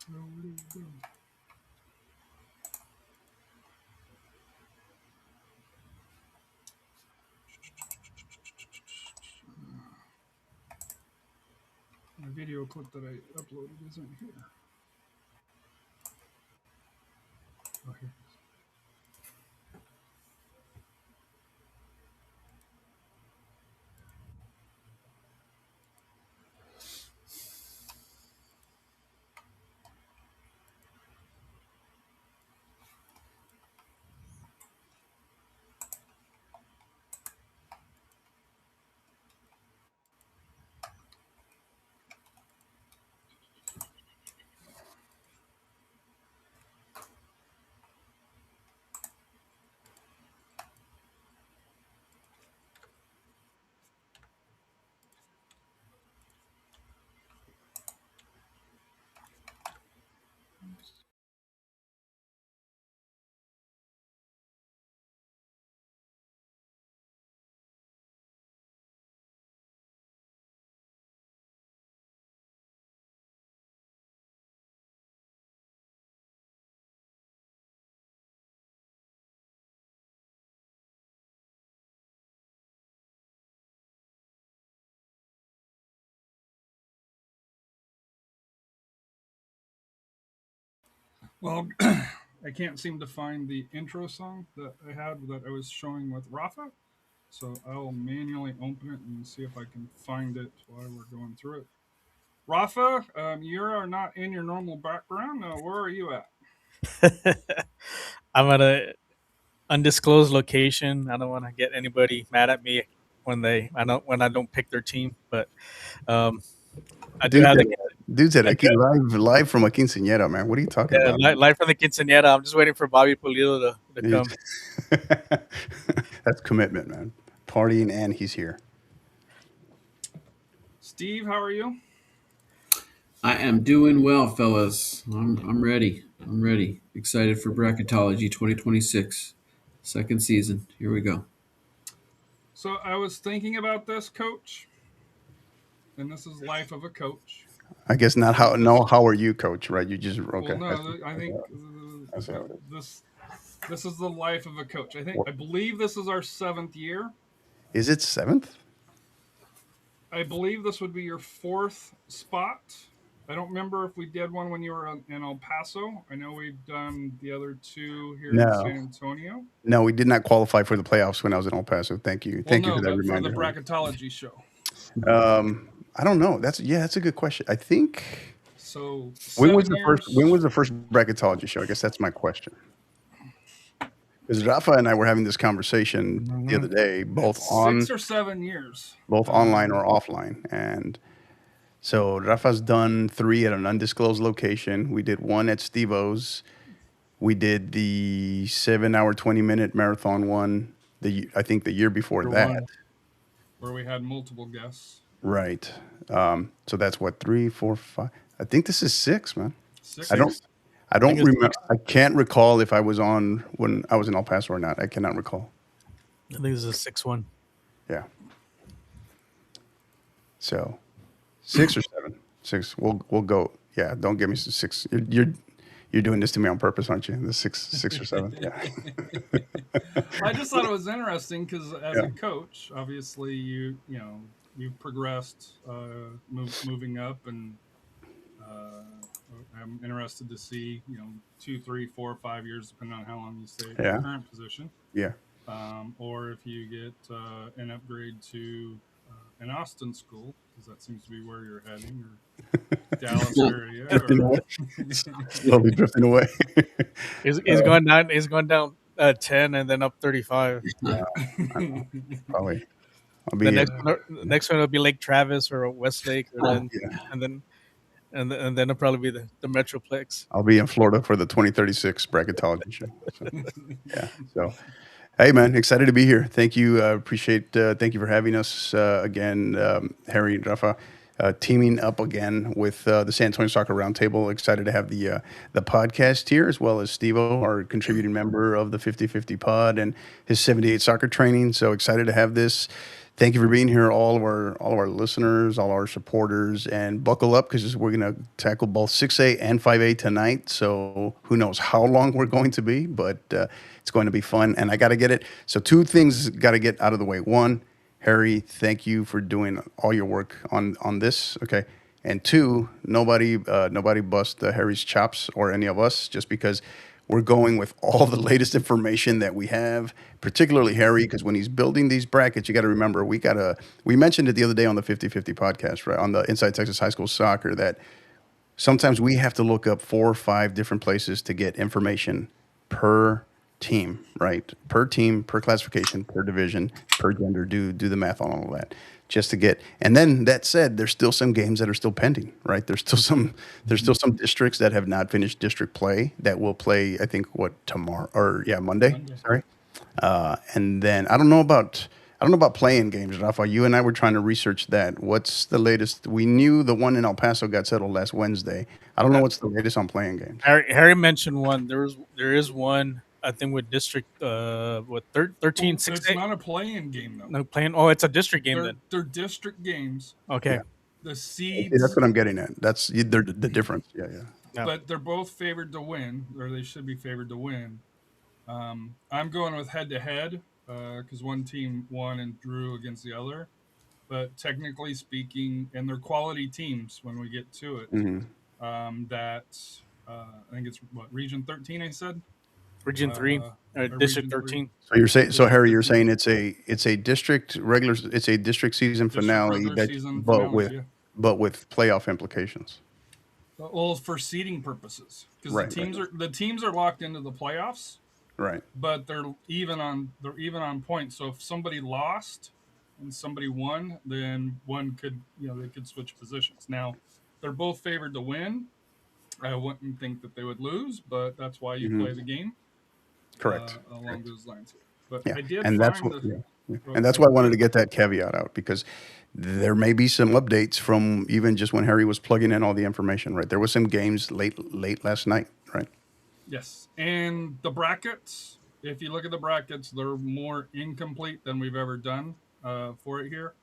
The video clip that I uploaded isn't here. Oh, here. Well, I can't seem to find the intro song that I had that I was showing with Rafa. So I'll manually open it and see if I can find it while we're going through it. Rafa, you are not in your normal background. Where are you at? I'm at a undisclosed location. I don't want to get anybody mad at me when I don't pick their team, but I do have Dude said live from a quinceañera, man. What are you talking about? Live from the quinceañera. I'm just waiting for Bobby Pulido to come. That's commitment, man. Partying and he's here. Steve, how are you? I am doing well, fellas. I'm ready. I'm ready. Excited for Bracketology 2026, second season. Here we go. So I was thinking about this, Coach, and this is life of a coach. I guess not how. No, how are you, Coach? Right? You just okay. Well, no, I think this is the life of a coach. I believe this is our 7th year. Is it 7th? I believe this would be your 4th spot. I don't remember if we did one when you were in El Paso. I know we've done the other 2 here in San Antonio. No, we did not qualify for the playoffs when I was in El Paso. Thank you. Thank you for that reminder. For the Bracketology show. I don't know. That's a good question. I think. So when was the first Bracketology show? I guess that's my question. Because Rafa and I were having this conversation the other day, both 6 or 7 years, both online or offline, and so Rafa's done 3 at an undisclosed location. We did 1 at Steve-O's. We did the 7-hour, 20-minute marathon one. I think the year before that, where we had multiple guests. Right. So that's what 3, 4, 5. I think this is 6, man. 6. I don't remember. I can't recall if I was on when I was in El Paso or not. I cannot recall. I think this is a 6 one. Yeah. So 6 or 7. 6. We'll go. Yeah. Don't give me 6. You're doing this to me on purpose, aren't you? The 6 or 7. Yeah. I just thought it was interesting because as a coach, obviously you've progressed, moving up, and I'm interested to see 2, 3, 4, 5 years, depending on how long you stay in your current position. Yeah. Or if you get an upgrade to an Austin school, because that seems to be where you're heading, or Dallas area. Slowly drifting away. He's going down. He's going down 10 and then up 35. Probably. The next one will be Lake Travis or Westlake, and then it'll probably be the Metroplex. I'll be in Florida for the 2036 Bracketology show. So, yeah. So, hey, man, excited to be here. Thank you. Appreciate. Thank you for having us again, Harry and Rafa. Teaming up again with the San Antonio Soccer Roundtable. Excited to have the podcast here, as well as Steve-O, our contributing member of the 50/50 pod and his 78 soccer training. So excited to have this Thank you for being here, all of our listeners, all our supporters, and buckle up because we're going to tackle both 6A and 5A tonight. So who knows how long we're going to be, but it's going to be fun. And I got to get it. So two things got to get out of the way. One, Harry, thank you for doing all your work on this. Okay. And two, nobody bust Harry's chops or any of us just because we're going with all the latest information that we have, particularly Harry, because when he's building these brackets, you got to remember, we mentioned it the other day on the 50-50 podcast, right? On the Inside Texas High School Soccer, that sometimes we have to look up 4 or 5 different places to get information per team, right? Per team, per classification, per division, per gender. Do the math on all of that just to get. And then that said, there's still some games that are still pending, right? There's still some districts that have not finished district play that will play, I think, tomorrow or Monday. Sorry. And then I don't know about playing games, Rafa. You and I were trying to research that. What's the latest? We knew the one in El Paso got settled last Wednesday. I don't know what's the latest on playing games. Harry mentioned one. There is one, I think, with district 13 It's 6A. not a playing game though. No playing. Oh, it's a district game then. They're district games. Okay. Yeah. The seeds. Yeah, that's what I'm getting at. That's the difference. Yeah. Yeah. But they're both favored to win, or they should be favored to win. I'm going with head-to-head because one team won and drew against the other. But technically speaking, and they're quality teams when we get to it. Mm-hmm. I think it's Region 13. I said Region 3, District 13. So you're saying, Harry, you're saying it's a district season finale but with playoff implications. Well, for seeding purposes, because Right, the teams are locked into the playoffs. Right. But they're even on points. So if somebody lost and somebody won, then one could they could switch positions. Now they're both favored to win. I wouldn't think that they would lose, but that's why you play the game. Correct. Along those lines. But Yeah. I did And that's find and that's why I wanted to get that caveat out because there may be some updates from even just when Harry was plugging in all the information, right? There was some games late last night, right? Yes. And the brackets, if you look at the brackets, they're more incomplete than we've ever done for it here.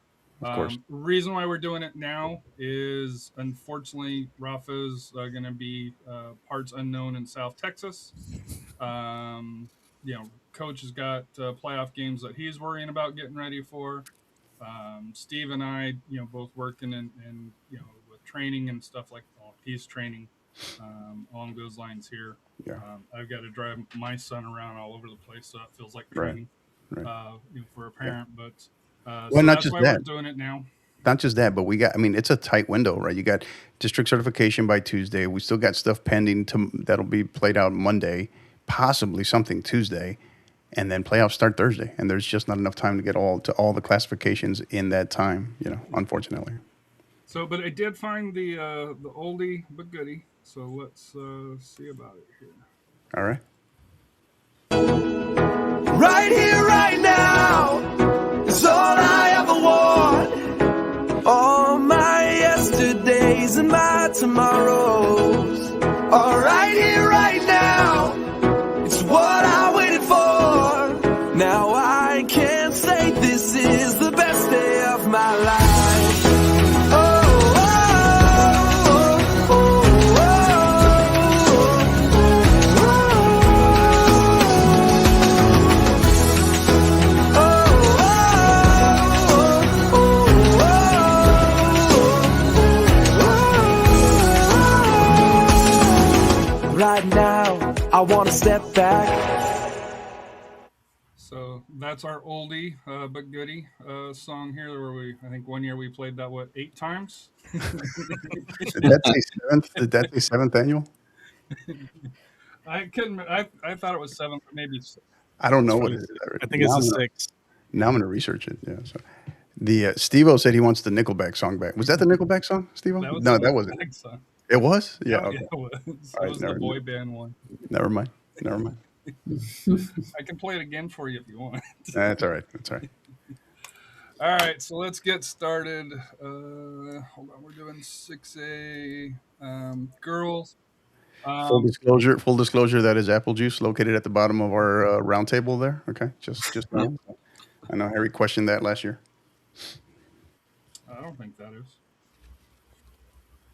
Of course. Reason why we're doing it now is, unfortunately, Rafa's going to be parts unknown in South Texas. Coach has got playoff games that he's worrying about getting ready for. Steve and I, both working and with training and stuff like that. He's training along those lines here. Yeah. I've got to drive my son around all over the place, so it feels like training Right. for a parent. Yeah. But Well, so not that's just why that. we're doing it now. Not just that, but it's a tight window, right? You got district certification by Tuesday. We still got stuff pending that'll be played out Monday, possibly something Tuesday, and then playoffs start Thursday. And there's just not enough time to get all the classifications in that time, unfortunately. So, but I did find the oldie but goodie. So let's see about it here. All right. Right here, right now, is all I ever want. All my yesterdays and my tomorrows. All right here, right now, it's what I waited for. Now I can say this is the best day of my life. Right now, I want to step back. So that's our oldie but goodie song here. Where I think one year we played that 8 times. Did that say seventh? Did that say seventh annual? I couldn't. I thought it was 7, but maybe 6. I don't know what it is. I think it's a 6. Now I'm gonna research it. Yeah. So the Steve-O said he wants the Nickelback song back. Was that the Nickelback song, Steve-O? No, that wasn't. Song. It was? Yeah. Oh, Okay. yeah, it was. All It was the boy band one. Never mind. I can play it again for you if you want. That's all right. All right, so let's get started. Hold on, we're doing 6A girls. Full disclosure. That is apple juice located at the bottom of our round table there. Okay, just I know Harry questioned that last year. I don't think that is.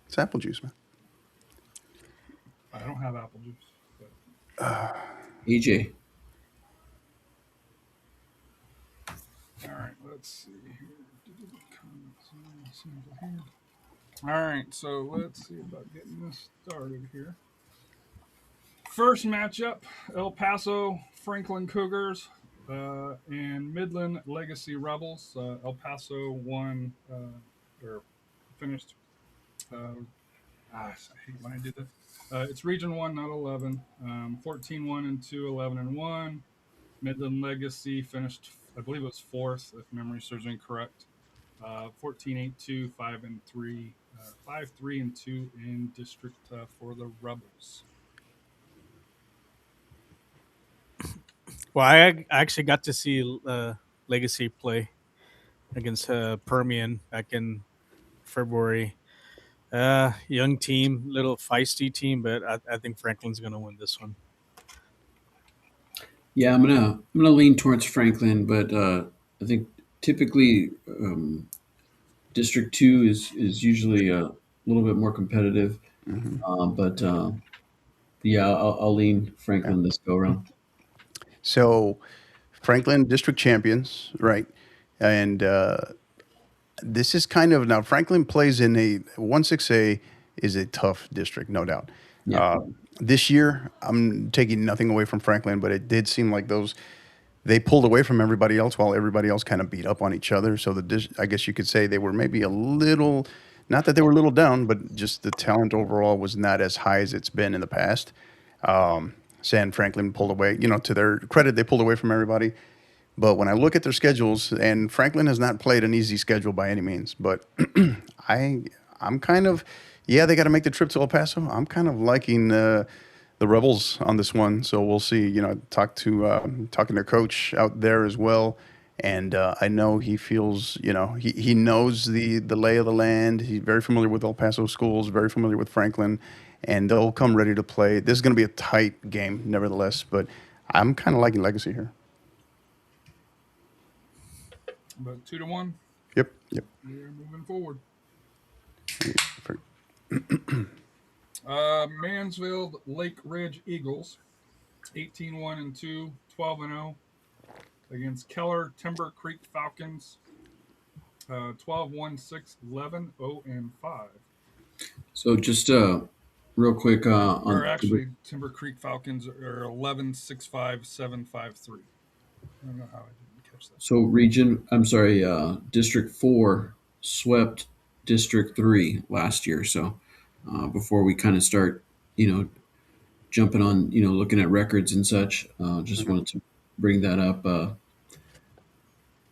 It's apple juice, man. I don't have apple juice. But AJ. all right, let's see here. All right, so let's see about getting this started here. First matchup: El Paso Franklin Cougars and Midland Legacy Rebels. El Paso won or finished. I hate when I did that. It's Region 1, not 11. 14-1 and 2, 11 and 1. Midland Legacy finished, I believe it was fourth, if memory serves me correct. 14-8-2, 5 and 3, 5-3 and 2 in district for the Rebels. Well, I actually got to see Legacy play against Permian back in February. Young team, little feisty team, but I think Franklin's going to win this one. Yeah, I'm gonna lean towards Franklin, but I think typically District 2 is usually a little bit more competitive. But yeah, I'll lean Franklin this go around. So Franklin district champions, right? And this is kind of now Franklin plays in a 1-6A is a tough district, no doubt. Yeah. This year, I'm taking nothing away from Franklin, but it did seem like they pulled away from everybody else while everybody else kind of beat up on each other. So I guess you could say they were maybe a little, not that they were a little down, but just the talent overall was not as high as it's been in the past. San Franklin pulled away, to their credit, they pulled away from everybody. But when I look at their schedules, and Franklin has not played an easy schedule by any means, but I'm kind of, they got to make the trip to El Paso. I'm kind of liking the Rebels on this one, so we'll see. Talking to their coach out there as well, and I know he feels, he knows the lay of the land. He's very familiar with El Paso schools, very familiar with Franklin, and they'll come ready to play. This is going to be a tight game, nevertheless, but I'm kind of liking Legacy here. But 2-1. Yep. We're moving forward. Mansfield Lake Ridge Eagles, 18-1 and 2, 12 and 0, against Keller Timber Creek Falcons, 12-1, 6, 11, 0 and 5. So just real quick Or actually, Timber Creek Falcons are 11, 6, 5, 7, 5, 3. I don't know how I didn't catch that. So District 4 swept District 3 last year. So before we kind of start, jumping on, looking at records and such, just wanted to bring that up.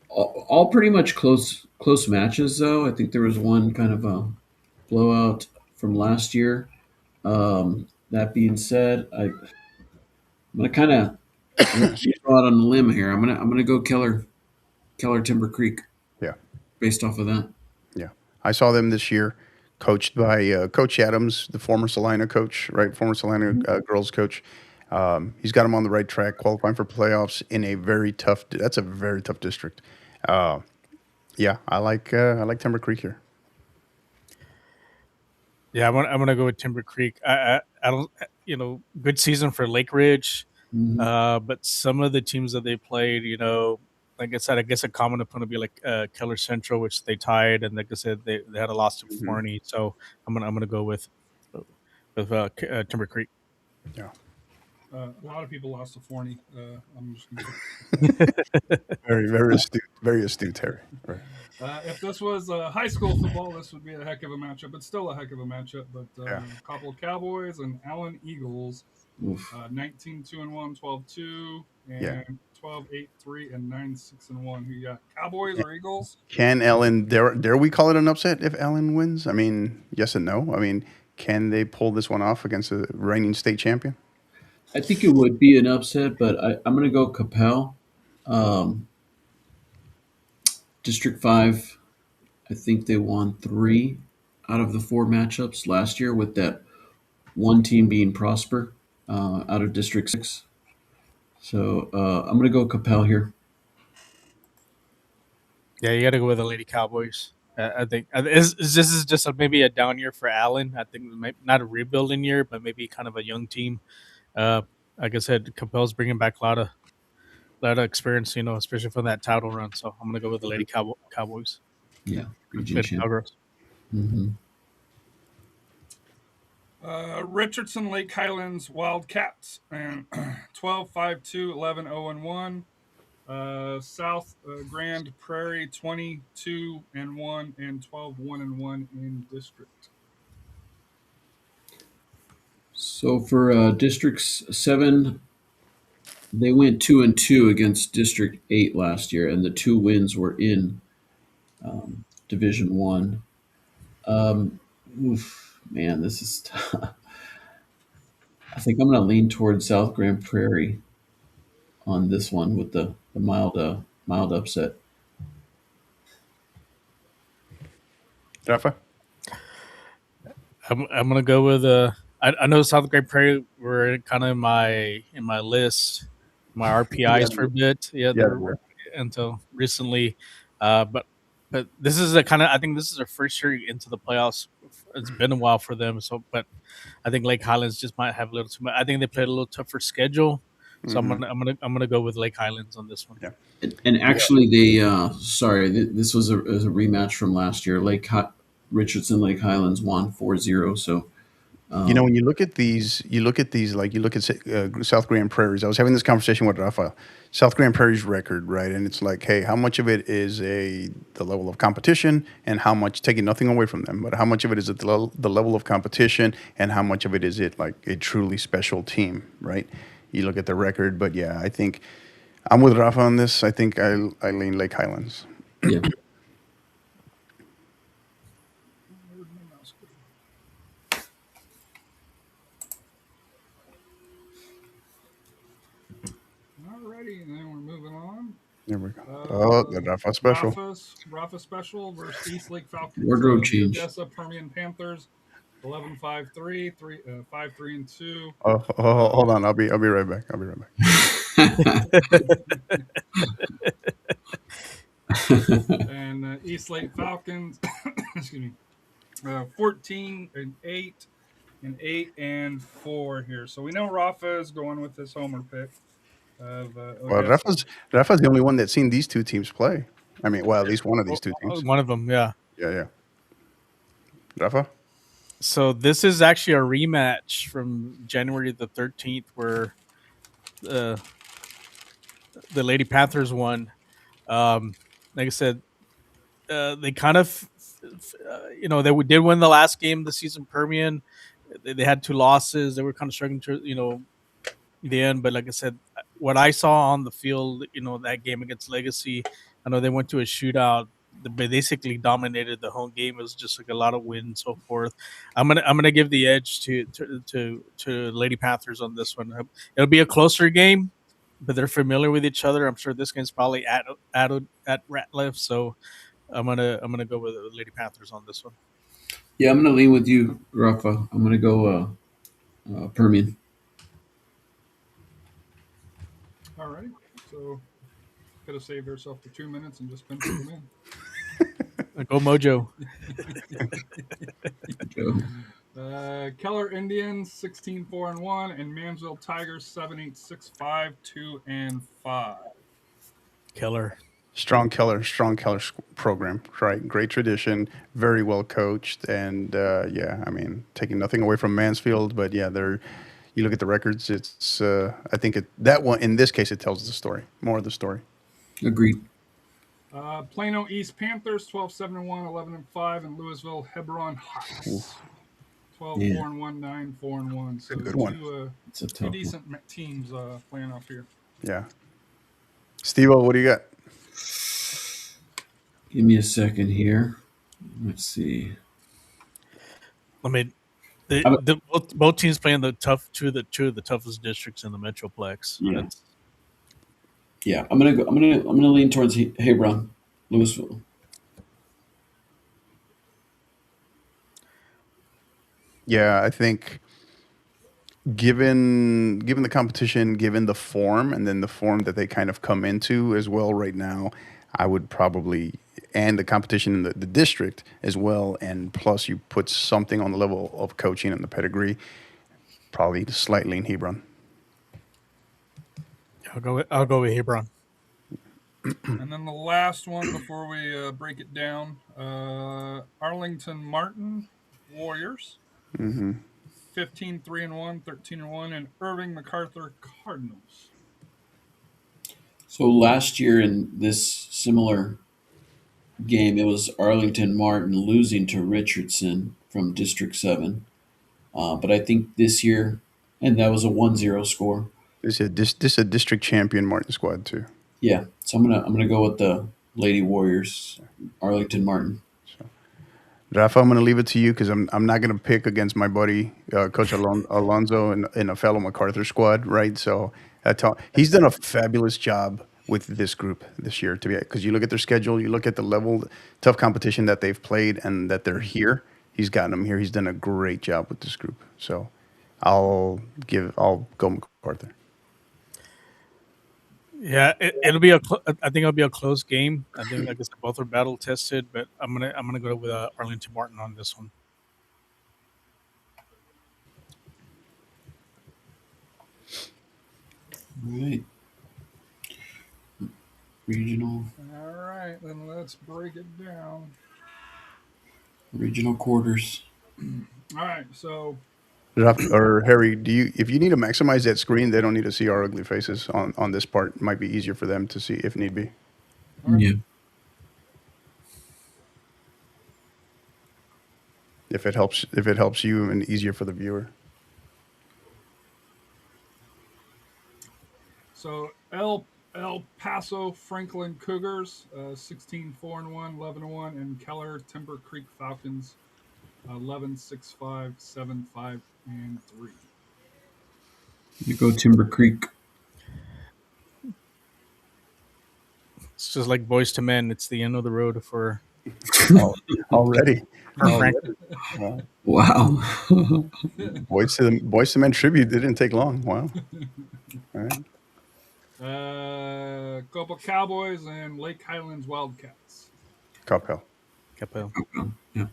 All pretty much close matches, though. I think there was one kind of a blowout from last year. That being said, I'm gonna kind of go out on a limb here. I'm gonna go Keller Timber Creek. Yeah. Based off of that. Yeah. I saw them this year, coached by Coach Adams, the former Salina coach, right? Former Salina girls coach. He's got them on the right track, qualifying for playoffs in a very tough. That's a very tough district. Yeah, I like Timber Creek here. Yeah, I'm gonna go with Timber Creek. I don't, good season for Lake Ridge, but some of the teams that they played, like I said, I guess a common opponent would be like Keller Central, which they tied, and like I said, they had a loss to Forney. So I'm gonna go with Timber Creek. Yeah. A lot of people lost to Forney. I'm just very astute, Harry. Right. If this was high school football, this would be a heck of a matchup. It's still a heck of a matchup. But Couple Cowboys and Allen Eagles, 19-2 and 1, 12-2, and 12-8-3 and 9-6 and 1. Who you got? Cowboys or Eagles? Can Allen dare we call it an upset if Allen wins? I mean, yes and no. I mean, can they pull this one off against the reigning state champion? I think it would be an upset, but I'm going to go Capel. District 5, I think they won 3 out of the 4 matchups last year, with that one team being Prosper out of District 6. So I'm going to go Capel here. Yeah, you got to go with the Lady Cowboys. I think this is just maybe a down year for Allen. I think not a rebuilding year, but maybe kind of a young team. Like I said, Capel's bringing back a lot of experience, especially from that title run. So I'm gonna go with the Lady Cowboys. Yeah, region Lady champ. Cowgirls. Mm-hmm. Richardson Lake Highlands Wildcats and 12-5-2, 11-0-1. South Grand Prairie 22-1 and 12-1-1 in district. So for District 7, they went 2-2 against District 8 last year, and the 2 wins were in Division 1. Man, this is tough. I think I'm going to lean towards South Grand Prairie on this one with the mild upset. Rafa? I'm gonna go with I know South Grand Prairie were kind of in my list, my RPIs for a bit. Yeah, Yeah. until recently, but this is I think this is their first year into the playoffs. It's been a while for them, so but I think Lake Highlands just might have a little too much. I think they played a little tougher schedule, so I'm gonna go with Lake Highlands on this one. Yeah. And actually, they this was a rematch from last year. Richardson Lake Highlands won 4-0. So when you look at these, like you look at South Grand Prairies. I was having this conversation with Rafa. South Grand Prairie's record, right? And it's like, hey, how much of it is the level of competition, and how much, taking nothing away from them, but how much of it is at the level of competition, and how much of it is it like a truly special team, right? You look at the record, but yeah, I think I'm with Rafa on this. I think I lean Lake Highlands. yeah. Alrighty, and then we're moving on. There we go. The Rafa special. Rafa special versus East Lake Falcons. Wardrobe change. Odessa Permian Panthers, 11-5-3, 5-3-2. Oh, hold on. I'll be right back. And East Lake Falcons, excuse me, 14-8 and 8-4 here. So we know Rafa is going with his homer pick. Well, Rafa's the only one that's seen these two teams play. I mean, well, at least one of these two teams. One of them, yeah. Yeah. Rafa? So this is actually a rematch from January the 13th, where the Lady Panthers won. Like I said, they kind of, they did win the last game of the season. Permian, they had 2 losses. They were kind of struggling to, the end. But like I said, what I saw on the field, that game against Legacy, I know they went to a shootout. They basically dominated the home game. It was just like a lot of wins and so forth. I'm gonna give the edge to Lady Panthers on this one. It'll be a closer game, but they're familiar with each other. I'm sure this game's probably at Ratliff, so I'm gonna go with the Lady Panthers on this one. Yeah, I'm gonna lean with you, Rafa. I'm gonna go Permian. All right, so could have saved herself for 2 minutes and just penciled them in. Go Mojo. Keller Indians 16-4-1 and Mansville Tigers 7-8-6-5 2-5. Keller. Strong Keller program, right? Great tradition, very well coached, and taking nothing away from Mansfield, but yeah, you look at the records. It's I think that one in this case it tells the story, more of the story. Agreed. Plano East Panthers 12-7-1, 11-5, and Louisville Hebron Hawks 12-4-1, 9-4-1. So good one. Two decent teams playing off here. Yeah. Steve-O, what do you got? Give me a second here. Let's see. I mean, both teams playing two of the toughest districts in the Metroplex. Yeah. I'm gonna lean towards Hebron, Louisville. Yeah, I think given the competition, given the form, and then the form that they kind of come into as well right now, I would probably and the competition in the district as well. And plus, you put something on the level of coaching and the pedigree, probably slightly in Hebron. I'll go with Hebron. And then the last one before we break it down, Arlington Martin Warriors, 15-3-1, 13-1, and Irving MacArthur Cardinals. So last year in this similar game, it was Arlington Martin losing to Richardson from District 7. But I think this year, and that was a 1-0 score. This is a district champion Martin squad too. Yeah, so I'm gonna go with the Lady Warriors, Arlington Martin. Rafa, I'm going to leave it to you because I'm not going to pick against my buddy Coach Alonso in a fellow MacArthur squad, right? So he's done a fabulous job with this group this year, because you look at their schedule, you look at the level, tough competition that they've played, and that they're here. He's gotten them here. He's done a great job with this group. So I'll go MacArthur. Yeah, it'll be I think it'll be a close game. I think, like I said, both are battle tested, but I'm gonna go with Arlington Martin on this one. All right. Regional. All right, then let's break it down. Regional quarters. All right, so Or Harry, if you need to maximize that screen, they don't need to see our ugly faces on this part. It might be easier for them to see if need be. right. Yeah. If it helps you and easier for the viewer. So El Paso Franklin Cougars, 16-4-1, 11-1, and Keller Timber Creek Falcons, 11-6-5, 7-5, and 3. You go Timber Creek. It's just like Boys to Men. It's the end of the road for Already. Franklin. Wow. Boys to Men tribute didn't take long. Wow. All right. Copa Cowboys and Lake Highlands Wildcats. Capel. Capel. Yeah.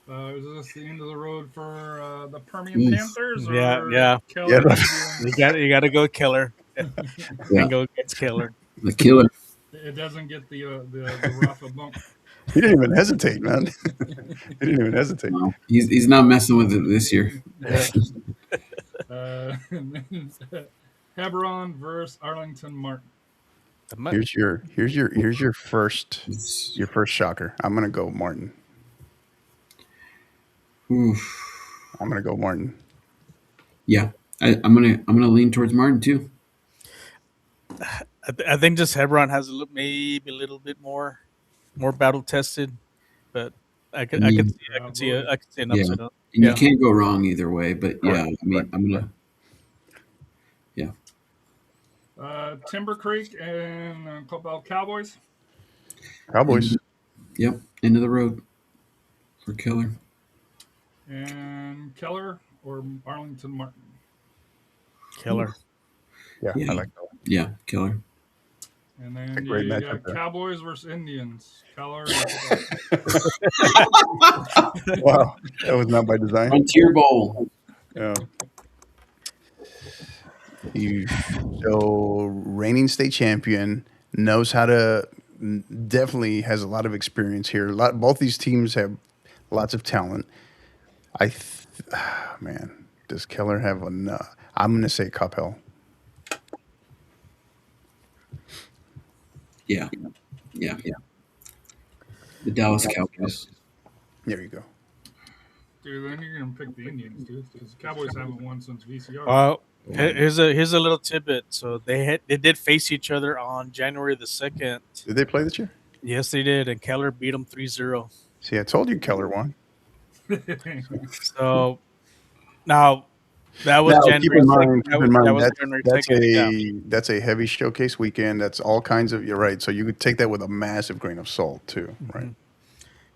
Is this the end of the road for the Permian Panthers? Or Yeah. Keller You got to go Killer. Yeah. And go against Killer. The killer. It doesn't get the Rafa bump. He didn't even hesitate, man. He didn't even hesitate. No, he's not messing with it this year. Hebron versus Arlington Martin. Here's your first shocker. I'm gonna go Martin. Oof. I'm gonna go Martin. Yeah, I'm gonna lean towards Martin too. I think just Hebron has maybe a little bit more battle tested, but I could see an upset. And you can't go wrong either way. But yeah, I mean, I'm gonna. Yeah. Timber Creek and Copel Cowboys. Cowboys. Yep, end of the road for Keller. And Keller or Arlington Martin. Killer. Yeah, I like that one. Yeah, Keller. And then great you matchup got there. Cowboys versus Indians. Keller. Wow, that was not by design. Frontier Bowl. Yeah. So reigning state champion, knows how to, definitely has a lot of experience here. Both these teams have lots of talent. Man, does Keller have enough? I'm going to say Capel. Yeah. The Dallas Cowboys. There you go. Dude, then you're going to pick the Indians, dude, because the Cowboys haven't won since VCR. Well, here's a little tidbit. So they did face each other on January the 2nd. Did they play this year? Yes, they did, and Keller beat them 3-0. See, I told you Keller won. So now that was January. Keep in mind, January 2nd. that's a heavy showcase weekend. That's all kinds of. You're right. So you could take that with a massive grain of salt too, right?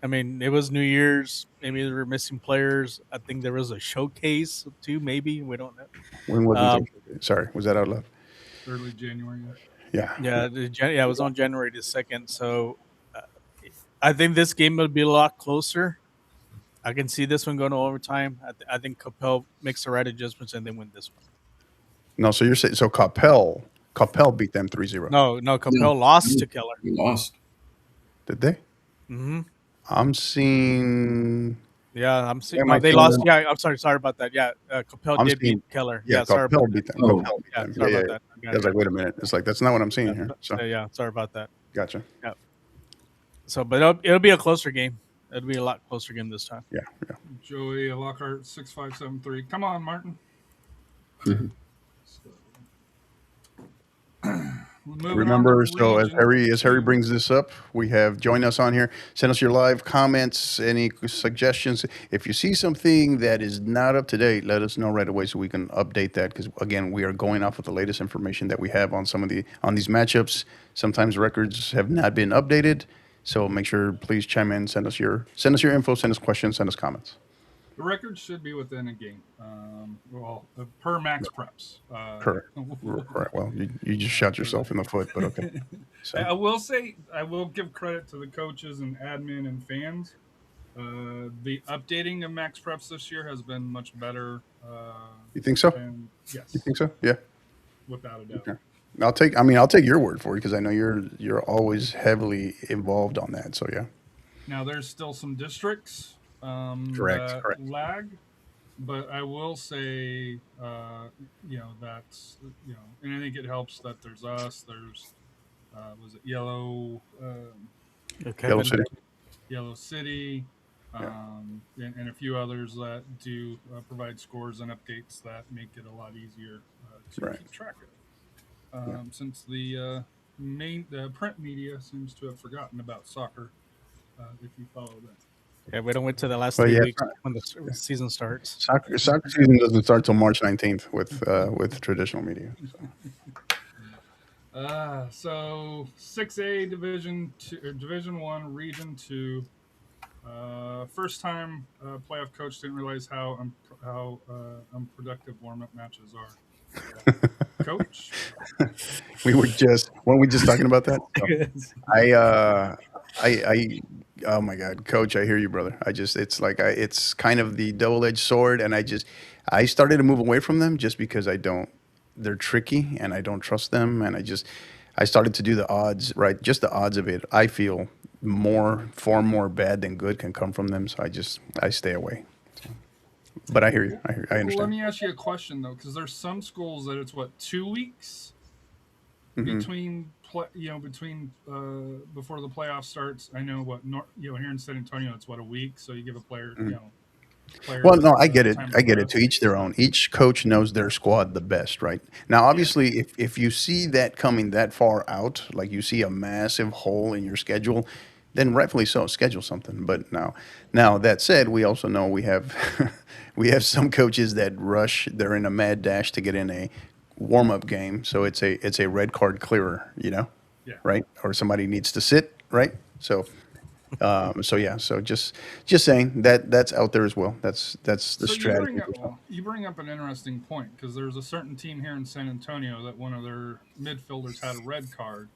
I mean, it was New Year's. Maybe they were missing players. I think there was a showcase too. Maybe we don't know. When was it? Sorry, was that out loud? Early January. Yeah. Yeah, it was on January the 2nd. So I think this game will be a lot closer. I can see this one going to overtime. I think Capel makes the right adjustments and they win this one. No, so you're saying Capel beat them 3-0. No, Capel lost to Keller. We lost. Did they? Mm-hmm. I'm seeing. Yeah, I'm seeing. Am No, I they seeing lost. that? Yeah, I'm sorry about that. Yeah, Capel I'm did seeing- beat Keller. Yeah, Yeah, sorry Capel about beat that. them. Oh. Capel beat Yeah, them. sorry Yeah, about yeah. that. I was like, wait a minute. It's like that's not what I'm seeing Yeah, here. So yeah, sorry about that. gotcha. So, but it'll be a closer game. It'll be a lot closer game this time. Yeah. Joey Lockhart 6573. Come on, Martin. Remember, so as Harry brings this up, we have join us on here. Send us your live comments, any suggestions. If you see something that is not up to date, let us know right away so we can update that. Because again, we are going off of the latest information that we have on these matchups. Sometimes records have not been updated, so make sure please chime in, send us your info, send us questions, send us comments. The record should be within a game. Per max preps. Correct. Right. Well, you just shot yourself in the foot, but okay. So. I will say, I will give credit to the coaches and admin and fans. The updating of max preps this year has been much better. You think so? Yes. You think so? Yeah. Without a doubt. Okay. I'll take your word for it because I know you're always heavily involved on that. So yeah. Now there's still some districts Correct. lag, but I will say, that's and I think it helps that there's us. There's was it Yellow Yellow City, and a few others that do provide scores and updates that make it a lot easier to keep track of. Since the print media seems to have forgotten about soccer, if you follow that. Yeah, we don't wait till the last 3 weeks when the season starts. Soccer season doesn't start till March 19th with traditional media. So 6A Division 1 Region 2. First time playoff coach didn't realize how unproductive warm-up matches are. Coach, weren't we just talking about that? I oh my God, Coach, I hear you, brother. It's kind of the double-edged sword, and I started to move away from them just because they're tricky and I don't trust them, and I started to do the odds, right? Just the odds of it. I feel far more bad than good can come from them, so I stay away. But I hear you. I understand. Well, let me ask you a question though, because there's some schools that it's 2 weeks between before the playoff starts. I know here in San Antonio it's a week, so you give a player Well, no, I get it. To each their own. Each coach knows their squad the best, right? Now, obviously, if you see that coming that far out, like you see a massive hole in your schedule, then rightfully so, schedule something. But now that said, we also know we have we have some coaches that rush. They're in a mad dash to get in a warm-up game, so it's a red card clearer, right? Or somebody needs to sit, right? So just saying that's out there as well. That's the strategy. You bring up an interesting point, because there's a certain team here in San Antonio that one of their midfielders had a red card.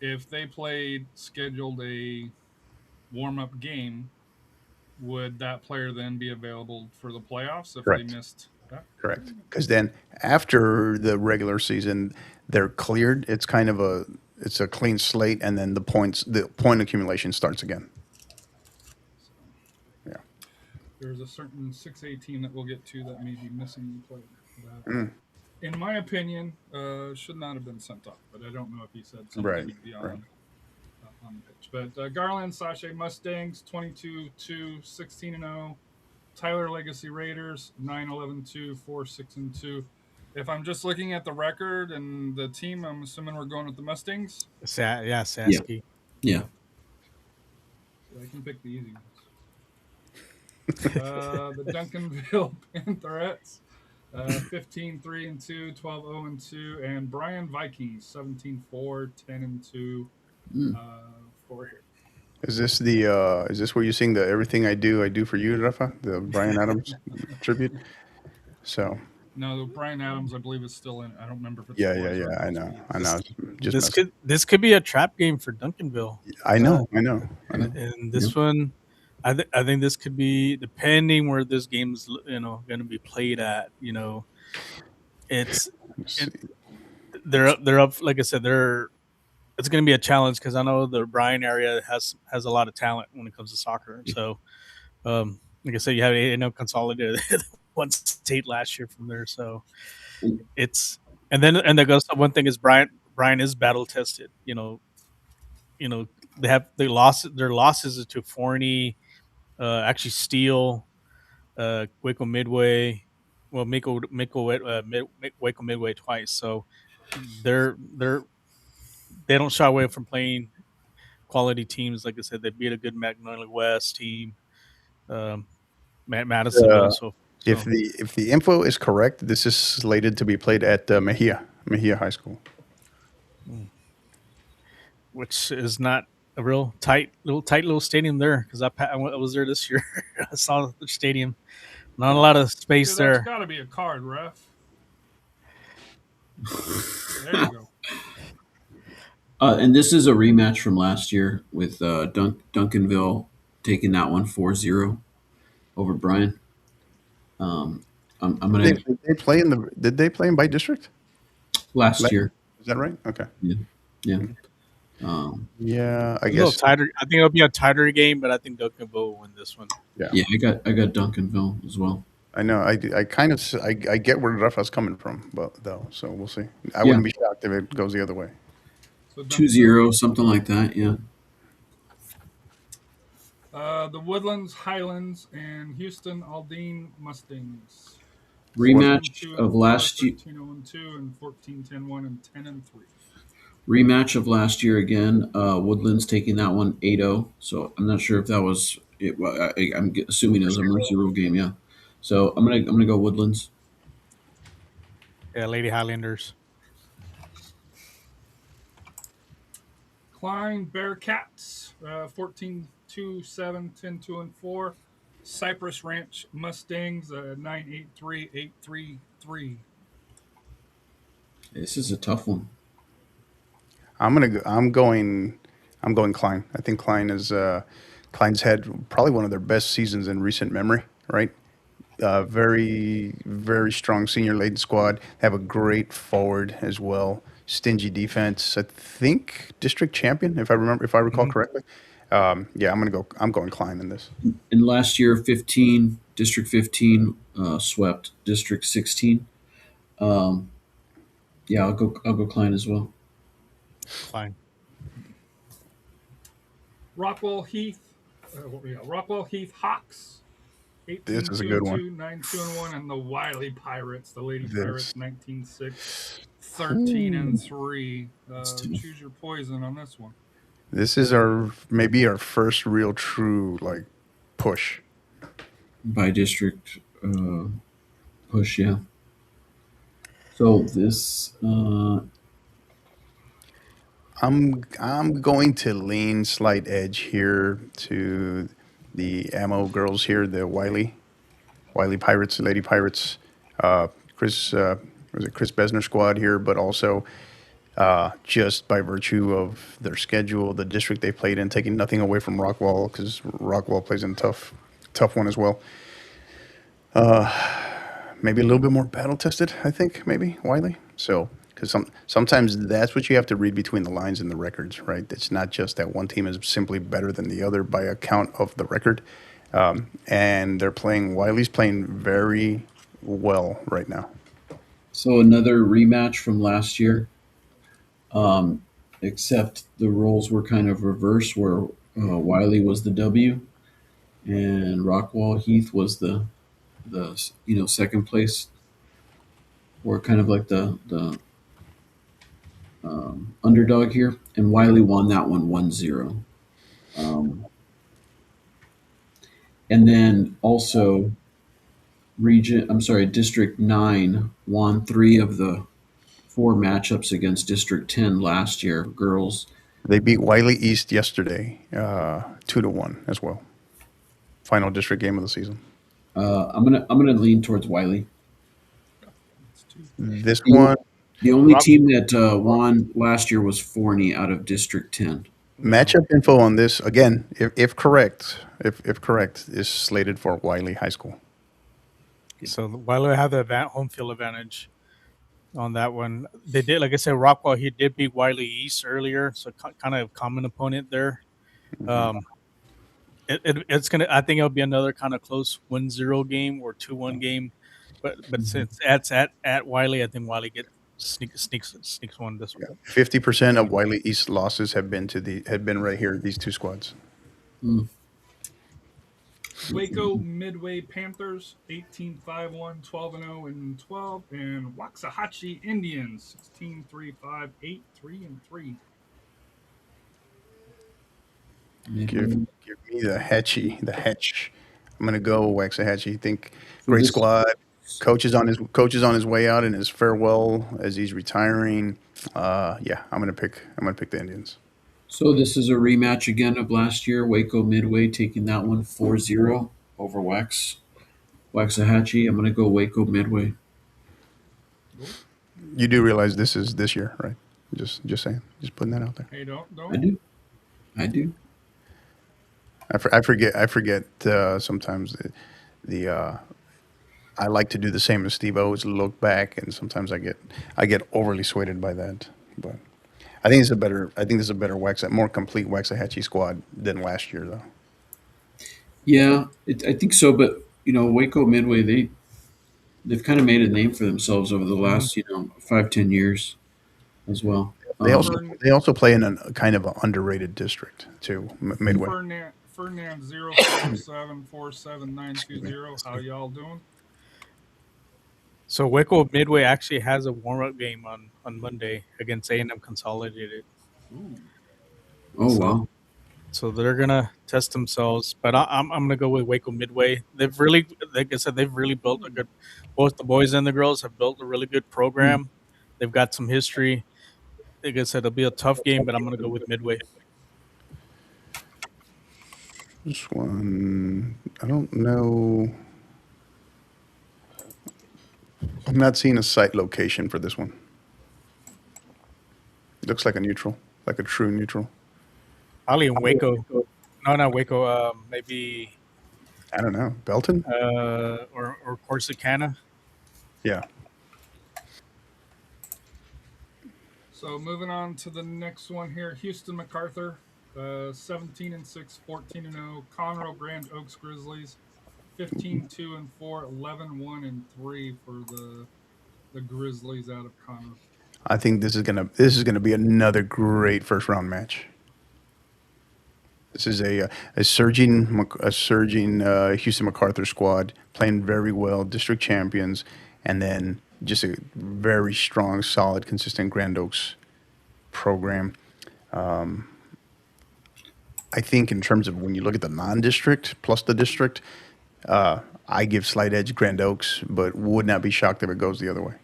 If they scheduled a warm-up game, would that player then be available for the playoffs if they missed that? Correct. Because then after the regular season, they're cleared. It's kind of it's a clean slate, and then the point accumulation starts again. Yeah. There's a certain 6A team that we'll get to that may be missing the player. In my opinion, should not have been sent off, but I don't know if he said something beyond on the pitch. But Garland, Sachet Mustangs, 22-2, 16-0. Tyler Legacy Raiders, 9-11-2, 4-6-2. If I'm just looking at the record and the team, I'm assuming we're going with the Mustangs. Sasky. Yeah. So I can pick the easy ones. The Duncanville Pantherettes, 15-3-2, 12-0-2, and Bryan Vikings, 17-4, 10-2, for here. Is this where you sing the "Everything I Do for You," Rafa? The Bryan Adams tribute. So No, Brian Adams, I believe, is still in. I don't remember if it's Yeah, boys or I girls know. league. I know. Just This messing. could be a trap game for Duncanville. I know. I know. And this one, I think this could be, depending where this game's going to be played at. It's Let's it, see. they're up. Like I said, it's going to be a challenge because I know the Bryan area has a lot of talent when it comes to soccer. So, like I said, you have consolidated one state last year from there. So it's and there goes one thing is Bryan is battle tested. They have their losses to Forney, actually Steel, Waco Midway, well Waco Midway twice. So they don't shy away from playing quality teams. Like I said, they beat a good Magnolia West team, Madisonville, and so. If the info is correct, this is slated to be played at Mejia High School. Which is not a real tight little stadium there, because I was there this year. I saw the stadium, not a lot of space Dude, there. that's got to be a card, ref. There you go. And this is a rematch from last year with Duncanville taking that one 4-0 over Bryan. I'm gonna Did they play in by district last year. Is that right? Okay. Yeah. Yeah, I A little guess. tighter. I think it'll be a tighter game, but I think Duncanville will win this one. Yeah, I got Duncanville as well. I know. I kind of I get where Rafa's coming from, but though, so we'll see. I wouldn't be shocked if it goes the other way. So 2-0, something like that. Yeah. The Woodlands Highlands and Houston Aldine Mustangs. Rematch of last year. 13-0-2 and 14-10-1 and 10-3. Rematch of last year again. Woodlands taking that one 8-0. So I'm not sure if that was it. I'm assuming it was a mercy rule game. Yeah. So I'm gonna go Woodlands. Yeah, Lady Highlanders. Klein Bearcats, 14-2-7, 10-2 and 4. Cypress Ranch Mustangs, 9-8-3, 8-3-3. This is a tough one. I'm going Klein. I think Klein's had probably one of their best seasons in recent memory. Right. Very, very strong senior laden squad. Have a great forward as well. Stingy defense. I think district champion, if I recall correctly. Yeah, I'm going Klein in this. In last year, District 15 swept District 16. Yeah, I'll go Klein as well. Fine. Rockwell Heath Hawks. 18-2-2, This is a good one. 9-2-1, and the Wiley Pirates, the Lady Pirates, 19-6, 13-3. Choose your poison on this one. This is maybe our first real true push By district push, yeah. So this I'm going to lean slight edge here to the Ammo girls here, the Wiley Pirates, Lady Pirates, Chris Besner squad here, but also just by virtue of their schedule, the district they played in, taking nothing away from Rockwall, because Rockwall plays in a tough one as well. Maybe a little bit more battle tested, I think, maybe Wiley. So, because sometimes that's what you have to read between the lines in the records, right? It's not just that one team is simply better than the other by account of the record. And Wiley's playing very well right now. So another rematch from last year, except the roles were kind of reversed, where Wiley was the W, and Rockwall Heath was the second place, or kind of like the underdog here, and Wiley won that one 1-0. And then also District 9 won 3 of the 4 matchups against District 10 last year, girls. They beat Wiley East yesterday, 2-1 as well. Final district game of the season. I'm gonna lean towards Wiley. This The- one, The only Rock- team that won last year was Forney out of District 10. matchup info on this again, if correct, if correct, is slated for Wiley High School. So while I have the home field advantage on that one, they did, like I said, Rockwell, he did beat Wiley East earlier, so kind of common opponent there. It's gonna, I think it'll be another kind of close 1-0 game or 2-1 game, but since that's at Wiley, I think Wiley sneaks one this one. 50% of Wiley East losses have been right here. These two squads. Waco Midway Panthers 18-5-1, 12-0 and 12, and Waxahachie Indians 16-3-5, 8-3-3. Give me the Hatch. I'm gonna go Waxahachie. Think great squad. Coach is on his way out in his farewell as he's retiring. Yeah, I'm gonna pick the Indians. So this is a rematch again of last year. Waco Midway taking that one 4-0 over Waxahachie. I'm going to go Waco Midway. You do realize this is this year, right? Just saying. Just putting that out there. Hey, don't. I do. I forget sometimes the I like to do the same as Steve. I always look back, and sometimes I get overly swayed by that. But I think this is a better more complete Waxahachie squad than last year, though. Yeah, I think so. But Waco Midway, they've kind of made a name for themselves over the last 5-10 years as well. They also play in a kind of an underrated district too, Midway. Ferdinand 047474920. How y'all doing? So Waco Midway actually has a warm-up game on Monday against A&M Consolidated. Oh, wow. So they're gonna test themselves, but I'm gonna go with Waco Midway. They've really, like I said, they've really built a good. Both the boys and the girls have built a really good program. They've got some history. Like I said, it'll be a tough game, but I'm gonna go with Midway. This one, I don't know. I'm not seeing a site location for this one. It looks like a neutral, like a true neutral. Probably in Waco. No, not Waco. Maybe. I don't know. Belton? Or Corsicana. Yeah. So moving on to the next one here, Houston MacArthur, 17-6, 14-0. Conroe Grand Oaks Grizzlies, 15-2-4, 11-1-3 for the Grizzlies out of Conroe. I think this is gonna be another great first round match. This is a surging Houston MacArthur squad playing very well, district champions, and then just a very strong, solid, consistent Grand Oaks program. I think in terms of when you look at the non-district plus the district, I give slight edge Grand Oaks, but would not be shocked if it goes the other way.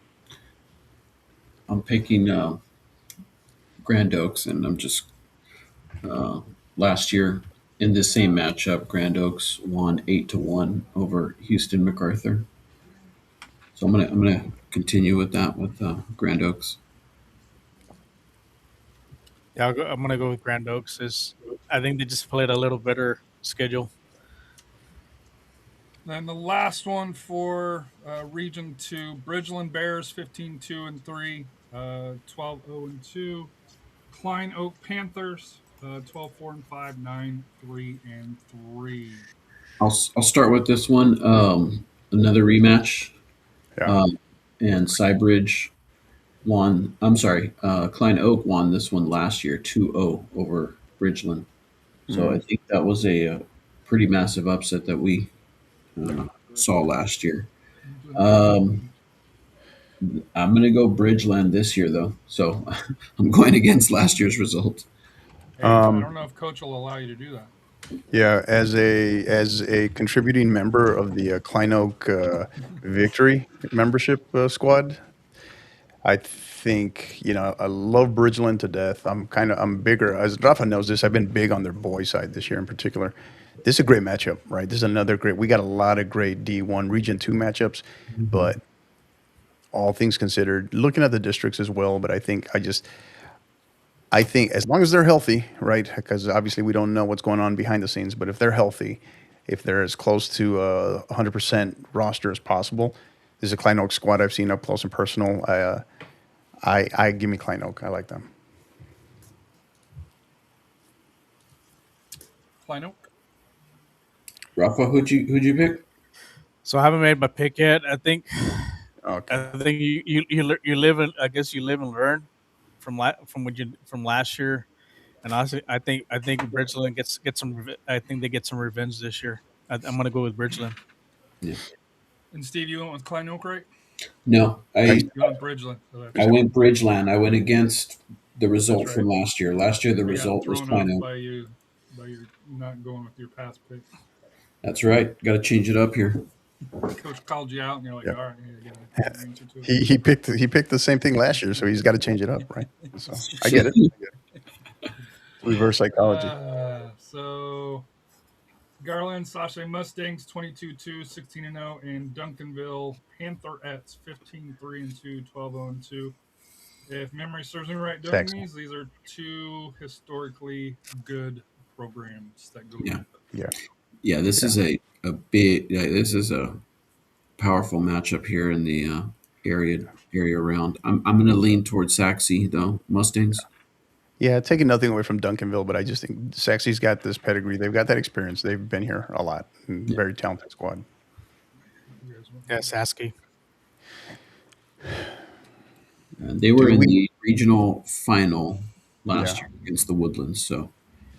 I'm picking Grand Oaks, and I'm just last year in this same matchup, Grand Oaks won 8-1 over Houston MacArthur. So I'm gonna continue with that with Grand Oaks. Yeah, I'm gonna go with Grand Oaks. I think they just played a little better schedule. Then the last one for Region 2, Bridgeland Bears 15-2-3, 12-0-2. Klein Oak Panthers 12-4-5, 9-3-3. I'll start with this one. Another rematch. Yeah. And Cybridge won. I'm sorry. Klein Oak won this one last year, 2-0 over Bridgeland. So I think that was a pretty massive upset that we saw last year. I'm going to go Bridgeland this year, though. So I'm going against last year's result. Hey, I don't know if Coach will allow you to do that. Yeah, as a contributing member of the Klein Oak Victory membership squad, I think I love Bridgeland to death. I'm bigger, as Rafa knows this. I've been big on their boys side this year in particular. This is a great matchup, right? This is another great. We got a lot of great D1 Region 2 matchups, but all things considered, looking at the districts as well. But I think as long as they're healthy, right? Because obviously we don't know what's going on behind the scenes. But if they're healthy, if they're as close to 100% roster as possible, this is a Klein Oak squad I've seen up close and personal. I give me Klein Oak. I like them. Klein Oak. Rafa, who'd you pick? So I haven't made my pick yet. I think Okay. you live in. I guess you live and learn from last year, and honestly, I think Bridgeland gets some. I think they get some revenge this year. I'm gonna go with Bridgeland. Yeah. And Steve, you went with Klein Oak, right? No, You went Bridgeland. So I went Bridgeland. I went against the result right. from last year. Last year, the I got result was thrown Klein off Oak. by you not going with your past pick. That's right. Got to change it up here. Coach called you out, and you're like, Yeah. all right, I got an answer to it. He picked the same thing last year, so he's got to change it up, right? So I get it. Reverse psychology. So Garland, Sasha Mustangs 22-2, 16-0, and Duncanville Pantherettes 15-3-2, 12-0-2. If memory serves me right, doing these are two historically good programs that go. Yeah. This is a big. This is a powerful matchup here in the area around. I'm going to lean towards Saxe though. Mustangs. Yeah, taking nothing away from Duncanville, but I just think Saxe's got this pedigree. They've got that experience. They've been here a lot. Very talented squad. Yeah, Sasky. They were in the regional final last year against the Woodlands. So,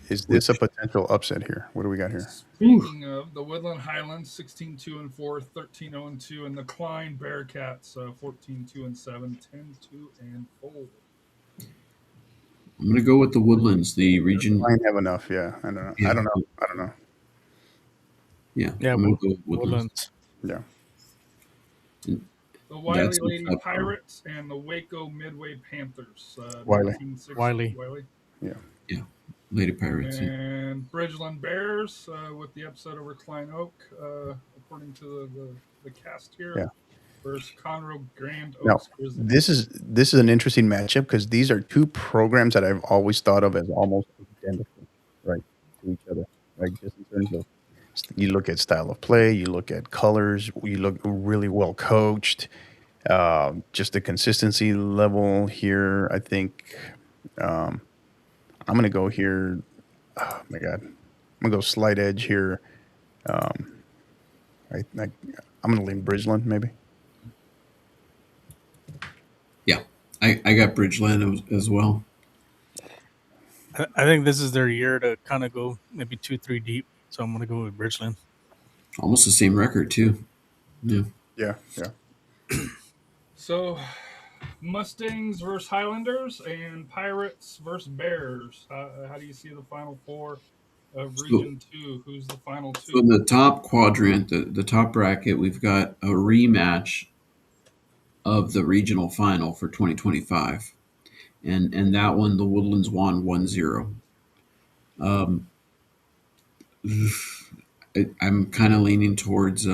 is this a potential upset here? What do we got here? Speaking of the Woodland Highlands, 16-2-4, 13-0-2, and the Klein Bearcats, 14-2-7, 10-2-4. I'm going to go with the Woodlands, the region. Klein have enough, yeah. I don't know. Yeah. I don't know. Yeah, I'm going to go with Woodlands. Yeah. The Wiley Lady Pirates and the Waco Midway Panthers. Wiley. Yeah. Lady Pirates. And Bridgeland Bears with the upset over Klein Oak, according to the cast here. Yeah. Versus Conroe Grand Oaks. Now, this is an interesting matchup because these are two programs that I've always thought of as almost identical, right, to each other. Like just in terms of, you look at style of play, you look at colors, you look really well coached. Just the consistency level here, I think. I'm gonna go here. Oh my God, I'm gonna go slight edge here. I'm gonna lean Bridgeland maybe. Yeah, I got Bridgeland as well. I think this is their year to kind of go maybe 2-3 deep. So I'm going to go with Bridgeland. Almost the same record too. Yeah. So Mustangs versus Highlanders and Pirates versus Bears. How do you see the final four of Region 2? Who's the final two? So in the top quadrant, the top bracket, we've got a rematch of the regional final for 2025. And that one, the Woodlands won 1-0. I'm kind of leaning towards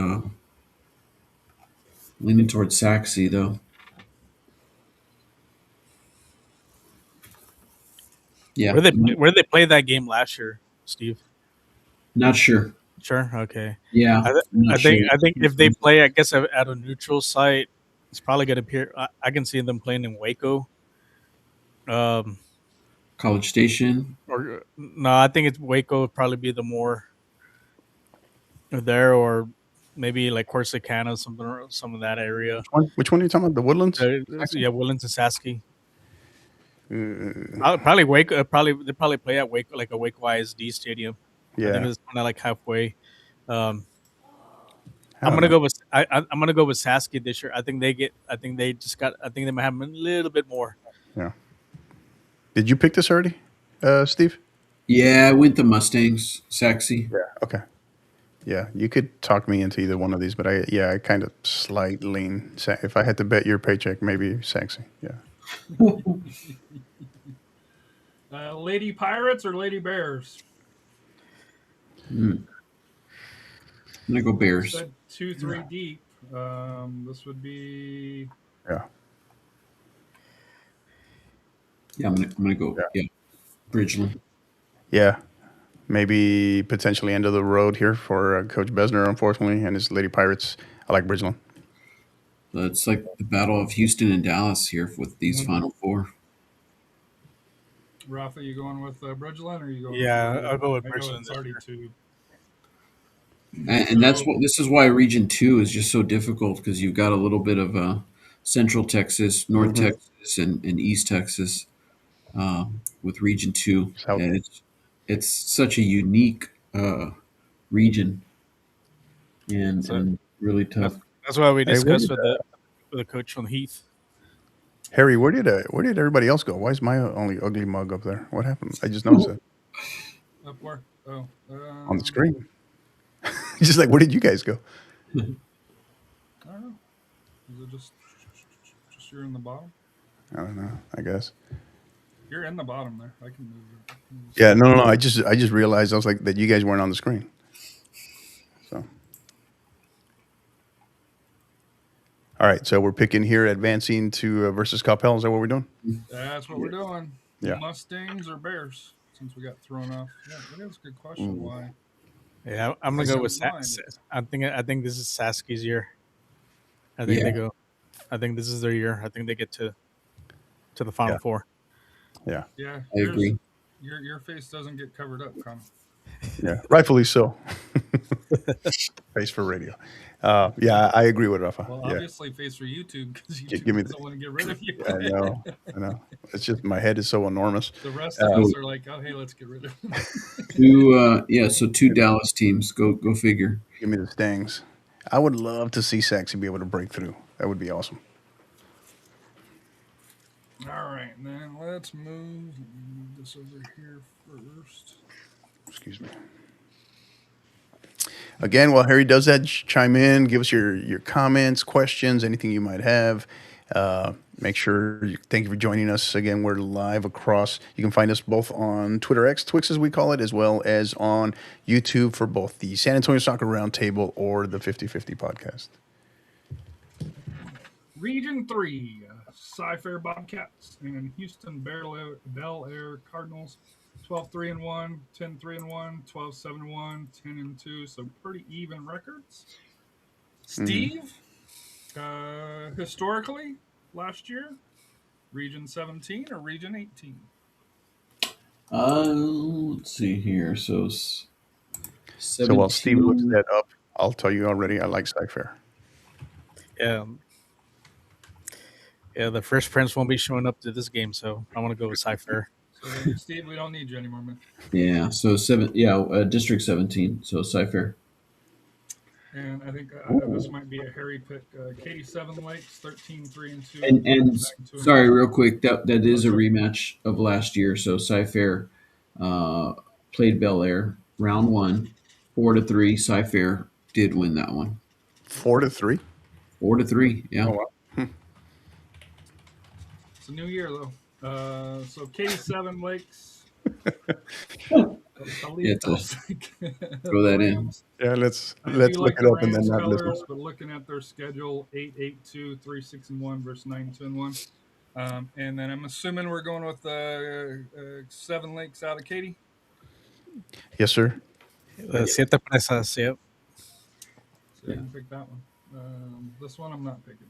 Saxe though. Yeah. Where did they play that game last year, Steve? Not sure. Sure. Okay. Yeah. I think if they play, I guess at a neutral site, it's probably going to appear. I can see them playing in Waco. College Station. Or no, I think it's Waco would probably be the more there, or maybe like Corsicana, some of that area. Which one are you talking about? The Woodlands? Yeah, Woodlands and Sasky. Probably Waco. They probably play at Waco, like a Waco ISD stadium. Yeah, I think it's kind of like halfway. I'm gonna go with Sasky this year. I think they might have a little bit more. Yeah. Did you pick this already, Steve? Yeah, I went the Mustangs, Saxe. Yeah. Okay. Yeah, you could talk me into either one of these, but I kind of slight lean. If I had to bet your paycheck, maybe Saxe. Yeah. Lady Pirates or Lady Bears? I'm gonna go Bears. Said 2-3 deep. This would be Yeah. Yeah, I'm gonna go. Yeah, Bridgeland. Yeah. Maybe potentially end of the road here for Coach Besner, unfortunately, and his Lady Pirates. I like Bridgeland. It's like the battle of Houston and Dallas here with these Final Four. Rafa, you going with Bridgeland, or are you going? Yeah, with I'll go with I know Bridgeland it's this already year. two. And that's what this is why Region 2 is just so difficult, because you've got a little bit of Central Texas, North Texas, and East Texas with Region 2. South. And it's such a unique region and really tough. That's why we Hey, discussed with the coach from Heath. Harry, where did everybody else go? Why is my only ugly mug up there? What happened? I just noticed it Up where? Oh, on the screen. Just like, where did you guys go? I don't know. Is it just you're in the bottom? I don't know. I guess. You're in the bottom there. I can move it. Yeah, no. I just realized I was like that you guys weren't on the screen. So, all right. So we're picking here, advancing to versus Coppell. Is that what we're doing? That's what we're doing. Yeah. Mustangs or Bears? Since we got thrown off. Yeah, that is a good question. Ooh. Why? Yeah, I'm gonna go with I think this is Saski's year. I think they go. I think this is their year. I think they get to the Final Four. Yeah. Yeah, I agree. Your face doesn't get covered up, Connor. Yeah, rightfully so. Face for radio. Yeah, I agree with Rafa. Well, Yeah. obviously, face for YouTube because YouTube Give me doesn't want to get rid of you. I know. It's just my head is so enormous. The rest of us are like, oh, hey, let's get rid of him. Two Dallas teams. Go figure. Give me the Stings. I would love to see Saxy be able to break through. That would be awesome. All right, then let's move this over here first. Excuse me. Again, while Harry does that, chime in, give us your comments, questions, anything you might have. Make sure thank you for joining us. Again, we're live across. You can find us both on Twitter X, Twix as we call it, as well as on YouTube for both the San Antonio Soccer Roundtable or the 50/50 podcast. Region 3, Cy-Fair Bobcats and Houston Bel Air Cardinals. 12-3-1, 10-3-1, 12-7-1, 10-2. So pretty even records. Steve, historically, last year, Region 17 or Region 18? Let's see here. So 17. So while Steve looks that up, I'll tell you already, I like Cy-Fair. Yeah, the Fresh Prince won't be showing up to this game, so I want to go with Cy-Fair. So, Steve, we don't need you anymore, man. Yeah. So District 17. So Cy-Fair. And I think this might be a hairy pick. Katy Seven Lakes, 13-3-2. And sorry, real quick, that is a rematch of last year. So Cy-Fair played Bel Air round 1, 4-3. Cy-Fair did win that one. 4-3. 4-3. Yeah. Oh, wow. It's a new year, though. So Katy Seven Lakes. Throw that in. Yeah, let's look it up and then not listen. But looking at their schedule, 8-8-2, 3-6-1 versus 9-2-1. And then I'm assuming we're going with Seven Lakes out of Katy. Yes, sir. Siete Presas, yep. So you can pick that one. This one I'm not picking.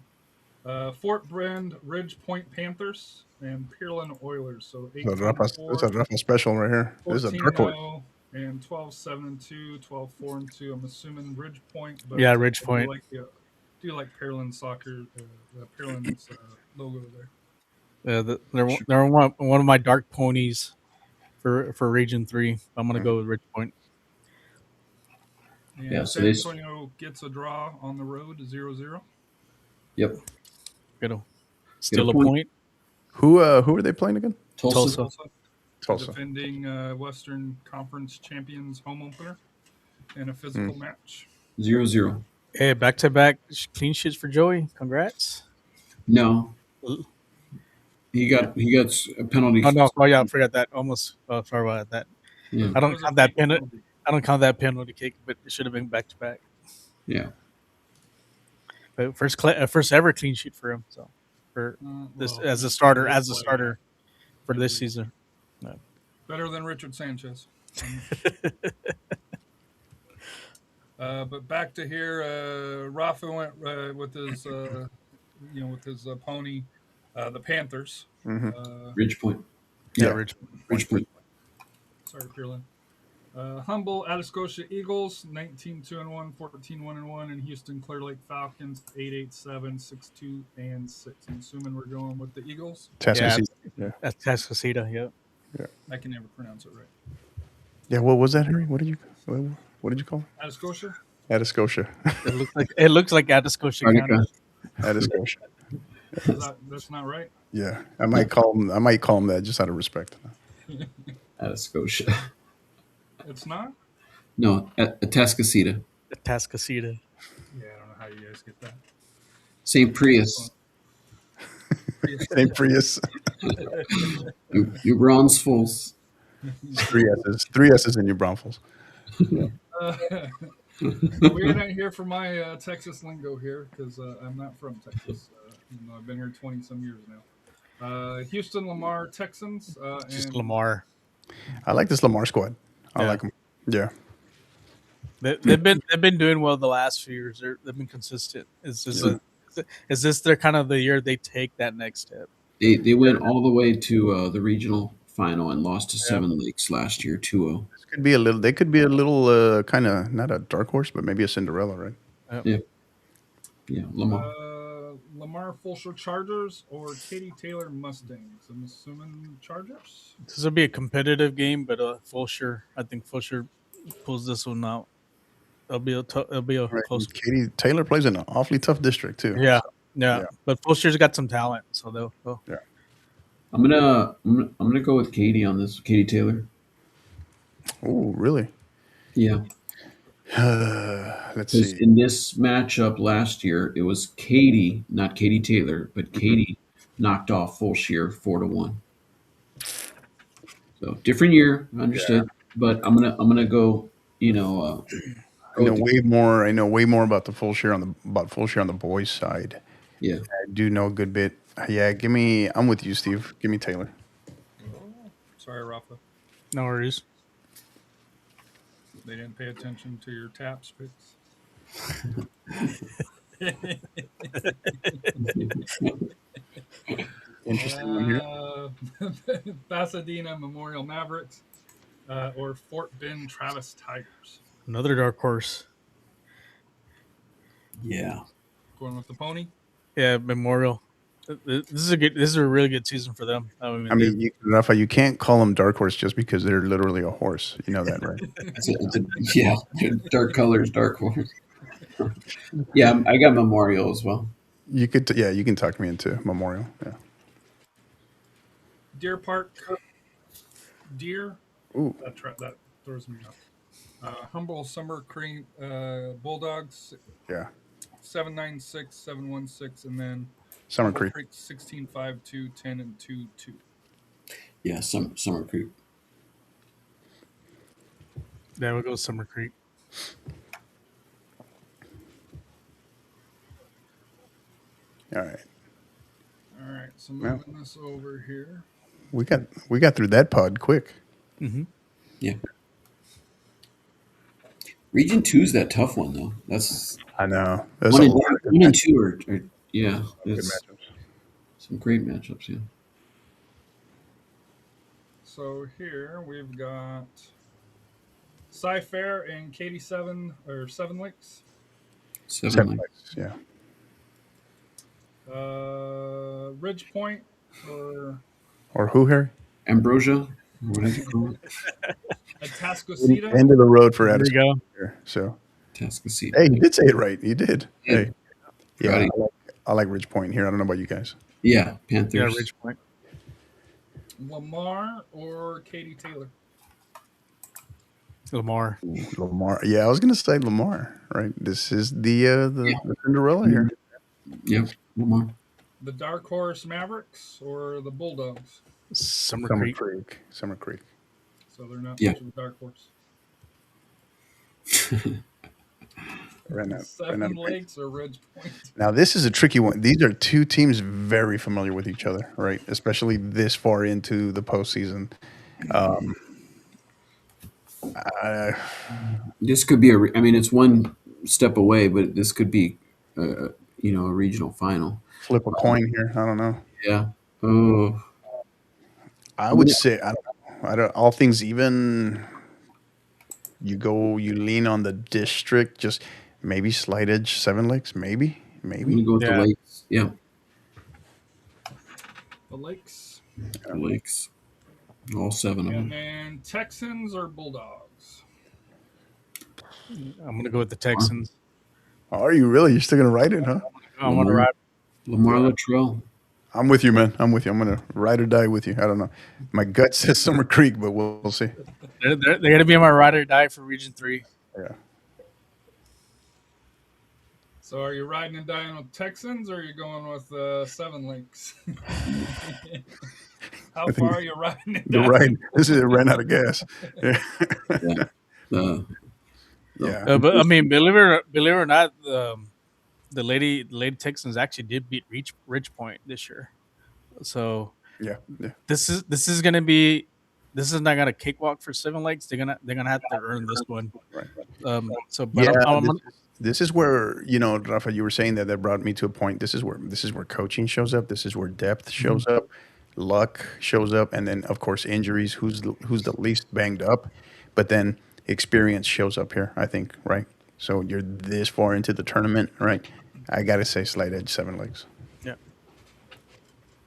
Fort Bend Ridge Point Panthers and Pearland Oilers. So 8-4. It's a Rafa special right here. This is a dark horse. And 12-7-2, 12-4-2. I'm assuming Ridge Point. But yeah, Ridge Point. Do you like Pearland soccer? Pearland's logo there. They're one of my dark ponies for Region 3. I'm gonna go with Ridge Point. And San Antonio gets a draw on the road, 0-0. Yep. Good. Still a point. Who are they playing again? Tulsa. Defending Western Conference champions home opener in a physical match. 0-0. Hey, back-to-back clean sheets for Joey. Congrats. No. He got a penalty. Oh no! Oh yeah, I forgot that. Almost. Oh, sorry about that. Yeah. I don't count that penalty. I don't count that penalty kick, but it should have been back-to-back. Yeah. But first ever clean sheet for him. So for this Well, as a starter he played, yeah. for He this was season. better than Richard Sanchez. But back to here, Rafa went with his, with his pony, the Panthers. Mhm. Ridge Point. Yeah, Yeah. Rich. Ridge Point. Sorry, Pierlin. Humble Atascosa Eagles, 19-2-1, 14-1-1, and Houston Clear Lake Falcons, 8-8-7, 6-2 and 6. I'm assuming we're going with the Eagles. Tascasita. Yeah. That's Tascasita. Yeah. I can never pronounce it right. Yeah. What was that, Harry? What did you call it? Atascosa. Atascosa. It looks like Atascosa County. Antarctica. Atascosa. That's not right. Yeah. I might call him that just out of respect. Out of Scotia. It's not. No, Atascocita. Tascasita. Yeah, I don't know how you guys get that. St. Prius. St. Prius. New Braunfels. Three S's in New Braunfels. We're not here for my Texas lingo here because I'm not from Texas. Even though I've been here 20 some years now. Houston Lamar Texans. Just And Lamar. I like this Lamar squad. I Yeah. like them. Yeah. They've been doing well the last few years. They've been consistent. Is this their kind of the year they take that next step? They went all the way to the regional final and lost to Seven Lakes last year, 2-0. This could be a little. They could be a little kind of not a dark horse, but maybe a Cinderella, right? Yeah, Lamar. Lamar Fulshire Chargers or Katie Taylor Mustangs. I'm assuming Chargers. This will be a competitive game, but Fulshire, I think Fulshire pulls this one out. It'll be a Right. close. Katie Taylor plays in an awfully tough district too. Yeah. Yeah. But Fulshire's got some talent, so they'll. I'm gonna go with Katie on this. Katie Taylor. Oh, really? Yeah. Let's Because see. in this matchup last year, it was Katie, not Katie Taylor, but Katie knocked off Fulshire 4-1. So different year, understood. But I'm gonna go. I know way more. I know way more about Fulshire on the boys' side. Yeah. I do know a good bit. Yeah, I'm with you, Steve. Give me Taylor. Sorry, Rafa. No worries. They didn't pay attention to your taps picks. Interesting one here. Pasadena Memorial Mavericks or Fort Bend Travis Tigers. Another dark horse. Yeah. Going with the pony. Yeah, Memorial. This is a really good season for them. I mean, Rafa, you can't call them dark horse just because they're literally a horse. You know that, right? Yeah. Dark colors, dark horse. Yeah, I got Memorial as well. You could, you can talk me into Memorial. Yeah. Deer Park. Deer. Ooh. That throws me off. Humble Summer Creek Bulldogs. Yeah. 796, 716, and then Summer Humble Creek. 16, 5, 2, 10, and 2, 2. Yeah, Summer Creek. Yeah, we'll go Summer Creek. All right. All right, so moving this over here. We got through that pod quick. Mm-hmm. Yeah. Region 2 is that tough one though. That's I know. That's one a and, lot of good one and matchups. two are yeah. Good It's matchups. some great matchups. Yeah. So here we've got Cy-Fair and Katy Seven Lakes. Seven Lakes. Yeah. Ridge Point or Or who, Harry? Ambrosia. What is it called? Atascocita. End of the road for There we Addison. go. Here. So, Tascasita. hey, you did say it right. You did. Yeah. Hey. Yeah, Got it. I like Ridge Point here. I don't know about you guys. Yeah, Panthers. Yeah, Ridge Point. Lamar or Katie Taylor. Lamar. Lamar. Yeah, I was going to say Lamar, right? This is the Cinderella here. Yep. Lamar. The Dark Horse Mavericks or the Bulldogs. Summer Summer Creek. Creek. So they're not Yeah. much of a dark horse. Ran out Seven of points. Lakes or Ridge Point? Now, this is a tricky one. These are two teams very familiar with each other, right? Especially this far into the postseason. This could be I mean, it's one step away, but this could be, a regional final. Flip a coin here. I don't know. Yeah. Oh, I would say I don't. All things even. You lean on the district. Just maybe slight edge. Seven Lakes. Maybe. I'm gonna go with the Yeah. Lakes. Yeah, The Lakes. the Lakes. All 7 of And them. then Texans or Bulldogs? I'm gonna go with the Texans. Are you really? You're still gonna write it, huh? I'm gonna ride. Lamar Luttrell. I'm with you, man. I'm with you. I'm gonna ride or die with you. I don't know. My gut says Summer Creek, but we'll see. They're gonna be my ride or die for Region 3. Yeah. So are you riding and dying with Texans or are you going with Seven Lakes? How I think far are you riding and The dying? ride. This is it. Ran out of gas. Yeah. The Yeah. But I mean, believe it or not, the lady Texans actually did beat Ridge Point this year. So Yeah. this is gonna be. This is not gonna cakewalk for Seven Lakes. They're gonna have to earn this one. Right. So, but Yeah. This is where, Rafa, you were saying that brought me to a point. This is where coaching shows up. This is where depth shows up, luck shows up, and then of course injuries. Who's the least banged up, but then experience shows up here. I think, right? So you're this far into the tournament, right? I gotta say, slight edge, Seven Lakes. yeah.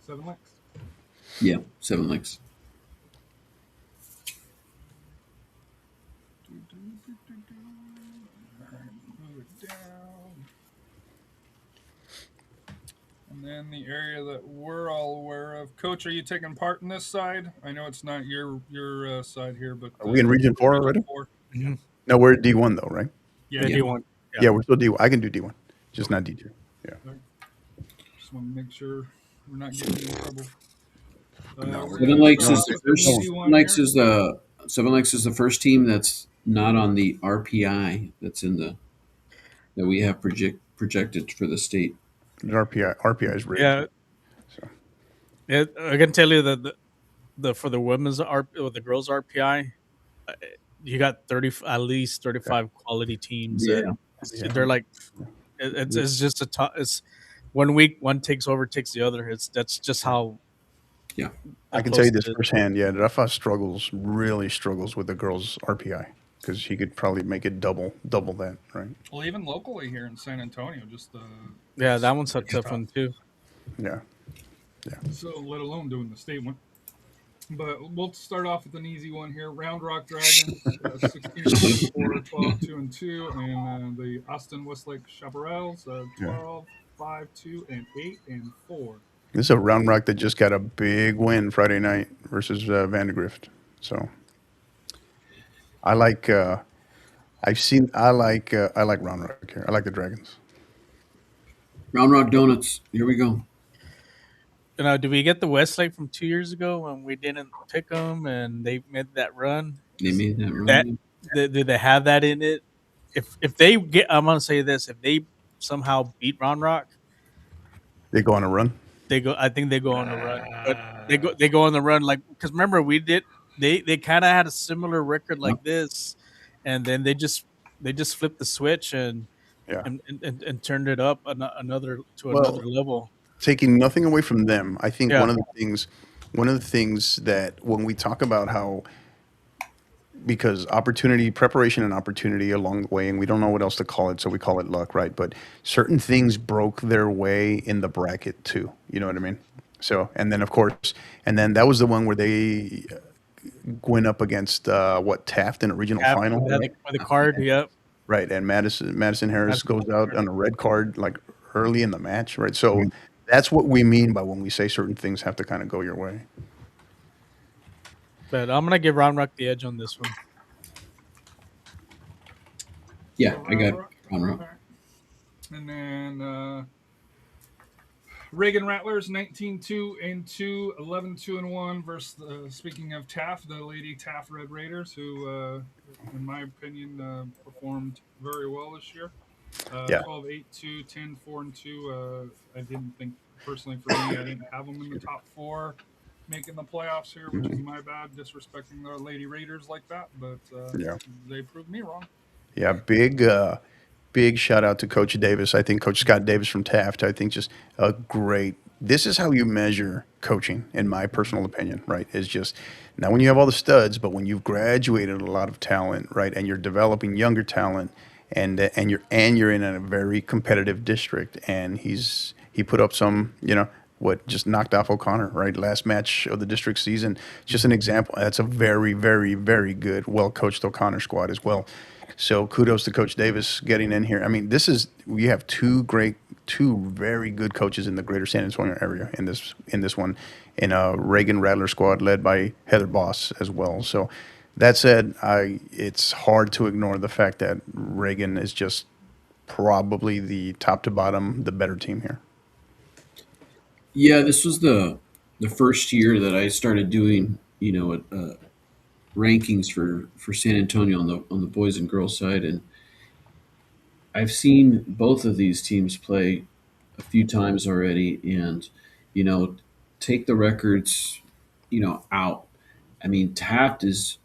Seven Lakes. yeah, 7 Lakes. All right, move it down. And then the area that we're all aware of. Coach, are you taking part in this side? I know it's not your side here, but Are we in Region 4 already? 4. Mhm. No, we're at D1 though, right? Yeah, They yeah. do want. Yeah, we're still D1. I can do D1, just not D2. Yeah. Just want to make sure we're not getting in trouble. We're 7 gonna Lakes start is off the with first. easy one 7 Lakes here. is the 7 Lakes is the first team that's not on the RPI that's in the that we have projected for the state. The RPI is rigged. Yeah. So. Yeah, I can tell you that the for the women's or the girls RPI, you got at least 35 quality teams. Yeah. They're like, it's just it's 1 week one takes the other. That's just how. Yeah. I can tell you this firsthand. Yeah, Rafa really struggles with the girls' RPI because he could probably make it double that, right? Well, even locally here in San Antonio, just Yeah, that one's a it's tough one too. Yeah. So let alone doing the state one. But we'll start off with an easy one here. Round Rock Dragons, 16, 4, 12, 2, and 2, and the Austin Westlake Chaparrals, 12, 5, 2, and 8, and 4. This is a Round Rock that just got a big win Friday night versus Vandergrift. So I like Round Rock here. I like the Dragons. Round Rock Donuts. Here we go. Do we get the Westlake from 2 years ago when we didn't pick them and they made that run? They made that run. Do they have that in it? If they get, I'm gonna say this: if they somehow beat Round Rock, They go on a run. I think they go on a run, but they go on the run because remember they kind of had a similar record like this, and then they just flipped the switch and turned it up another level. Taking nothing away from them, I think one of the things that when we talk about how, because preparation and opportunity along the way, and we don't know what else to call it, so we call it luck, right? But certain things broke their way in the bracket too. You know what I mean? So, and then of course, that was the one where they went up against Taft in a regional final, right? The card, yep. Right, and Madison Harris goes out on a red card like early in the match, right? So that's what we mean by when we say certain things have to kind of go your way. But I'm gonna give Round Rock the edge on this one. Yeah, I got Round Rock. And then Reagan Rattlers, 19-2-2, 11-2-1 versus, speaking of Taft, the Lady Taft Red Raiders, who, in my opinion, performed very well this year. Yeah. 12-8-2, 10-4-2. I didn't think, personally for me, I didn't have them in the top four making the playoffs here, which is my bad, disrespecting the Lady Raiders like that. But Yeah. they proved me wrong. Yeah. Big shout out to Coach Davis. I think Coach Scott Davis from Taft. I think just a great. This is how you measure coaching, in my personal opinion. Right? Is just not when you have all the studs, but when you've graduated a lot of talent, right, and you're developing younger talent, and you're in a very competitive district, and he put up some, what, just knocked off O'Connor, right? Last match of the district season. Just an example. That's a very, very, very good, well coached O'Connor squad as well. So kudos to Coach Davis getting in here. I mean, we have two very good coaches in the greater San Antonio area in this one, in a Reagan Rattler squad led by Heather Boss as well. So that said, it's hard to ignore the fact that Reagan is just probably the top to bottom, the better team here. Yeah, this was the first year that I started doing, rankings for San Antonio on the boys and girls side, and I've seen both of these teams play a few times already, and you know, take the records, out. I mean, Taft is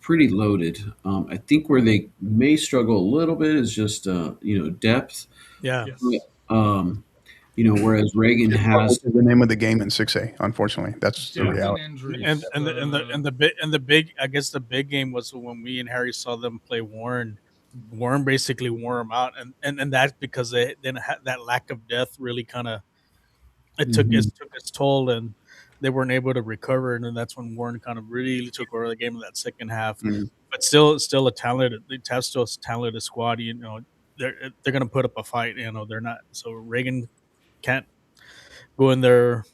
pretty loaded. I think where they may struggle a little bit is just depth. Yeah. Yes. Whereas Reagan has the name of the game in 6A. Unfortunately, that's the Depth and reality. injuries. And the big, I guess the big game was when me and Harry saw them play Warren. Warren basically wore them out, and that's because they then that lack of depth really kind of it took its toll, and they weren't able to recover, and then that's when Warren kind of really took over the game in that second half. Mhm. But still a talented, still a talented squad. They're gonna put up a fight. They're not, so Reagan can't go in there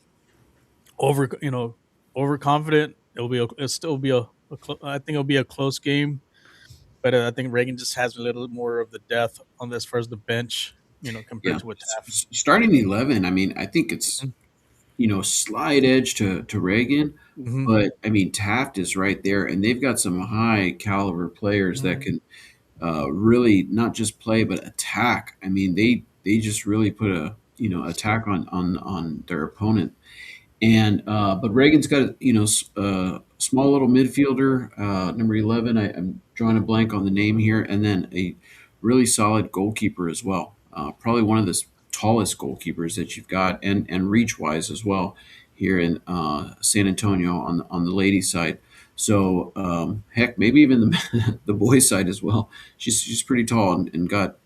overconfident. It'll still be I think it'll be a close game, but I think Reagan just has a little more of the depth on this far as the bench, compared to what Taft. starting 11. I mean, I think it's slight edge to Reagan, Mhm. but I mean Taft is right there, and they've got some high caliber players that can really not just play but attack. I mean, they just really put a attack on their opponent. And but Reagan's got a small little midfielder, number 11. I'm drawing a blank on the name here, and then a really solid goalkeeper as well. Probably one of the tallest goalkeepers that you've got, and reach wise as well here in San Antonio on the ladies' side. So heck, maybe even the boys' side as well. She's pretty tall and got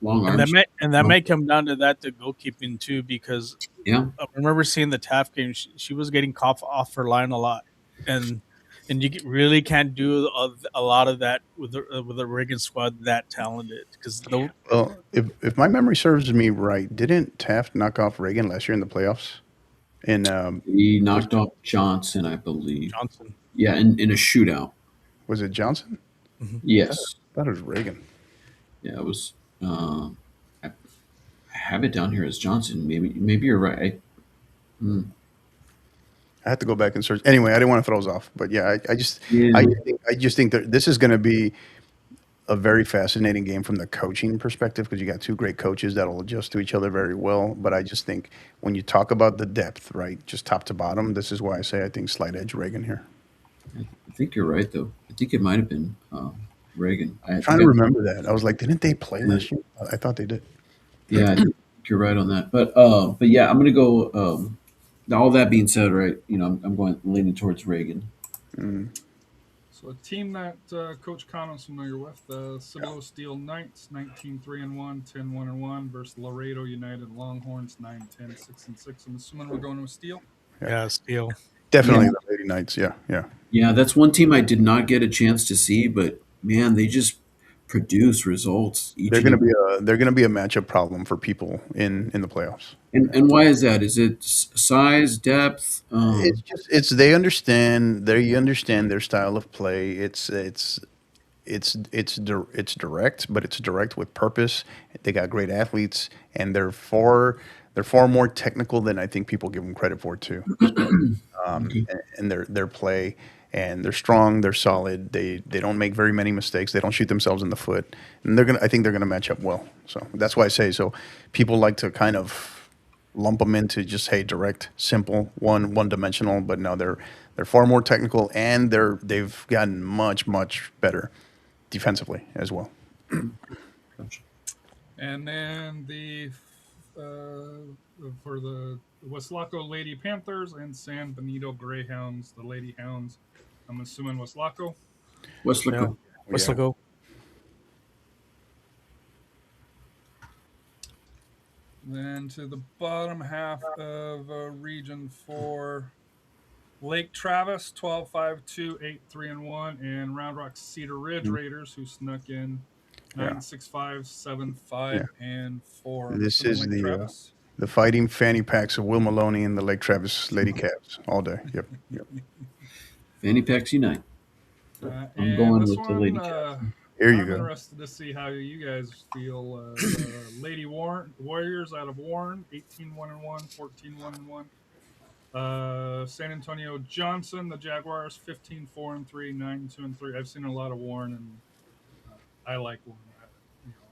long And arms. that may come down to that, the goalkeeping too, because Yeah. I remember seeing the Taft game. She was getting caught off her line a lot, and you really can't do a lot of that with the Reagan squad that talented. Because Well, if my memory serves me right, didn't Taft knock off Reagan last year in the playoffs? He knocked off Johnson, I believe. Johnson, Yeah, in a shootout. Was it Johnson? Yes. I thought it was Reagan. Yeah, it was. I have it down here as Johnson. Maybe you're right. I have to go back and search. Anyway, I didn't want to throw us off, but yeah, I just think that this is going to be a very fascinating game from the coaching perspective, because you got two great coaches that'll adjust to each other very well. But I just think when you talk about the depth, right, just top to bottom, this is why I say I think slight edge Reagan here. I think you're right, though. I think it might have been Reagan. I'm trying to remember that. I was like, didn't they play last year? I thought they did. Yeah, I think you're right on that. But yeah, I'm going to go. All that being said, right, I'm going leaning towards Reagan. So a team that Coach Khan is familiar with, the Cibolo Steel Knights, 19-3-1, 10-1-1 versus Laredo United Longhorns, 9-10, 6-6. I'm assuming we're going with Steel. yeah, Steele. Definitely Yeah. the Lady Knights. Yeah. Yeah, that's one team I did not get a chance to see, but man, they just produce results. They're going to be a matchup problem for people in the playoffs. And why is that? Is it size, depth? It's they understand their style of play. It's direct, but it's direct with purpose. They got great athletes, and they're far more technical than I think people give them credit for too. And their play, and they're strong, they're solid. They don't make very many mistakes. They don't shoot themselves in the foot, and I think they're gonna match up well. So that's why I say so. People like to kind of lump them into just hey direct, simple, one dimensional, but no, they're far more technical, and they've gotten much better defensively as well. Gotcha. And then for the Weslaco Lady Panthers and San Benito Greyhounds, the Lady Hounds. I'm assuming Weslaco. Westlaco. Let's Yeah. go. Then to the bottom half of Region 4, Lake Travis, 12-5-2, 8-3-1, and Round Rock Cedar Ridge Raiders, who snuck in 9-6-5, 7-5, and 4. This is Lake the Travis. the fighting fanny packs of Will Maloney and the Lake Travis Lady Cavs all day. Yep. Fanny Packs Unite. I'm going with the Lady Cavs. Here you I'm go. interested to see how you guys feel. Lady Warriors out of Warren, 18-1-1, 14-1-1. San Antonio Johnson, the Jaguars, 15-4-3, 9-2-3. I've seen a lot of Warren, and I like Warren.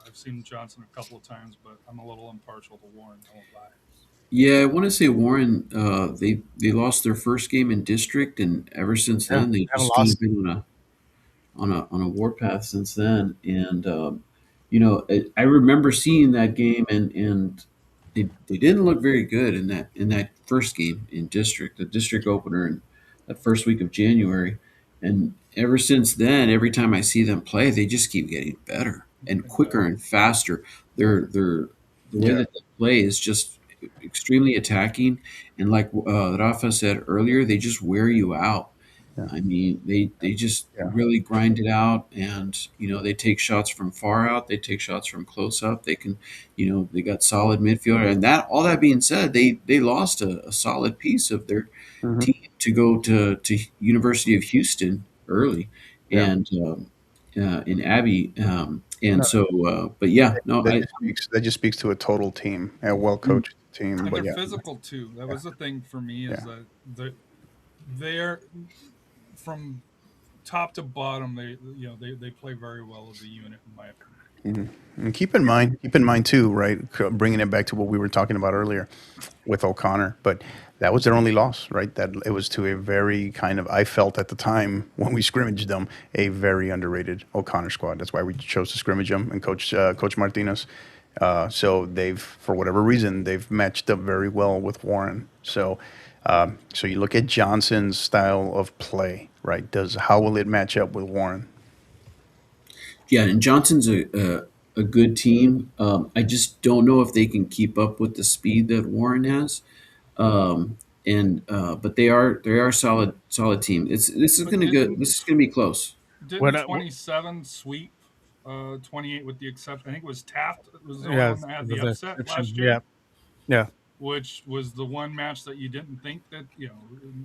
I've seen Johnson a couple of times, but I'm a little impartial to Warren. I won't lie. Yeah, I want to say Warren. They lost their first game in district, and ever since Yeah, then they haven't just kind lost. of been on a warpath since then. And I remember seeing that game, and they didn't look very good in that first game in district, the district opener, in that first week of January. And ever since then, every time I see them play, they just keep getting better and quicker and faster. The way Yeah. that they play is just extremely attacking, and like Rafa said earlier, they just wear you out. Yeah. I mean, they just Yeah. really grind it out, and they take shots from far out, they take shots from close up. They can, they got solid midfielder, and that all that being said, they lost a solid piece of their Mhm. team to go to University of Houston early, Yeah. and in Abbey, and No. so, but yeah, no, That just speaks to a total team, a well coached team. And But they're yeah, physical too. That was the thing for me is Yeah. that they're from top to bottom. They play very well as a unit, in my opinion. and keep in mind too, right? Bringing it back to what we were talking about earlier with O'Connor, but that was their only loss, right? That it was to a very kind of, I felt at the time when we scrimmaged them, a very underrated O'Connor squad. That's why we chose to scrimmage them and Coach Martinez. So for whatever reason, they've matched up very well with Warren. So you look at Johnson's style of play, right? How will it match up with Warren? Yeah, and Johnson's a good team. I just don't know if they can keep up with the speed that Warren has. But they are solid team. This is But going to go. didn't- This is going to be close. Didn't What I- 27 sweep 28 with the exception? I think it was Taft. It was the Yeah, only one that had the upset last yeah, year. yeah. Which was the one match that you didn't think that,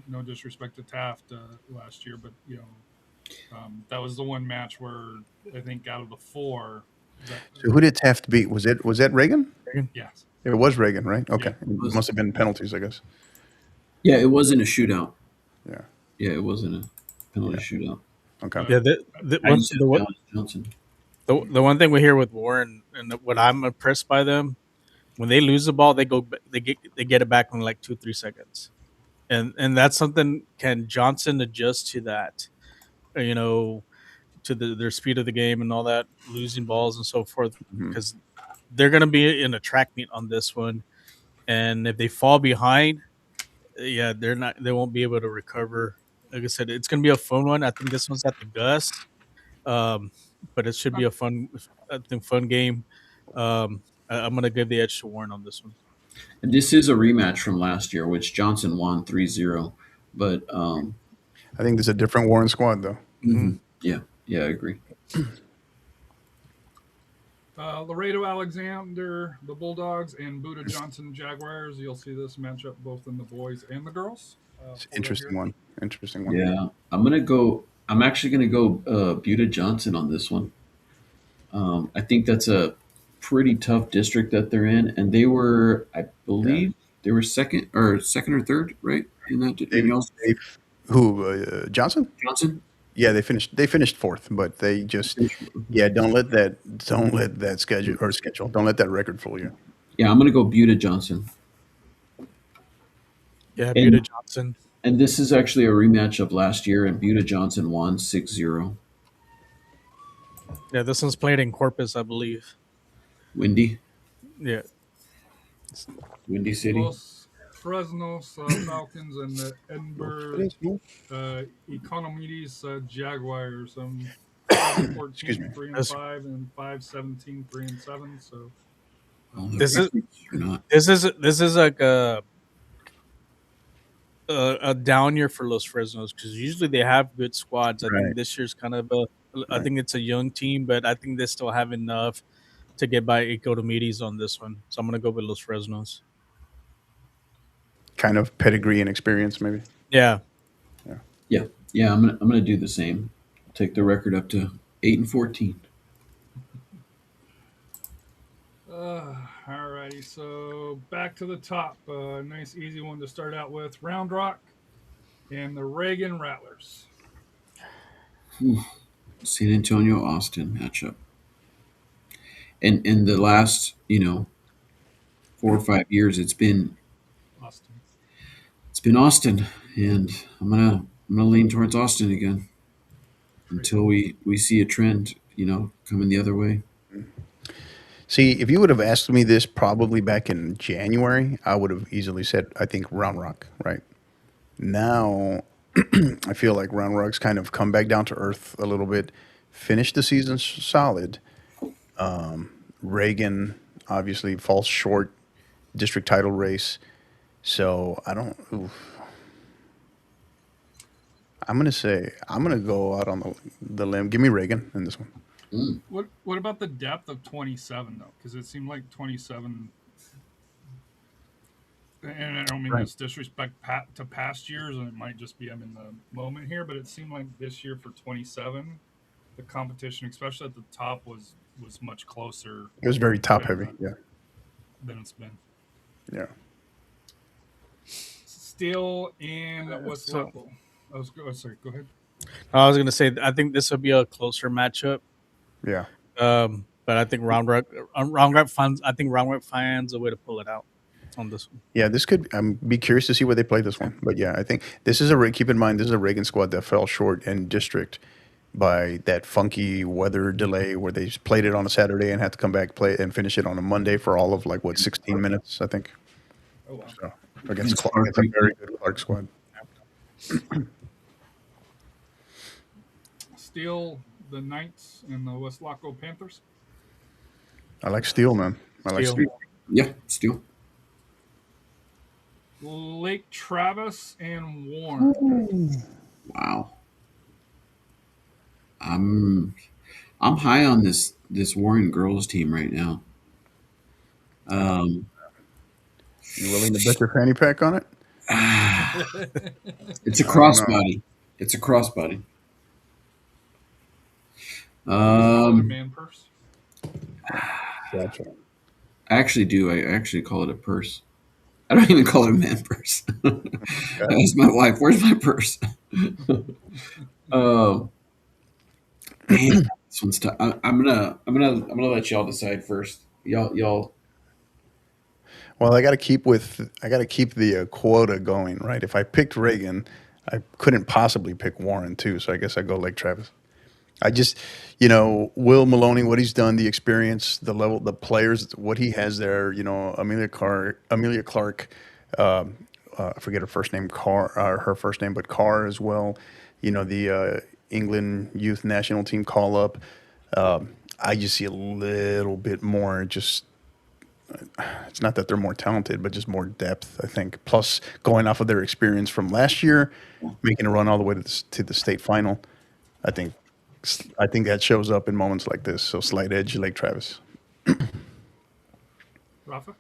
no disrespect to Taft last year, but, that was the one match where I think out of the four. So who did Taft beat? Was that Reagan? Yes. It was Reagan, right? Okay. Yeah. It must have been penalties, I guess. Yeah, it wasn't a shootout. Yeah. Yeah, it wasn't a penalty shootout. Okay. Yeah, I just said Dallas Johnson. the one thing we hear with Warren and what I'm impressed by them, when they lose the ball, they get it back in like 2-3 seconds, and that's something. Can Johnson adjust to that? To their speed of the game and all that, losing balls and so forth, because they're going to be in a track meet on this one, and if they fall behind, yeah, they won't be able to recover. Like I said, it's going to be a fun one. I think this one's at the Gus, but it should be a fun game. I'm going to give the edge to Warren on this one. And this is a rematch from last year, which Johnson won 3-0. But I think there's a different Warren squad, though. yeah, I agree. Laredo Alexander, the Bulldogs, and Buda Johnson Jaguars. You'll see this matchup both in the boys and the girls. It's an interesting one. Yeah, I'm actually gonna go Buda Johnson on this one. I think that's a pretty tough district that they're in, and they were, I believe, they were second or third, right? In that, Who Johnson? Johnson? Yeah, they finished fourth, but they just don't let that schedule don't let that record fool you. Yeah, I'm gonna go Buda Johnson. Yeah, And Buda Johnson. and this is actually a rematch of last year, and Buda Johnson won 6-0. Yeah, this one's played in Corpus, I believe. Windy Yeah. City. Los Fresnos Falcons and the Edinburgh Economides Jaguars. 14, 3-5, and 5-17, 3-7. So This is or not. this is like a down year for Los Fresnos because usually they have good squads. I Right. think this year's kind of I think it's a young team, but I think they still have enough to get by Economides on this one. So I'm gonna go with Los Fresnos. Kind of pedigree and experience, maybe. Yeah. Yeah, I'm gonna do the same. Take the record up to 8-14. Alrighty, so back to the top. Nice, easy one to start out with. Round Rock and the Reagan Rattlers. San Antonio Austin matchup. And in the last 4 or 5 years, it's been Austin, and I'm gonna lean towards Austin again until we see a trend coming the other way. See, if you would have asked me this probably back in January, I would have easily said, I think Round Rock, right? Now, I feel like Round Rock's kind of come back down to earth a little bit, finished the season solid. Reagan obviously falls short, district title race. So I don't. I'm gonna go out on the limb. Give me Reagan in this one. What about the depth of 27 though? Because it seemed like 27, and I don't mean this disrespect to past years, and it might just be I'm in the moment here, but it seemed like this year for 27, the competition, especially at the top, was much closer. It was very top heavy. Yeah. Than it's been. Yeah. Still in West Local. Sorry, go ahead. I was gonna say I think this will be a closer matchup. Yeah. But I think Round Rock fans. I think Round Rock finds a way to pull it out on this one. Yeah, this could. Be curious to see where they play this one. But yeah, I think this is keep in mind this is a Reagan squad that fell short in district by that funky weather delay where they played it on a Saturday and had to come back play and finish it on a Monday for all of 16 minutes, I think. Oh wow. So against Clark, it's a very good Clark squad. Still the Knights and the West Loco Panthers. I like Steel, man. I like Steel. Yeah, Steel. Lake Travis and Warren. Wow. I'm high on this Warren girls team right now. You willing to bet your fanny pack on it? It's a crossbody. It's a crossbody. Man purse. Gotcha. I actually do. I actually call it a purse. I don't even call it a man purse. That's my wife. Where's my purse? Man, this one's tough. I'm gonna let y'all decide first. Y'all. Well, I got to keep the quota going, right? If I picked Reagan, I couldn't possibly pick Warren too. So I guess I go Lake Travis. I just, Will Maloney, what he's done, the experience, the level, the players, what he has there. Amelia Clark. I forget her first name, but Carr as well. The England youth national team call up. I just see a little bit more. Just, it's not that they're more talented, but just more depth, I think. Plus, going off of their experience from last year, making a run all the way to the state final, I think that shows up in moments like this. So slight edge, Lake Travis. Rafa?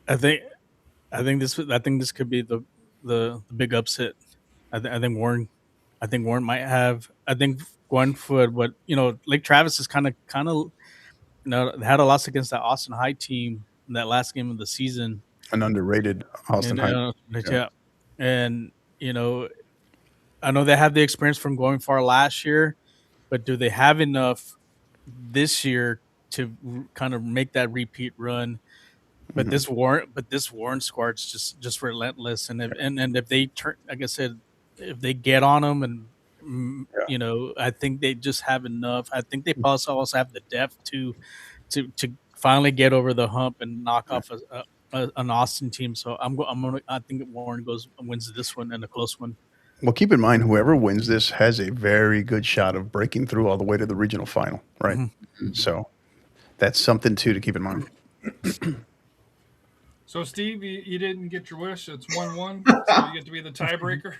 I think this could be the big upset. I think Warren might have. I think going for what Lake Travis is kind of had a loss against that Austin High team in that last game of the season. An underrated Austin High. Yeah. And, I know they have the experience from going far last year, but do they have enough this year to kind of make that repeat run? But this Warren squad's just relentless, and if they turn, like I said, if they get on them, and I think they just have enough. I think they also have the depth to finally get over the hump and knock off an Austin team. So I think Warren wins this one and a close one. Well, keep in mind, whoever wins this has a very good shot of breaking through all the way to the regional final, right? Mm-hmm. So that's something too to keep in mind. So, Steve, you didn't get your wish. It's 1-1, so you get to be the tiebreaker.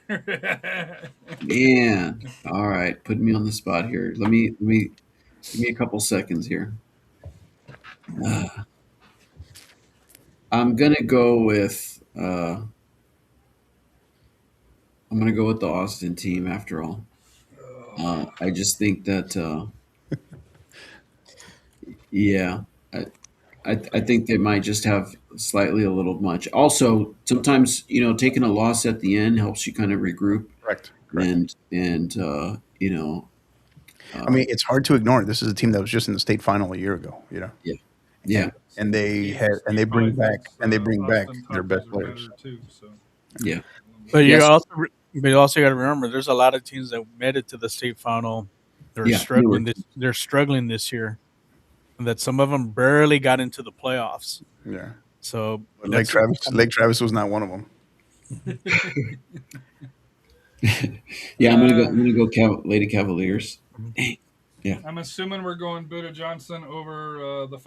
Man, all right, put me on the spot here. Let me give me a couple seconds here. I'm gonna go with the Austin team after all. I just think that I think they might just have slightly a little much. Also, sometimes taking a loss at the end helps you kind of regroup. Correct. And I mean, it's hard to ignore. This is a team that was just in the state final a year ago. Yeah. And they bring back their best players. Too, so. Yeah. But you also got to remember, there's a lot of teams that made it to the state final. They're struggling. They're struggling this year. And that some of them barely got into the playoffs. Yeah. So Lake Travis was not one of them. Yeah, I'm gonna go Lady Cavaliers. Yeah. I'm assuming we're going Buddha Johnson over the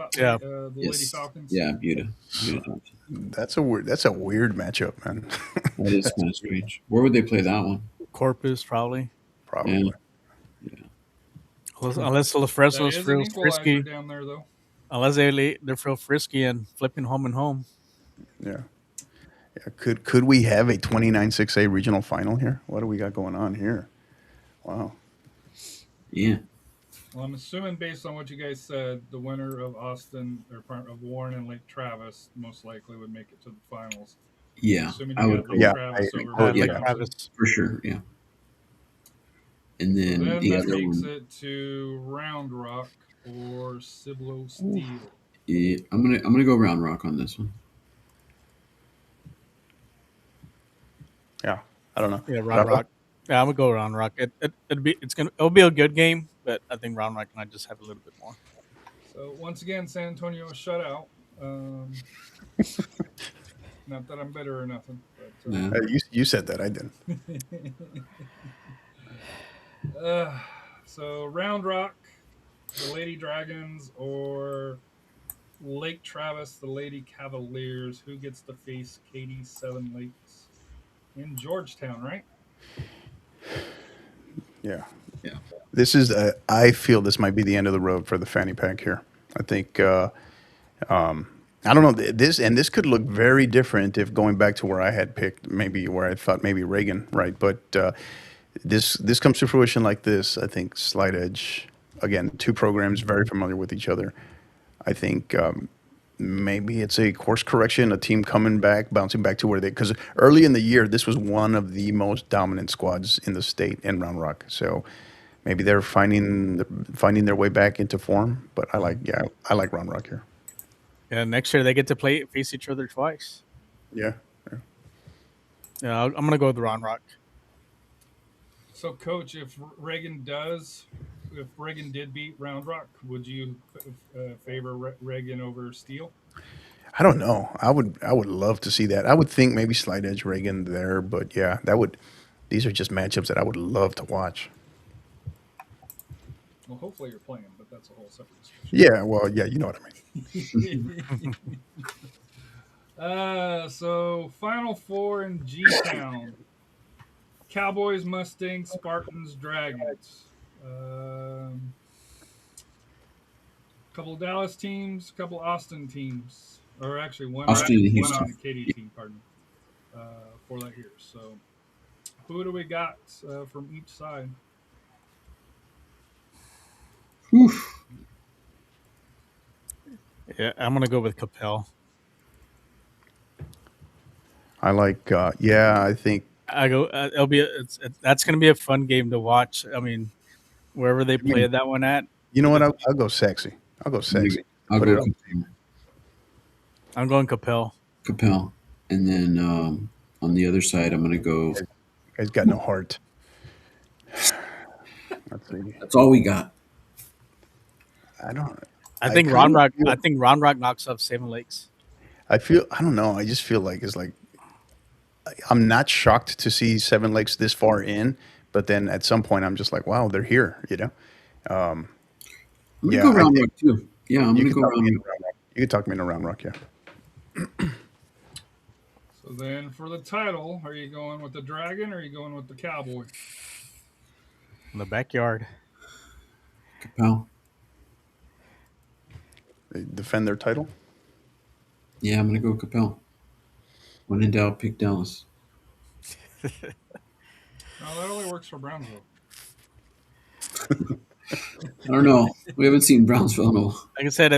Lady Falcons. Yeah, Buddha Johnson. That's a weird matchup, man. That is kind of strange. Where would they play that one? Corpus, probably. Yeah. Unless Fresno's real frisky down there, though. Unless they're real frisky and flipping home and home. Yeah. Could we have a 29-6A regional final here? What do we got going on here? Wow. Yeah. Well, I'm assuming based on what you guys said, the winner of Austin or of Warren and Lake Travis most likely would make it to the finals. Yeah, I would. Lake Travis for sure. Yeah. And then that the other takes one, it to Round Rock or Cibolo Steel. Yeah, I'm gonna go Round Rock on this one. Yeah, I don't know. Yeah, Round Rock. Yeah, I'm gonna go Round Rock. It'll be a good game, but I think Round Rock might just have a little bit more. So once again, San Antonio was shut out. Not that I'm bitter or nothing. But, you said that, I didn't. So Round Rock, the Lady Dragons, or Lake Travis, the Lady Cavaliers. Who gets to face Katy Seven Lakes in Georgetown, right? Yeah. This is I feel this might be the end of the road for the fanny pack here. I think I don't know, this could look very different if going back to where I had picked, maybe where I thought maybe Reagan, right? But this comes to fruition like this. I think Slight Edge, again, two programs very familiar with each other. I think maybe it's a course correction, a team coming back, bouncing back to where because early in the year, this was one of the most dominant squads in the state in Round Rock. So maybe they're finding their way back into form. But I like Round Rock here. Yeah, next year they get to face each other twice. Yeah. I'm gonna go with Round Rock. So, Coach, if Reagan did beat Round Rock, would you favor Reagan over Steele? I don't know. I would love to see that. I would think maybe Slight Edge Reagan there, but yeah, these are just matchups that I would love to watch. Well, hopefully you're playing, but that's a whole separate discussion. Yeah, well, yeah, you know what I mean. So Final Four in G-Town. Cowboys, Mustangs, Spartans, Dragons. Couple of Dallas teams, couple Austin teams. Or actually one Austin Katy team, pardon. For that year. So who do we got from each side? Oof. Yeah, I'm gonna go with Capel. I like. I think. I go. That's going to be a fun game to watch. I mean, wherever they play that one at. You know what? I'll go sexy. I'll go sexy. I'll Put go it up. I'm going Capel. Capel, and then on the other side, I'm going to go. You guys got no heart. Let's see. That's all we got. I think Round Rock knocks off Seven Lakes. I don't know. I just feel like it's like I'm not shocked to see Seven Lakes this far in, but then at some point I'm just like, wow, they're here. You know. I'm gonna go Round Rock too. Yeah, I'm gonna go Round Rock. You can talk me into Round Rock, yeah. So then for the title, are you going with the Dragon or are you going with the Cowboy? In the backyard. Capel. They defend their title? Yeah, I'm gonna go Capel. When in doubt, pick Dallas. No, that only works for Brownsville. I don't know. We haven't seen Brownsville in a while. Like I said,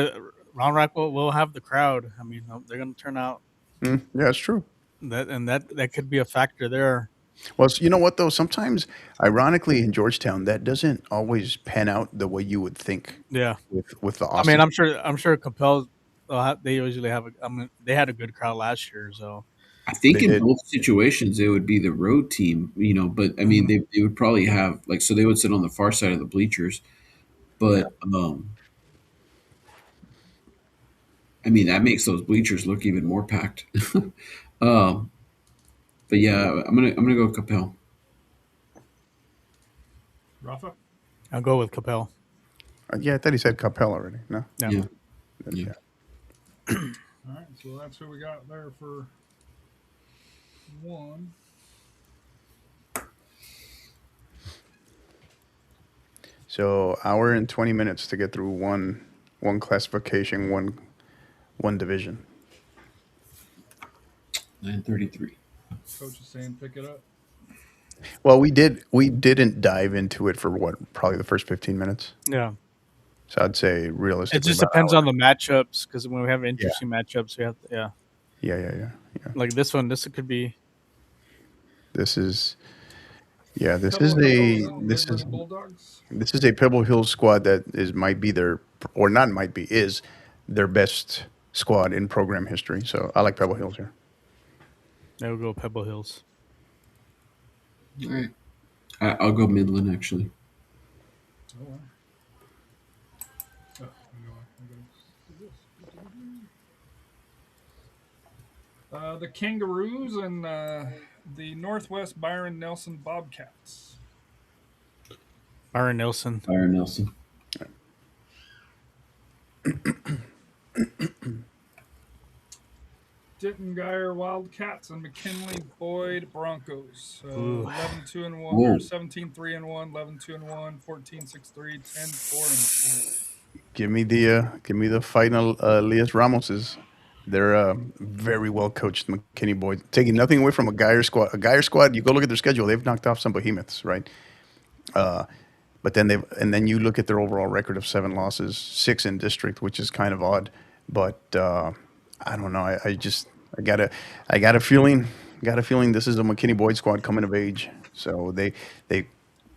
Round Rock will have the crowd. I mean, they're going to turn out. Yeah, it's true. That could be a factor there. Well, you know what though? Sometimes, ironically, in Georgetown, that doesn't always pan out the way you would think. Yeah. With the I Austin. mean, I'm sure Capel. They usually have. They had a good crowd last year, so. I think in both situations it would be the road team, but I mean they would probably have so they would sit on the far side of the bleachers, but I mean that makes those bleachers look even more packed. But yeah, I'm gonna go Capel. Rafa? I'll go with Capel. Yeah, I thought he said Capel already. No. Yeah. All right, so that's who we got there for one. So hour and 20 minutes to get through one classification, one division. 9:33. Coach is saying pick it up. Well, we didn't dive into it for probably the first 15 minutes. Yeah. So I'd say realistically, it just depends on the matchups because when we have interesting matchups, we have to, yeah. Like this one, this could be. This is a Pebble Hills squad that is their best squad in program history. So I like Pebble Hills here. I will go Pebble Hills. All right, I'll go Midland actually. The Kangaroos and the Northwest Byron Nelson Bobcats. Byron Nelson. Dittengeyer Wildcats and McKinley Boyd Broncos. 11-2-1, 17-3-1, 11-2-1, 14-6-3, 10-4. Give me the final Elias Ramoses. They're very well coached McKinney boys. Taking nothing away from a Geyer squad. A Geyer squad, you go look at their schedule. They've knocked off some behemoths, right? But then you look at their overall record of 7 losses, 6 in district, which is kind of odd. But I don't know. I got a feeling this is a McKinney Boyd squad coming of age. So they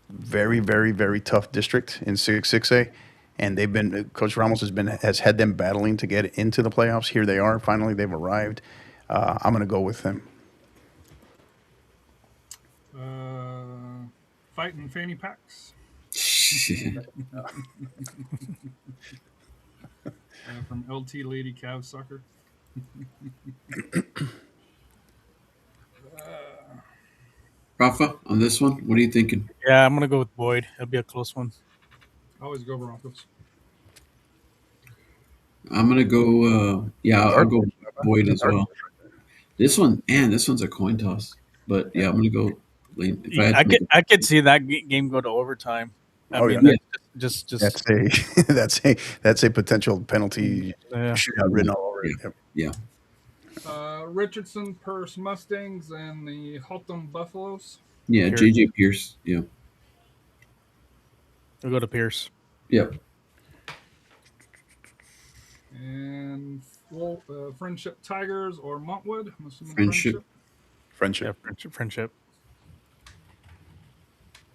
very, very, very tough district in 6A. And Coach Ramos has had them battling to get into the playoffs. Here they are. Finally, they've arrived. I'm going to go with them. Fighting fanny packs. From LT Lady Cav Soccer. Rafa, on this one, what are you thinking? Yeah, I'm going to go with Boyd. It'll be a close one. I always go Broncos. I'm going to go, I'll go Boyd as well. This one's a coin toss. But, yeah, I'm going to go Lane. I could see that game go to overtime. I mean, just that's a potential penalty shootout written all over it. Yeah. Richardson Purse Mustangs and the Haltom Buffaloes. Yeah, Pierce. JJ Pierce. Yeah. We'll go to Pierce. Yep. And Friendship Tigers or Montwood. I'm assuming Friendship. Friendship. Friendship.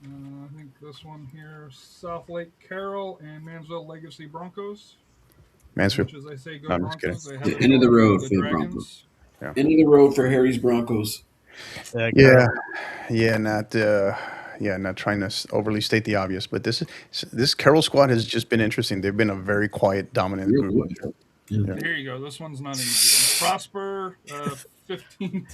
I think this one here, South Lake Carroll and Mansville Legacy Broncos. Mansfield. Much as I say go No, I'm just Broncos, kidding. they have End of the road the for the Dragons. End of the road for Harry's Broncos. Yeah, not trying to overly state the obvious, but this Carroll squad has just been interesting. They've been a very quiet, dominant Real group. good. Yeah. Here you go. This one's not an easy one. Prosper, 15-4,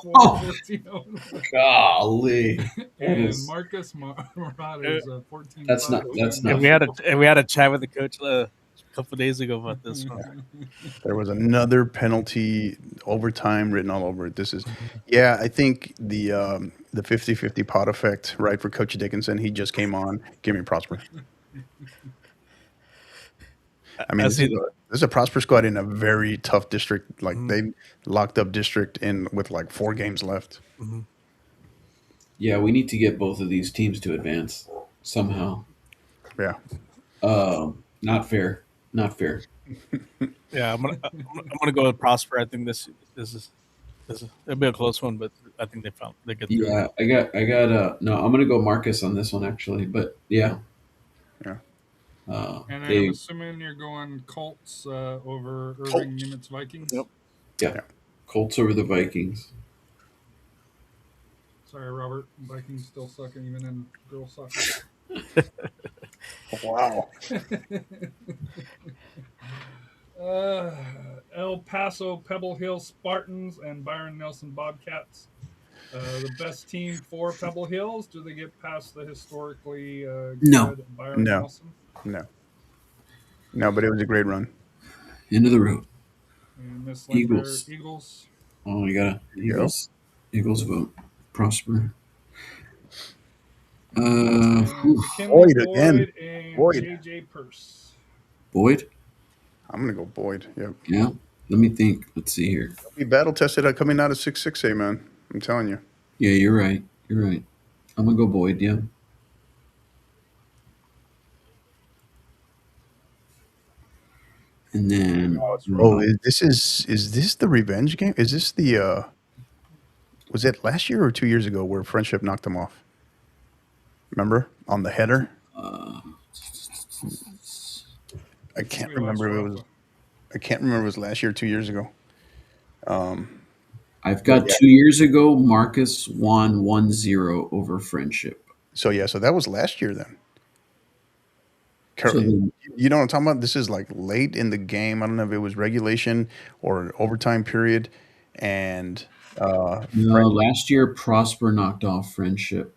14-0. Golly. And Marcus Murad is 14. That's not And we had a chat with the coach a couple of days ago about this one. There was another penalty overtime written all over it. This is, I think the 50-50 pot effect, right, for Coach Dickinson. He just came on. Give me Prosper. I mean, this is a Prosper squad in a very tough district. Like they locked up district with like 4 games left. Mm-hmm. Yeah, we need to get both of these teams to advance somehow. Yeah. Not fair. Not fair. Yeah, I'm gonna go with Prosper. I think this is it'll be a close one, but I think they get through. Yeah, I got no, I'm gonna go Marcus on this one actually, but yeah. Yeah. And I'm assuming you're going Colts over Irving Nimitz Vikings. Yep. Yeah. Colts over the Vikings. Sorry, Robert. Vikings still suck even in girls soccer. Wow. El Paso Pebble Hill Spartans and Byron Nelson Bobcats. The best team for Pebble Hills. Do they get past the historically good Byron Nelson? No, but it was a great run. End of the road. And Miss Eagles. Oh, you got Eagles. Eagles vote. Prosper. Boyd again. Boyd. JJ Purse. Boyd? I'm going to go Boyd. Yep. Yeah. Let me think. Let's see here. He battle tested coming out of 6-6A, man. I'm telling you. Yeah, you're right. You're right. I'm going to go Boyd, yeah. And then is this the revenge game? Is this the was it last year or 2 years ago where Friendship knocked them off? Remember on the header? I can't remember if it was last year or 2 years ago. I've got 2 years ago. Marcus won 1-0 over Friendship. So that was last year then. You know what I'm talking about? This is like late in the game. I don't know if it was regulation or overtime period. And last year Prosper knocked off Friendship.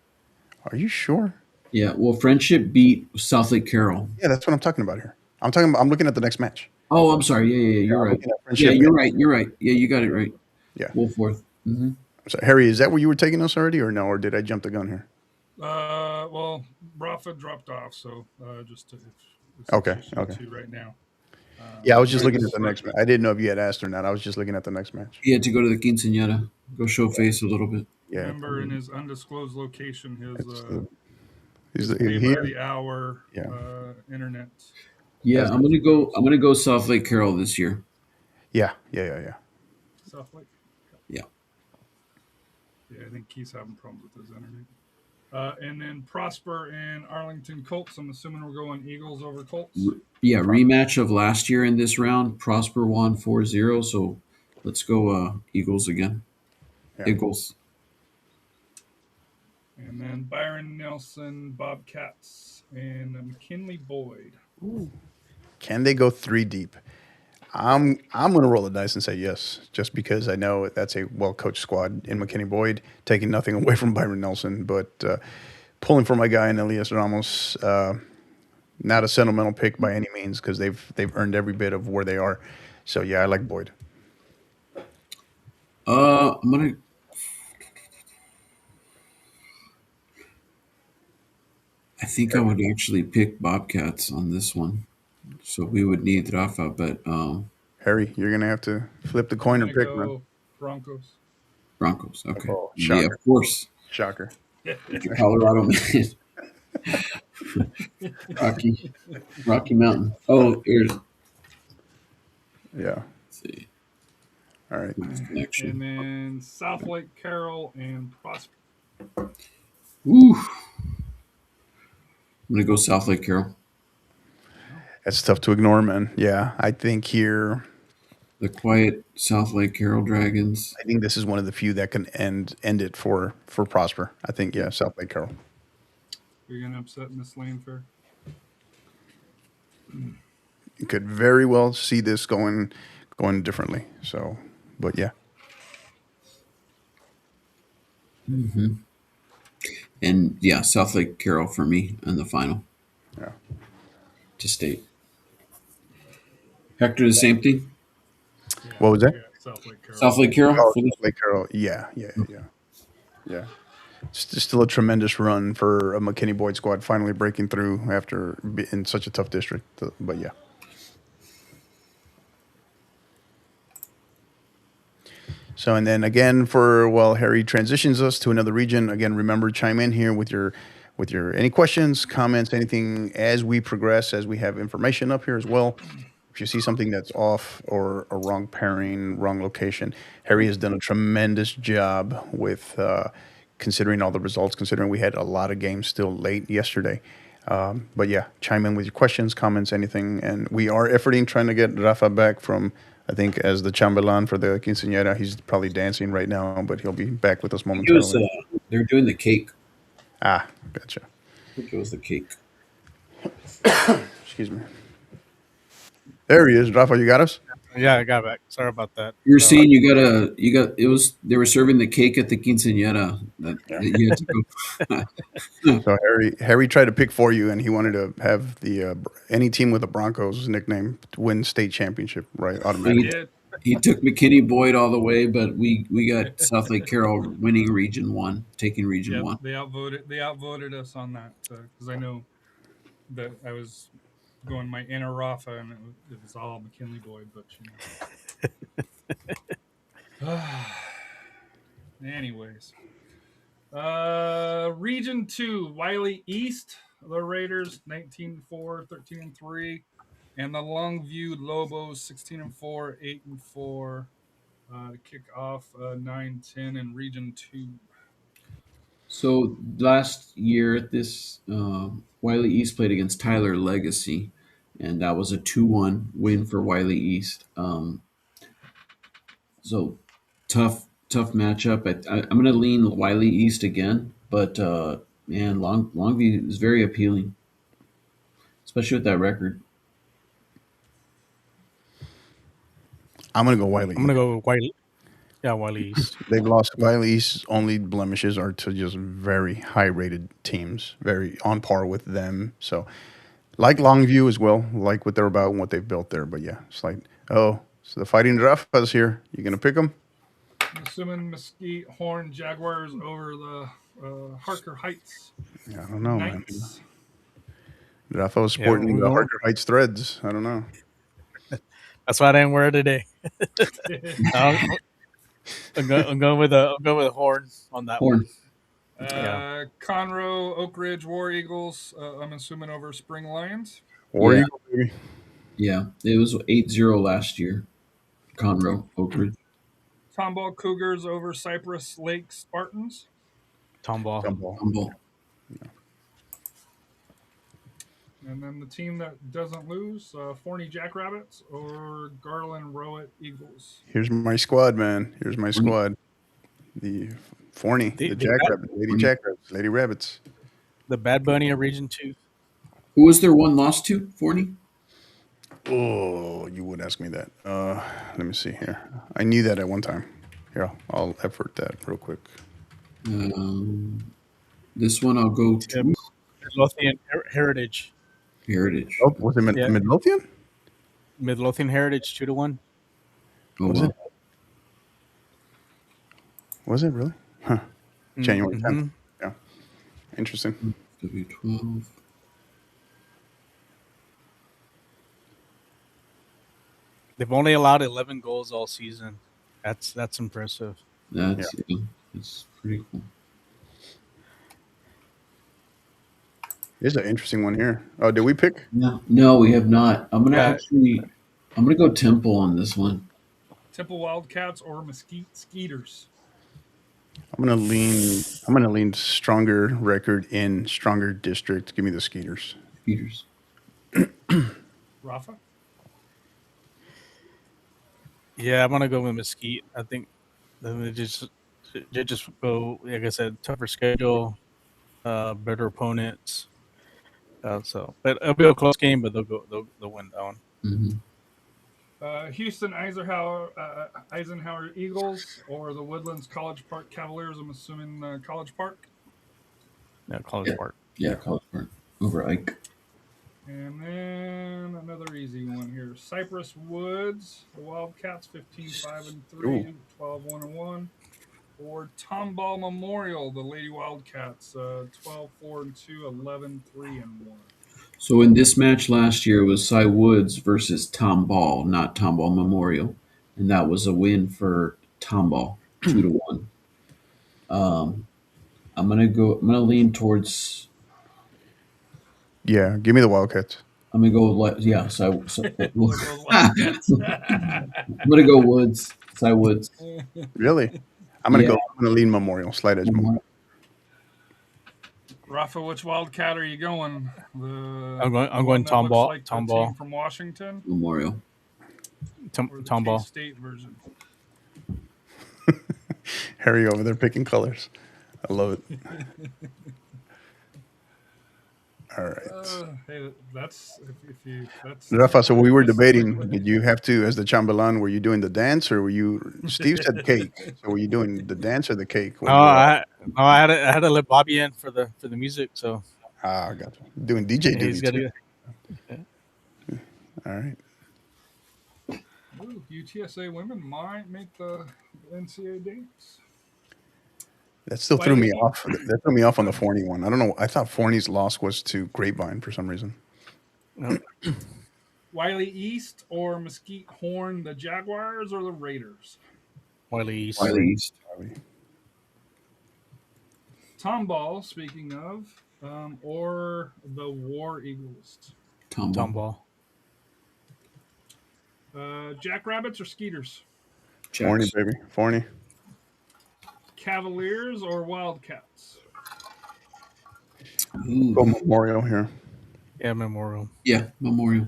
Are you sure? Yeah. Well, Friendship beat South Lake Carroll. Yeah, that's what I'm talking about here. I'm looking at the next match. Oh, I'm sorry. Yeah, you're right. Yeah, you're right. You're right. Yeah, you got it right. Yeah. Wolfworth. Mm-hmm. So, Harry, is that where you were taking us already, or no? Or did I jump the gun here? Well, Rafa dropped off, so just to okay. Right now. I was just looking at the next match. I didn't know if you had asked or not. I was just looking at the next match. He had to go to the quinceañera, go show face a little bit. Yeah. Remember, in his undisclosed location, he's here by the hour. Internet. Yeah, I'm gonna go South Lake Carroll this year. Yeah. South Lake. Yeah. Yeah, I think he's having problems with his internet. And then Prosper and Arlington Colts. I'm assuming we're going Eagles over Colts. Yeah, rematch of last year in this round. Prosper won 4-0, so let's go Eagles again. Yeah. Eagles. And then Byron Nelson, Bobcats, and McKinley Boyd. Ooh. Can they go 3 deep? I'm going to roll the dice and say yes, just because I know that's a well-coached squad in McKinney Boyd, taking nothing away from Byron Nelson, but pulling for my guy in Elias Ramos. Not a sentimental pick by any means because they've earned every bit of where they are. So yeah, I like Boyd. I think I would actually pick Bobcats on this one. So we would need Rafa, but Harry, you're gonna have to flip the coin and pick, man. Broncos. Okay. Oh, yeah, of course. Shocker. The Colorado man. Rocky Mountain. Oh, here's. Yeah. Let's see. All right. Connection. And then South Lake Carroll and Prosper. Ooh. I'm gonna go South Lake Carroll. That's tough to ignore, man. Yeah, I think here. The quiet South Lake Carroll Dragons. I think this is one of the few that can end it for Prosper. I think, yeah, South Lake Carroll. You're gonna upset Miss Lanefair. You could very well see this going differently. So, but yeah. And yeah, South Lake Carroll for me in the final. Yeah. To state. Hector, the same thing? Yeah, What was that? yeah, South Lake Carroll. South Lake Carroll? Oh, For this? South Lake Carroll. Yeah. It's still a tremendous run for a McKinney Boyd squad finally breaking through after in such a tough district. But yeah. So, and then again while Harry transitions us to another region, again, remember, chime in here with your any questions, comments, anything as we progress, as we have information up here as well. If you see something that's off or a wrong pairing, wrong location, Harry has done a tremendous job with considering all the results, considering we had a lot of games still late yesterday. But yeah, chime in with your questions, comments, anything. And we are efforting trying to get Rafa back from, I think, as the chambelán for the quinceañera. He's probably dancing right now, but he'll be back with us momentarily. They're doing the cake. Ah, gotcha. I think it was the cake. Excuse me. There he is. Rafa, you got us? Yeah, I got back. Sorry about that. You were saying they were serving the cake at the quinceañera. That you had to go. So Harry tried to pick for you, and he wanted to have the any team with a Broncos nickname win state championship, right? Automatically. He took McKinney Boyd all the way, but we got South Lake Carroll winning Region 1, taking Region 1. They outvoted us on that because I know that I was going my inner Rafa and it was all McKinley Boyd, but you know. Anyways, Region 2, Wiley East, the Raiders 19-4, 13-3. And the Longview Lobos 16-4, 8-4 to kick off 9-10 in Region 2. So last year, this Wiley East played against Tyler Legacy, and that was a 2-1 win for Wiley East. So tough matchup. I'm going to lean Wiley East again, but man, Longview is very appealing, especially with that record. I'm going to go Wiley. I'm going to go Wiley. Yeah, Wiley East. They've lost. Wiley East's only blemishes are to just very high-rated teams, very on par with them. So, like Longview as well, like what they're about and what they've built there. But yeah, it's like, so the Fighting Rafas here. You going to pick them? I'm assuming Mesquite Horn Jaguars over the Harker Heights. Yeah, I don't know, Knights. man. Rafa was sporting the Harker Heights threads. I don't know. That's why I didn't wear it today. I'm going with a horn on that one. Conroe, Oak Ridge, War Eagles. I'm assuming over Spring Lions. War Eagles, baby. Yeah, it was 8-0 last year. Conroe, Oak Ridge. Tomball Cougars over Cypress Lake Spartans. Tomball. Yeah. And then the team that doesn't lose, Forney Jackrabbits or Garland Rowett Eagles. Here's my squad, man. Here's my squad. The Forney, the Jackrabbits, Lady Rabbits. The Bad Bunny of Region 2. Who was their one loss to, Forney? Oh, you would ask me that. Let me see here. I knew that at one time. Here, I'll effort that real quick. This one I'll go to Midlothian Heritage. Oh, was it Midlothian? Midlothian Heritage 2-1. Oh, wow. Was it really? Huh. January 10th. Mm-hmm. Yeah. Interesting. W12. They've only allowed 11 goals all season. That's impressive. That's pretty cool. Here's an interesting one here. Oh, did we pick? No, we have not. I'm gonna go Temple on this one. Temple Wildcats or Mesquite Skeeters? I'm gonna lean stronger record in stronger district. Give me the Skeeters. Peters. Rafa? Yeah, I'm gonna go with Mesquite. I think they just go, like I said, tougher schedule, better opponents. But it'll be a close game, but they'll win that one. Mm-hmm. Houston Eisenhower Eagles or the Woodlands College Park Cavaliers? I'm assuming College Park. Yeah, College Park. Yeah, College Park over Ike. And then another easy one here. Cypress Woods, the Wildcats 15-5-3, 12-1-1. Or Tomball Memorial, the Lady Wildcats 12-4-2, 11-3-1. So in this match last year, it was Cy Woods versus Tomball, not Tomball Memorial, and that was a win for Tomball, 2-1. I'm gonna lean towards. Yeah, give me the Wildcats. I'm gonna go. Look, those Wildcats. I'm gonna go Woods. Cy Woods. Really? I'm gonna lean Memorial. Slight edge Memorial. Rafa, which Wildcat are you going? I'm going Tomball. Like Tomball team from Washington. Memorial. Or the Tomball. K-State version. Harry over there picking colors. I love it. All right. Hey, that's if you that's. Rafa, so we were debating. Did you have to, as the chambelán, were you doing the dance or were you? Steve said cake. So were you doing the dance or the cake? I had to let Bobby in for the music. So I got you. Doing DJ duty. Yeah. All right. Ooh, UTSA women might make the NCAA dates. That still threw me off. That threw me off on the Forney one. I don't know. I thought Forney's loss was to Grapevine for some reason. Nope. Wiley East or Mesquite Horn, the Jaguars or the Raiders? Wiley East. Tomball, speaking of, or the War Eagles? Tomball. Jackrabbits or Skeeters? Forney, baby. Forney. Cavaliers or Wildcats? Go Memorial here. Yeah, Memorial. Yeah, Memorial.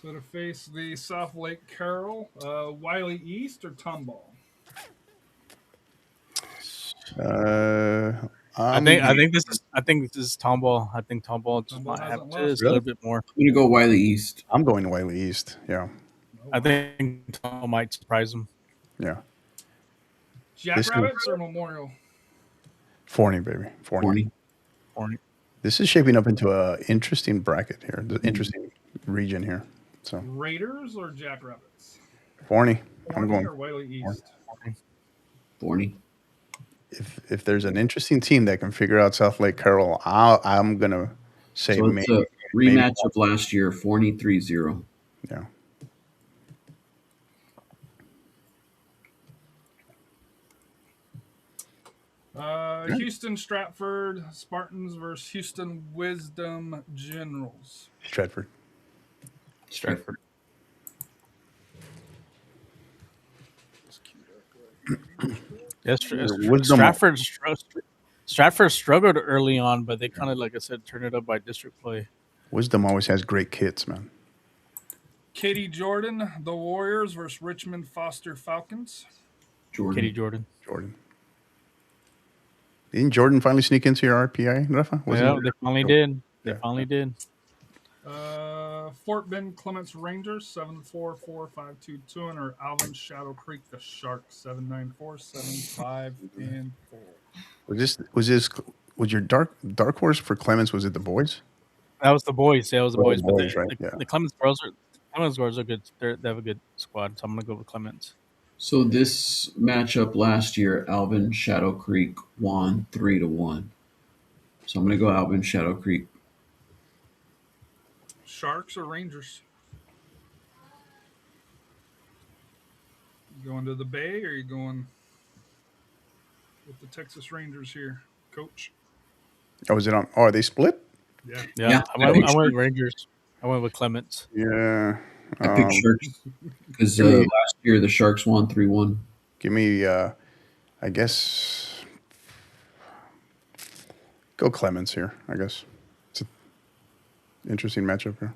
So to face the South Lake Carroll, Wiley East or Tomball? I think this is Tomball. I think Tomball just might have just a little bit more. I'm gonna go Wiley East. I'm going to Wiley East. Yeah. I think Tomball might surprise him. Yeah. Jackrabbits or Memorial? Forney, baby. Forney. This is shaping up into a interesting bracket here. The interesting region here. So Raiders or Jackrabbits? Forney. I'm going or Wiley East. Forney. If there's an interesting team that can figure out South Lake Carroll, I'm gonna say so it's a rematch of last year. Forney 3-0. Yeah. Houston Stratford Spartans versus Houston Wisdom Generals. Stratford. Yes, Stratford struggled early on, but they kind of, like I said, turned it up by district play. Wisdom always has great kits, man. Katie Jordan, the Warriors versus Richmond Foster Falcons. Katie Jordan. Didn't Jordan finally sneak into your RPI, Rafa? Yeah, they finally did. They finally did. Fort Bend Clements Rangers 744-522 or Alvin Shadow Creek the Sharks 794-75-4. Was your dark horse for Clements? Was it the boys? That was the boys. Yeah, it was the boys. But the Clements girls are good. They have a good squad, so I'm gonna go with Clements. So this matchup last year, Alvin Shadow Creek won 3-1. So I'm gonna go Alvin Shadow Creek. Sharks or Rangers? You going to the Bay or are you going with the Texas Rangers here, Coach? Oh, is it on? Oh, are they split? Yeah. I went Rangers. I went with Clements. Yeah. I picked Sharks because give me- last year the Sharks won 3-1. Give me, I guess, go Clemens here. I guess it's an interesting matchup here.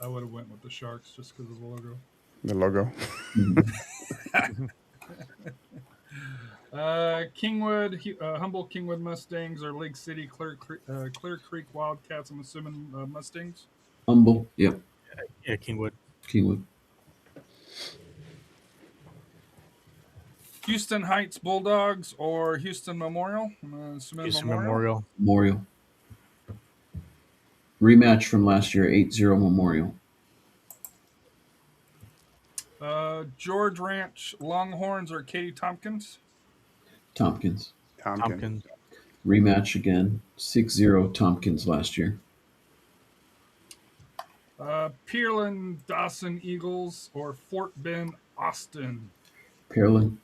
I would have went with the Sharks just because of the logo. The logo. Kingwood, Humboldt Kingwood Mustangs or Lake City Clear Creek Wildcats. I'm assuming Mustangs. Humble, yep. Yeah, Kingwood. Kingwood. Houston Heights Bulldogs or Houston Memorial. I'm assuming Houston Memorial. Memorial. Rematch from last year, 8-0 Memorial. George Ranch Longhorns or Katy Tompkins. Tompkins. Tompkins. Rematch again, 6-0 Tompkins last year. Pearland Dawson Eagles or Fort Bend Austin. Pearland.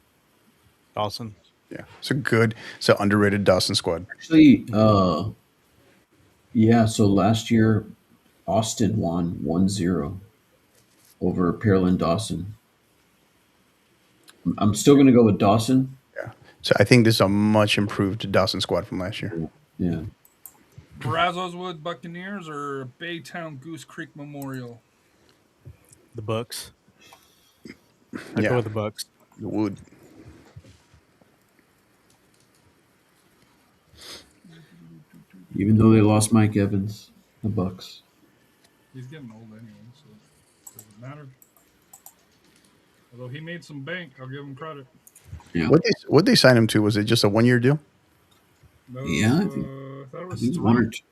Dawson. Yeah, it's an underrated Dawson squad. Actually, yeah, so last year Austin won 1-0 over Pearland Dawson. I'm still going to go with Dawson. Yeah, so I think this is a much improved Dawson squad from last year. Yeah. Brazoswood Buccaneers or Baytown Goose Creek Memorial. The Bucks. I Yeah. go with the Bucks. The Wood. Even though they lost Mike Evans, the Bucks. He's getting old anyway, so it doesn't matter. Although he made some bank, I'll give him credit. Yeah. What they sign him to? Was it just a 1-year deal? No, Yeah, I I think thought it I was think it was three. 1 or 2.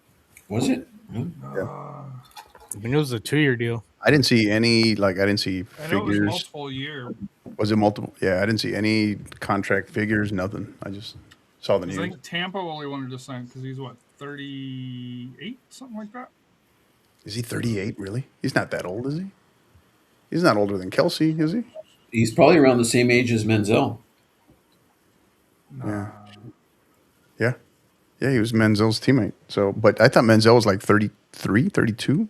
Was it? Yeah. I think it was a 2-year deal. I didn't see any. I didn't see I know it was figures. multiple year. Was it multiple? Yeah, I didn't see any contract figures. Nothing. I just saw the I news. think Tampa only wanted to sign because he's what 38, something like that. Is he 38? Really? He's not that old, is he? He's not older than Kelsey, is he? He's probably around the same age as Menzel. Yeah. Yeah. Yeah, he was Menzel's teammate. So, but I thought Menzel was like 33, 32,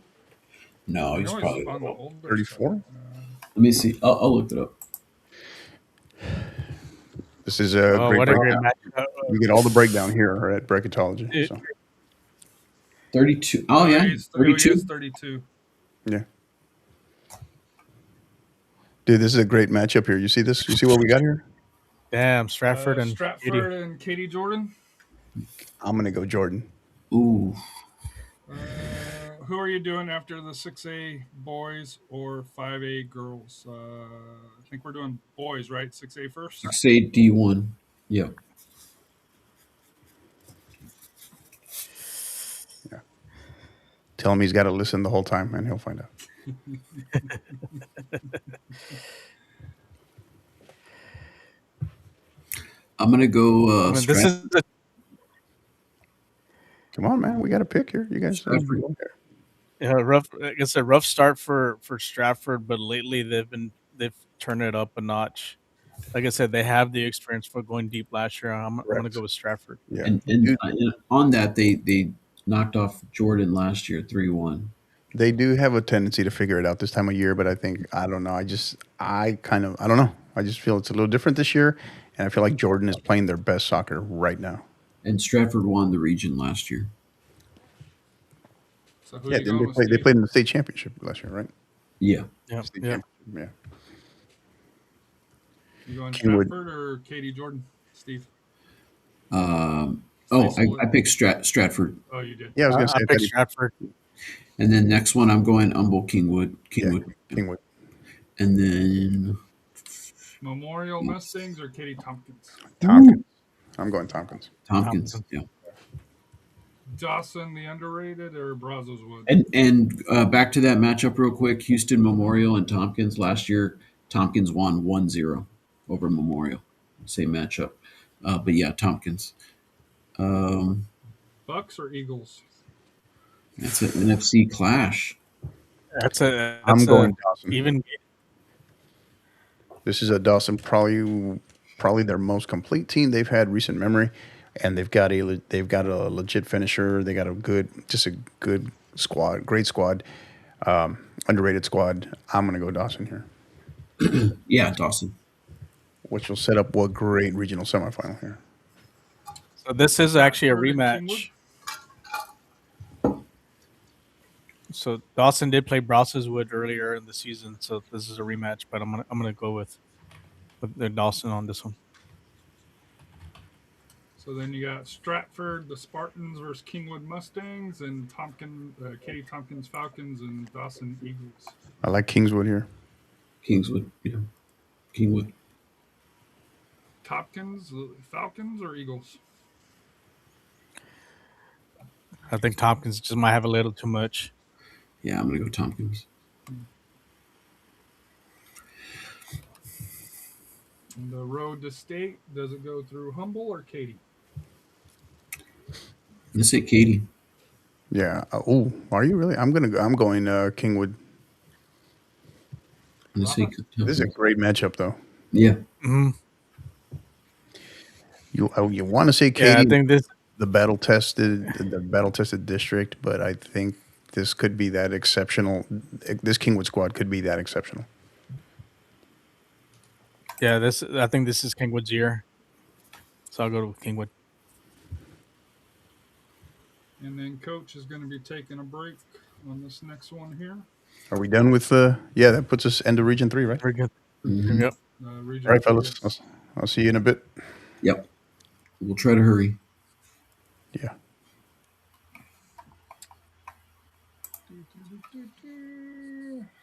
No, I he's know probably on the old. older 34. side. Let me see. I'll look it up. This is a Oh, great what a great breakdown. match. You get all the breakdown here at Bracketology. So, 32. Oh, yeah. He's 32. 32. yeah. Dude, this is a great matchup here. You see this? You see what we got here? Damn, Stratford and Stratford Katy. and Katie Jordan. I'm going to go Jordan. Ooh. Who are you doing after the 6A boys or 5A girls? I think we're doing boys, right? 6A first. Say D1. Yeah. Tell him he's got to listen the whole time, and he'll find out. I'm going to go I mean, this is a, Come on, man. We got a pick here. You guys. Stratford. rough. I guess a rough start for Stratford, but lately they've turned it up a notch. Like I said, they have the experience for going deep last year. I'm going to go with Stratford. Yeah. And on that, they knocked off Jordan last year, 3-1. They do have a tendency to figure it out this time of year, but I don't know. I don't know. I just feel it's a little different this year, and I feel like Jordan is playing their best soccer right now. And Stratford won the region last year. So who Yeah, you going with, they Steve? played in the state championship last year, right? Yeah. Yeah, State yeah. championship, yeah. You going Kingwood. Stratford or Katie Jordan, Steve? I picked Stratford. Oh, you did. Yeah, I was going to I say picked Stratford. And then next one, I'm going Humboldt Kingwood. Kingwood. And then Memorial Mustangs or Katie Tompkins? Tompkins. I'm going Tompkins. Tompkins. Yeah. Dawson, the underrated, or Brazoswood? And back to that matchup real quick. Houston Memorial and Tompkins. Last year, Tompkins won 1-0 over Memorial. Same matchup. But yeah, Tompkins. Bucks or Eagles? That's an NFC clash. I'm going Dawson. Even This is a Dawson, probably their most complete team they've had recent memory, and they've got a legit finisher. They got a good squad, great squad, underrated squad. I'm going to go Dawson here, Yeah, Dawson. which will set up what great regional semifinal here. So this is actually a Stratford and Kingwood? rematch. So Dawson did play Browserswood earlier in the season, so this is a rematch. But I'm gonna go with the Dawson on this one. So then you got Stratford, the Spartans versus Kingwood Mustangs, and Katie Tompkins Falcons and Dawson Eagles. I like Kingswood here. Kingswood. Yeah. Kingwood. Tompkins, Falcons, or Eagles? I think Tompkins just might have a little too much. Yeah, I'm gonna go Tompkins. And the road to state, does it go through Humble or Katy? Let's say Katy. Yeah. Oh, are you really? I'm going Kingwood. Let's say This is a Tompkins. great matchup, though. Yeah. Mm-hmm. You want to say Katy, Yeah, I think this. the battle tested district, but I think this could be that exceptional. This Kingwood squad could be that exceptional. Yeah, I think this is Kingwood's year, so I'll go with Kingwood. And then Coach is going to be taking a break on this next one here. Are we done with the? Yeah, that puts us into Region 3, right? Very good. Mhm. Yep. Region All right, 3, fellas. yes. I'll see you in a bit. Yep. We'll try to hurry. Yeah.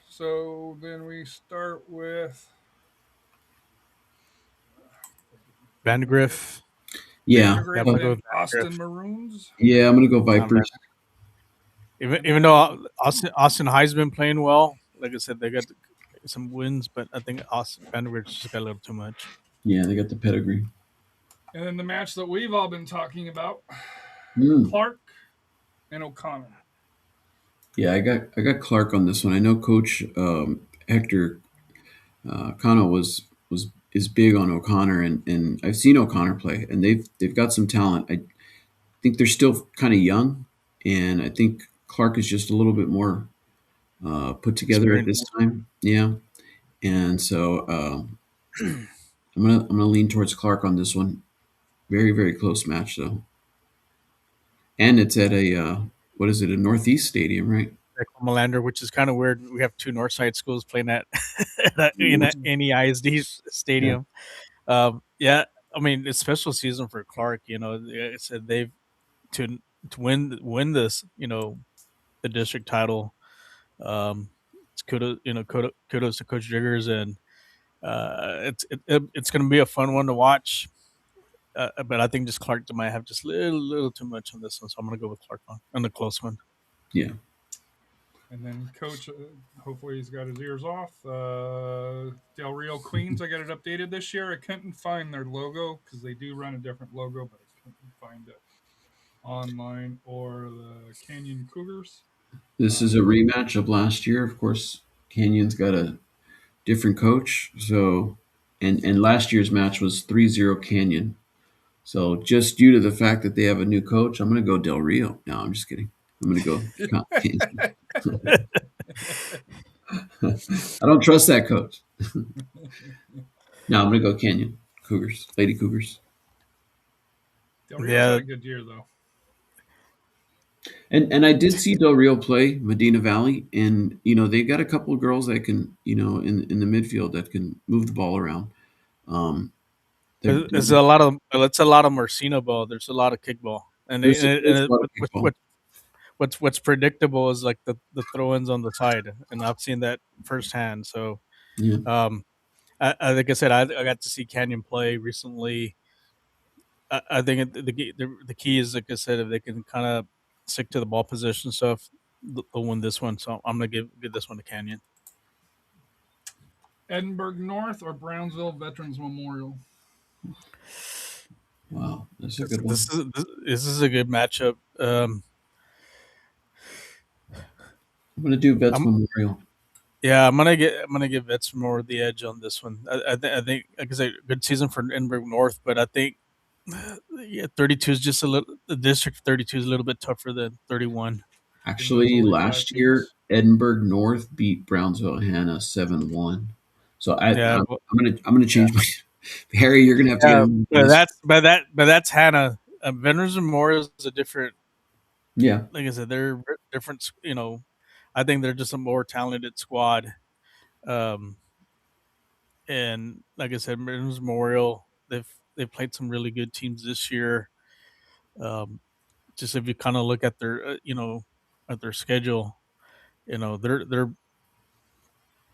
So then we start with Vandegrift. Yeah. Vandergrift Yeah, I'm gonna go and with Austin Vandergrift. Maroons. Yeah, I'm gonna go Vipers. Even though Austin High's been playing well, like I said, they got some wins, but I think Vandegrift's just got a little too much. Yeah, they got the pedigree. And then the match that we've all been talking about, Mm. Clark and O'Connor. Yeah, I got Clark on this one. I know Coach Hector Kano is big on O'Connor, and I've seen O'Connor play, and they've got some talent. I think they're still kind of young, and I think Clark is just a little bit more put together at this time. Yeah, and so I'm gonna lean towards Clark on this one. Very, very close match though, and it's at a what is it, a Northeast Stadium, right? Melander, which is kind of weird. We have two Northside schools playing at in any ISD stadium. Yeah, I mean it's special season for Clark. You know, I said they've to win this. You know, the district title. It's kudos to Coach Jiggers, and it's going to be a fun one to watch. But I think just Clark might have just a little too much on this one, so I'm going to go with Clark on the close one. Yeah. And then Coach, hopefully he's got his ears off. Del Rio Queens, I got it updated this year. I couldn't find their logo because they do run a different logo, but I couldn't find it online. Or the Canyon Cougars. This is a rematch of last year. Of course, Canyon's got a different coach. So, and last year's match was 3-0 Canyon. So just due to the fact that they have a new coach, I'm going to go Del Rio. No, I'm just kidding. I'm going to go Canyon. I don't trust that coach. No, I'm going to go Canyon. Cougars. Lady Cougars. Del Rio's had a good year, though. And I did see Del Rio play Medina Valley, and they've got a couple of girls that can in the midfield that can move the ball around. There's a lot of Marcino ball. There's a lot of kickball, and what's predictable is like the throw-ins on the side, and I've seen that firsthand. So, yeah. I like I said, I got to see Canyon play recently. I think the key is, like I said, if they can kind of stick to the ball position stuff, they'll win this one. So I'm gonna give this one to Canyon. Edinburgh North or Brownsville Veterans Memorial. Wow, that's a good one. This is a good matchup. I'm gonna do Vets Memorial. Yeah, I'm gonna give Vets more the edge on this one. I think like I said, good season for Edinburgh North, but I think 32 is just a little. The district 32 is a little bit tougher than 31. Actually, only last 5 year teams. Edinburgh North beat Brownsville Hannah 7-1. So Yeah, I'm gonna change my Harry. You're gonna have to get yeah, in on but this. that's Hannah. Veterans Memorial is a different. Yeah. Like I said, they're different. I think they're just a more talented squad. Um, and like I said, Veterans Memorial, they've played some really good teams this year. Just if you kind of look at their at their schedule, they're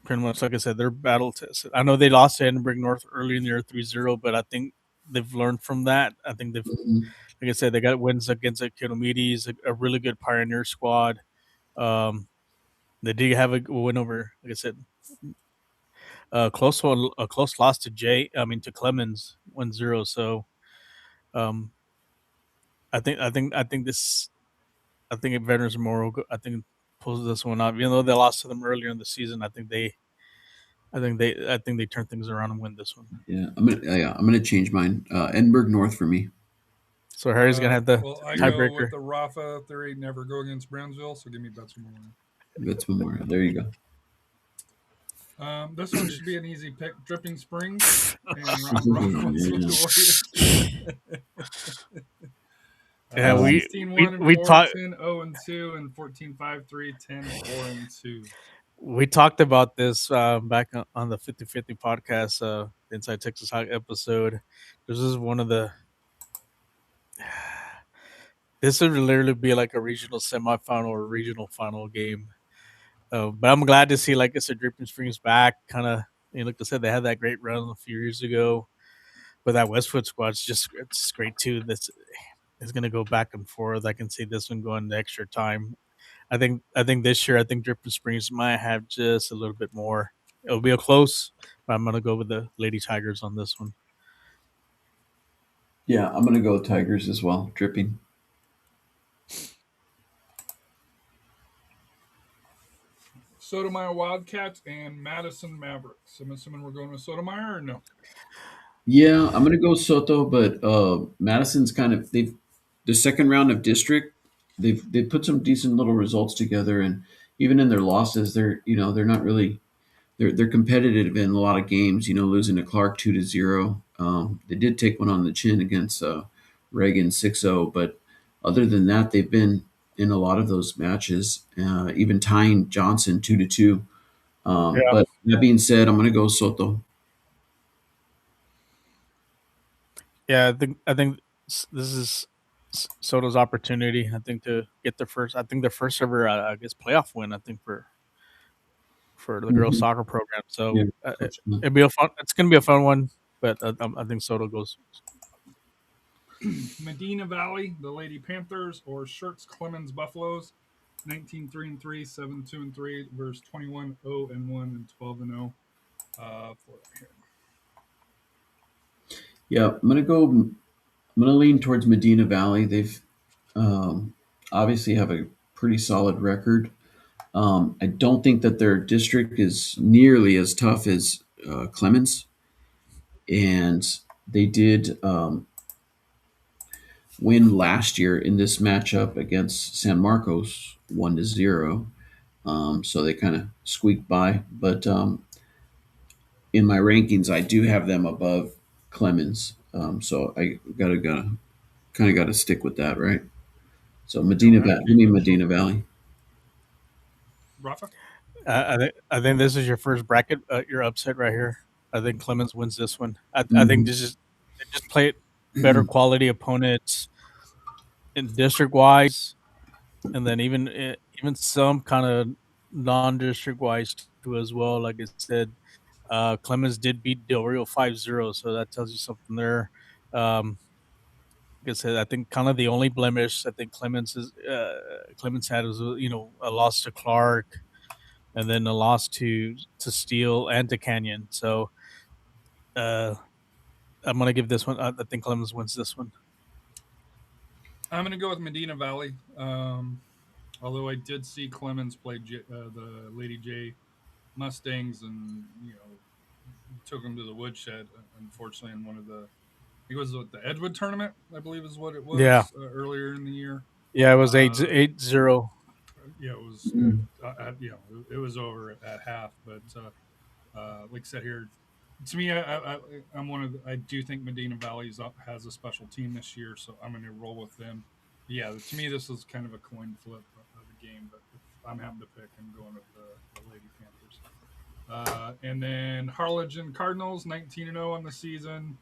pretty much, like I said, they're battle tested. I know they lost to Edinburgh North early in the year 3-0, but I think they've learned from that. I think they've, Mhm. like I said, they got wins against the Kiddomedes, a really good Pioneer squad. Um, they did have a win over, like I said, a close loss to to Clemens 1-0. So um, I think Veterans Memorial, I think pulls this one out. Even though they lost to them earlier in the season, I think they turn things around and win this one. Yeah, I'm gonna change mine. Edinburgh North for me. So Harry's gonna have the Well, I go tiebreaker. with the Rafa theory, never go against Brownsville, so give me Betts Memorial. That's Memorial. There you go. This one should be an easy pick. Dripping Springs and Rockwell's Yeah. Warriors. Yeah, we 16-1 and we 4, talked 10-0 and 2, and 14-5-3, 10-4 and 2. we talked about this back on the 50/50 podcast, the Inside Texas Hawk episode. This is one of the. This would literally be like a regional semifinal or regional final game. But I'm glad to see, like I said, Dripping Springs back. Kind of, like I said, they had that great run a few years ago. But that Westwood squad it's great too. It's going to go back and forth. I can see this one going to extra time. I think this year, I think Dripping Springs might have just a little bit more. It'll be a close, but I'm going to go with the Lady Tigers on this one. Yeah, I'm gonna go Tigers as well. Dripping. Sotomayor Wildcats and Madison Mavericks. I'm assuming we're going with Sotomayor or no? Yeah, I'm gonna go Soto, but Madison's kind of they've the second round of district. They've put some decent little results together, and even in their losses, they're not really they're competitive in a lot of games. Losing to Clark 2-0. They did take one on the chin against Reagan 6-0, but other than that, they've been in a lot of those matches, even tying Johnson 2-2. Yeah. But that being said, I'm going to go Soto. Yeah, I think this is Soto's opportunity. I think to get their first. I think their first ever, I guess, playoff win. I think for the girls Mhm. soccer program. So Yeah, it'll be a fun. It's gonna be a fun one. But I think Soto goes. Medina Valley, the Lady Panthers, or Shirts Clemens Buffaloes. 19-3-3, 7-2-3 versus 21-0-1 and 12-0 for here. Yeah, I'm gonna lean towards Medina Valley. They've obviously have a pretty solid record. I don't think that their district is nearly as tough as Clemens, and they did win last year in this matchup against San Marcos 1-0. So they kind of squeaked by, but in my rankings, I do have them above Clemens. So I gotta kind of got to stick with that, right? So Medina Valley, give me Medina Valley. Rafa? I think this is your first bracket. Your upset right here. I think Clemens wins this one. I Mhm. think they just play better quality opponents in district wise, and then even some kind of non-district wise too as well. Like I said, Clemens did beat Del Rio 5-0, so that tells you something there. Like I said, I think kind of the only blemish I think Clemens had was a loss to Clark, and then a loss to Steele and to Canyon. So I'm gonna give this one. I think Clemens wins this one. I'm going to go with Medina Valley. Although I did see Clemens play the Lady J Mustangs and, took them to the woodshed, unfortunately, in one of the, I think it was the Edgewood tournament, I believe is what it was Yeah. earlier in the year. Yeah, it was 8-0. Yeah, it was. It was over at half. But like I said here, to me, I'm one of. I do think Medina Valley has a special team this year, so I'm going to roll with them. Yeah, to me, this is kind of a coin flip of a game. But if I'm having to pick, I'm going with the Lady Panthers. And then Harlingen Cardinals, 19-0 on the season.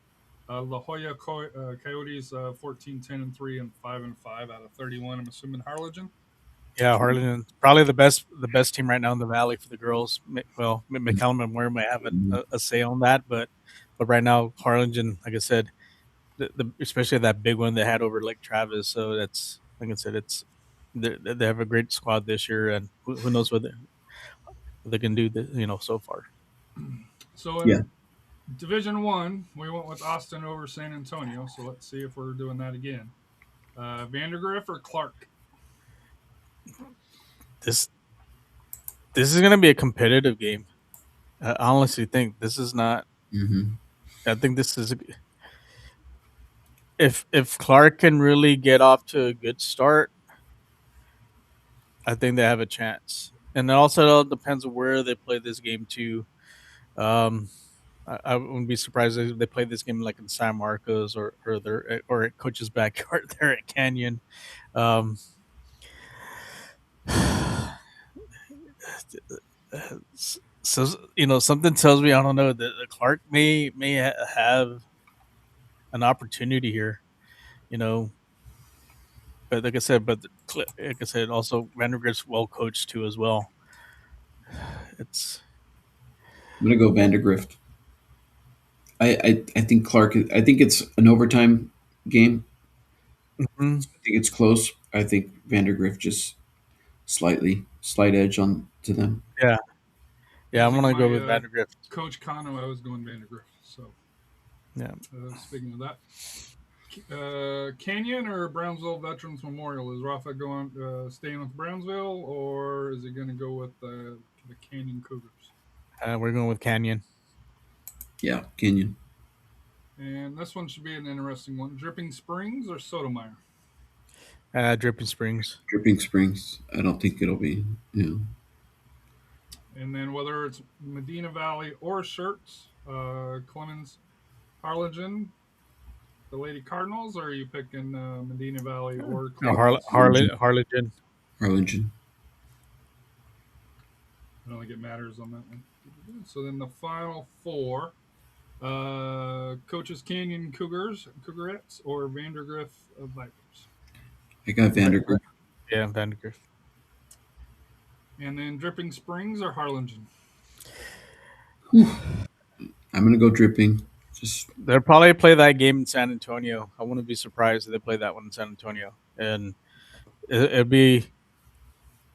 La Jolla Coyotes, 14-10-3 and 5-5 out of 31. I'm assuming Harlingen. Yeah, Harlan probably the best team right now in the valley for the girls. Well, McCallum and Moore may have a say on that, but right now Harlingen, like I said, especially that big one they had over Lake Travis. So that's like I said, they have a great squad this year, and who knows what they can do. So far. So in Division 1, we went with Austin over San Antonio. So let's see if we're doing that again. Vandergrift or Clark? This is going to be a competitive game. I honestly think this is not. I think this is if Clark can really get off to a good start, I think they have a chance. And it also depends on where they play this game too. I wouldn't be surprised if they play this game like in San Marcos or at Coach's backyard there at Canyon. So something tells me, I don't know, that Clark may have an opportunity here. But like I said, also Vandergrift's well coached too as well. I'm gonna go Vandergrift. I think Clark. I think it's an overtime game. Mm-hmm. I think it's close. I think Vandergrift just slight edge on to them. Yeah, I'm Like gonna go with Vandergrift. Coach Kano, I was going Vandergrift. So yeah. Speaking of that, Canyon or Brownsville Veterans Memorial? Is Rafa going staying with Brownsville, or is he going to go with the Canyon Cougars? We're going with Canyon. Yeah, Canyon. And this one should be an interesting one. Dripping Springs or Sotomayor? Dripping Springs. Dripping Springs. I don't think it'll be. Yeah. And then whether it's Medina Valley or Shirts, Clemens, Harlingen, the Lady Cardinals, or are you picking Medina Valley or Clemens? Harlingen. Harlingen. I don't think it matters on that one. So then the final four. Coaches Canyon Cougarettes, or Vandergrift Vipers? I got Vandergrift. Yeah, Vandergrift. And then Dripping Springs or Harlingen? I'm gonna go Dripping. They'll probably play that game in San Antonio. I wouldn't be surprised if they play that one in San Antonio. And it'd be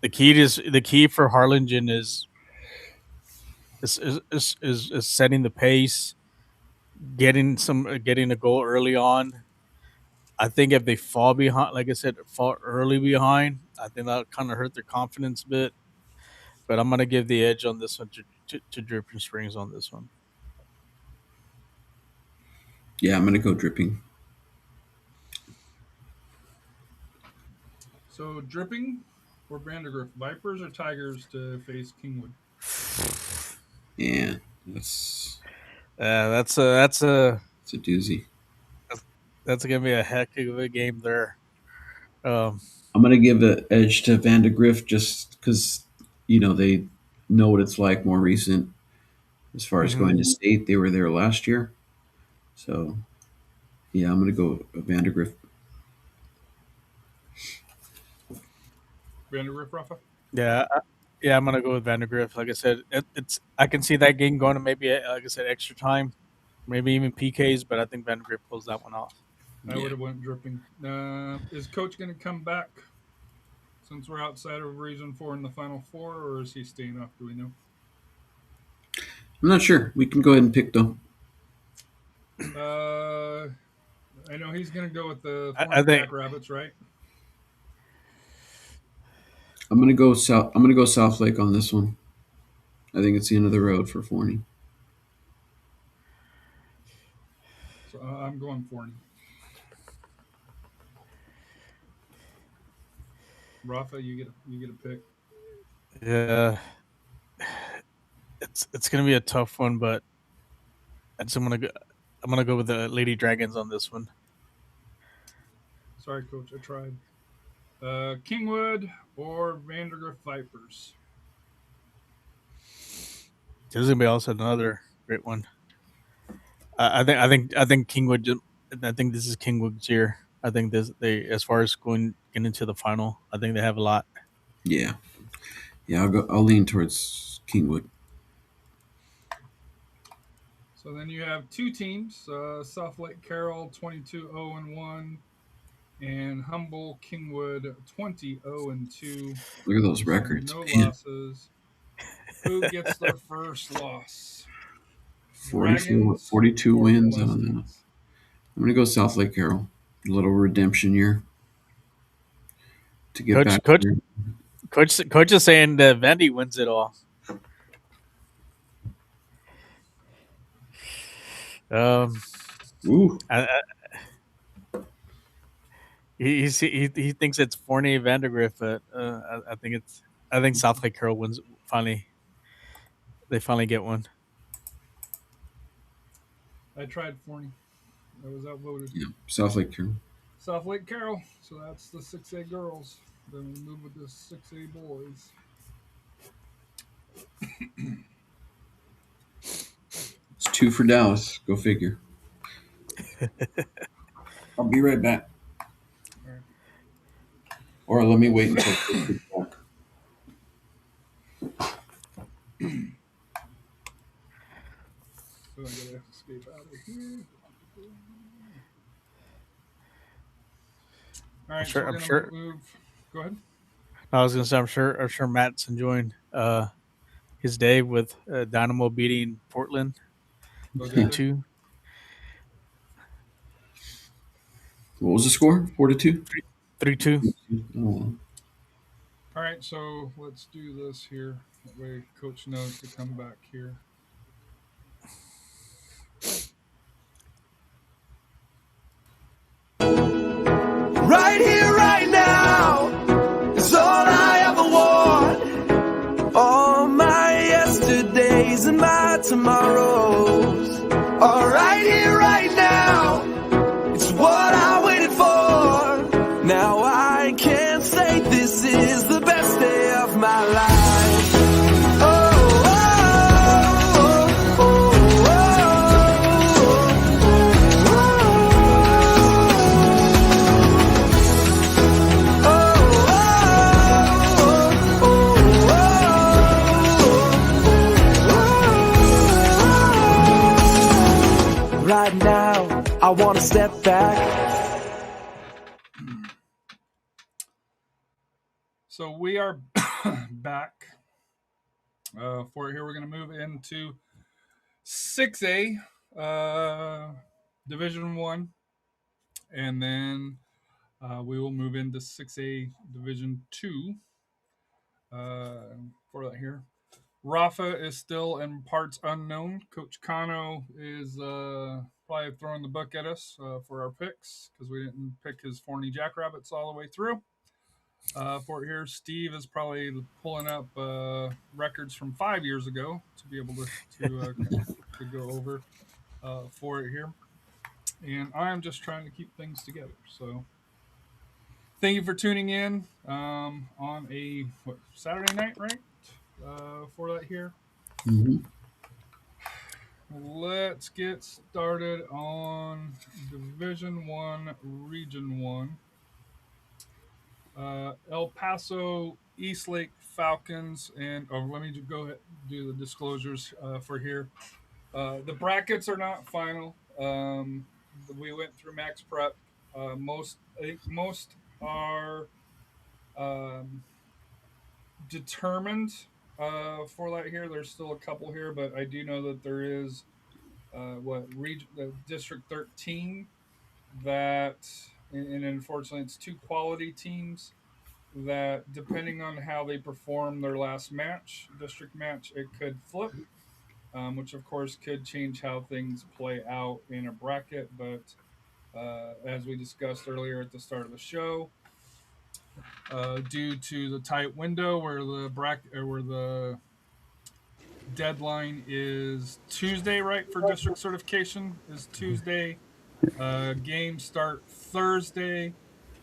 the key for Harlingen is setting the pace, getting a goal early on. I think if they fall behind, like I said, fall early behind, I think that'll kind of hurt their confidence a bit. But I'm gonna give the edge on this one to Dripping Springs on this one. Yeah, I'm gonna go Dripping. So Dripping or Vandergrift, Vipers or Tigers to face Kingwood? Yeah, that's a doozy. That's gonna be a heck of a game there. I'm gonna give the edge to Vandergrift just because they know what it's like. More recent, as far as going to state, they were there last year. So, yeah, I'm gonna go Vandergrift. Vandergrift, Rafa? Yeah, I'm gonna go with Vandergrift. Like I said, I can see that game going to maybe like I said extra time, maybe even PKs, but I think Vandergrift pulls that one off. I would have went Dripping. Is Coach going to come back since we're outside of Region 4 in the Final Four, or is he staying off? Do we know? I'm not sure. We can go ahead and pick them. I know he's going to go with the Jackrabbits, right? I'm gonna go South. I'm gonna go South Lake on this one. I think it's the end of the road for Forney. So I'm going Forney. Rafa, you get a pick. Yeah, it's gonna be a tough one, but I'm gonna go with the Lady Dragons on this one. Sorry, coach, I tried. Kingwood or Vandergrift Vipers? This is gonna be also another great one. I think Kingwood. I think this is Kingwood's year. I think as far as getting into the final, I think they have a lot. Yeah, yeah. I'll lean towards Kingwood. So then you have two teams: South Lake Carroll 22-0-1, and Humble Kingwood 20-0-2. Look at those records. No Man. losses. Who gets their first loss? 42 wins. I don't know. Mustangs? I'm gonna go South Lake Carroll. A little redemption year to get back. There. Coach is saying that Vandy wins it all. Ooh, He thinks it's Fournier Vandergrift, but I think South Lake Carroll wins finally. They finally get one. I tried Forney. I was outvoted. yeah, South Lake Carroll. South Lake Carroll. So that's the 6A girls. Then we move with the 6A boys. It's 2 for Dallas. Go figure. I'll be right back. All right. Or let me wait until Chris gets back. So I gotta escape out of here. All right, so we're gonna move. Go ahead. I was gonna say I'm sure Matt's enjoying his day with Dynamo beating Portland 2. What was the score? 4-2? 3-2. Oh, All right, so let's do this here. That way Coach knows to come back here. Right here, right now, is all I ever want. All my yesterdays and my tomorrows are right here, right now. It's what I waited for. Now I can say this is the best day of my life. Oh, oh, oh, oh, right now, I want to step back. So we are back for it here. We're going to move into 6A, Division 1, and then we will move into 6A Division 2 for that here. Rafa is still in parts unknown. Coach Kano is probably throwing the book at us for our picks because we didn't pick his Forney Jackrabbits all the way through. For here, Steve is probably pulling up records from 5 years ago to be able to go over for it here. And I'm just trying to keep things together. So thank you for tuning in on a Saturday night, right? For that here. Mm-hmm. Let's get started on Division 1, Region 1. El Paso Eastlake Falcons, and let me go ahead and do the disclosures for here. The brackets are not final. We went through max prep. I think most are determined for that here. There's still a couple here, but I do know that there is the District 13 that, and unfortunately it's 2 quality teams that, depending on how they perform their last district match, it could flip, which of course could change how things play out in a bracket. But as we discussed earlier at the start of the show, due to the tight window where the deadline is Tuesday, right? For district certification is Tuesday. Games start Thursday.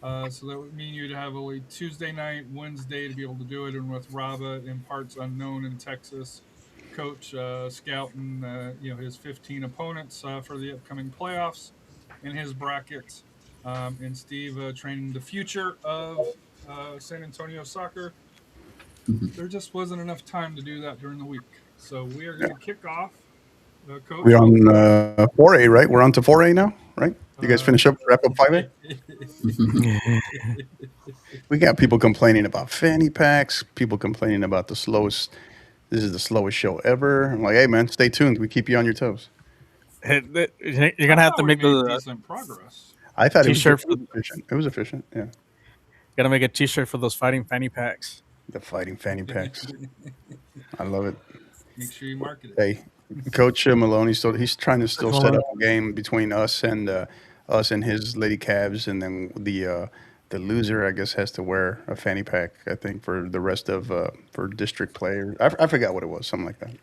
So that would mean you'd have only Tuesday night, Wednesday to be able to do it. And with Raba in parts unknown in Texas, coach scouting, his 15 opponents for the upcoming playoffs in his bracket, and Steve training the future of San Antonio soccer. There just wasn't enough time to do that during the week. So we are going to kick off. Coach, We're on 4A, right? We're on to 4A now, right? You guys finish up, wrap up 5A? We got people complaining about fanny packs, people complaining about this is the slowest show ever. I'm like, hey, man, stay tuned. We keep you on your toes. You're gonna have to make made the decent progress. I thought T-shirt it was efficient. It was efficient, yeah. gotta make a T-shirt for those fighting fanny packs. The fighting fanny packs. I love it. Make sure you market it. Hey, Coach Maloney, he's trying to still set up a game between us and his Lady Cavs, and then the loser, I guess, has to wear a fanny pack, I think, for the rest of for district players. I forgot what it was, something like that.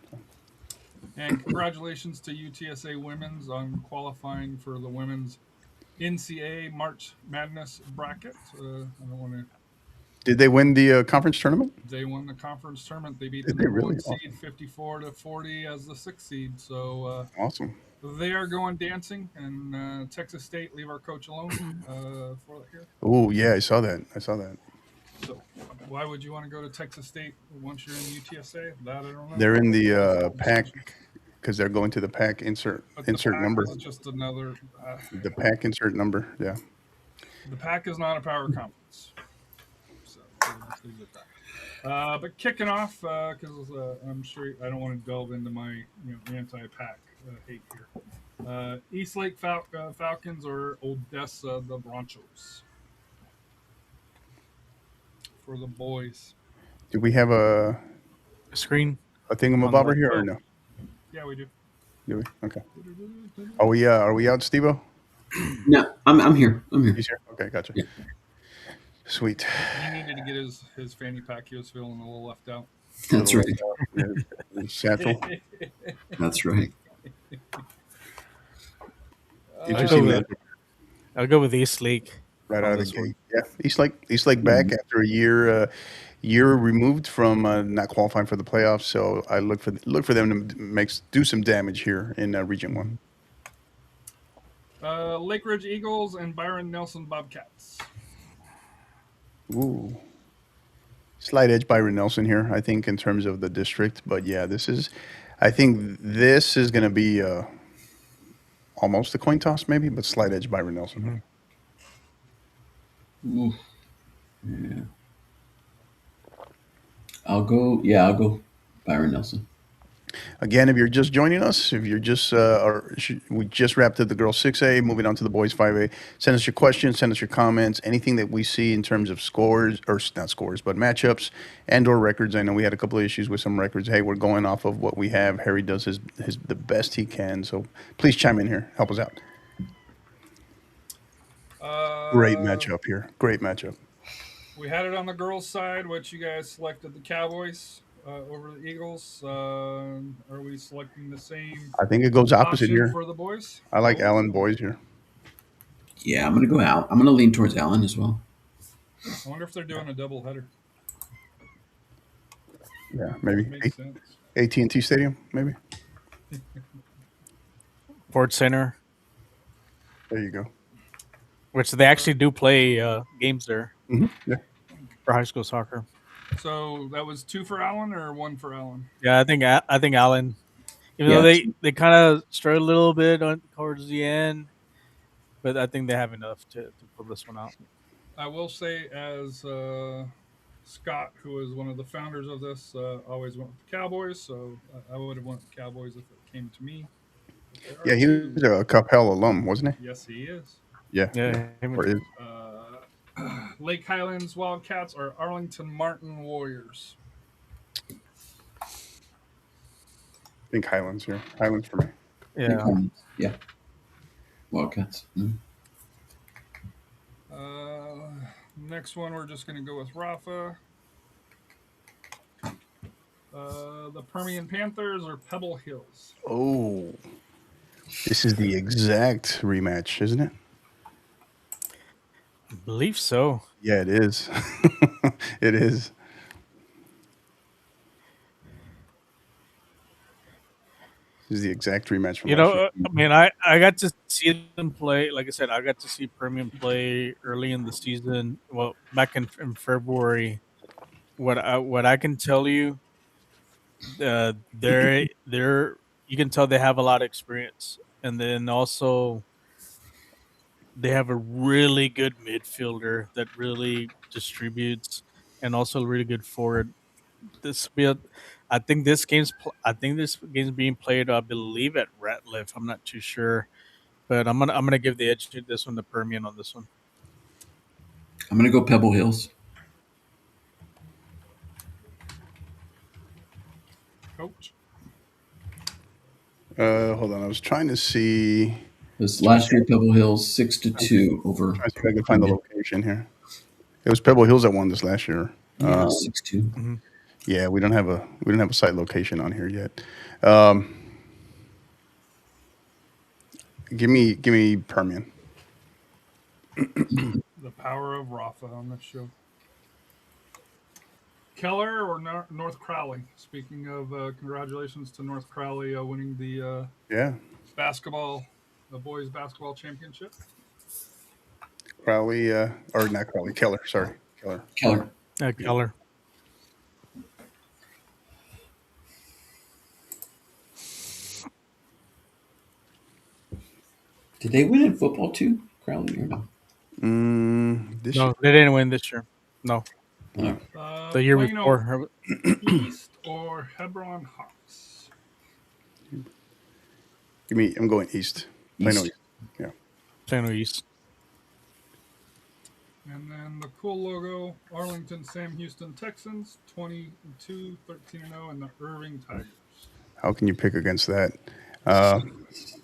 And congratulations to UTSA Women's on qualifying for the women's NCAA March Madness bracket. I don't want to. Did they win the conference tournament? They won the conference tournament. They beat Did the they number really? 1 seed 54-40 as the 6th seed. So Awesome. they are going dancing, and Texas State leave our coach alone for that here. Oh yeah, I saw that. So why would you want to go to Texas State once you're in UTSA? That I don't know. They're in the pack because they're going to the pack insert number. Is just another. The pack insert number, yeah. The pack is not a power conference. So we'll just leave it at that. But kicking off, because I'm sure I don't want to delve into my anti-pack hate here. Eastlake Falcons or Odessa the Bronchos for the boys. Do we have a Screen. thingamabobber here or no? Yeah, we do. Do we? Okay. Are we out, Steve-O? No, I'm here. He's here. Okay, gotcha. Yeah. Sweet. He needed to get his fanny pack. He was feeling a little left out. That's right. Satchel. That's right. Did you see that I'll go with Eastlake. right out of the gate? Yeah, Eastlake back after a year removed from not qualifying for the playoffs. So I look for them to do some damage here in Region 1. Lake Ridge Eagles and Byron Nelson Bobcats. Ooh. Slight edge Byron Nelson here, I think, in terms of the district. But yeah, I think this is going to be almost a coin toss, maybe, but slight edge Byron Nelson. Ooh. Yeah. I'll go Byron Nelson. Again, if you're just joining us, if you're just we just wrapped up the girls 6A, moving on to the boys 5A. Send us your questions, send us your comments, anything that we see in terms of scores, or not scores, but matchups and/or records. I know we had a couple of issues with some records. Hey, we're going off of what we have. Harry does his the best he can, so please chime in here, help us out. Great matchup here. Great matchup. We had it on the girls' side, which you guys selected the Cowboys over the Eagles. Are we selecting the same? I think it goes opposite option here for the boys. I like Allen boys here. Yeah, I'm gonna go out. I'm gonna lean towards Allen as well. I wonder if they're doing a double header. Yeah, maybe Makes sense. AT&T Stadium, maybe. Ford Center, There you go. which they actually do play games there Yeah. for high school soccer. So that was 2 for Allen or 1 for Allen? Yeah, I think Allen, even Yeah. though they kind of struggled a little bit towards the end, but I think they have enough to pull this one out. I will say, as Scott, who is one of the founders of this, always went with the Cowboys, so I would have went with the Cowboys if it came to me. Yeah, he was a Capel alum, wasn't he? Yes, he is. Yeah. Or is. Lake Highlands Wildcats or Arlington Martin Warriors. I think Highlands here. Highlands for me. Yeah, Yeah. Wildcats. Next one, we're just going to go with Rafa. The Permian Panthers or Pebble Hills? Oh, this is the exact rematch, isn't it? I believe so. Yeah, it is. It is. This is the exact rematch from You last year. know, I mean, I got to see them play. Like I said, I got to see Permian play early in the season. Well, back in February. What I can tell you, they're you can tell they have a lot of experience, and then also they have a really good midfielder that really distributes, and also a really good forward. This be, I think I think this game's being played, I believe, at Ratliff. I'm not too sure, but I'm gonna give the edge to this one, the Permian on this one. I'm going to go Pebble Hills. Coach? Hold on. I was trying to see. This last year, Pebble Hills 6-2 over. Trying to see if I can find the location here. It was Pebble Hills that won this last year. Yeah, 6-2. Mm-hmm. Yeah, we don't have a site location on here yet. Give me Permian. The power of Rafa on this show. Keller or North Crowley? Speaking of, congratulations to North Crowley winning the Yeah, the boys basketball championship. Crowley or not Crowley, Keller. Sorry, Keller. Keller. Keller. Did they win in football too? Crowley or no? This No, year. they didn't win this year. No, No. the year Plano before. East or Hebron Hawks? I'm going East. Plano East. Yeah. Plano East. And then the cool logo, Arlington Sam Houston Texans, 22-13-0, and the Irving Tigers. How can you pick against that?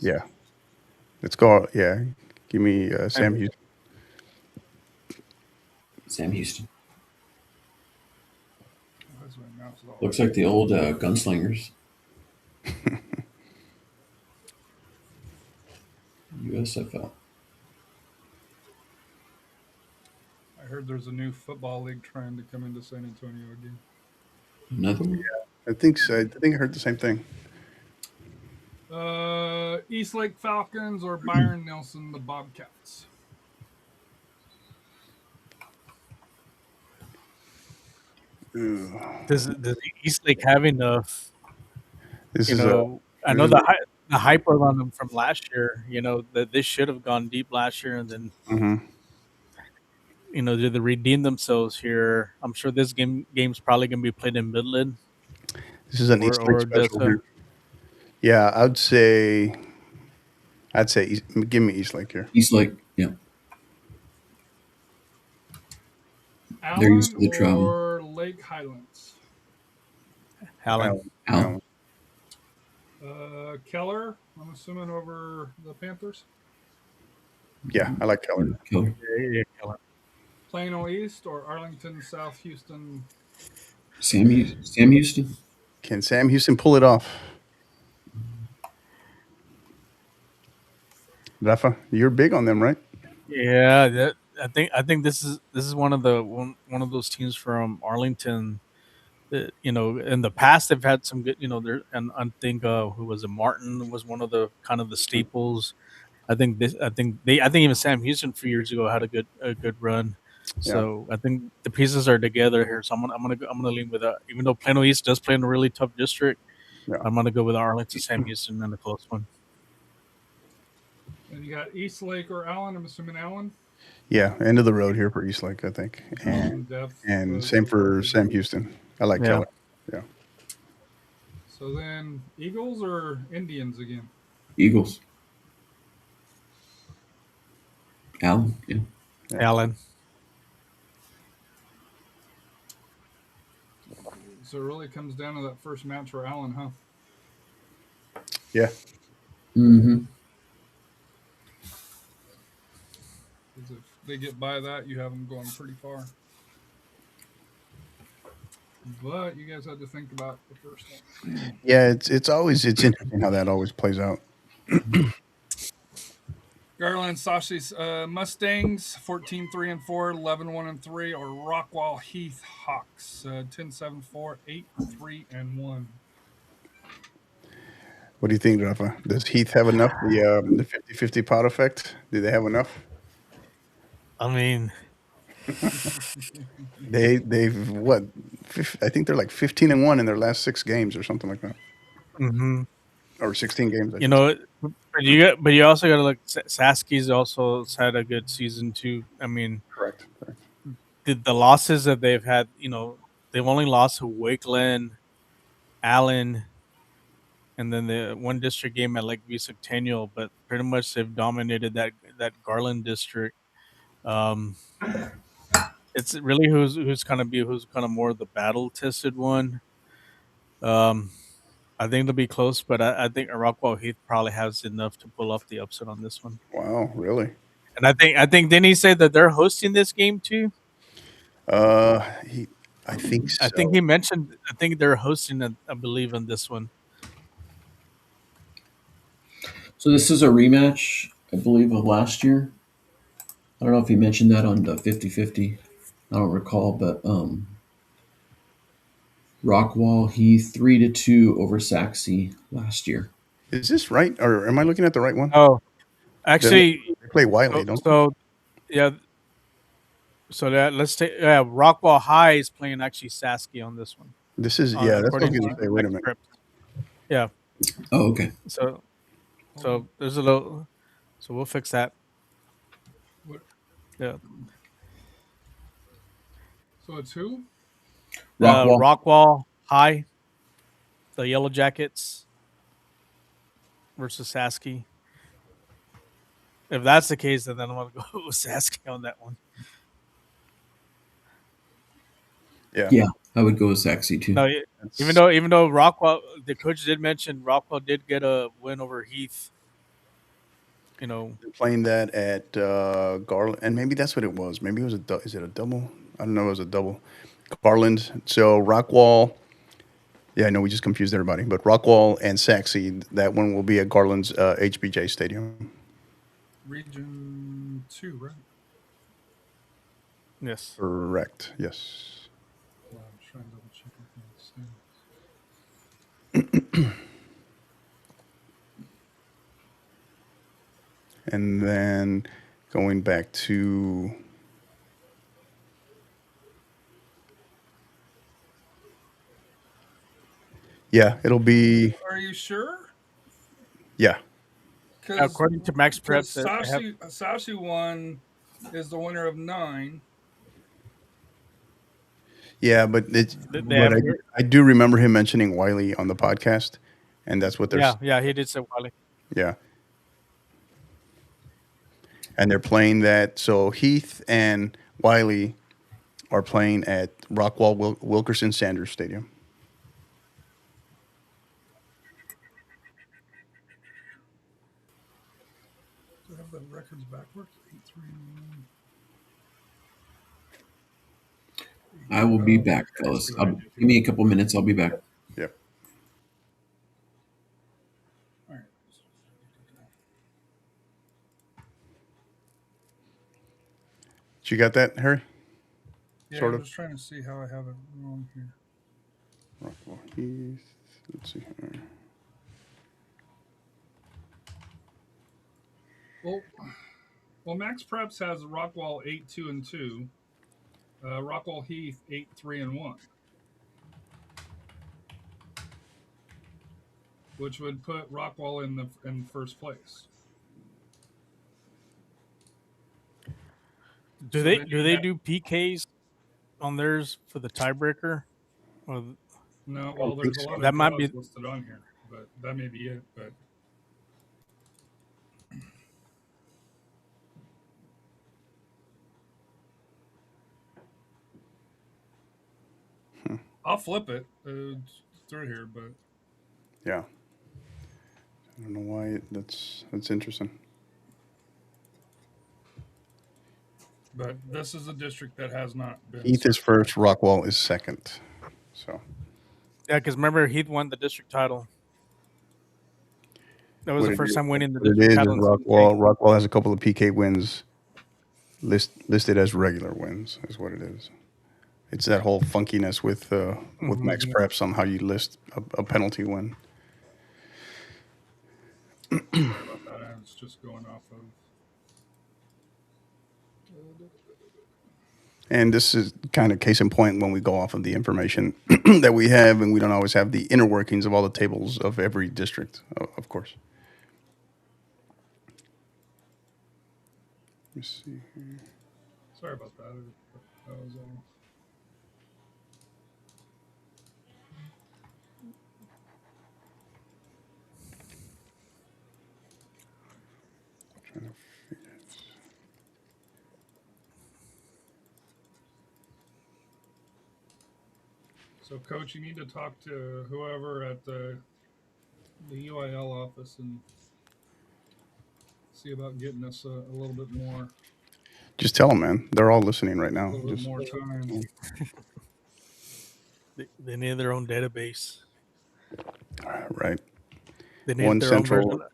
Yeah. Let's go. Yeah. Give me Sam Houston. Sam Houston. Where's my mouse at all? Looks like the old Gunslingers. USSF. I heard there's a new football league trying to come into San Antonio again. Another one? I think so. I think I heard the same thing. East Lake Falcons or Byron Nelson, the Bobcats? Does East Lake have enough? This You is know, I know the hype was on them from last year. You know that this should have gone deep last year, and then you know did they redeem themselves here? I'm sure this game's probably gonna be played in Midland. This is an East Lake special here. Yeah, I'd say East, give me East Lake here. East Lake, yeah. They're used to the travel. Or Lake Highlands? Allen. Keller, I'm assuming, over the Panthers? Yeah, I like Keller. Keller. Yeah, Keller. Plano East or Arlington South Houston? Sam Houston. Can Sam Houston pull it off? Rafa, you're big on them, right? Yeah, I think this is one of those teams from Arlington. That, you know, in the past they've had some good. You know, there and I think who was it? Martin was one of the kind of the staples. I think even Sam Houston a few years ago had a good run. So I think the pieces are together here. So I'm gonna lean with that. Even though Plano East does play in a really tough district, I'm gonna go with Arlington Sam Houston in a close one. And you got East Lake or Allen. I'm assuming Allen. Yeah, end of the road here for East Lake, I think, and same for Sam Houston. I like Keller. Yeah. So then, Eagles or Indians again? Eagles. Allen, yeah. Allen. So it really comes down to that first match for Allen, huh? Yeah. Mm-hmm. Because if they get by that, you have them going pretty far. But you guys had to think about the first one. Yeah, it's interesting how that always plays out. Garland Sashi's Mustangs 14-3-4, 11-1-3, or Rockwall Heath Hawks 10-7-4, 8-3-1. What do you think, Rafa? Does Heath have enough? The 50-50 pot effect? Do they have enough? I mean, They've what? I think they're like 15-1 in their last 6 games or something like that, mhm. or 16 games. You know, but you also got to look. Saski's also had a good season too. I mean, Correct. the losses that they've had, they've only lost to Wakeland, Allen, and then the one district game at Lakeview Centennial. But pretty much they've dominated that Garland district. It's really who's kind of more the battle tested one. I think it'll be close, but I think Rockwall Heath probably has enough to pull off the upset on this one. Wow, really? And I think didn't he say that they're hosting this game too? I think so. I think he mentioned. I think they're hosting it, I believe, on this one. So this is a rematch, I believe, of last year. I don't know if he mentioned that on the 50-50. I don't recall, but Rockwall Heath 3-2 over Saxe last year. Is this right, or am I looking at the right one? Oh, actually, they play Wiley, don't they? so yeah. So that let's take Rockwall High is playing actually Saske on this one. This is that's what I was according going to say. Wait a minute. script. Yeah. Oh, okay. So there's a little. So we'll fix that. What? Yeah. So it's who? Rockwall High, the Yellow Jackets versus Saske. If that's the case, then I'm going to go with Saske on that one. Yeah, I would go with Saxe too. No, even though Rockwall, the coach did mention Rockwall did get a win over Heath. They're playing that at Garland, and maybe that's what it was. Maybe it was is it a double? I don't know. It was a double. Garland. So Rockwall. Yeah, no, we just confused everybody. But Rockwall and Saxe, that one will be at Garland's HBJ Stadium. Region 2, right? Yes. Correct. Yes. Well, I'm trying to double check everything. And then going back to it'll be. Are you sure? Yeah. According to Max Prep, Sashi 1 is the winner of 9. Yeah, but I do remember him mentioning Wiley on the podcast, and that's what they're. Yeah, he did say Wiley. Yeah. And they're playing that. So Heath and Wiley are playing at Rockwall Wilkerson Sanders Stadium. Do I have the records backwards? 8-3-1. I will be back, fellas. Give me a couple minutes. I'll be back. Yep. All right. You got that, Harry? Yeah, Sort I'm of. just trying to see how I have it wrong here. Rockwall Heath. Let's see here. Well, Max Preps has Rockwall 8-2-2. Rockwall Heath 8-3-1. Which would put Rockwall in first place. Do they do PKs on theirs for the tiebreaker? Or No, well, there's a lot of that might be listed on here, but that may be it. But I'll flip it through here. But yeah, I don't know why that's interesting. But this is a district that has not been. Heath is first, Rockwall is second. So Yeah, because remember, Heath won the district title. That was what the it first is- time winning the what it district is title. in Rockwall. Rockwall has a couple of PK wins listed as regular wins, is what it is. It's that whole funkiness with Max Preps on how you list a penalty win. Sorry about that. I was just going off of. And this is kind of case in point when we go off of the information that we have, and we don't always have the inner workings of all the tables of every district, of course. Let me see here. Sorry about that. That was all. Trying to figure it. So, Coach, you need to talk to whoever at the UIL office and see about getting us a little bit more. Just tell them, man. They're all listening right A now. little bit Just, more time. They need their own database. right. They need One their central. own version.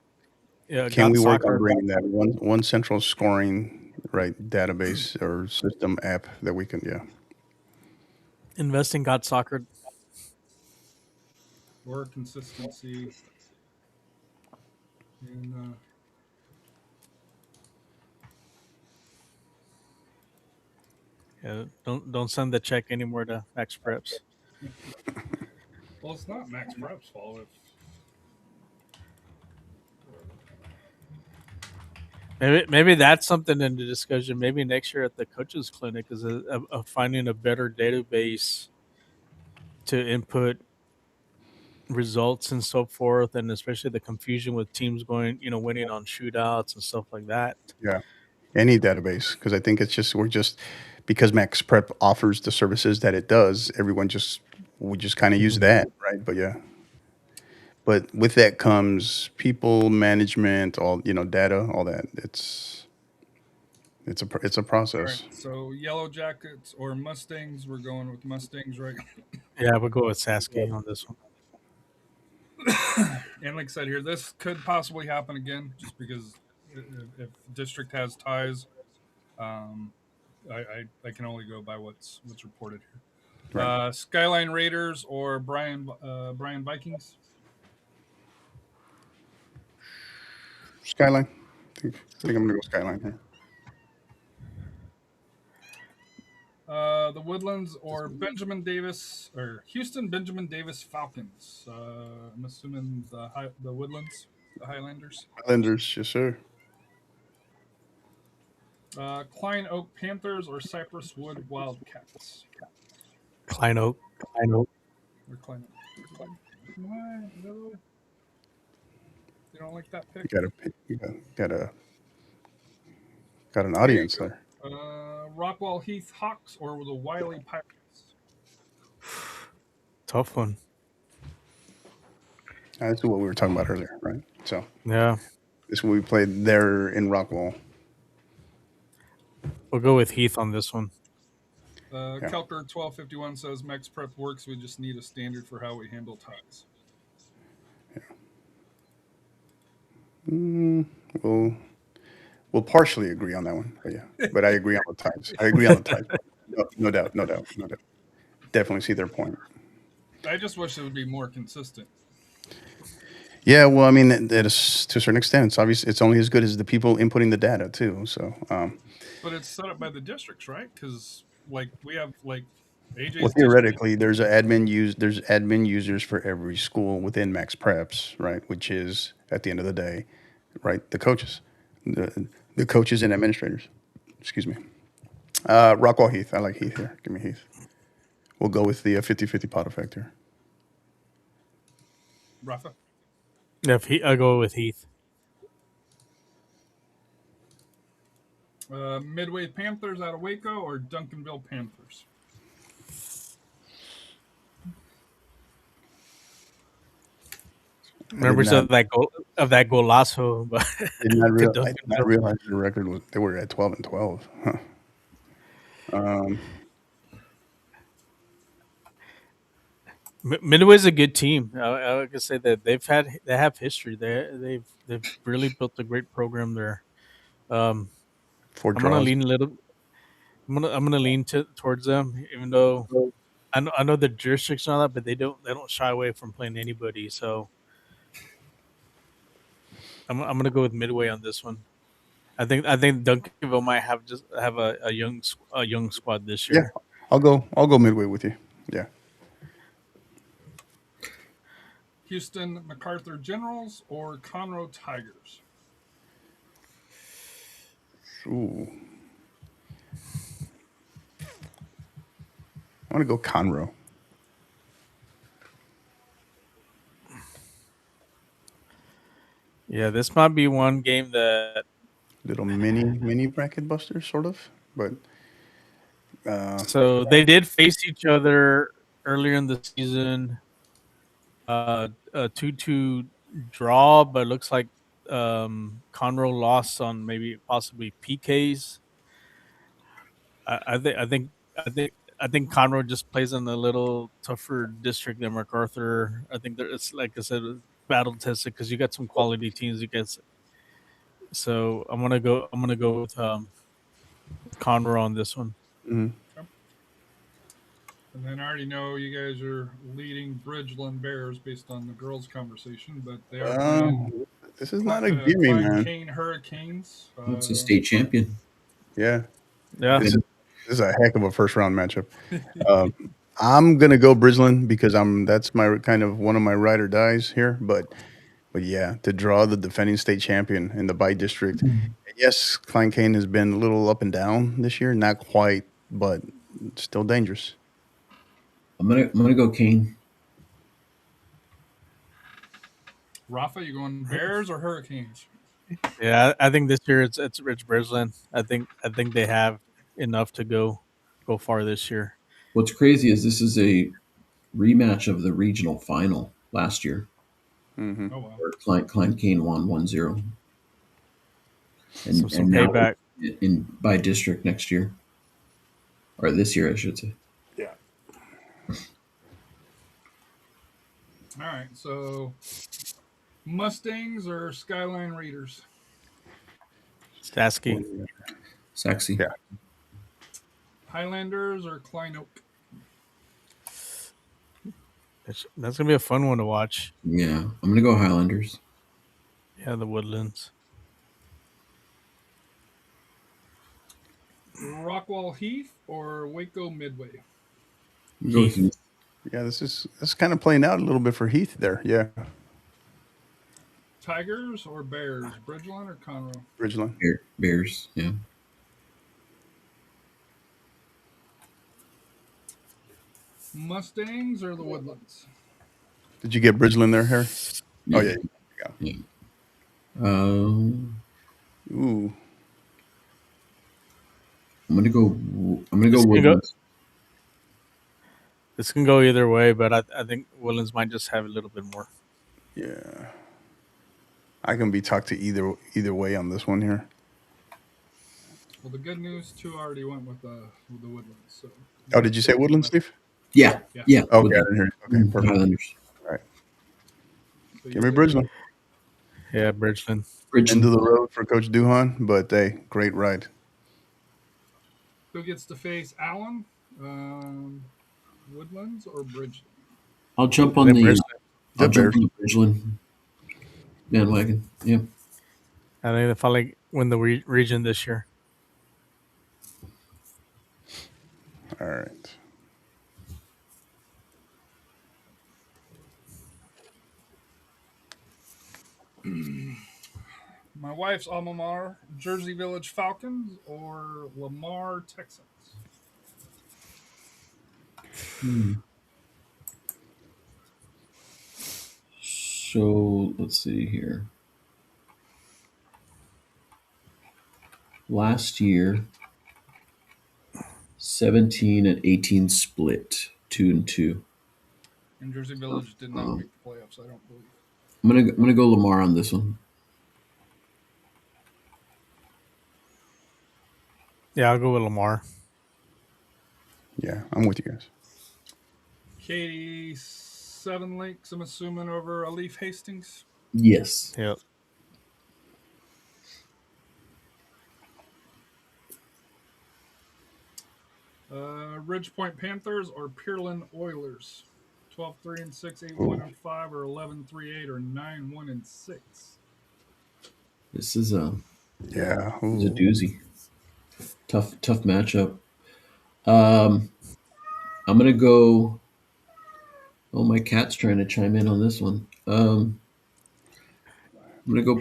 Yeah, Can we work soccer. on bringing that one central scoring database or system app that we can? Yeah. Invest in God Soccer. Or consistency. And Yeah, don't send the check anymore to Max Preps. well, it's not Max Prep's fault if. Maybe that's something in the discussion. Maybe next year at the coaches clinic is a finding a better database to input results and so forth, and especially the confusion with teams going, winning on shootouts and stuff like that. Yeah. Any database, because I think we're just because Max Prep offers the services that it does. We just kind of use that, right? But yeah. But with that comes people management, all data, all that. It's a All process. right, so Yellow Jackets or Mustangs, we're going with Mustangs, right? Yeah, we'll go with Sasky on this one. And like I said here, this could possibly happen again, just because if district has ties, I can only go by what's reported here. Right. Skyline Raiders or Bryan Vikings. Skyline. I think I'm gonna go Skyline here. The Woodlands or Benjamin Davis or Houston Benjamin Davis Falcons. I'm assuming the Woodlands, the Highlanders. Highlanders, yes sir. Klein Oak Panthers or Cypress Wood Wildcats. Klein Oak. Or Klein Oak. What? Really? You don't like that pick? Got an audience there. Rockwall Heath Hawks or the Wiley Pirates. Tough one. This is what we were talking about earlier, right? So Yeah, this is what we played there in Rockwall. we'll go with Heath on this one. Kelker 1251 says Max Prep works. We just need a standard for how we handle ties. We'll partially agree on that one, but yeah. But I agree on the times. I agree on the times. No doubt. Definitely see their point. I just wish it would be more consistent. Yeah, well, I mean, that is to a certain extent. It's obvious. It's only as good as the people inputting the data too. So, but it's set up by the districts, right? Because we have AJ's. Well, theoretically, there's admin users for every school within Max Preps, right? Which is at the end of the day, right? The coaches, the coaches and administrators. Excuse me. Rockwall Heath. I like Heath here. Give me Heath. We'll go with the 50-50 pot effect here. Rafa. Yeah, I'll go with Heath. Midway Panthers out of Waco or Duncanville Panthers? Members of that Golazo, but I did not realize the record was they were at 12-12. Huh. Um, Midway's a good team. I could say that they have history. They've really built a great program there. Um, four I'm gonna draws. lean a little. I'm gonna lean towards them, even though I know the jurisdiction on that, but they don't shy away from playing anybody. So I'm gonna go with Midway on this one. I think Duncanville might have a young squad this Yeah, year. I'll go Midway with you. Yeah. Houston MacArthur Generals or Conroe Tigers? Ooh. I want to go Conroe. Yeah, this might be one game that Little mini bracket buster, sort of. But so they did face each other earlier in the season. A 2-2 draw, but it looks like Conroe lost on maybe possibly PKs. I think I think I think I think Conroe just plays in a little tougher district than MacArthur. I think it's like I said, battle tested because you got some quality teams. You guys, so I'm gonna go with Conroe on this one. mhm. And then I already know you guys are leading Bridgeland Bears based on the girls' conversation, but they are playing This is not a gimme, Klein man. Kane Hurricanes. It's a state champion. Yeah, Yeah, this is a heck of a first round matchup. I'm gonna go Bridgeland because that's my kind of one of my ride or dies here. But yeah, to draw the defending state champion in the by district. Yes, Klein Kane has been a little up and down this year, not quite, but still dangerous. I'm gonna go Kane. Rafa, you going Bears or Hurricanes? yeah. I think this year it's Rich Bridgeland. I think they have enough to go far this year. What's crazy is this is a rematch of the regional final last year, Mm-hmm. Oh wow. where Klein Kane won 1-0. Some And now payback. in by district next year, or this year, I should say. Yeah. All right, so Mustangs or Skyline Raiders? Stasky. Sexy. Yeah. Highlanders or Klein Oak? That's gonna be a fun one to watch. Yeah, I'm gonna go Highlanders. Yeah, the Woodlands. Rockwall Heath or Waco Midway? Go Heath. Heath. Yeah, this is kind of playing out a little bit for Heath there. Yeah, Tigers or Bears? Bridgeland or Conroe? Bridgeland. Bears. Yeah. Mustangs or the Woodlands? Did you get Bridgeland there, Harry? Oh yeah. Yeah. Um, Ooh, I'm gonna go. This can go- Woodlands. This can go either way, but I think Woodlands might just have a little bit more. yeah. I can be talked to either way on this one here. Well, the good news too already went with the Woodlands. So. Oh, did you say Woodland, Steve? Yeah. Yeah. Yeah. Okay, I Woodlands. didn't hear you. Okay, perfect. Highlanders. All right, So give me Bridgeland. Yeah, Bridgeland. End of the road for Coach Duhan, but hey, great ride. Who gets to face Allen? Woodlands or Bridgeland? I'll jump on Then the. Bridgeland. I'll The jump Bears. on the Bridgeland bandwagon. Yeah. I think they finally win the region this year. All right. My wife's alma mater, Jersey Village Falcons or Lamar Texans? So let's see here. Last year, 17 and 18 split, 2-2. And Jersey Village did not make the playoffs, I don't believe. I'm gonna go Lamar on this one. Yeah, I'll go with Lamar. Yeah, I'm with you guys. Katie, 7 Lakes, I'm assuming, over Alif Hastings. Yes. Yep. Ridgepoint Panthers or Pearland Oilers. 12-3-6, 8-1-5, or 11-3-8, or 9-1-6. This is a Yeah. doozy. Tough matchup. I'm gonna go. Oh, my cat's trying to chime in on this one. I'm gonna go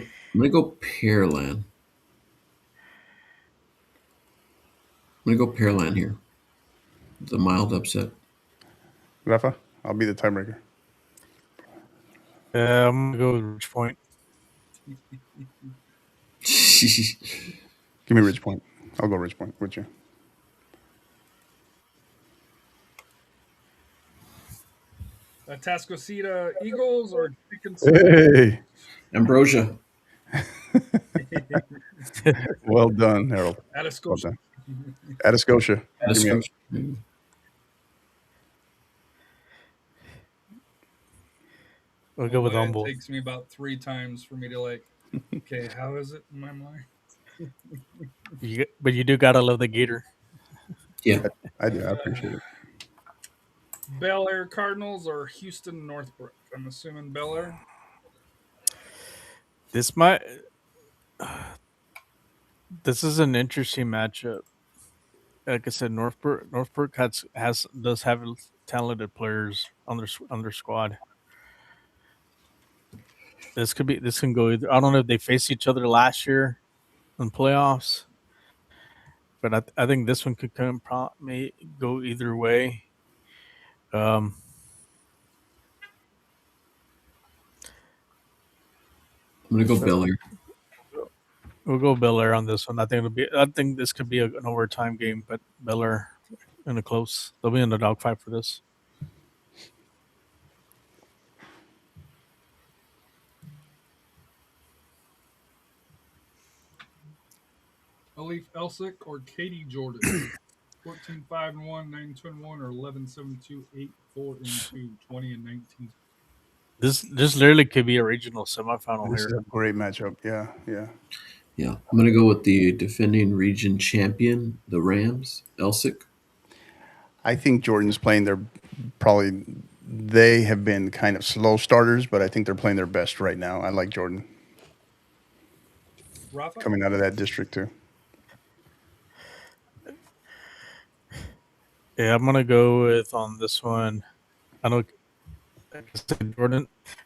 Pearland. I'm gonna go Pearland here. It's a mild upset. Rafa, I'll be the tiebreaker. I'm gonna go with Ridge Point. Give me Ridgepoint. I'll go Ridgepoint with you. Tascosita Eagles or Chicken Hey, Ambrosia. well done, Harold. Well Atascosa. done. Atascosa. That's Give me Scotia. We'll go with It Humboldt. takes me about 3 times for me to okay, how is it in my mind? But you do gotta love the Gator. Yeah. I do. I appreciate it. Bel Air Cardinals or Houston Northbrook? I'm assuming Bel Air. This is an interesting matchup. Like I said, Northbrook does have talented players on their squad. This can go either. I don't know if they faced each other last year in playoffs, but I think this one could may go either way. I'm gonna go Bel Air. We'll go Bel Air on this one. I think this could be an overtime game, but Bel Air in a close. They'll be in the dogfight for this. Alif Elsick or Katie Jordan? 14-5-1, 9-2-1, or 11-7-2, 8-4-2, 20-19. This literally could be a regional semifinal This here. is a great matchup. Yeah. Yeah. I'm gonna go with the defending region champion, the Rams, Elsick. I think Jordan's playing they have been kind of slow starters, but I think they're playing their best right now. I like Jordan Rafa? coming out of that district too. Yeah, I'm gonna go with on this one. I know, like I said,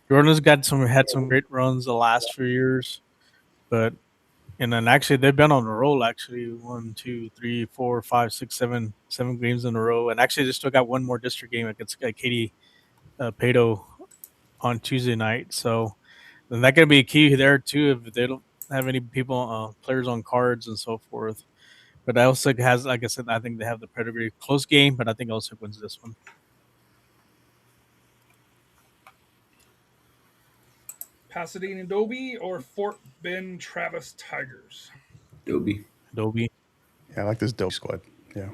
Jordan's had some great runs the last few years, but and then actually they've been on a roll. Actually, 1, 2, 3, 4, 5, 6, 7 games in a row, and actually they still got one more district game against Katie Pato on Tuesday night. So then that could be a key there too if they don't have any players on cards and so forth. But Elsick has, like I said, I think they have the pedigree. Close game, but I think Elsick wins this one. Pasadena Dobie or Fort Bend Travis Tigers? Dobie. Dobie. Yeah, I like this dope squad. Yeah.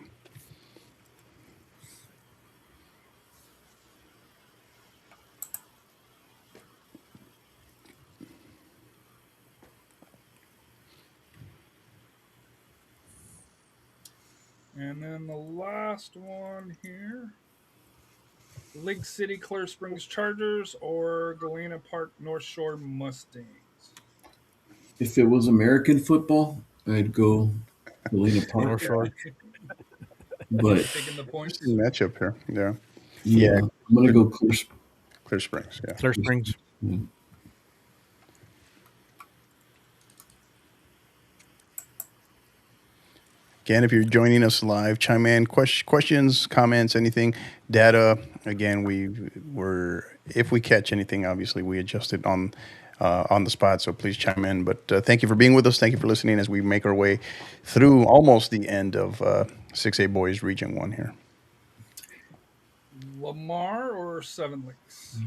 And then the last one here. Lake City Clear Springs Chargers or Galena Park North Shore Mustangs? If it was American football, I'd go Galena Park. North Shore. But Taking the points. This is a matchup here. Yeah. yeah, I'm gonna go Clear Springs. Yeah. Clear Springs. Mm. Again, if you're joining us live, chime in, questions, comments, anything, data. Again, if we catch anything, obviously we adjust it on the spot. So please chime in. But thank you for being with us. Thank you for listening as we make our way through almost the end of 6A Boys Region 1 here. Lamar or 7 Lakes?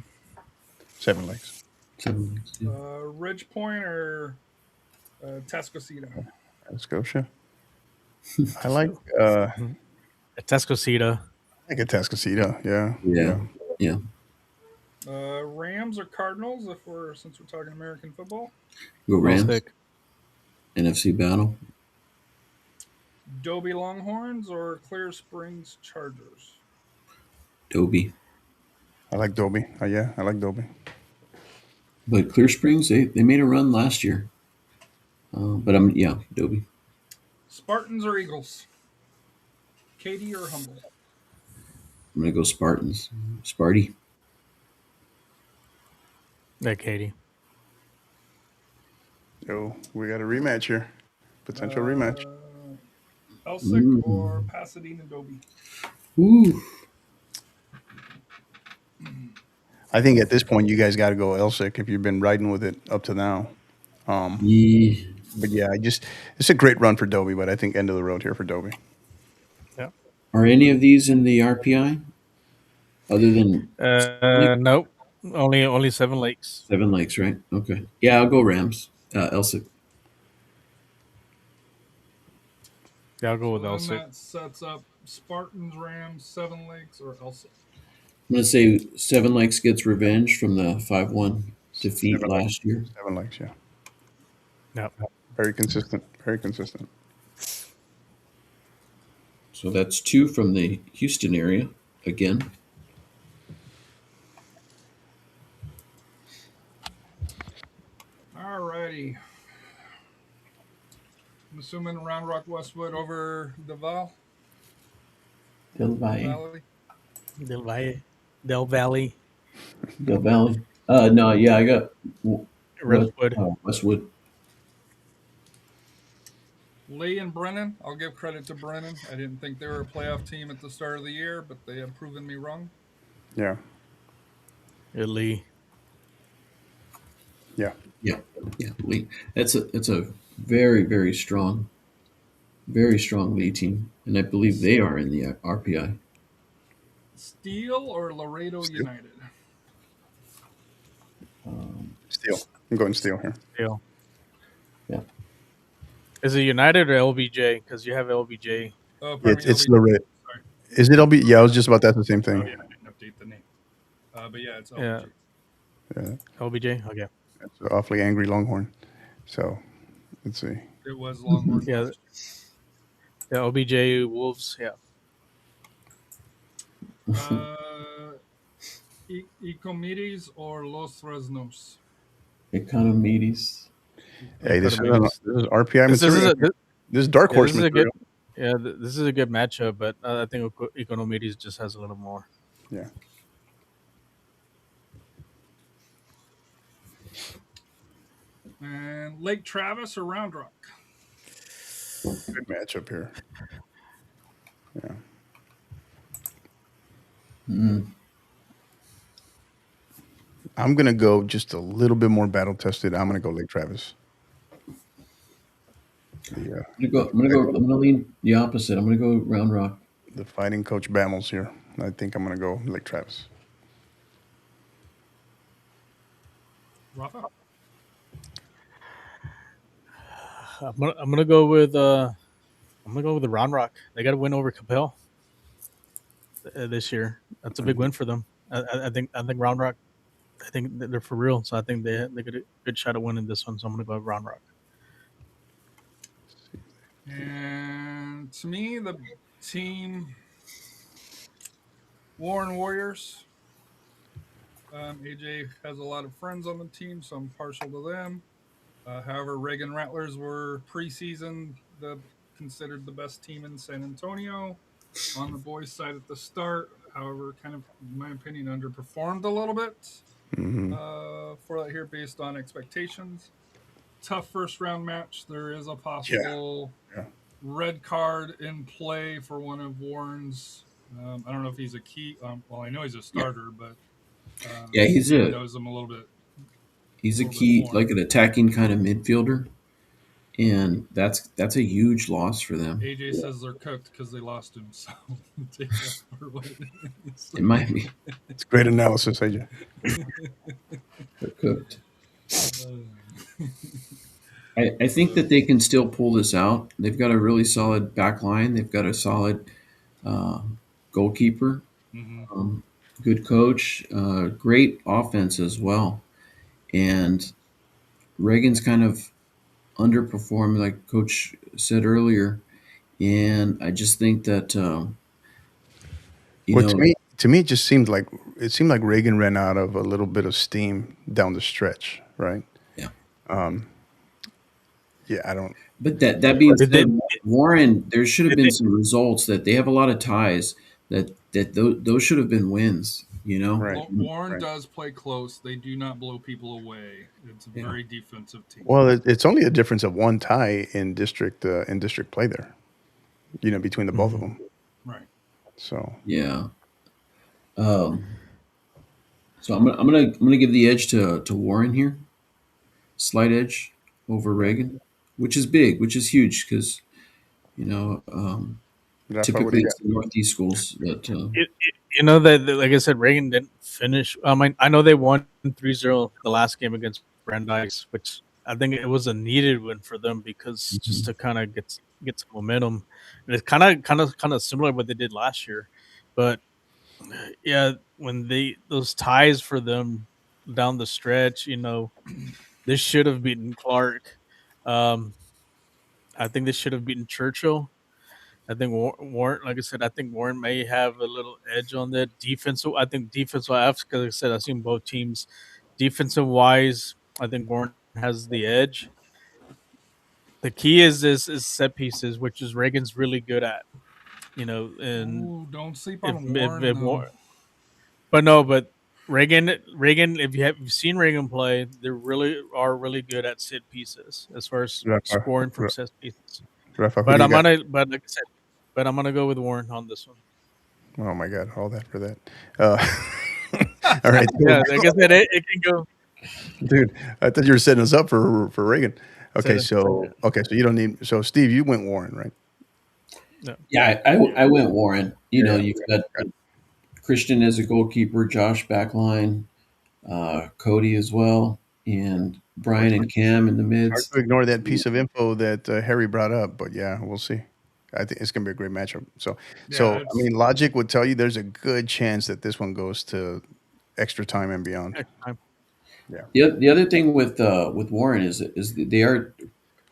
7 Lakes. Yeah. Ridge Point or Tascosita? Scotia. I like Tascosita. I get Tascasita. Yeah. Yeah. Rams or Cardinals? Since we're talking American football. Go Rams. Stick. NFC battle. Dobie Longhorns or Clear Springs Chargers? Dobie. I like Dobie. Yeah, I like Dobie. But Clear Springs, they made a run last year. But Dobie. Spartans or Eagles? Katy or Humble? I'm gonna go Spartans. Sparty. Yeah, Katy. Yo, we got a rematch here. Potential rematch. Elsick or Pasadena Dobie? Ooh. I think at this point you guys got to go Elsick if you've been riding with it up to now. Yeah. But yeah, it's a great run for Dobie, but I think end of the road here for Dobie. Yeah. Are any of these in the RPI? Other than Nope. Only 7 Lakes. 7 Lakes, right? Okay. Yeah, I'll go Rams. Elsick. Yeah, I'll go with Then Elsick. that sets up Spartans, Rams, 7 Lakes, or Elsick. I'm gonna say 7 Lakes gets revenge from the 5-1 defeat 7 last year. 7 Lakes, yeah. Yeah. Very consistent. Very consistent. So that's 2 from the Houston area again. Alrighty. I'm assuming Round Rock Westwood over Del Valley. Del Valle. Del Valley. Del Valley. No, yeah, I got Westwood. Westwood. Lee and Brennan. I'll give credit to Brennan. I didn't think they were a playoff team at the start of the year, but they have proven me wrong. Yeah. Lee. Yeah. Yeah, Lee. It's a very, very strong Lee team, and I believe they are in the RPI. Steel or Laredo United? Steel. I'm going Steel here. Steel. Yeah. Is it United or LBJ? Because you have LBJ. Oh, It's LBJ. Laredo. Sorry. Is it LB? Yeah, I was just about to ask the same Oh, thing. yeah, I didn't update the name. But yeah, it's LBJ. Yeah. LBJ? Okay. It's an awfully angry Longhorn. So, let's see. It was Longhorn. Yeah. Yeah, LBJ Wolves. Yeah. Ecomedes or Los Fresnos? Economides. Hey, this is Economides. RPI This material. is This is dark horse this is a material. this is a good matchup, but I think Economides just has a little more. Yeah. And Lake Travis or Round Rock? Good matchup here. Yeah. I'm going to go just a little bit more battle tested. I'm going to go Lake Travis. Yeah. I'm gonna lean the opposite. I'm gonna go Round Rock. The fighting coach Bammels here. I think I'm going to go Lake Travis. Rafa? I'm gonna go with the Round Rock. They got to win over Capel this year. That's a big win for them. I think Round Rock. I think they're for real. So I think they got a good shot at winning this one. So I'm gonna go with Round Rock. And to me, the team Warren Warriors. AJ has a lot of friends on the team, so I'm partial to them. However, Reagan Rattlers were preseason considered the best team in San Antonio on the boys' side at the start. However, kind of, in my opinion, underperformed a little bit for that here based on expectations. Tough first round match. There is a possible red card in play for one of Warren's. I don't know if he's a key. Well, I know he's a starter, but he knows him a little bit. He's a key, like an attacking kind of midfielder, and that's a huge loss for them. AJ says they're cooked because they lost him, so take that for what it is. It might be. It's great analysis, AJ. They're cooked. I think that they can still pull this out. They've got a really solid back line. They've got a solid uh, goalkeeper, Mm-hmm. good coach, great offense as well. And Reagan's kind of underperformed, like Coach said earlier. And I just think that you Well, know, to me, it seemed like Reagan ran out of a little bit of steam down the stretch, right? yeah. Um, yeah, I don't. But that being Did they? said, Warren, there should have Did been they? some results that they have a lot of ties those should have been wins. You know, Right, Warren right. does play close. They do not blow people away. It's a yeah. very defensive team. Well, it's only a difference of one tie in district play there. Between the both of them. Right. So Yeah. Um, so I'm gonna give the edge to Warren here, slight edge over Reagan, which is big, which is huge because you know Rafa, what do typically you it's got? the Northeast schools that You know that, like I said, Reagan didn't finish. I know they won 3-0 the last game against Brandeis, which I think it was a needed win for them because just to kind of get some momentum. And it's kind of similar to what they did last year, but yeah, when those ties for them down the stretch, this should have beaten Clark. Um, I think they should have beaten Churchill. I think Warren, like I said, I think Warren may have a little edge on that defensive. I think defensive, because like I said, I've seen both teams defensive wise. I think Warren has the edge. The key is set pieces, which is Reagan's really good at. And Ooh, don't sleep if, on if, Warren if though. more, but no, but Reagan, if you've seen Reagan play, they really are really good at set pieces as far as Rafa, scoring from set pieces. Rafa, who But do you got? but like I said, I'm gonna go with Warren on this one. Oh my God, all that for that. All right, Yeah, like I said, it can go. dude. I thought you were setting us up for Reagan. Okay, Set so you don't need. So Steve, you went Warren, right? No. yeah, I went Warren. Yeah. You've got Christian as a goalkeeper, Josh backline, Cody as well, and Brian and Cam in the Hard mids. to ignore that piece of info that Harry brought up, but yeah, we'll see. I think it's gonna be a great matchup. Yeah, I mean, logic would tell you there's a good chance that this one goes to extra time and beyond. Next time. Yeah. The other thing with Warren is that they are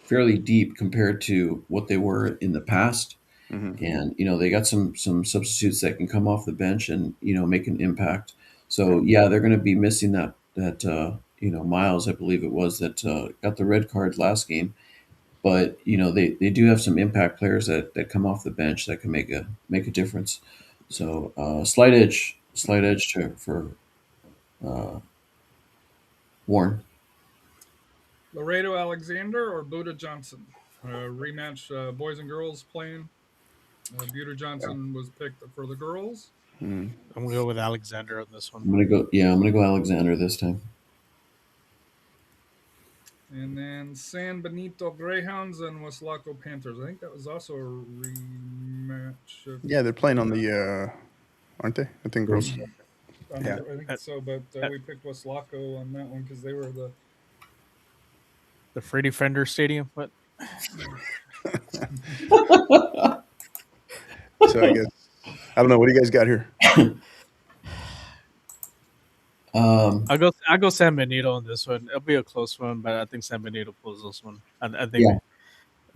fairly deep compared to what they were in the past, Hmm. and they got some substitutes that can come off the bench and make an impact. Yeah. So yeah, they're going to be missing that Miles, I believe it was, that got the red card last game. But they do have some impact players that come off the bench that can make a difference. So slight edge for uh, Warren. Laredo Alexander or Buda Johnson? Rematch, boys and girls playing. Buda Johnson was picked for the girls. Mm. I'm gonna go with Alexander on this one. I'm gonna go Alexander this time. And then San Benito Greyhounds and Waslaco Panthers. I think that was also a rematch. Yeah, they're playing on the, aren't they? I think girls. Yeah. I think so, but we picked Waslaco on that one because they were the. The Freddie Fender Stadium. What? So I guess I don't know. What do you guys got here? I'll go San Benito on this one. It'll be a close one, but I think San Benito pulls this one. I think Yeah,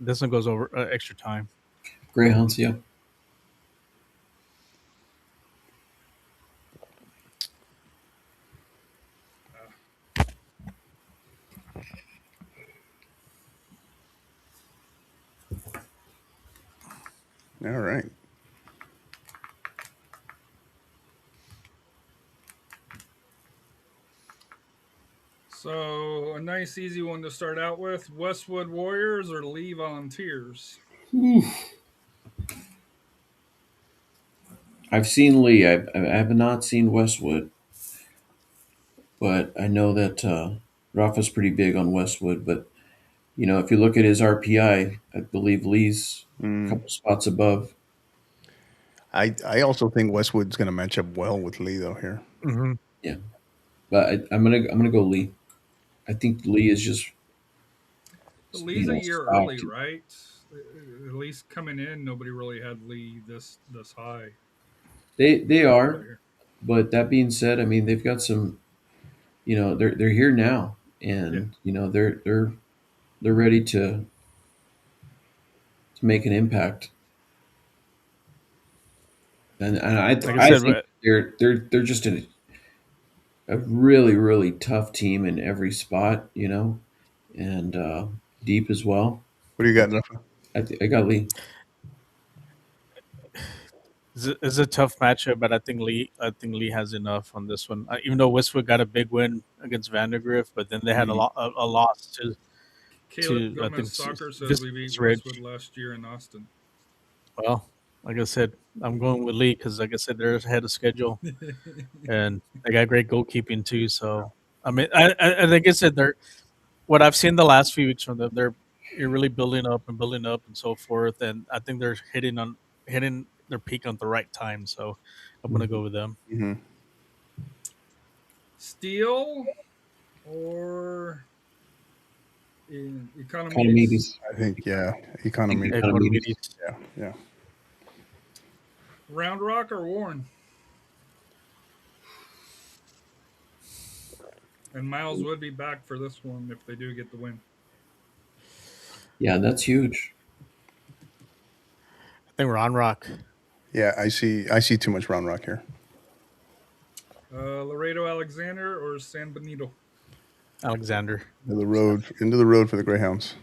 this one goes over extra time. Greyhounds. Yeah. All right. So a nice, easy one to start out with: Westwood Warriors or Lee Volunteers. I've seen Lee. I have not seen Westwood, but I know that Rafa's pretty big on Westwood. But if you look at his RPI, I believe Lee's a Mm. couple spots above. I also think Westwood's going to match up well with Lee though here. Mm-hmm. Yeah, but I'm gonna go Lee. I think Lee is just Lee's a year stocked. early, right? at least coming in, nobody really had Lee this high. They Right are, here. but that being said, I mean they've got some. They're here now, and they're ready to make an impact. And Like I I said, think they're just a really really tough team in every spot. And deep as well. What do you got, Rafa? I got Lee. it's a tough matchup, but I think Lee has enough on this one. Even though Westwood got a big win against Vandergrift, but then they had a loss Caleb I Gomez think Soccer says we beat Vista Ridge. Westwood last year in Austin. Well, like I said, I'm going with Lee because, like I said, they're ahead of schedule, and they got great goalkeeping too. So, I mean, like I said, they're what I've seen the last few weeks from them. You're really building up and so forth, and I think they're hitting their peak at the right time. So, I'm gonna go with them. Mm-hmm. Steel or Economides? Economides. I think, yeah, economy. Economides. Yeah. Round Rock or Warren? And Miles would be back for this one if they do get the win. Yeah, that's huge. I think Round Rock. Yeah, I see too much Round Rock here. Laredo Alexander or San Benito? Alexander. Into the road for the Greyhounds.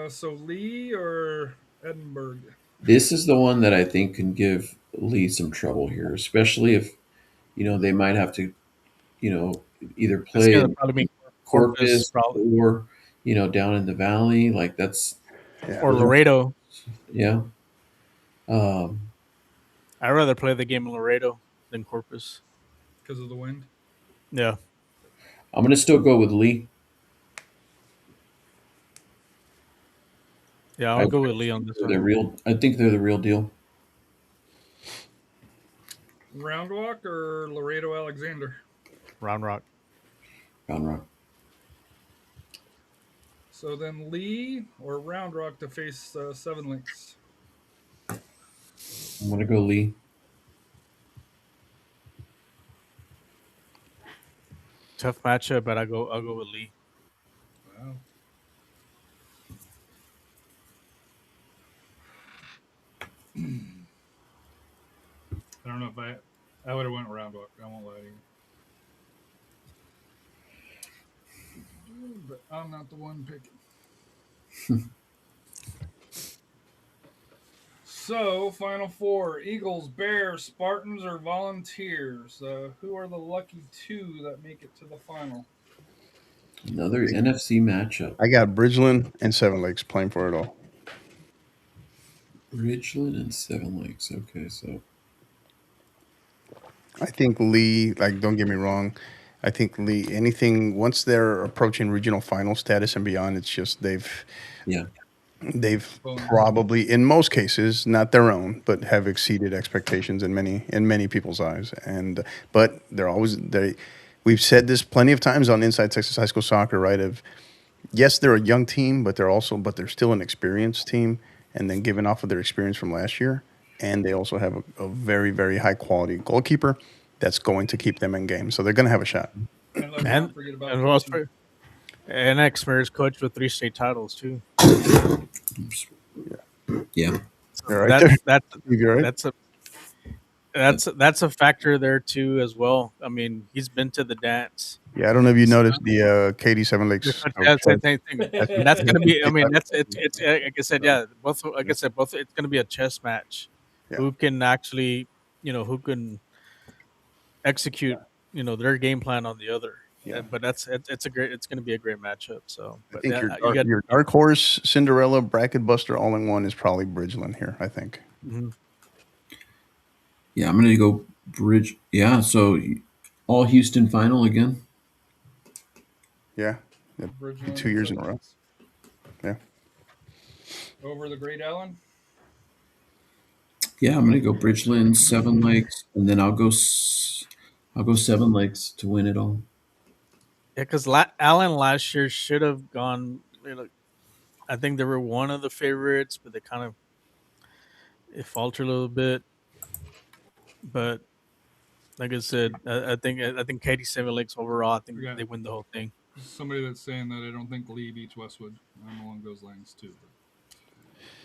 So Lee or Edinburgh? This is the one that I think can give Lee some trouble here, especially if they might have to either It's play gonna in probably be Corpus probably, or down in the valley. Like that's Yeah. or Laredo. yeah. Um, I'd rather play the game in Laredo than Corpus. Because of the wind? Yeah. I'm gonna still go with Lee. Yeah, I'll go with Lee on this one. I think they're the real deal. Round Rock or Laredo Alexander? Round Rock. Round Rock. So then Lee or Round Rock to face Seven Lakes? I'm gonna go Lee. Tough matchup, but I'll go with Lee. Wow. I don't know if I would have went Round Rock. I won't lie to you. But I'm not the one picking. So, Final Four: Eagles, Bears, Spartans, or Volunteers. Who are the lucky two that make it to the final? Another NFC matchup. I got Bridgeland and Seven Lakes playing for it all. Ridgeland and Seven Lakes. Okay, so I think Lee, like, don't get me wrong, I think Lee, anything, once they're approaching regional final status and beyond, it's just they've probably, in most cases, not their own, but have exceeded expectations in many people's eyes. But we've said this plenty of times on Inside Texas High School Soccer, right? Yes, they're a young team, but they're still an experienced team. And then given off of their experience from last year, and they also have a very, very high quality goalkeeper that's going to keep them in game. So they're going to have a shot. And let's not forget about and ex-Mayor's coach with 3 state titles too. yeah. All right. That's a factor there too as well. I mean, he's been to the dance. Yeah, I don't know if you noticed the Katy Seven Lakes. That's the same thing. That's going to be. I mean, it's like I said. Yeah, both. Like I said, both. It's going to be a chess match. Yeah. Who can actually, who can execute, their game plan on the other. Yeah. But it's going to be a great matchup. So, I think your dark horse, Cinderella, bracket buster, all in one is probably Bridgeland here. I think. Mm-hmm. Yeah, I'm gonna go Bridge. Yeah, so all Houston final again. Yeah. 2 years in a row. Yeah. Over the Great Allen? Yeah, I'm gonna go Bridgeland, Seven Lakes, and then I'll go Seven Lakes to win it all. Yeah, because Allen last year should have gone. I think they were one of the favorites, but it faltered a little bit. But like I said, I think Katie 7 Lakes overall. I think they win the whole thing. Somebody that's saying that I don't think Lee beats Westwood. I'm along those lines too. But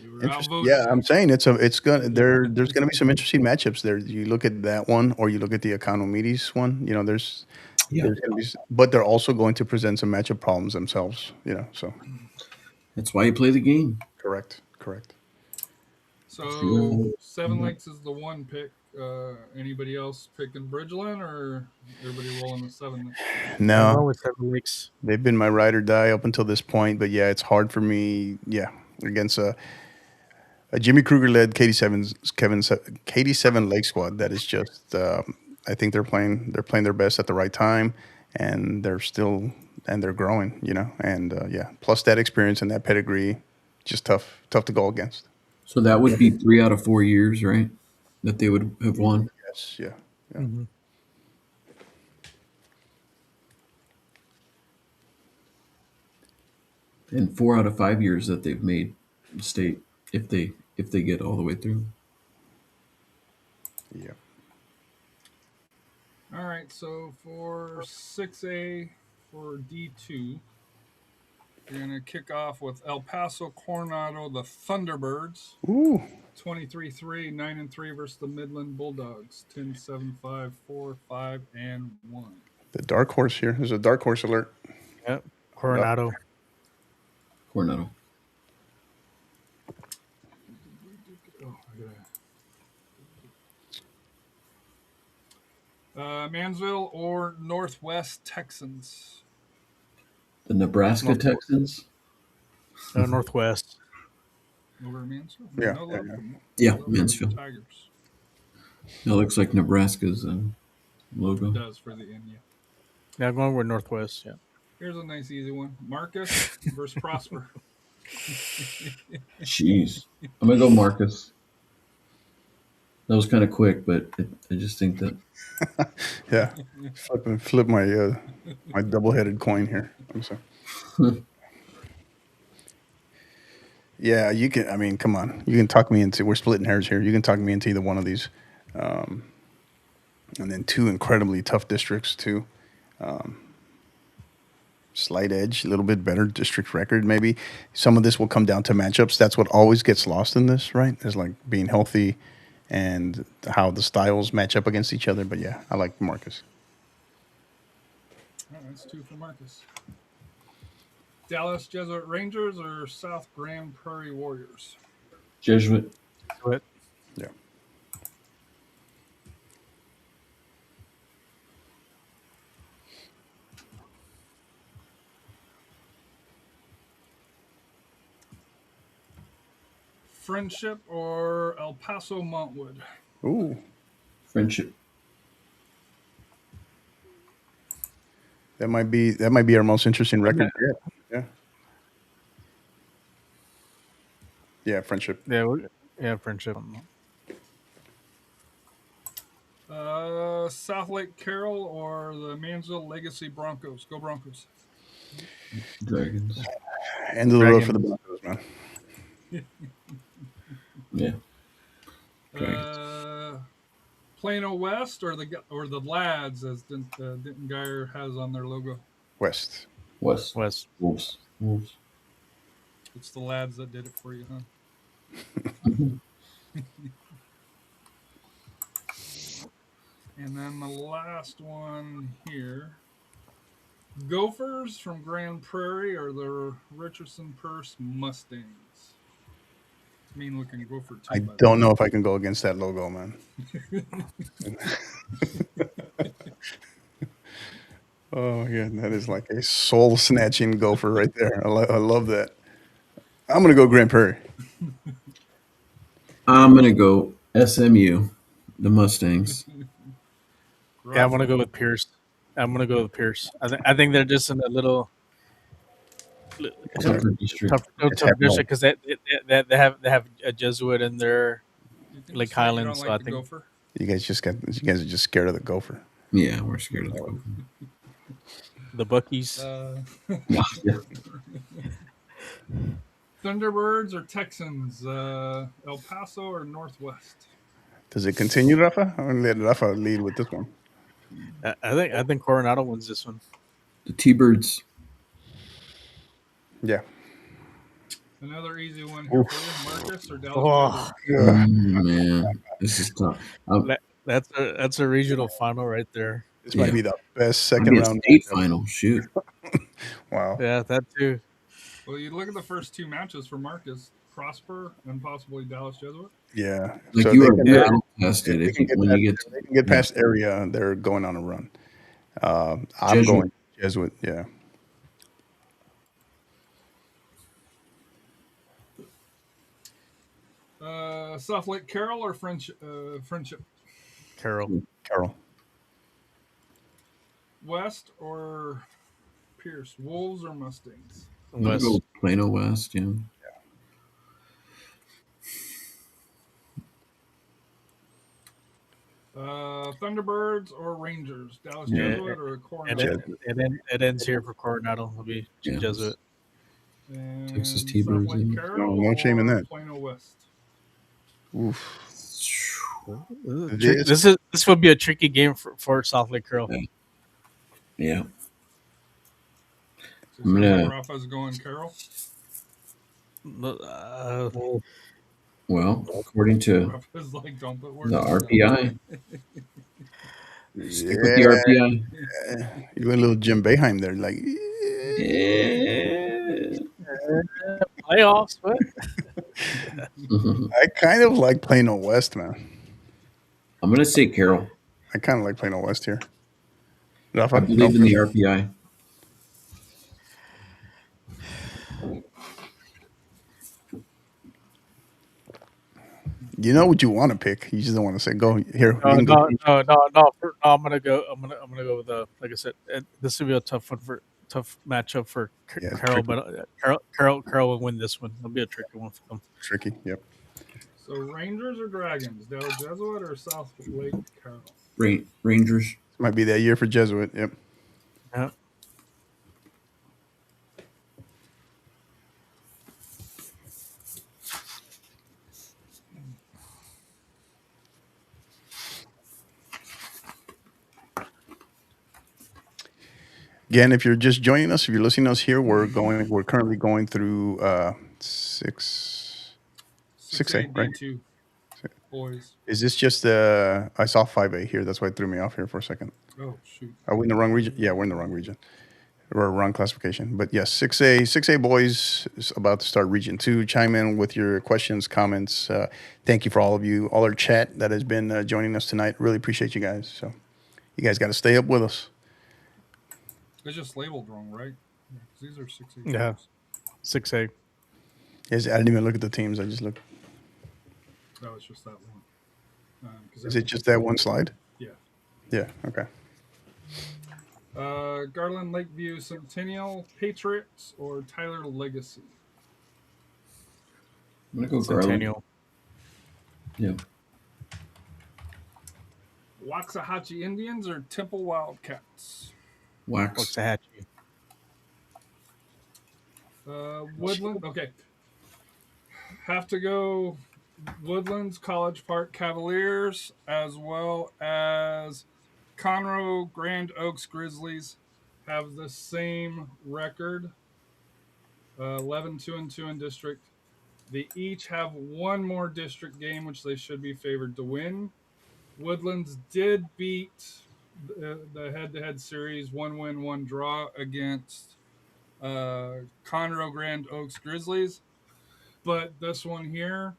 we were Interesting. outvoted. Yeah, I'm saying it's gonna there's gonna be some interesting matchups there. You look at that one, or you look at the Economides one. There's gonna be, but they're also going to present some matchup problems themselves. So That's why you play the game. correct. So 7 Lakes is the one pick. Anybody else picking Bridgeland, or everybody rolling with 7? No, I'm with 7 Lakes. they've been my ride or die up until this point. But yeah, it's hard for me. Yeah, against a Jimmy Kruger led Katie 7 Lake squad that is just. I think they're playing their best at the right time, and they're growing. And yeah, plus that experience and that pedigree, just tough to go against. So that would be 3 out of 4 years, right? That they would have won. Yes, yeah. Mm-hmm. And 4 out of 5 years that they've made state if they get all the way through. Yeah. All right, so for 6A for D2, we're going to kick off with El Paso Coronado, the Thunderbirds. Ooh. 23-3, 9-3 versus the Midland Bulldogs. 10-7, 5, 4, 5, and 1. The dark horse here. There's a dark horse alert. Yep. Coronado. Coronado. Mansville or Northwest Texans? The Nebraska Texans. Northwest. Over Mansville? Yeah, No love yeah. from- Yeah, no love from Mansfield. the Tigers. It looks like Nebraska's logo. It does for the end, yeah. Yeah, I'm going with Northwest. Yeah. Here's a nice easy one. Marcus versus Prosper. Jeez. I'm going to go Marcus. That was kind of quick, but I just think that. Yeah. Flip my my double-headed coin here. I'm sorry. Yeah, you can. I mean, come on. You can talk me into. We're splitting hairs here. You can talk me into either one of these, and then 2 incredibly tough districts too. Slight edge, a little bit better district record. Maybe some of this will come down to matchups. That's what always gets lost in this, right? Is like being healthy and how the styles match up against each other. But yeah, I like Marcus. All right, that's 2 for Marcus. Dallas Jesuit Rangers or South Grand Prairie Warriors? Jesuit. What? Yeah. Friendship or El Paso Montwood? Ooh. Friendship. That might be our most interesting record. Yeah. Yeah, friendship. Yeah, friendship. South Lake Carroll or the Mansville Legacy Broncos? Go Broncos. Dragons. End of the road for the Broncos, man. Yeah. Plano West or the Lads, as Denton Geyer has on their logo? West. Wolves. It's the Lads that did it for you, huh? And then the last one here. Gophers from Grand Prairie or the Richardson Purse Mustangs? Mean looking gopher too. I don't know if I can go against that logo, man. Oh yeah, that is like a soul snatching gopher right there. I love that. I'm gonna go Grand Prairie. I'm going to go SMU, the Mustangs. Yeah, I'm gonna go with Pierce. I think they're just in a little Tougher district. tough district because they have a Jesuit in their Lake Highlands. So I think gopher? You guys are just scared of the gopher. Yeah, we're scared of the Gopher. The bookies. Yeah. Thunderbirds or Texans? El Paso or Northwest? Does it continue, Rafa? I'm gonna let Rafa lead with this one. I think Coronado wins this one. The T-Birds. Yeah. Another easy one here for you, Marcus or Dallas Oh, Jesuit? Man, this is tough. that's a regional final right there. This might be the best second Maybe a round. state final. Shoot. Wow. Yeah, that too. Well, you look at the first two matches for Marcus: Prosper and possibly Dallas Jesuit. Yeah. Like So you they are can- battle tested. If they can get past area, they're going on a run. I'm Jesuit. going Jesuit. Yeah. South Lake Carroll or Friendship? Carroll. West or Pierce? Wolves or Mustangs? I'm gonna go with Plano West. Yeah. Thunderbirds or Rangers? Dallas Jesuit or Coronado? It ends here for Coronado. It'll be Jesuit. And Texas T-Birds. South Lake Carroll No shame in or that. Plano West? Oof. This would be a tricky game for South Lake Carroll. Yeah. So I'm gonna. Rafa's going Carroll. Well, according to Rafa's like, don't put words the in RPI, Yeah. stick with the RPI. You went a little Jim Boeheim there, like. Playoffs, but I kind of like Plano West, man. I'm gonna say Carroll. I kind of like Plano West here. Rafa, I believe in the RPI. You know what you want to pick. You just don't want to say go here. No. I'm gonna go. I'm gonna go with like I said. This will be a tough matchup for Carroll, but Carroll will win this one. It'll be a tricky one for them. Tricky, yep. So Rangers or Dragons? Dallas Jesuit or South Lake Carroll? Rangers. This might be that year for Jesuit. Yep. Yeah. Again, if you're just joining us, if you're listening to us here, we're currently going through 6A, right? D2 boys. Is this just I saw 5A here. That's why it threw me off here for a second. Oh shoot. Are we in the wrong region? Yeah, we're in the wrong region. Or wrong classification. But yes, 6A boys is about to start Region 2. Chime in with your questions, comments. Thank you for all our chat that has been joining us tonight. Really appreciate you guys. So you guys got to stay up with us. It's just labeled wrong, right? Yeah, 'cause these are 6A. Yeah. 6A. I didn't even look at the teams. I just looked. No, it's just that one. Is it just that one slide? Yeah. Yeah. Okay. Garland, Lakeview, Centennial, Patriots, or Tyler Legacy? I'm gonna go Centennial. Garland. Yeah. Waxahachie Indians or Temple Wildcats? Waxahachie. Woodland. Okay. Have to go Woodlands, College Park Cavaliers, as well as Conroe Grand Oaks Grizzlies have the same record, 11-2-2 in district. They each have one more district game, which they should be favored to win. Woodlands did beat the head-to-head series, 1 win, 1 draw against Conroe Grand Oaks Grizzlies. But this one here,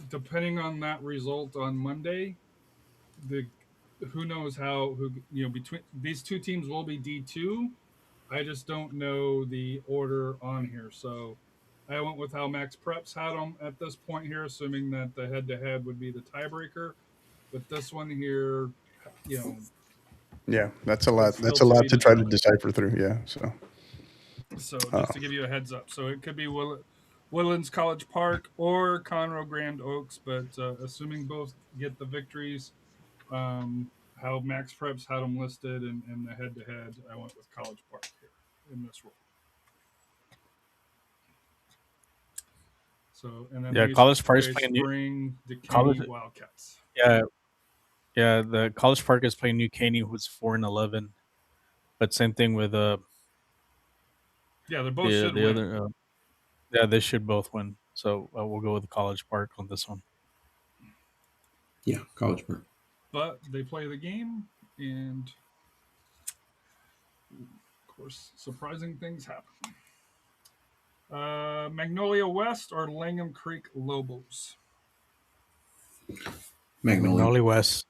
depending on that result on Monday, who knows between these two teams will be D2. I just don't know the order on here. So I went with how Max Preps had them at this point here, assuming that the head-to-head would be the tiebreaker. But this one here, Yeah, that's a lot. That's a lot to try to decipher through. Yeah. So just to give you a heads up. So it could be Woodlands College Park or Conroe Grand Oaks, but assuming both get the victories, have how Max Preps had them listed in the head-to-head, I went with College Park here in this role. So, and then Yeah, they College Park is play playing Spring DeKinney College- Wildcats. Yeah, the College Park is playing New Caney, who's 4-11. But same thing with Yeah, they both should the win. other. Yeah, they should both win. So we'll go with the College Park on this one. Yeah, College Park. But they play the game, and of course, surprising things happen. Magnolia West or Langham Creek Lobos? Magnolia. West.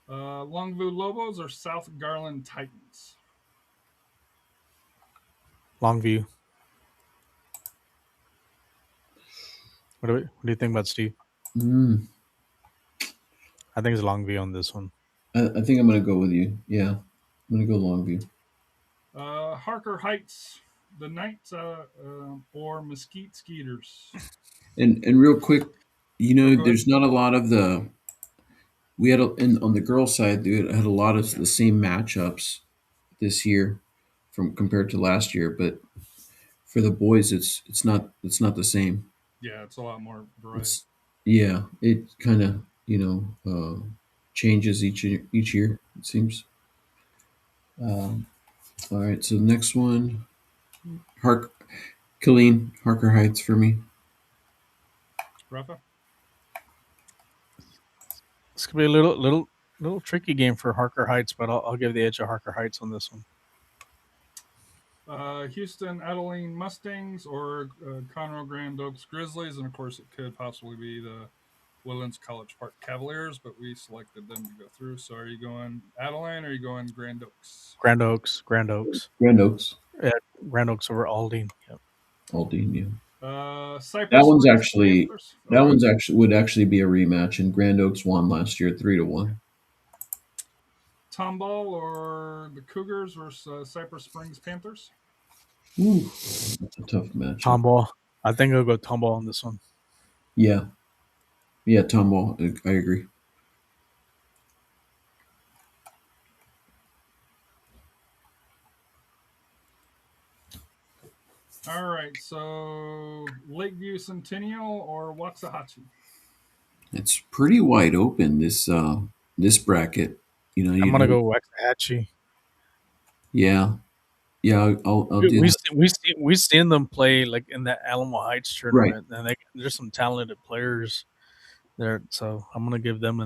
Longview Lobos or South Garland Titans? Longview. What do you think about Steve? I think it's Longview on this one. I think I'm going to go with you. Yeah, I'm going to go Longview. Harker Heights, the Knights, or Mesquite Skeeters? And real quick, there's not a lot of the. We had on the girls' side, dude, had a lot of the same matchups this year, from compared to last year. But for the boys, it's not the same. Yeah, it's a lot more variety. It kind of changes each year. It seems. All right, so the next one, Harker Heights for me. Rafa? It's gonna be a little tricky game for Harker Heights, but I'll give the edge to Harker Heights on this one. Houston Adeline Mustangs or Conroe Grand Oaks Grizzlies, and of course it could possibly be the Woodlands College Park Cavaliers, but we selected them to go through. So are you going Adeline or are you going Grand Oaks? Grand Oaks. Grand Oaks. Yeah, Grand Oaks over Aldine. Yep. Aldine, yeah. Cypress That one's Springs actually Panthers? would actually be a rematch, and Grand Oaks won last year 3-1. Tomball or the Cougars versus Cypress Springs Panthers? Ooh, that's a tough match. Tomball. I think I'll go Tomball on this one. Yeah, Tomball. I agree. All right, so Lakeview Centennial or Waxahachie? It's pretty wide open this bracket. I'm gonna go Waxahachie. Yeah, I'll do that. We've seen them play like in the Alamo Heights tournament, and there's some talented players there. So I'm gonna give them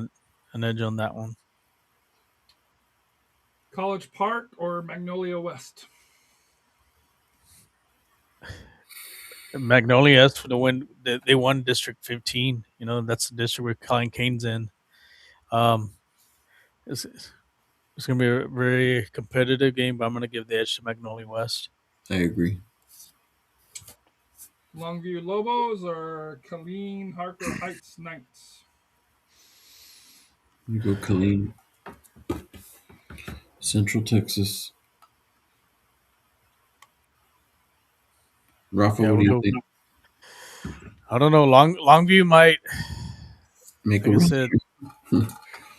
an edge on that one. College Park or Magnolia West? Magnolia S for the win. They won District 15. That's the district where Colin Kane's in. It's going to be a very competitive game, but I'm going to give the edge to Magnolia West. I agree. Longview Lobos or Colleen Harker Heights Knights? You go Colleen. Central Texas. Rafa, what do you think? I don't know. Longview might Make a run.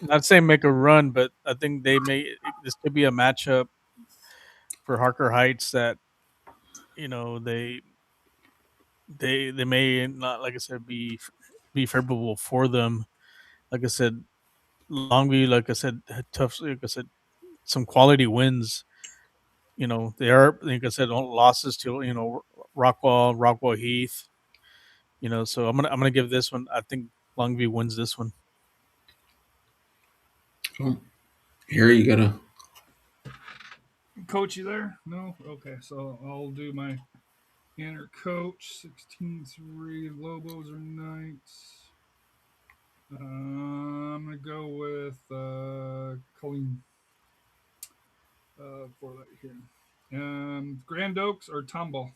Not saying make a run, but I think this could be a matchup for Harker Heights that they may not, like I said, be favorable for them. Like I said, Longview, like I said, had tough. Like I said, some quality wins. They are, like I said, losses to Rockwell Heath. So I'm gonna give this one. I think Longview wins this one. Oh, Harry, you gotta. Coach, you there? No? Okay, so I'll do my inner coach. 16-3 Lobos or Knights. I'm going to go with Colleen for that here. Grand Oaks or Tomball?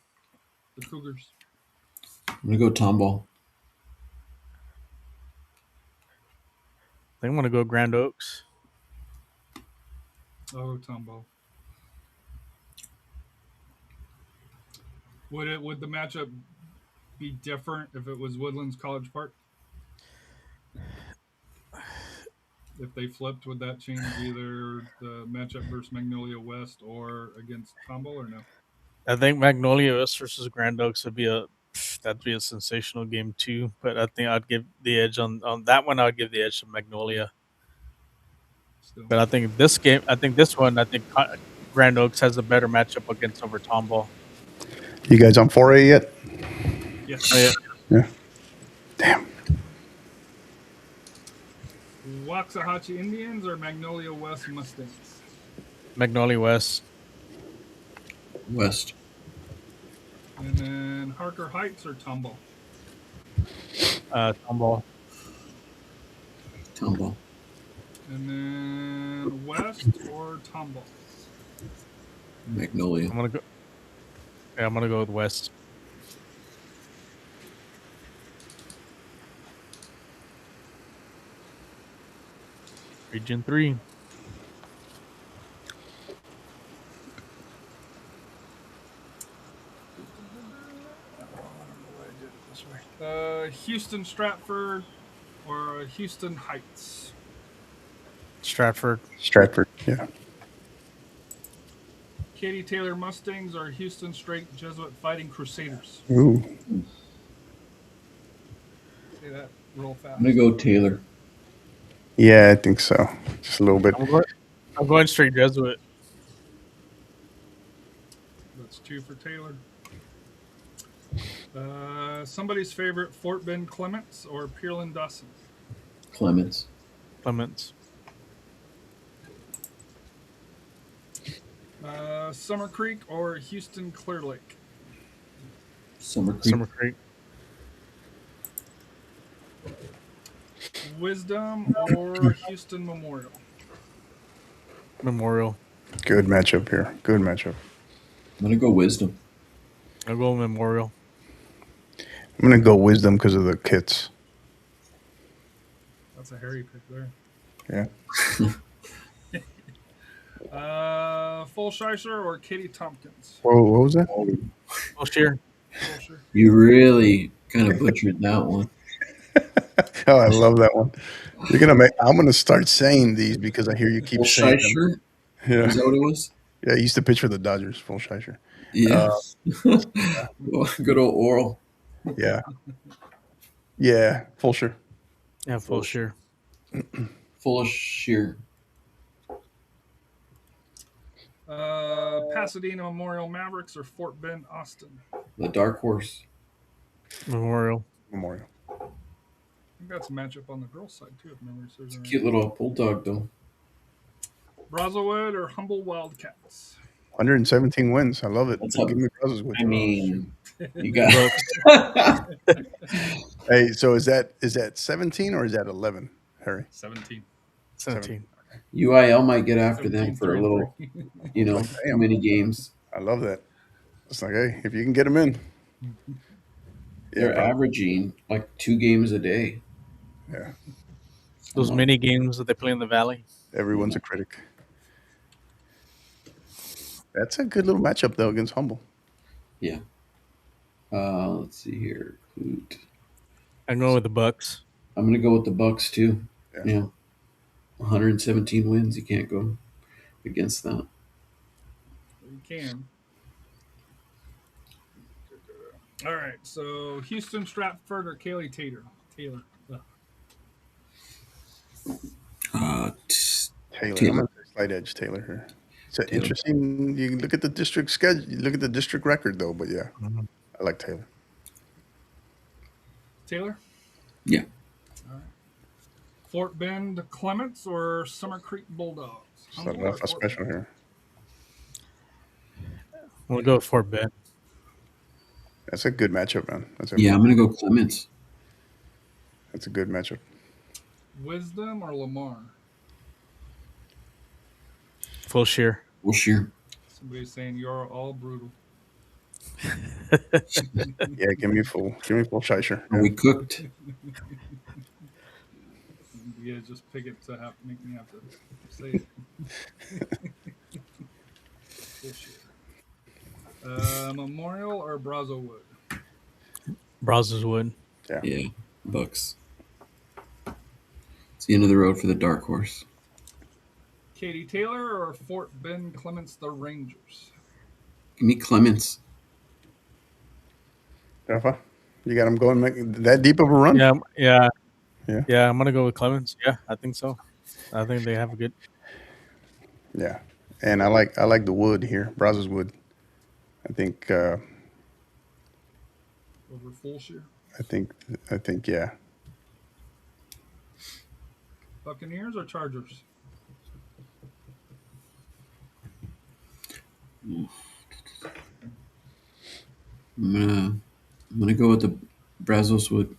The Cougars. I'm going to go Tomball. I think I'm going to go Grand Oaks. Oh, Tomball. Would the matchup be different if it was Woodlands College Park? If they flipped, would that change either the matchup versus Magnolia West or against Tomball or no? I think Magnolia West versus Grand Oaks would be that'd be a sensational game too. But I think I'd give the edge on that one. I'd give the edge to Magnolia. Still. But I think this game, I think Grand Oaks has a better matchup against over Tomball. You guys on 4A yet? Yes. Oh, yeah. Yeah. Damn. Waxahachie Indians or Magnolia West Mustangs? Magnolia West. West. And then Harker Heights or Tomball? Tomball. Tomball. And then West or Tomball? Magnolia. I'm gonna go with West. Region 3. Houston Stratford or Houston Heights? Stratford. Stratford. Yeah. Katie Taylor Mustangs or Houston Straight Jesuit Fighting Crusaders? Ooh. Say that real fast. I'm gonna go Taylor. Yeah, I think so. Just a little bit. I'm going straight Jesuit. That's 2 for Taylor. Somebody's favorite, Fort Bend Clements or Pearland Dawson? Clements. Clements. Summer Creek or Houston Clear Lake? Summer Creek. Summer Creek. Wisdom or Houston Memorial? Memorial. Good matchup here. Good matchup. I'm gonna go Wisdom. I'll go Memorial. I'm going to go Wisdom because of the kits. That's a hairy pick there. Yeah. Fulshicer or Katie Tompkins? Whoa, what was that? Oh, sure. Fulshicer. You really kind of butchered that one. Oh, I love that one. You're gonna make. I'm gonna start saying these because I hear you keep saying them. Fulshicer? Yeah, Is that what it was? yeah. He used to pitch for the Dodgers. Fulshicer. Yeah. Good old Oral. Yeah. Yeah. Fulshicer. Yeah, full sure. Full of sheer. Pasadena Memorial Mavericks or Fort Bend Austin? The Dark Horse. Memorial. Memorial. I think that's a matchup on the girls' side too, if memory serves me right. Cute little bulldog, though. Brazowood or Humble Wildcats? 117 wins. I love it. What's Give up? me Brazos. I mean, you got. Hey, so is that 17 or is that 11, Harry? 17. 17. UIL might get after them 17, for a 3, little, 3. too many games. I love that. It's like, hey, if you can get them in. They're Yeah, averaging like 2 games a day. yeah. Those mini games that they play in the Valley. Everyone's a critic. That's a good little matchup though against Humble. Yeah. Let's see here. Clute. I'm going with the Bucks. I'm gonna go with the Bucks too. Yeah. Yeah. 117 wins. You can't go against that. You can. All right, so Houston Stratford or Kaylee Taylor? Ugh. Taylor. Taylor. I'm gonna say slight edge Taylor here. It's an Taylor. interesting. You can look at the district schedule. You look at the district record though, but yeah, Mhm. I like Taylor. Taylor? Yeah. All right. Fort Bend Clements or Summer Creek Bulldogs? So Humble or nothing Fort special Bend? here. We'll go with Fort Bend. That's a good matchup, man. Yeah, I'm gonna go Clements. That's a good matchup. Wisdom or Lamar? Full sheer. Well, sure. Somebody's saying you're all brutal. Yeah, give me full Scheischer. Are Yeah. we cooked? You guys just pick it to make me have to say it. Bullshit. Memorial or Brazowood? Brazos Wood. Yeah. Bucks. It's the end of the road for the dark horse. Katie Taylor or Fort Bend Clements, the Rangers? Give me Clements. Rafa, you got him going that deep of a run? Yeah. Yeah. I'm gonna go with Clemens. Yeah, I think so. I think they have a good. Yeah, and I like the wood here, Brazos wood. I think Over Fulshire? I think yeah. Buccaneers or Chargers? I'm gonna go with the Brazos Wood.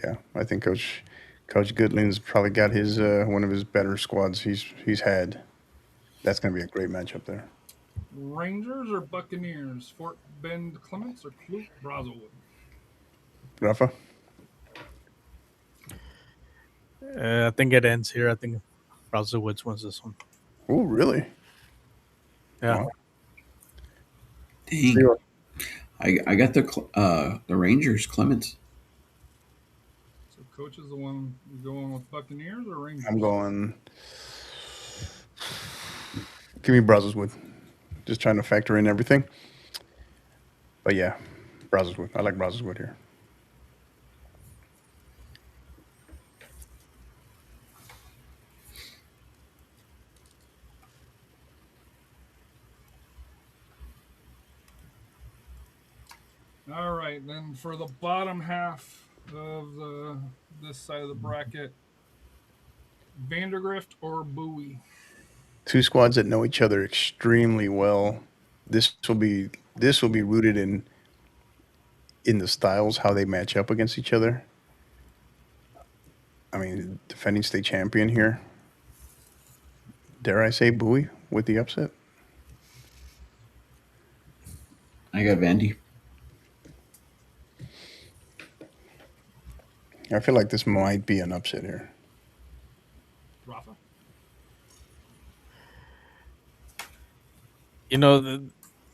Yeah, I think Coach Goodland's probably got his one of his better squads he's had. That's going to be a great matchup there. Rangers or Buccaneers? Fort Bend Clements or Clute Brazowood? Rafa? I think it ends here. I think Brazos Woods wins this one. Oh, really? Yeah. Wow. Dang. I got the Rangers, Clements. So Coach is the one going with Buccaneers or Rangers? I'm going. Give me Brazos wood. Just trying to factor in everything. But yeah, Brazos wood. I like Brazos wood here. All right, then for the bottom half of this side of the bracket, Vandergrift or Bowie? Two squads that know each other extremely well. This will be rooted in the styles, how they match up against each other. I mean, defending state champion here. Dare I say Bowie with the upset? I got Vandy. I feel like this might be an upset here. Rafa? You know,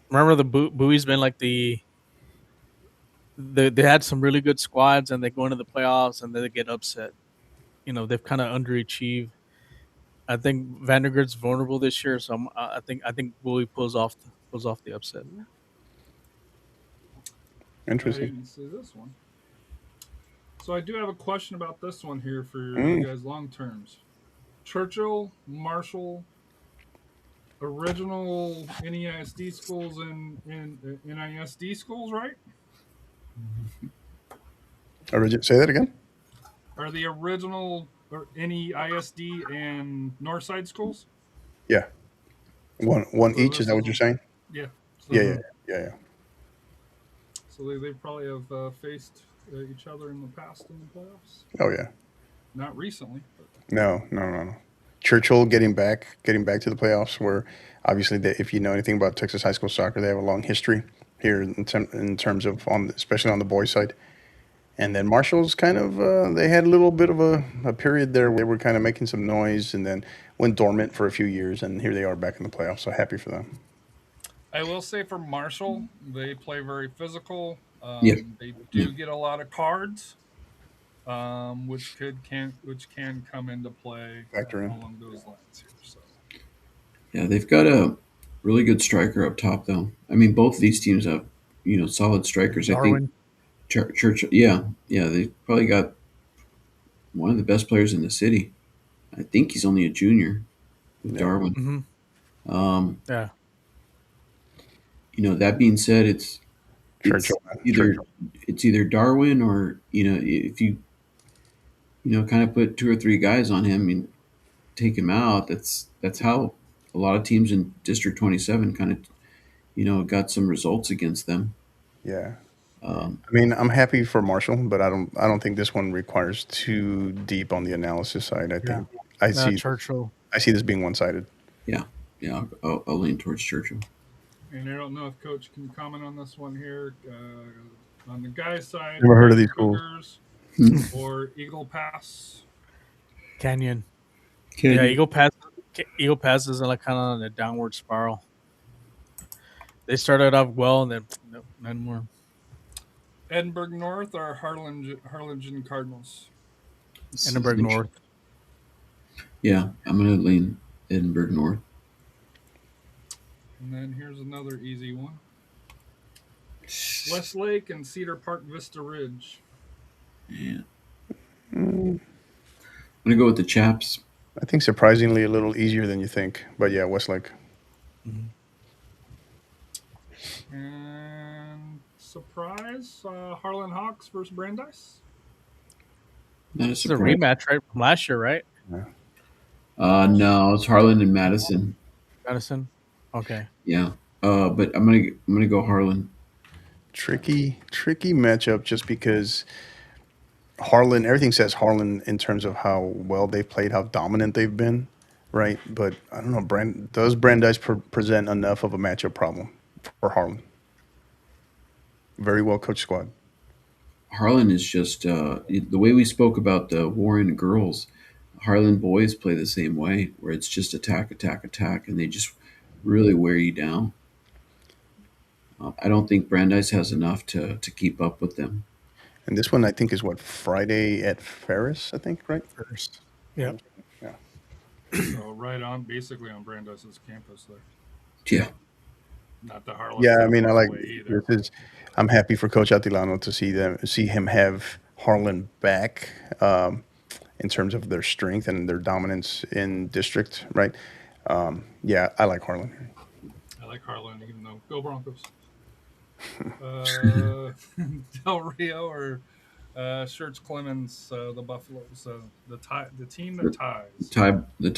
remember the Bowie's been like they had some really good squads and they go into the playoffs and then they get upset. You know, they've kind of underachieved. I think Vandergrift's vulnerable this year, so I think Bowie pulls off the upset. I Interesting. didn't see this one. So I do have a question about this one here for you guys long terms. Churchill, Marshall, original NEISD schools and NISD schools, right? Say that again? Are the original or NEISD and Northside schools? Yeah. One So each, is that what you're saying? Yeah. So, Yeah. So they probably have faced each other in the past in the playoffs. Oh yeah. Not recently. But. No. Churchill getting back to the playoffs, where obviously if you know anything about Texas high school soccer, they have a long history here in terms of especially on the boys' side. And then Marshall's kind of they had a little bit of a period there where they were kind of making some noise and then went dormant for a few years, and here they are back in the playoffs. So happy for them. I will say for Marshall, they play very physical. Yeah. They do get a lot of cards, which can come into play Factor in. along those lines here. So. Yeah, they've got a really good striker up top, though. I mean, both of these teams have solid strikers. Darwin. I think Church. Yeah, they've probably got one of the best players in the city. I think he's only a junior with Darwin. Mm-hmm. Yeah. That being said, it's either Darwin or if you kind of put 2 or 3 guys on him and take him out. That's how a lot of teams in District 27 kind of got some results against them. Yeah. I mean, I'm happy for Marshall, but I don't think this one requires too deep on the analysis side. I see Churchill. I see this being one-sided. Yeah, I'll lean towards Churchill. And I don't know if Coach can comment on this one here. On the guys' side, Never heard of these schools. Or Eagle Pass. Canyon. Yeah, Eagle Pass is like kind of on a downward spiral. They started off well and then none more. Edinburgh North or Harlingen Cardinals? Edinburgh North. Yeah, I'm gonna lean Edinburgh North. And then here's another easy one: Westlake and Cedar Park Vista Ridge. Yeah, Mm, I'm gonna go with the Chaps. I think surprisingly a little easier than you think. But yeah, Westlake. Mhm. And surprise, Harlan Hawks versus Brandeis. Not a This is a surprise. rematch, right, from last year, right? Yeah. No, it's Harlan and Madison. Madison. Okay. Yeah. But I'm gonna go Harlan. Tricky matchup just because Harlan, everything says Harlan in terms of how well they've played, how dominant they've been, right? But I don't know, does Brandeis present enough of a matchup problem for Harlan? Very well coached squad. Harlan is just the way we spoke about the Warren girls. Harlan boys play the same way, where it's just attack, attack, attack, and they just really wear you down. I don't think Brandeis has enough to keep up with them. And this one I think is what, Friday at Ferris, I think, right? First. Yep. Yeah. So right on, basically on Brandeis' campus there. Yeah. Not the Harlan. Yeah, I mean, I like either. this is. I'm happy for Coach Atilano to see him have Harlan back in terms of their strength and their dominance in district, right? Yeah, I like Harlan. I like Harlan, even though go Broncos. Del Rio or Shirts Clemens, the Buffaloes, the team that ties. The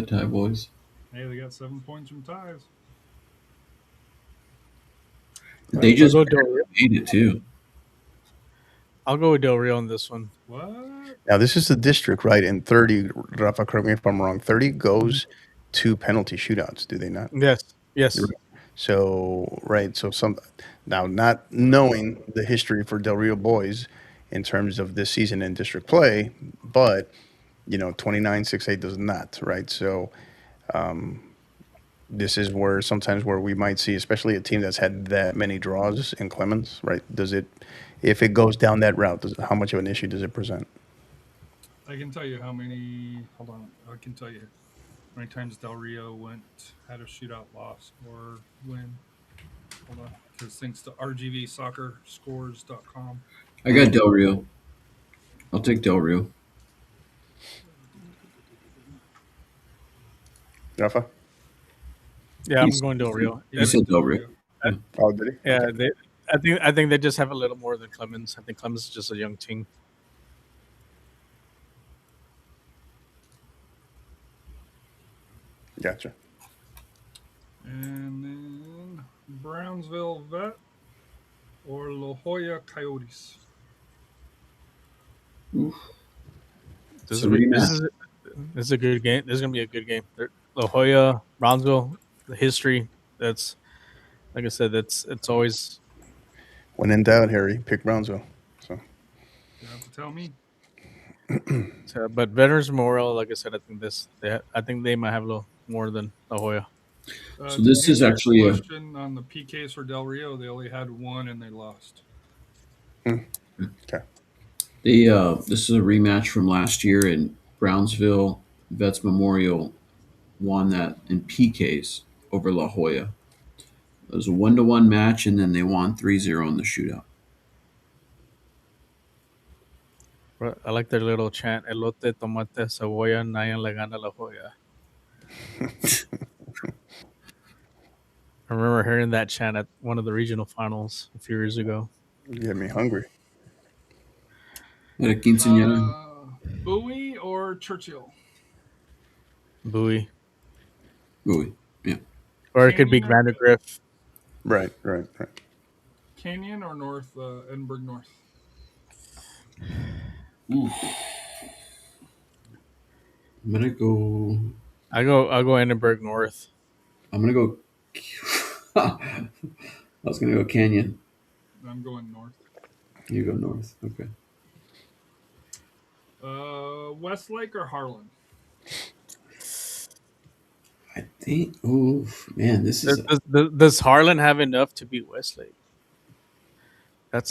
tie boys. Hey, they got 7 points from ties. They just I'll go Del Rio. made it too. I'll go with Del Rio on this one. What? Now this is the district, right? And 30, Rafa, correct me if I'm wrong. 30 goes to penalty shootouts, do they not? Yes. Yes. So right, so some now not knowing the history for Del Rio boys in terms of this season in district play, but 29-6-8 does not, right? So this is where sometimes where we might see, especially a team that's had that many draws in Clemens, right? Does it, if it goes down that route, how much of an issue does it present? I can tell you how many. Hold on, I can tell you how many times Del Rio had a shootout loss or win. Hold on, because thanks to RGVsoccerscores.com. I got Del Rio. I'll take Del Rio. Rafa? Yeah, I'm going Del Rio. You said Del Rio. Oh, did he? Yeah, Okay. I think they just have a little more than Clemens. I think Clemens is just a young team. Gotcha. And then Brownsville Vet or La Jolla Coyotes. This is a good game. This is gonna be a good game. La Jolla, Brownsville, the history. That's like I said. It's always. When in doubt, Harry, pick Brownsville. So You have to tell me. But Veterans Memorial, like I said, I think they might have a little more than La Jolla. So this is actually a question on the PKs for Del Rio. They only had one and they lost. okay. this is a rematch from last year in Brownsville. Vets Memorial won that in PKs over La Jolla. It was a 1-1 match, and then they won 3-0 in the shootout. I like their little chant: "Elote, tomate, cebolla, nadie le gana La Jolla." I remember hearing that chant at one of the regional finals a few years ago. You get me hungry. At a quinceañera. Bowie or Churchill? Bowie. Bowie. Yeah. Or it could be Vandergrift. Right. Canyon or North Edinburgh North? Ooh. I'm gonna go. I'll go Edinburgh North. I'm gonna go. I was gonna go Canyon. I'm going North. You go North. Okay. Westlake or Harlan? I think. Oh man, this is. Does Harlan have enough to beat Westlake? That's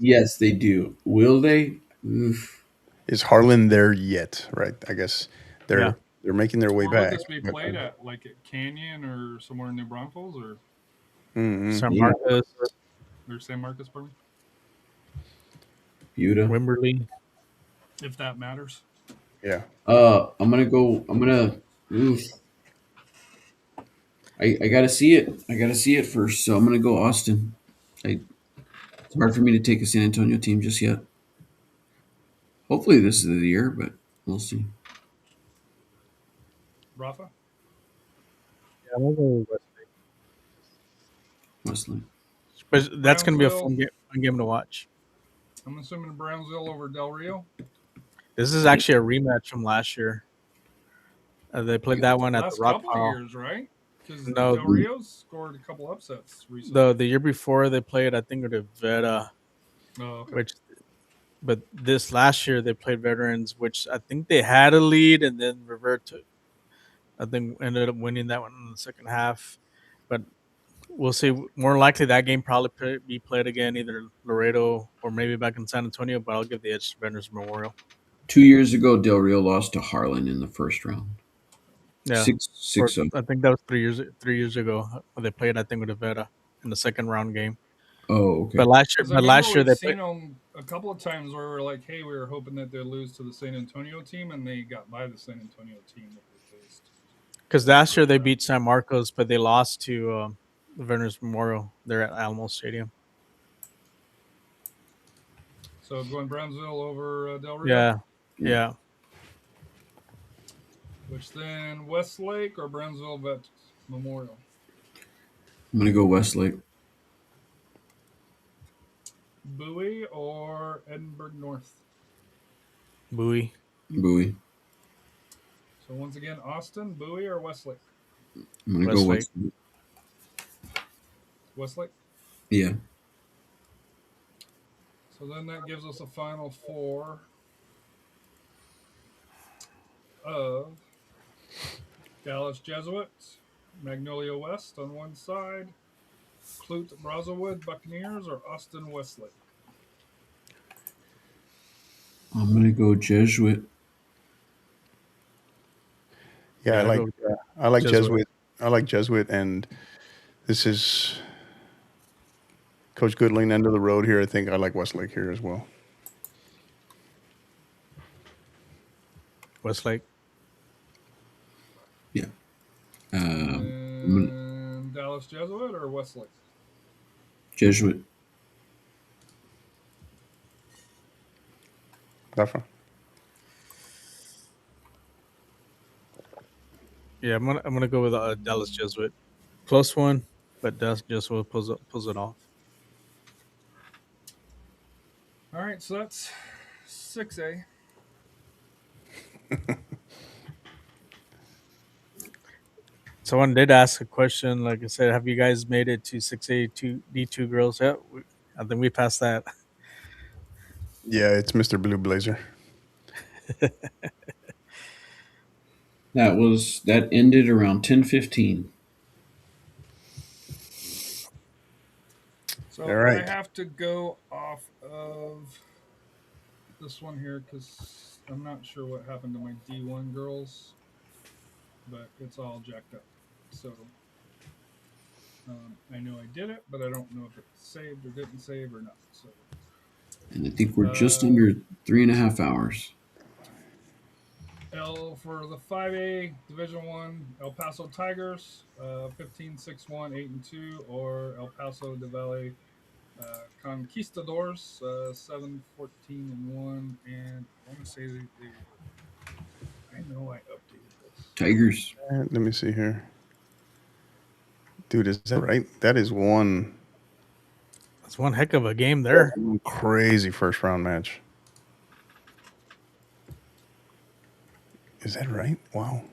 Yes, they do. Will they? Oof. Is Harlan there yet? Right. I guess they're making their way Where would back. this be played at? Like at Canyon or somewhere in New Braunfels or San Yeah. Marcos, San Marcos, pardon me? Buda. Wimberley. If that matters. Yeah. I'm gonna. Oof. I gotta see it. I gotta see it first. So I'm gonna go Austin. It's hard for me to take a San Antonio team just yet. Hopefully this is the year, but we'll see. Rafa? Yeah, we'll go Wesley. But that's going to be a Brownsville. fun game to watch. I'm assuming Brownsville over Del Rio. This is actually a rematch from last year. They played that one at the Last Rock couple of Pile. years, right? Because No. Del Rio's scored a couple upsets recently. The year before they played, I think, with Veta, Okay. but this last year they played Veterans, which I think they had a lead and then revert to. I think ended up winning that one in the second half, but we'll see. More likely that game probably be played again, either Laredo or maybe back in San Antonio. But I'll give the edge to Veterans Memorial. 2 years ago, Del Rio lost to Harlan in the first round. Yeah, 6-0. I think that was 3 years ago. They played, I think, with Veta in the second round game. Oh, okay. But last year they we've played. seen them a couple of times where we're like, hey, we were hoping that they'd lose to the San Antonio team, and they got by the San Antonio team that they faced. Because last year they beat San Marcos, but they lost to the Veterans Memorial. They're at Alamo Stadium. So going Brownsville over Del Rio? Yeah. Which then Westlake or Brownsville Vet Memorial? I'm gonna go Westlake. Bowie or Edinburgh North? Bowie. Bowie. So once again, Austin, Bowie, or Westlake? I'm gonna go Westlake. Westlake. Westlake? Yeah. So then that gives us a final four of Dallas Jesuit, Magnolia West on one side, Clute Brazowood Buccaneers, or Austin Westlake. I'm gonna go Jesuit. Yeah, I like Jesuit. I like Jesuit, and this is Coach Goodling end of the road here. I think I like Westlake here as well. Westlake. Yeah. And Dallas Jesuit or Westlake? Jesuit. Rafa? Yeah, I'm gonna go with Dallas Jesuit. Close one, but Dallas Jesuit pulls it off. All right, so that's 6A. Someone did ask a question. Like I said, have you guys made it to 6A D2 girls? Yeah, I think we passed that. Yeah, it's Mr. Blue Blazer. That ended around 10:15. So All right. I have to go off of this one here because I'm not sure what happened to my D1 girls, but it's all jacked up. So I know I did it, but I don't know if it saved or didn't save or not. So And I think we're just under 3.5 hours. For the 5A Division 1 El Paso Tigers, 15-6-1, 8-2, or El Paso de Valle Conquistadors, 7-14-1, and I want to say I know I updated this. Tigers. Let me see here. Dude, is that right? That is one That's one heck of a game there. crazy first round match. Is that right? Wow.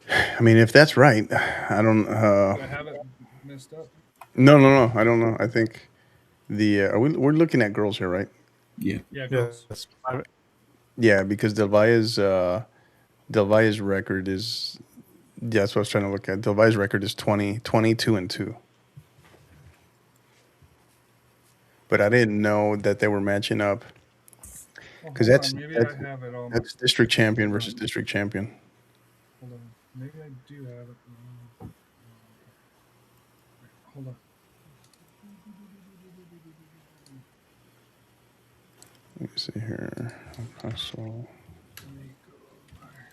I mean, if that's right, I don't. Did I have it messed up? No. I don't know. I think we're looking at girls here, right? Yeah. Yeah, girls. That's Yeah, because Del Valle's record is. Yeah, that's what I was trying to look at. Del Valle's record is 22-2. But I didn't know that they were matching up. because hold on. Maybe I have it all. that's district champion versus district champion. Hold on. Maybe I do have it. Hold on. Let me see here. El Paso. Let me go there.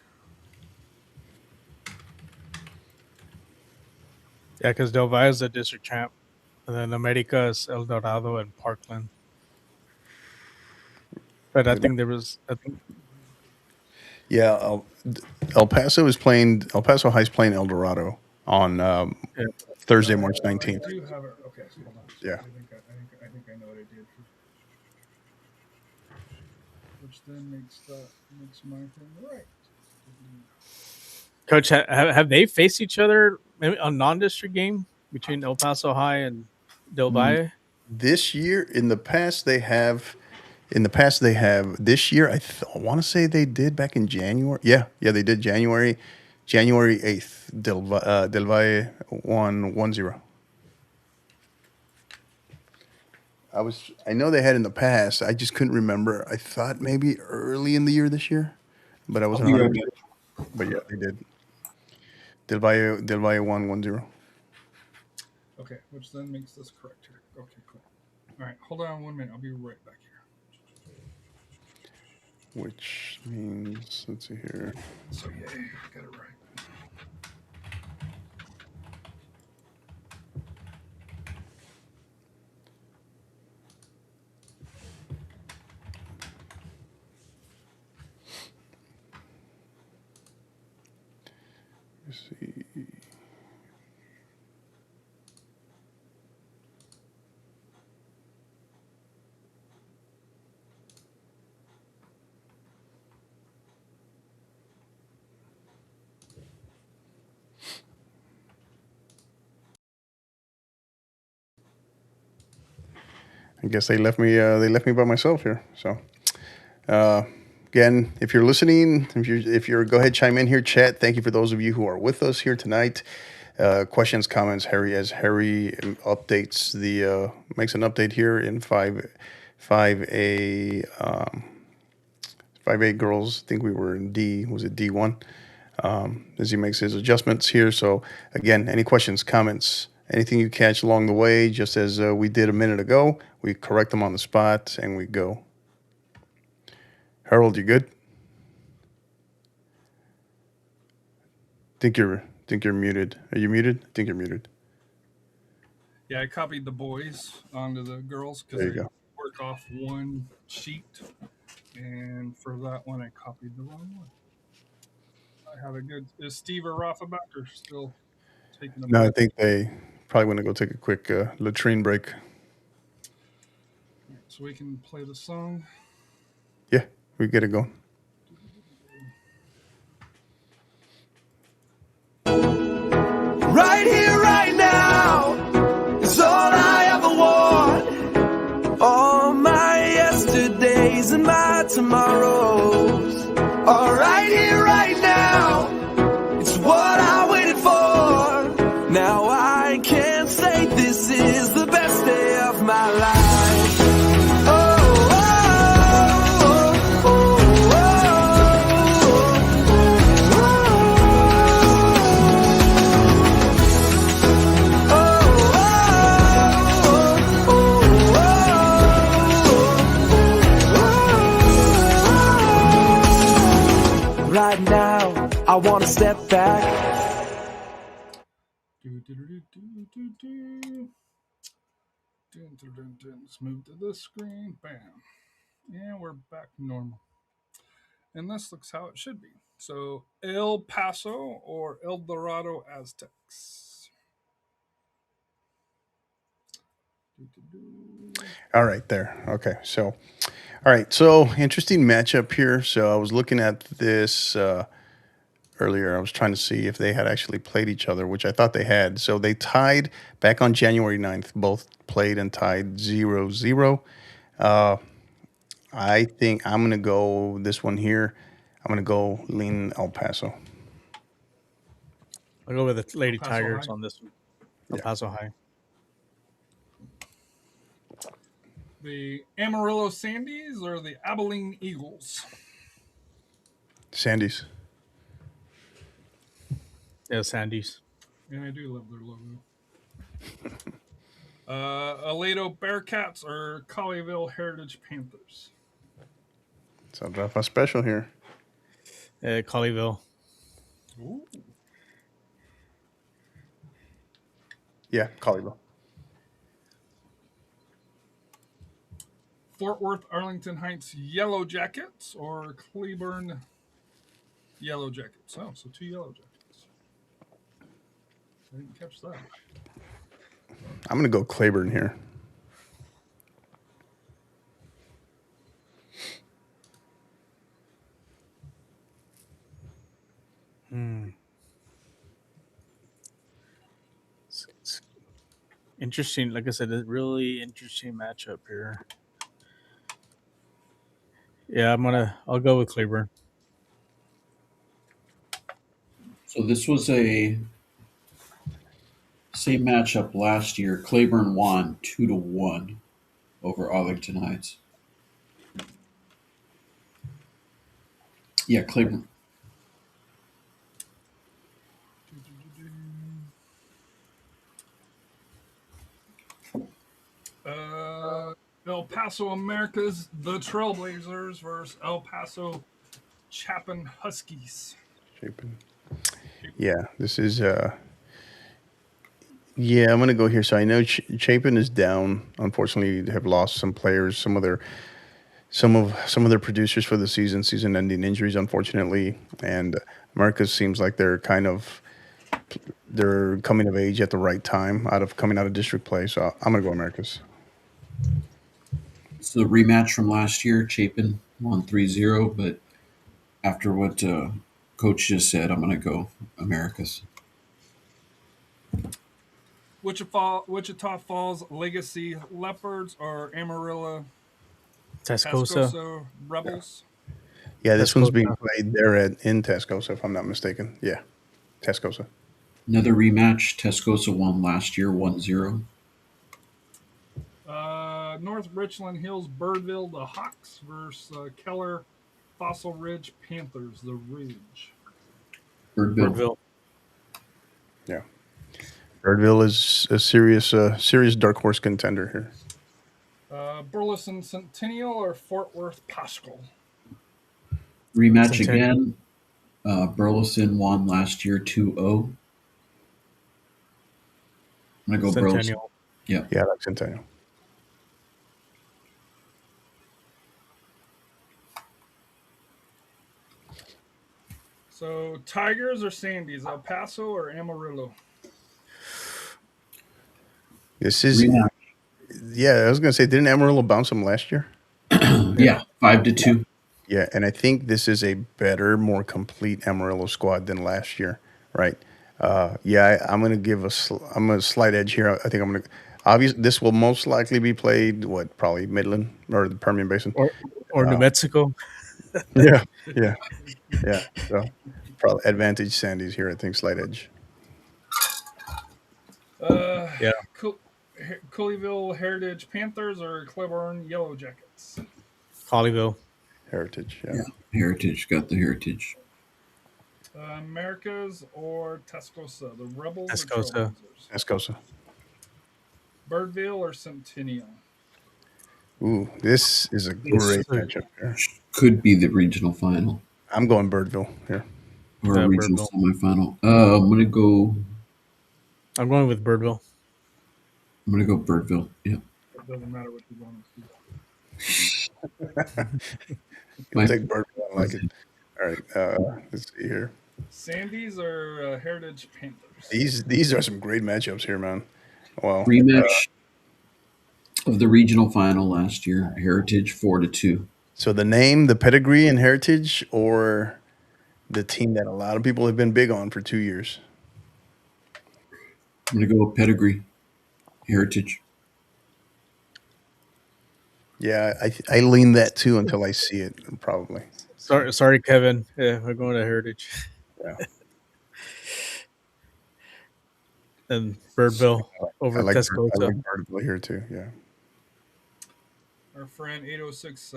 Yeah, because Del Valle is the district champ, and then America is El Dorado and Parkland. But I think Yeah, El Paso is playing. El Paso High is playing El Dorado on Thursday, March 19th. I do have it. Okay, so hold on. Yeah. I think I know what I did. Which then makes my thing right. Coach, have they faced each other maybe a non-district game between El Paso High and Del Valle? This year, in the past, they have. This year, I want to say they did back in January. Yeah, they did January 8th. Del Valle won 1-0. I know they had in the past. I just couldn't remember. I thought maybe early in the year this year, but I wasn't 100%. But yeah, they did. Del Valle won 1-0. Okay, which then makes this correct here. Okay, cool. All right, hold on 1 minute. I'll be right back here. Which means, let's see here. So yeah, I got it right. Let's see. I guess they left me. They left me by myself here. So, again, if you're listening, if you're, go ahead, chime in here, chat. Thank you for those of you who are with us here tonight. Questions, comments. Harry updates makes an update here in 5A. 5A girls. I think we were in D. Was it D1? As he makes his adjustments here. So again, any questions, comments, anything you catch along the way, just as we did a minute ago, we correct them on the spot and we go. Harold, you good? Think you're muted. Are you muted? I think you're muted. Yeah, I copied the boys onto the girls because There you they go. work off one sheet, and for that one, I copied the wrong one. I have a good. Is Steve or Rafa back or still taking a No, I break? think they probably want to go take a quick latrine break. All right, so we can play the song. Yeah, we get it going. Right here, right now, is all I ever want. All my yesterdays and my tomorrows are right here, right now. It's what I waited for. Now I can say this is the best day of my life. Oh, oh, oh, right now, I want to step back. Let's move to this screen. Bam. And we're back normal. And this looks how it should be. So El Paso or El Dorado Aztecs. All right, there. Okay, so, all right, so interesting matchup here. So I was looking at this earlier. I was trying to see if they had actually played each other, which I thought they had. So they tied back on January 9th. Both played and tied 0-0. I think I'm going to go this one here. I'm going to go lean El Paso. I'll go with the Lady Paso Tigers High. on this one. El Yeah. Paso High. The Amarillo Sandies or the Abilene Eagles? Sandies. Yeah, Sandies. Yeah, I do love their logo. Aledo Bearcats or Colleyville Heritage Panthers? So Rafa special here. Colleyville. Ooh. Yeah, Colleyville. Fort Worth Arlington Heights Yellow Jackets or Cleburne Yellow Jackets? Oh, so 2 Yellow Jackets. I didn't catch that. I'm going to go Claiborne here. It's interesting. Like I said, a really interesting matchup here. Yeah, I'll go with Claiborne. So this was a same matchup last year. Claiborne won 2-1 over Arlington Heights. Yeah, Claiborne. El Paso Americas, the Trailblazers versus El Paso Chapin Huskies. Chapin. Yeah, this is yeah, I'm gonna go here. So I know Chapin is down. Unfortunately, they have lost some players, some of their producers for the season-ending injuries, unfortunately. And Americas seems like they're coming of age at the right time, coming out of district play. So I'm gonna go Americas. It's the rematch from last year. Chapin won 3-0, but after what Coach just said, I'm going to go Americas. Wichita Falls Legacy Leopards or Amarillo Tascosa Rebels? Yeah, this one's being Tascosa. played there in Tascosa, if I'm not mistaken. Yeah, Tascosa. Another rematch. Tascosa won last year 1-0. North Richland Hills Birdville the Hawks versus Keller Fossil Ridge Panthers the Ridge. Birdville. Yeah, Birdville is a serious dark horse contender here. Burleson Centennial or Fort Worth Paschal? Rematch Centennial. again. Burleson won last year 2-0. I'm going to go Burleson. Centennial. Yeah. Yeah, I like Centennial. So Tigers or Sandies, El Paso or Amarillo? This is Rematch. Yeah, I was gonna say, didn't Amarillo bounce them last year? Yeah, 5-2. Yeah, and I think this is a better, more complete Amarillo squad than last year, right? Yeah, I'm going to give I'm a slight edge here. I think I'm going to obviously this will most likely be played probably Midland or the Permian Basin or New Mexico. Yeah. So probably advantage Sandies here. I think slight edge. Yeah. Colleyville Heritage Panthers or Cleburne Yellow Jackets? Colleyville. Heritage. Yeah, Heritage. Got the Heritage. Americas or Tascosa? The Rebels Tascosa. or Trailblazers? Tascosa. Birdville or Centennial? Ooh, this is a great matchup here. Could be the regional final. I'm going Birdville here. Or Yeah, regional Birdville. semifinal. I'm going to go I'm going with Birdville. Birdville. Yeah. It doesn't matter what you want to do. I'll take Birdville. I like it. All right, let's see here. Sandies or Heritage Panthers? These are some great matchups here, man. Wow. Rematch of the regional final last year. Heritage 4-2. So the name, the pedigree, and heritage, or the team that a lot of people have been big on for 2 years? I'm going to go with pedigree. Heritage. Yeah, I lean that too until I see it, probably. Sorry, Kevin. Yeah, we're going to Heritage. Yeah. And Birdville over I like Tascosa. Birdville here too. Yeah. Our friend 806,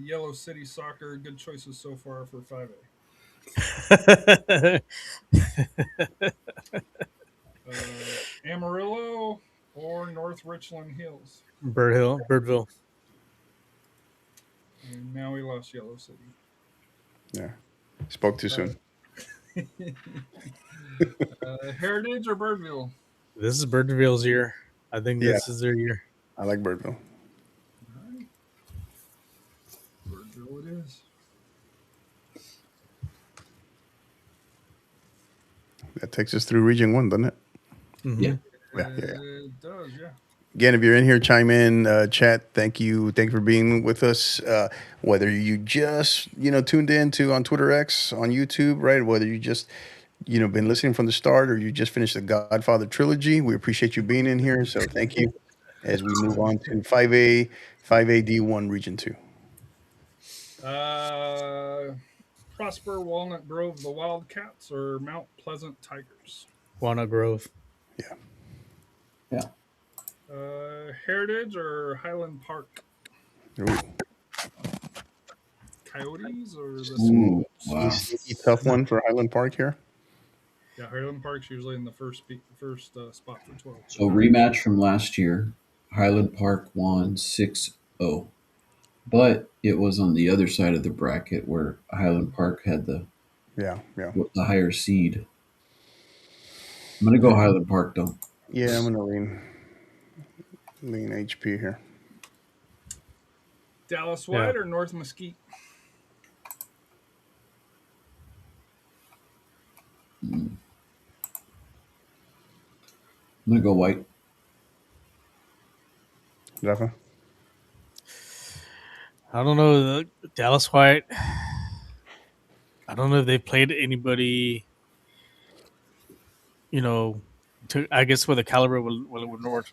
Yellow City Soccer. Good choices so far for 5A. Amarillo or North Richland Hills. Birdville. And now we lost Yellow City. Yeah. Spoke too soon. Heritage or Birdville? This is Birdville's year. I think this is their year. I like Birdville. All right. Birdville it is. That takes us through Region 1, doesn't it? Mm-hmm. Yeah. It does, yeah. Again, if you're in here, chime in, chat. Thank you for being with us. Whether you just tuned in to on Twitter X, on YouTube, right? Whether you just been listening from the start, or you just finished the Godfather trilogy, we appreciate you being in here. So thank you. As we move on to 5A D1 Region 2. Prosper, Walnut Grove, the Wildcats, or Mount Pleasant Tigers? Walnut Grove. Yeah. Heritage or Highland Park? Ooh. Coyotes or the Ooh, wow. Sneaky tough one for Highland Park here. Yeah, Highland Park's usually in the first spot for 12. So rematch from last year, Highland Park won 6-0. But it was on the other side of the bracket where Highland Park had the higher seed. I'm gonna go Highland Park though. Yeah, I'm gonna lean HP here. Dallas White or North Mesquite? I'm gonna go White. Rafa? I don't know. Dallas White. I don't know if they played anybody. I guess with the caliber with North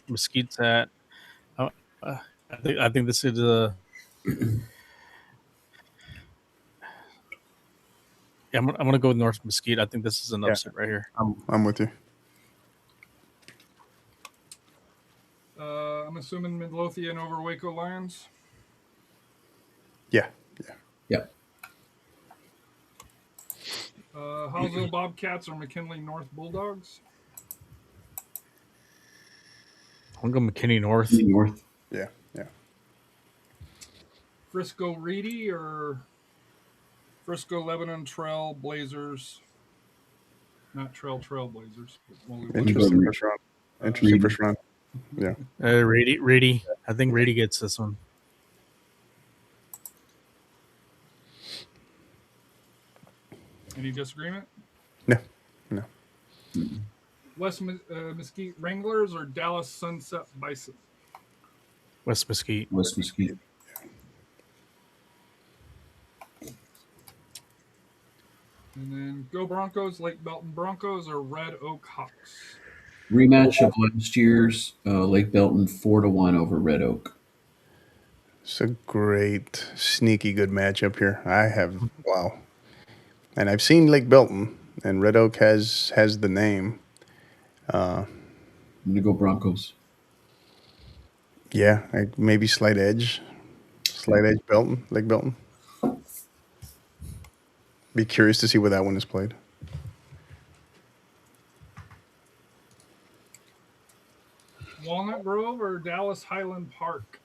Mesquite's at. I think this is I'm gonna go with North Mesquite. I think this is an upset right here. I'm with you. I'm assuming Midlothian over Waco Lions. Yeah. Hallsville Bobcats or McKinley North Bulldogs? I'm gonna go McKinney North. Yeah. Frisco Reedy or Frisco Lebanon Trail Blazers? Not Trail Blazers. Interesting first round. Yeah. Reedy. I think Reedy gets this one. Any disagreement? No. West Mesquite Wranglers or Dallas Sunset Bison? West Mesquite. And then Go Broncos, Lake Belton Broncos, or Red Oak Hawks? Rematch of last year's Lake Belton 4-1 over Red Oak. It's a great, sneaky good matchup here. Wow. And I've seen Lake Belton, and Red Oak has the name. I'm gonna go Broncos. Yeah, maybe slight edge Belton, Lake Belton. Be curious to see where that one is played. Walnut Grove or Dallas Highland Park?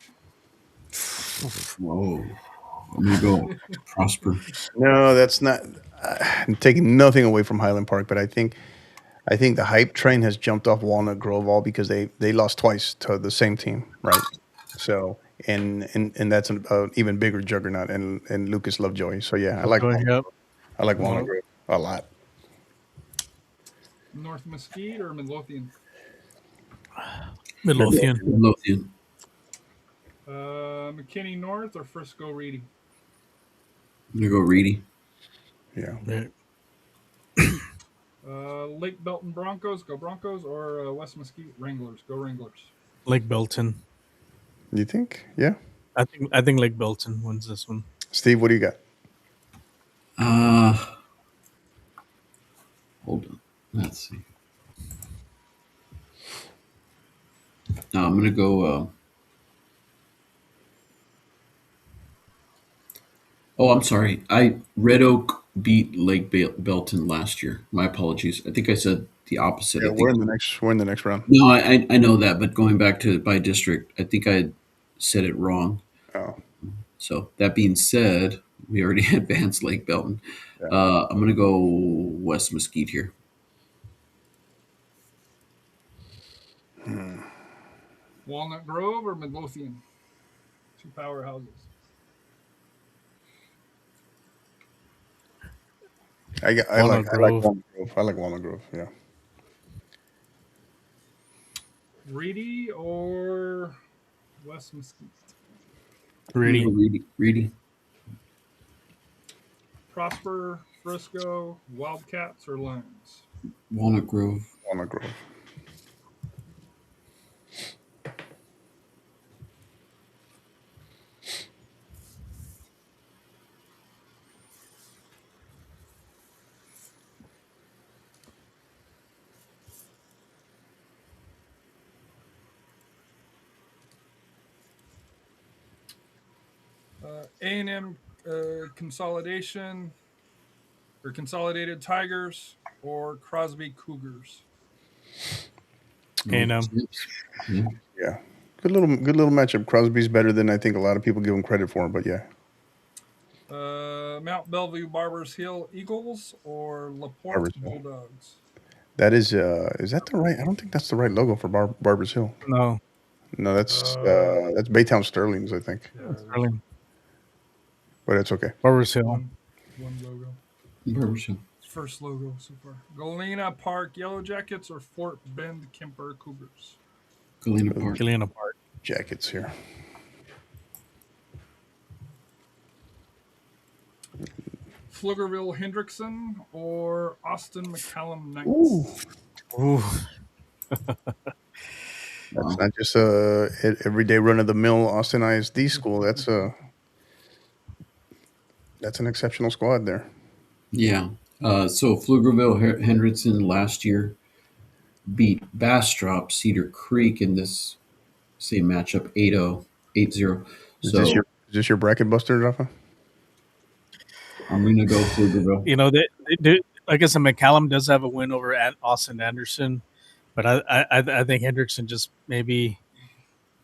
Whoa. I'm gonna go Prosper. No, that's not. I'm taking nothing away from Highland Park, but I think the hype train has jumped off Walnut Grove all because they lost twice to the same team, right? So and that's an even bigger juggernaut and Lucas Lovejoy. So yeah, I like Walnut Grove a lot. North Mesquite or Midlothian? Midlothian. McKinney North or Frisco Reedy? I'm gonna go Reedy. Yeah. Lake Belton Broncos, go Broncos, or West Mesquite Wranglers, go Wranglers. Lake Belton. You think? Yeah. I think Lake Belton wins this one. Steve, what do you got? Hold on. Let's see. No, I'm gonna go. Oh, I'm sorry. Red Oak beat Lake Belton last year. My apologies. I think I said the opposite. Yeah, I we're think in the next round. no, I know that, but going back to by district, I think I said it wrong. Oh, So that being said, we already advanced Lake Belton. yeah. I'm gonna go West Mesquite here. Walnut Grove or Midlothian? Two powerhouses. I Walnut like Grove. Walnut Grove. I like Walnut Grove. Yeah. Reedy or West Mesquite? I'm gonna Reedy. go Reedy. Prosper, Frisco, Wildcats, or Lions? Walnut Grove. Walnut Grove. A&M Consolidation or Consolidated Tigers or Crosby Cougars? A&M. Yeah. Yeah. Good little matchup. Crosby's better than I think a lot of people give him credit for, but yeah. Mount Bellevue Barbers Hill Eagles or Laporte Barbers Hill. Bulldogs? That is that the right? I don't think that's the right logo for Barbers Hill. No. No, that's Baytown Sterling's, I think. Yeah, Sterling. But it's okay. Barbers Hill. one logo. Barbershop. First logo so far. Galena Park Yellow Jackets or Fort Bend Kemper Cougars? Galena Park. Galena Park. Jackets here. Pflugerville Hendrickson or Austin McCallum Knights? Ooh. That's not just a everyday run of the mill Austin ISD school. That's an exceptional squad there. Yeah. So Pflugerville Hendrickson last year beat Bastrop Cedar Creek in this same matchup 8-0, 8-0. Is So this your bracket buster, Rafa? I'm going to go Pflugerville. You know, I guess McCallum does have a win over Austin Anderson, but I think Hendrickson just maybe.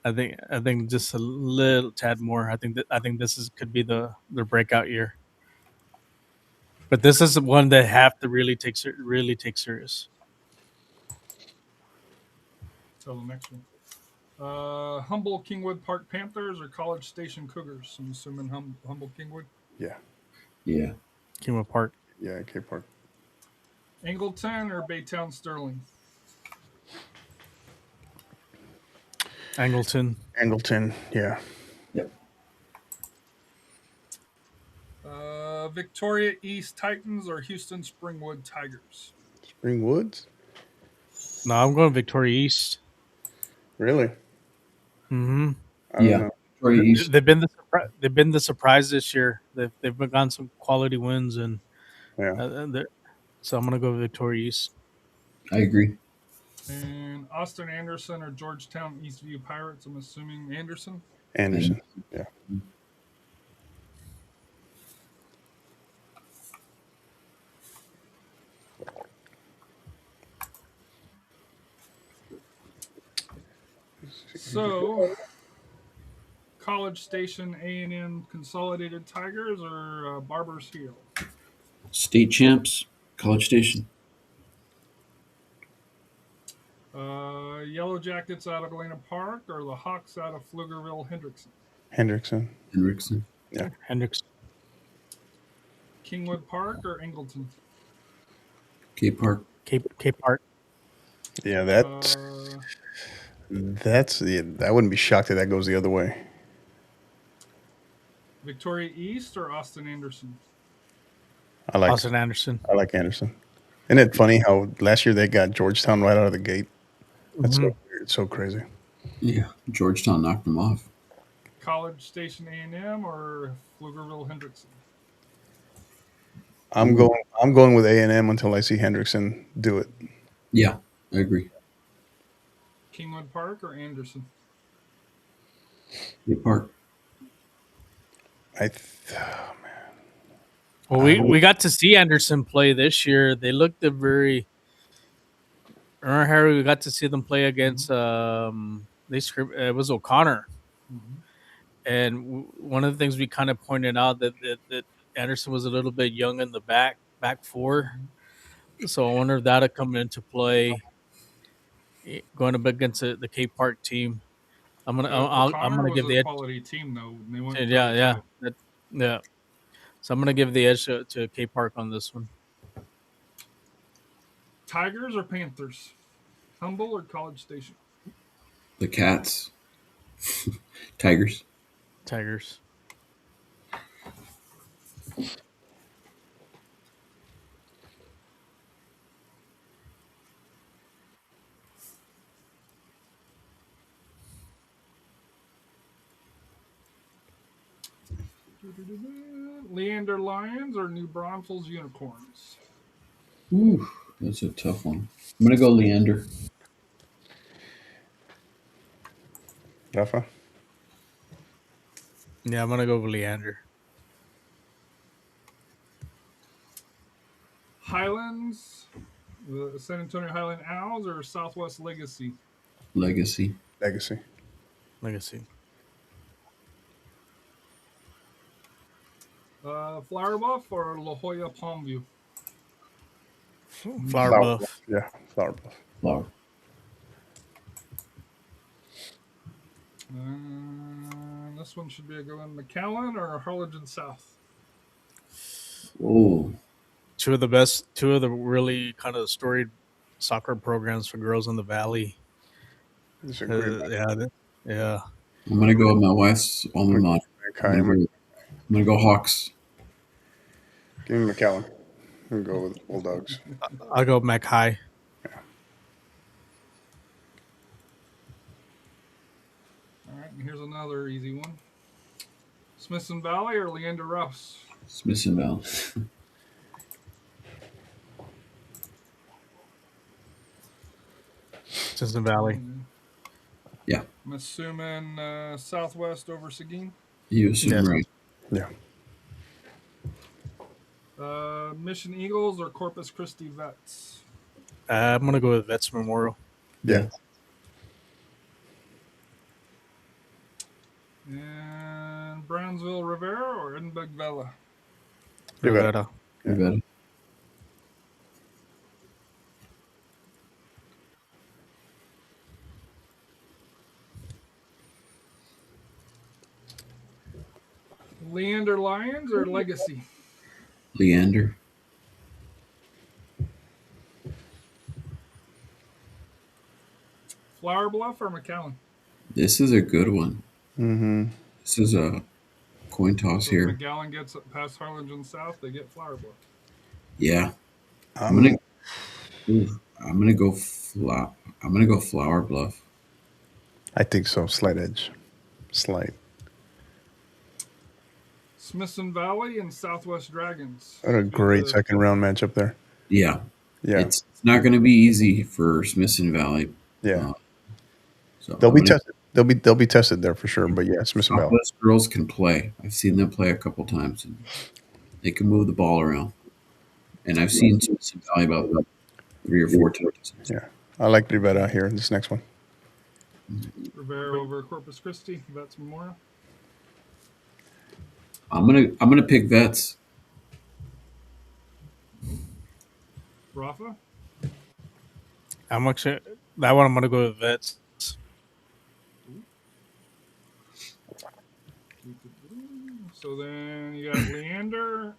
I think just a little tad more. I think this could be their breakout year. But this is one that have to really take serious. So the next one. Humble Kingwood Park Panthers or College Station Cougars? I'm assuming Humble Kingwood. Yeah. Yeah. Kingwood Park. Yeah, K Park. Angleton or Baytown Sterling? Angleton. Yeah. Yep. Victoria East Titans or Houston Springwood Tigers? Springwoods? No, I'm going Victoria East. Really? Mm-hmm. I don't Yeah. know. Victoria East. They've been the surprise this year. They've gotten some quality wins, and Yeah. so I'm gonna go Victoria East. I agree. And Austin Anderson or Georgetown Eastview Pirates? I'm assuming Anderson. Anderson. Yeah. So, College Station A&M Consolidated Tigers or Barbers Hill? State champs, College Station. Yellow Jackets out of Galena Park or the Hawks out of Pflugerville Hendrickson? Hendrickson. Yeah. Hendricks. Kingwood Park or Angleton? K Park. K Park. Yeah, I wouldn't be shocked if that goes the other way. Victoria East or Austin Anderson? I like Austin Anderson. I like Anderson. Isn't it funny how last year they got Georgetown right out of the gate? That's so weird. It's so crazy. Yeah. Georgetown knocked them off. College Station A&M or Pflugerville Hendrickson? I'm going with A&M until I see Hendrickson do it. Yeah, I agree. Kingwood Park or Anderson? K Park. Man. Well, we got to see Anderson play this year. They looked very. Remember, Harry? We got to see them play against. It was O'Connor, and one of the things we kind of pointed out that Anderson was a little bit young in the back four. So I wonder if that'll come into play going up against the K Park team. I'm gonna was give a the edge. quality team though. They went Yeah. So I'm gonna give the edge to K Park on this one. Tigers or Panthers? Humble or College Station? The Cats. Tigers. Tigers. Leander Lions or New Braunfels Unicorns? Ooh, that's a tough one. I'm gonna go Leander. Rafa? Yeah, I'm gonna go with Leander. Highlands, the San Antonio Highland Owls or Southwest Legacy? Legacy. Legacy. Flower Bluff or La Jolla Palmview? Flower Bluff. Yeah, Flower Bluff. Flower. This one should be a good one. McAllen or Harlingen South? Oh, Two of the really kind of storied soccer programs for girls in the Valley. It's a great Yeah. I'm gonna go with my wife's alma mater. I'm gonna go Hawks. Give me McAllen. I'm gonna go with Bulldogs. I'll go Mac High. All right, and here's another easy one. Smithson Valley or Leander Rouse? Smithson Valley. Smithson Valley. Yeah. I'm assuming Southwest over Seguin. You assume right. Yeah. Mission Eagles or Corpus Christi Vets? I'm gonna go with Vets Memorial. Yeah. And Brownsville Rivera or Edinburgh Vela? Rivera. Rivera. Leander Lions or Legacy? Leander. Flower Bluff or McAllen? This is a good one. Mm-hmm. This is a coin toss So here. if McAllen gets past Harlingen South, they get Flower Bluff. Yeah. I'm gonna go Flower Bluff. I think so. Slight edge. Slight. Smithson Valley and Southwest Dragons. What a great second round matchup there. Yeah. Yeah. It's not going to be easy for Smithson Valley. Yeah. So they'll be tested. They'll be tested there for sure. But yeah, Smithson Valley. Southwest girls can play. I've seen them play a couple times, and they can move the ball around. And I've seen Smithson Valley about 3 or 4 times. Yeah, I like Rivera here. This next one. Rivera over Corpus Christi. Vets Memorial. I'm gonna pick Vets. Rafa. I'm actually that one. I'm gonna go with Vets. So then you got Leander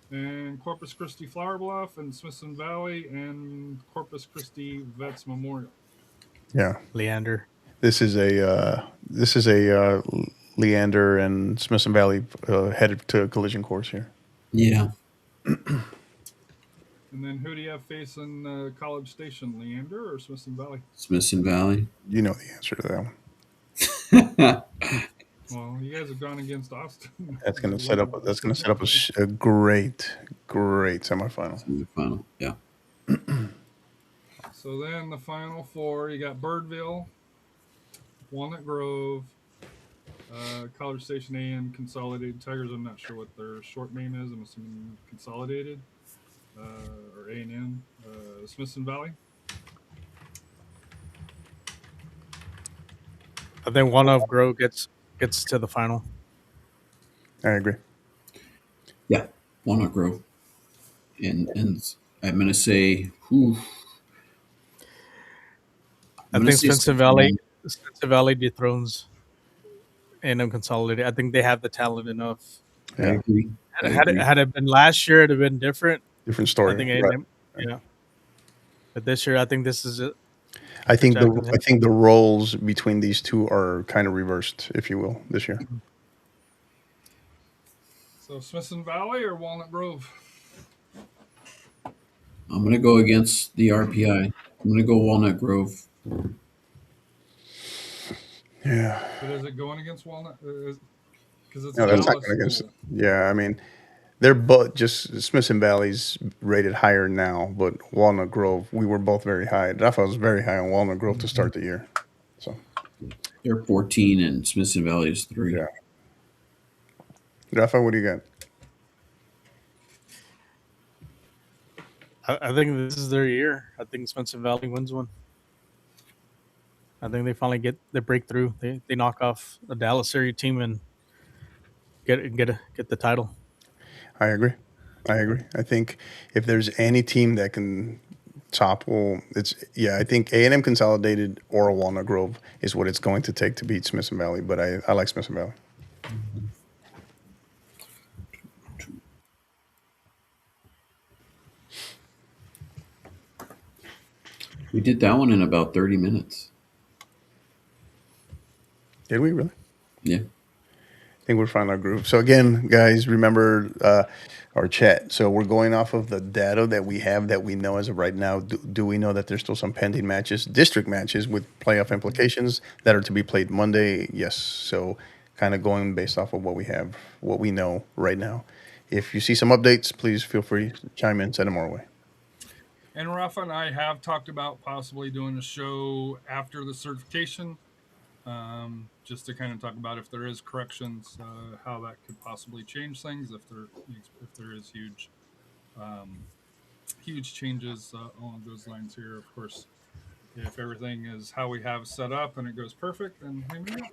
and Corpus Christi Flower Bluff and Smithson Valley and Corpus Christi Vets Memorial. Yeah, Leander. This is a Leander and Smithson Valley headed to a collision course here. Yeah. And then who do you have facing College Station, Leander or Smithson Valley? Smithson Valley. You know the answer to that one. Well, you guys have gone against Austin. That's going to set up. That's going to set up a great semifinal. Semifinal. Yeah. So then the final four, you got Birdville, Walnut Grove, College Station A&M Consolidated Tigers. I'm not sure what their short name is. I'm assuming Consolidated or A&M. Smithson Valley. I think Walnut Grove gets to the final. I agree. Yeah, Walnut Grove. And I'm gonna say, whew, I I'm gonna think say Spencer Valley dethrones A&M Consolidated. I think they have the talent enough. I Yeah. agree. I Had agree. it been last year, it'd have been different. Different I story. think Right. A&M, yeah. But this year, I think this is it. I think Jack and the roles between these two are kind of reversed, if you will, this year. So Smithson Valley or Walnut Grove? I'm gonna go against the RPI. I'm gonna go Walnut Grove. Yeah. But is it going against Walnut? Because it's No, a that's not Dallas going against. school. Yeah, I mean, they're both just Smithson Valley's rated higher now, but Walnut Grove, we were both very high. Rafa was very high on Walnut Grove to start the year. So They're 14 and Smithson Valley is 3. yeah. Rafa, what do you got? I think this is their year. I think Spencer Valley wins one. I think they finally get the breakthrough. They knock off the Dallas area team and get the title. I agree. I think if there's any team that can topple, I think A&M Consolidated or Walnut Grove is what it's going to take to beat Smithson Valley. But I like Smithson Valley. We did that one in about 30 minutes. Did we really? Yeah. I think we're finding our groove. So again, guys, remember our chat. So we're going off of the data that we have that we know as of right now. Do we know that there's still some pending matches, district matches with playoff implications that are to be played Monday? Yes. So kind of going based off of what we have, what we know right now. If you see some updates, please feel free to chime in, send them our way. And Rafa and I have talked about possibly doing a show after the certification, just to kind of talk about if there is corrections, how that could possibly change things, if there is huge changes along those lines here. Of course, if everything is how we have set up and it goes perfect, then maybe not.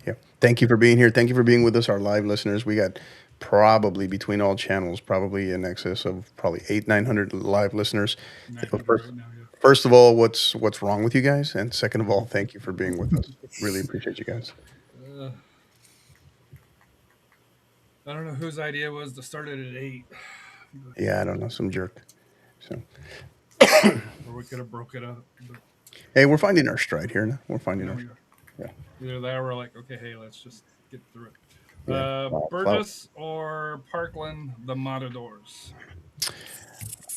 Yeah. Thank you for being here. Thank you for being with us, our live listeners. We got probably between all channels, probably in excess of probably 900 live listeners. 900 First, right now, yeah. first of all, what's wrong with you guys? And second of all, thank you for being with us. Really appreciate you guys. I don't know whose idea was to start it at 8. Yeah, I don't know, some jerk. So, Or we could have broke it up. But hey, we're finding our stride here now. We're finding there our. we go. Yeah. Either that or we're like, okay, hey, let's just get through it. Yeah. Burgess or Parkland, the Matadors?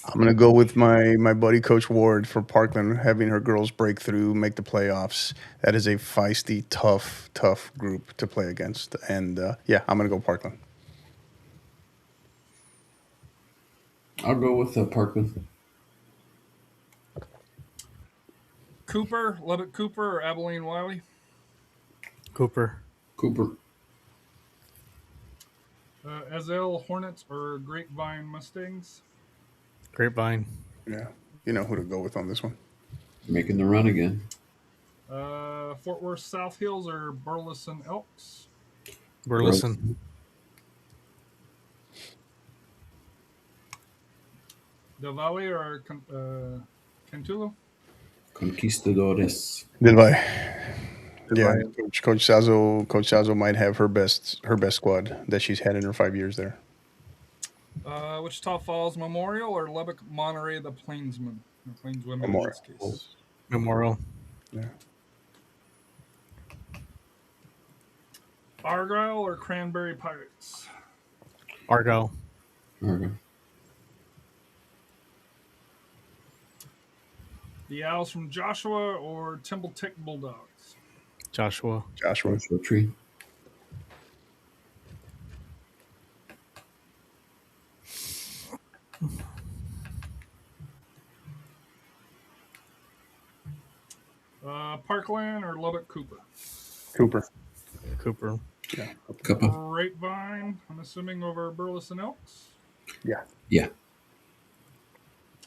I'm gonna go with my buddy Coach Ward for Parkland, having her girls break through, make the playoffs. That is a feisty, tough group to play against, and yeah, I'm gonna go Parkland. I'll go with Parkland. Cooper, Lubbock Cooper, or Abilene Wiley? Cooper. Azale Hornets or Grapevine Mustangs? Grapevine. Yeah, you know who to go with on this one. Making the run again. Fort Worth South Hills or Burleson Elks? Burleson. Del Valle or Cantulo? Conquistadores. Goodbye. Yeah, Coach Sazo might have her best squad that she's had in her 5 years there. Wichita Falls Memorial or Lubbock Monterey the Plainsmen? The Plainswomen Memorial. in this case. Memorial. Yeah. Argyle or Cranberry Pirates? Argyle. The Owls from Joshua or Timbletick Bulldogs? Joshua. Tree. Parkland or Lubbock Cooper? Cooper. Cooper. Yeah. Cuppa. Grapevine, I'm assuming over Burleson Elks. Yeah. Yeah.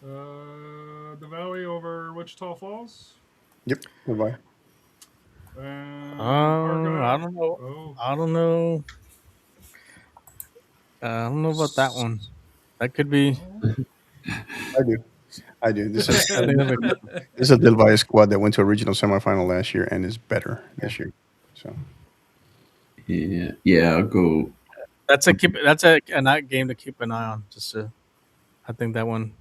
The Valley over Wichita Falls. Yep. Bye-bye. Argyle. I don't know. Oh, I don't know. I don't know about that one. That could be. I do. This I think that's is a Del Valle squad that went to a regional semifinal last year and is better this year. So Yeah. Yeah. I'll go. That's a night game to keep an eye on. I think that one.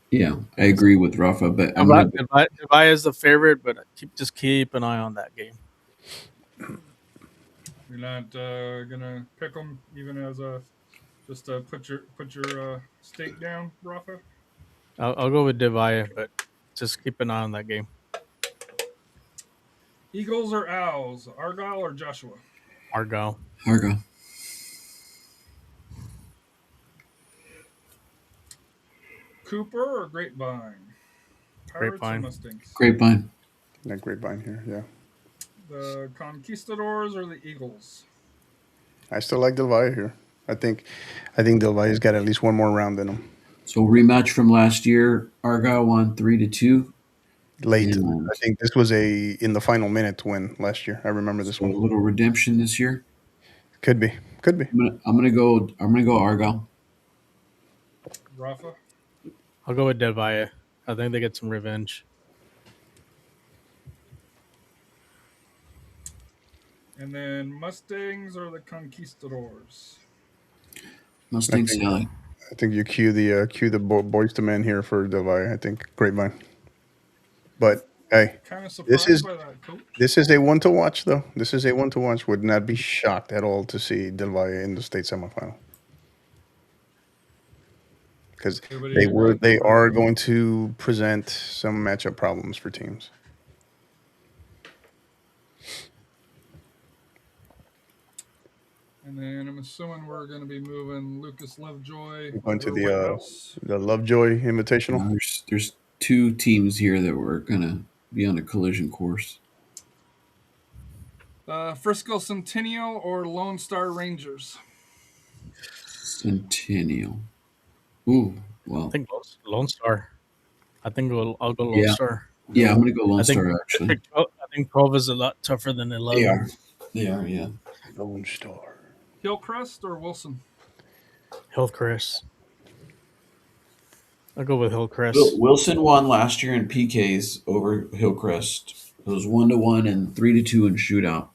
Yeah, I agree with Rafa, but I'm gonna. Devaya is the favorite, but just keep an eye on that game. you're not gonna pick them even as a just to put your stake down, Rafa. I'll go with Devaya, but just keep an eye on that game. Eagles or Owls, Argyle or Joshua. Argyle. Argo. Cooper or Grapevine. Pirates Grapevine. or Mustangs. Grapevine. that Grapevine here. Yeah. The Conquistadors or the Eagles. I still like Del Valle here. I think Del Valle's got at least one more round in him. So rematch from last year. Argyle won 3-2. Late. And I think this was in the final minute win last year. I remember this so a one. little redemption this year. Could be. I'm gonna go Argyle. Rafa. I'll go with Devaya. I think they get some revenge. And then Mustangs or the Conquistadors. Mustang Sally. I think you cue the boys to men here for Del Valle. I think Grapevine. But hey, Kind of surprised by that, Coach. this is a one to watch though. This is a one to watch. Would not be shocked at all to see Del Valle in the state semifinal. Because they are going to present some matchup problems for teams. And then I'm assuming we're going to be moving Lucas Lovejoy Going to over White House. the Lovejoy Invitational. There's two teams here that were gonna be on a collision course. Frisco Centennial or Lone Star Rangers. Centennial. Ooh, well. I think Lone Star. I'll go Lone Star. Yeah, I'm gonna go Lone Star actually. I think 12 is a lot tougher than 11. They are, yeah. Lone Star. Hillcrest or Wilson? Hillcrest. I'll go with Hillcrest. Wilson won last year in PKs over Hillcrest. It was 1-1 and 3-2 in shootout.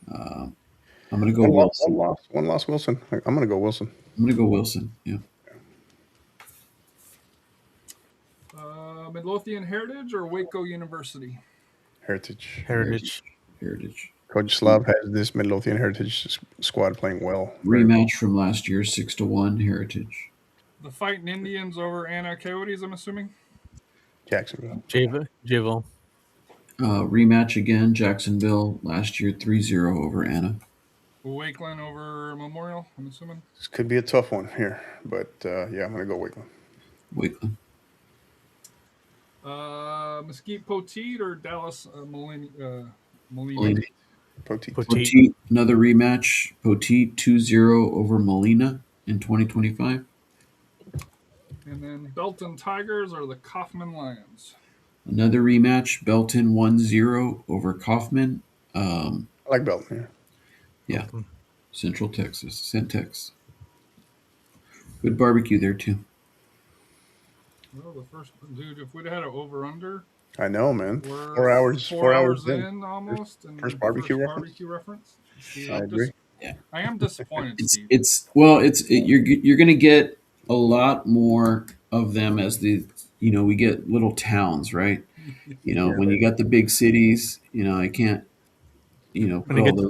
I'm gonna go Wilson. One loss Wilson. I'm gonna go Wilson. I'm gonna go Wilson. Yeah. Midlothian Heritage or Waco University? Heritage. Coach Slav has this Midlothian Heritage squad playing well. Rematch from last year, 6-1 Heritage. The Fighting Indians over Anna Coyotes, I'm assuming. Jacksonville. Jayville. Rematch again, Jacksonville last year, 3-0 over Anna. Wakeland over Memorial, I'm assuming. This could be a tough one here, but yeah, I'm gonna go Wakeland. Wakeland. Mesquite Poteet or Dallas Molina? Poteet. Another rematch. Poteet 2-0 over Molina in 2025. And then Belton Tigers or the Kaufman Lions? Another rematch. Belton 1-0 over Kaufman. I like Belton here. Yeah. Central Texas. Centex. Good barbecue there too. Well, the first dude, if we'd had an over/under, I know, man. we're 4 hours. 4 hours in almost. And First barbecue reference. Steve, I agree. I am disappointed, Steve. You're gonna get a lot more of them as we get little towns, right? When you got the big cities, I can't, When you get to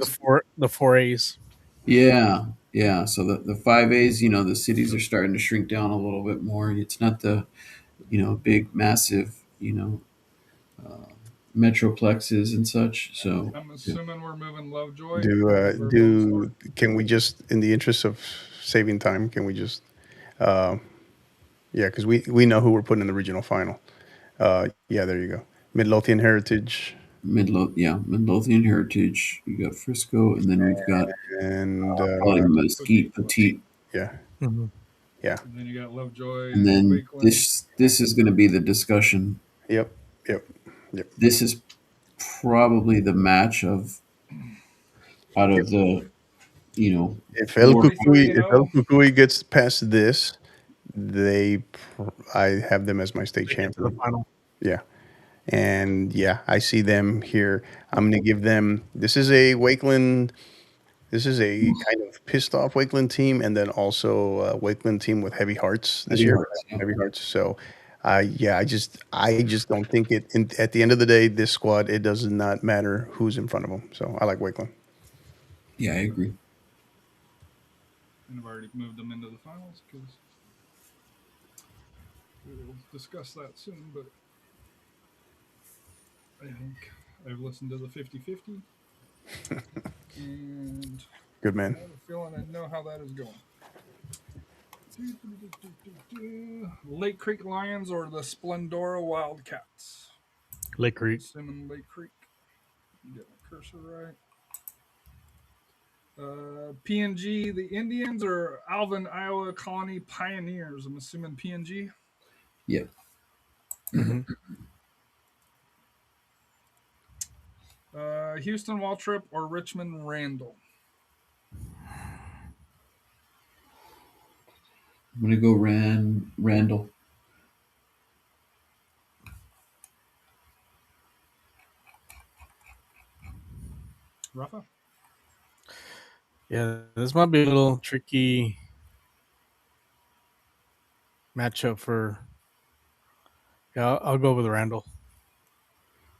the 4As. Yeah. Yeah. So the 5As, the cities are starting to shrink down a little bit more. It's not the, big, massive, metroplexes and such. So I'm assuming we're moving Lovejoy. Can we just, in the interest of saving time, can we just, because we know who we're putting in the regional final. Yeah, there you go. Midlothian Heritage. Midlothian Heritage. We got Frisco, and then we've got And Mesquite Petite. yeah, Mhm. yeah, And then you got Lovejoy And then Wakeland. this is going to be the discussion. yep, yep. This is probably the match out of the If Florida. El Cucuy gets past this, I have them as my state They get to the champion. final. Yeah. And yeah, I see them here. I'm going to give them. This is a Wakeland. This is a kind of pissed off Wakeland team, and then also a Wakeland team with heavy hearts this Heavy year. hearts, yeah. Heavy hearts. So, yeah, I just don't think it. At the end of the day, this squad, it does not matter who's in front of them. So I like Wakeland. Yeah, I agree. And I've already moved them into the finals because we'll discuss that soon. But I think I've listened to the 50-50. And Good I man. have a feeling I know how that is going. Lake Creek Lions or the Splendora Wildcats? Lake Creek. Assuming Lake Creek. Get my cursor right. PNG, the Indians, or Alvin, Iowa Colony Pioneers? I'm assuming PNG. Yeah. Mhm. Houston Waltrip or Richmond Randall? I'm going to go Randall. Rafa? Yeah, this might be a little tricky matchup for. Yeah, I'll go with Randall.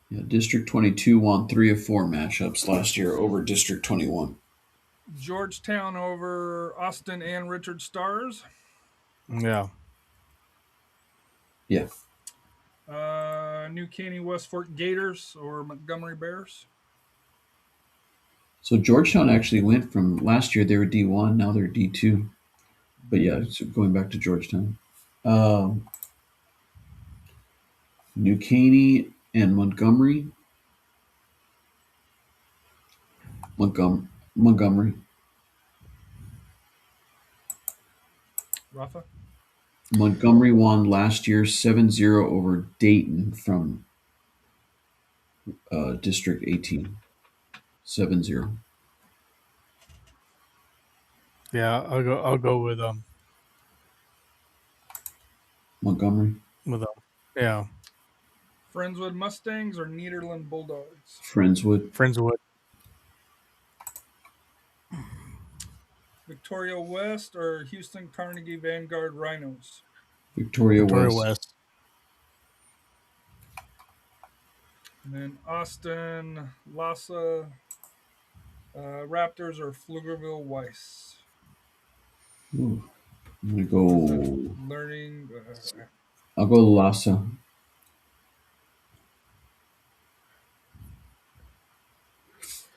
Yeah, District 22 won 3 of 4 matchups last year over District 21. Georgetown over Austin and Richard Stars? Yeah. Yeah. New Caney West Fork Gators or Montgomery Bears? So Georgetown actually went from last year they were D1, now they're D2. But yeah, so going back to Georgetown. New Caney and Montgomery. Montgomery. Rafa? Montgomery won last year 7-0 over Dayton from District 18. 7-0. Yeah, I'll go with Montgomery. Yeah. Friendswood Mustangs or Nederland Bulldogs? Friendswood. Victoria West or Houston Carnegie Vanguard Rhinos? Victoria West. West. And then Austin Lhasa Raptors or Pflugerville Weiss? Ooh, I'm going to go. Learning. I'll go Lhasa.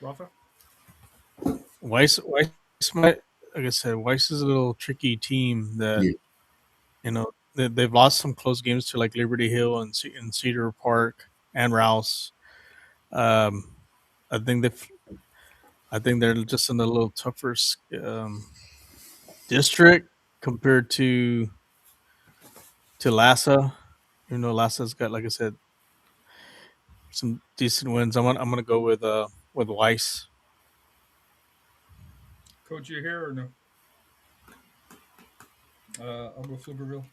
Rafa? Weiss might, like I said, Weiss is a little tricky team that, they've lost some close games to like Liberty Hill and Cedar Park and Rouse. I think they're just in a little tougher district compared to Lhasa. Even though Lhasa's got, like I said, some decent wins. I'm gonna go with Weiss. Coach, you here or no? I'll go Pflugerville.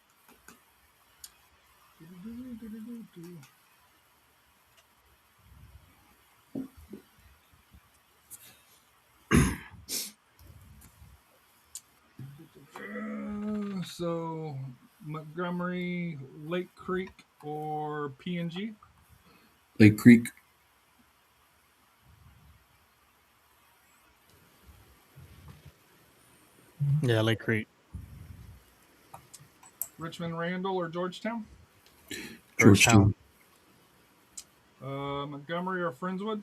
So Montgomery, Lake Creek, or PNG? Lake Creek. Yeah, Lake Creek. Richmond Randall or Georgetown? Georgetown. Montgomery or Friendswood?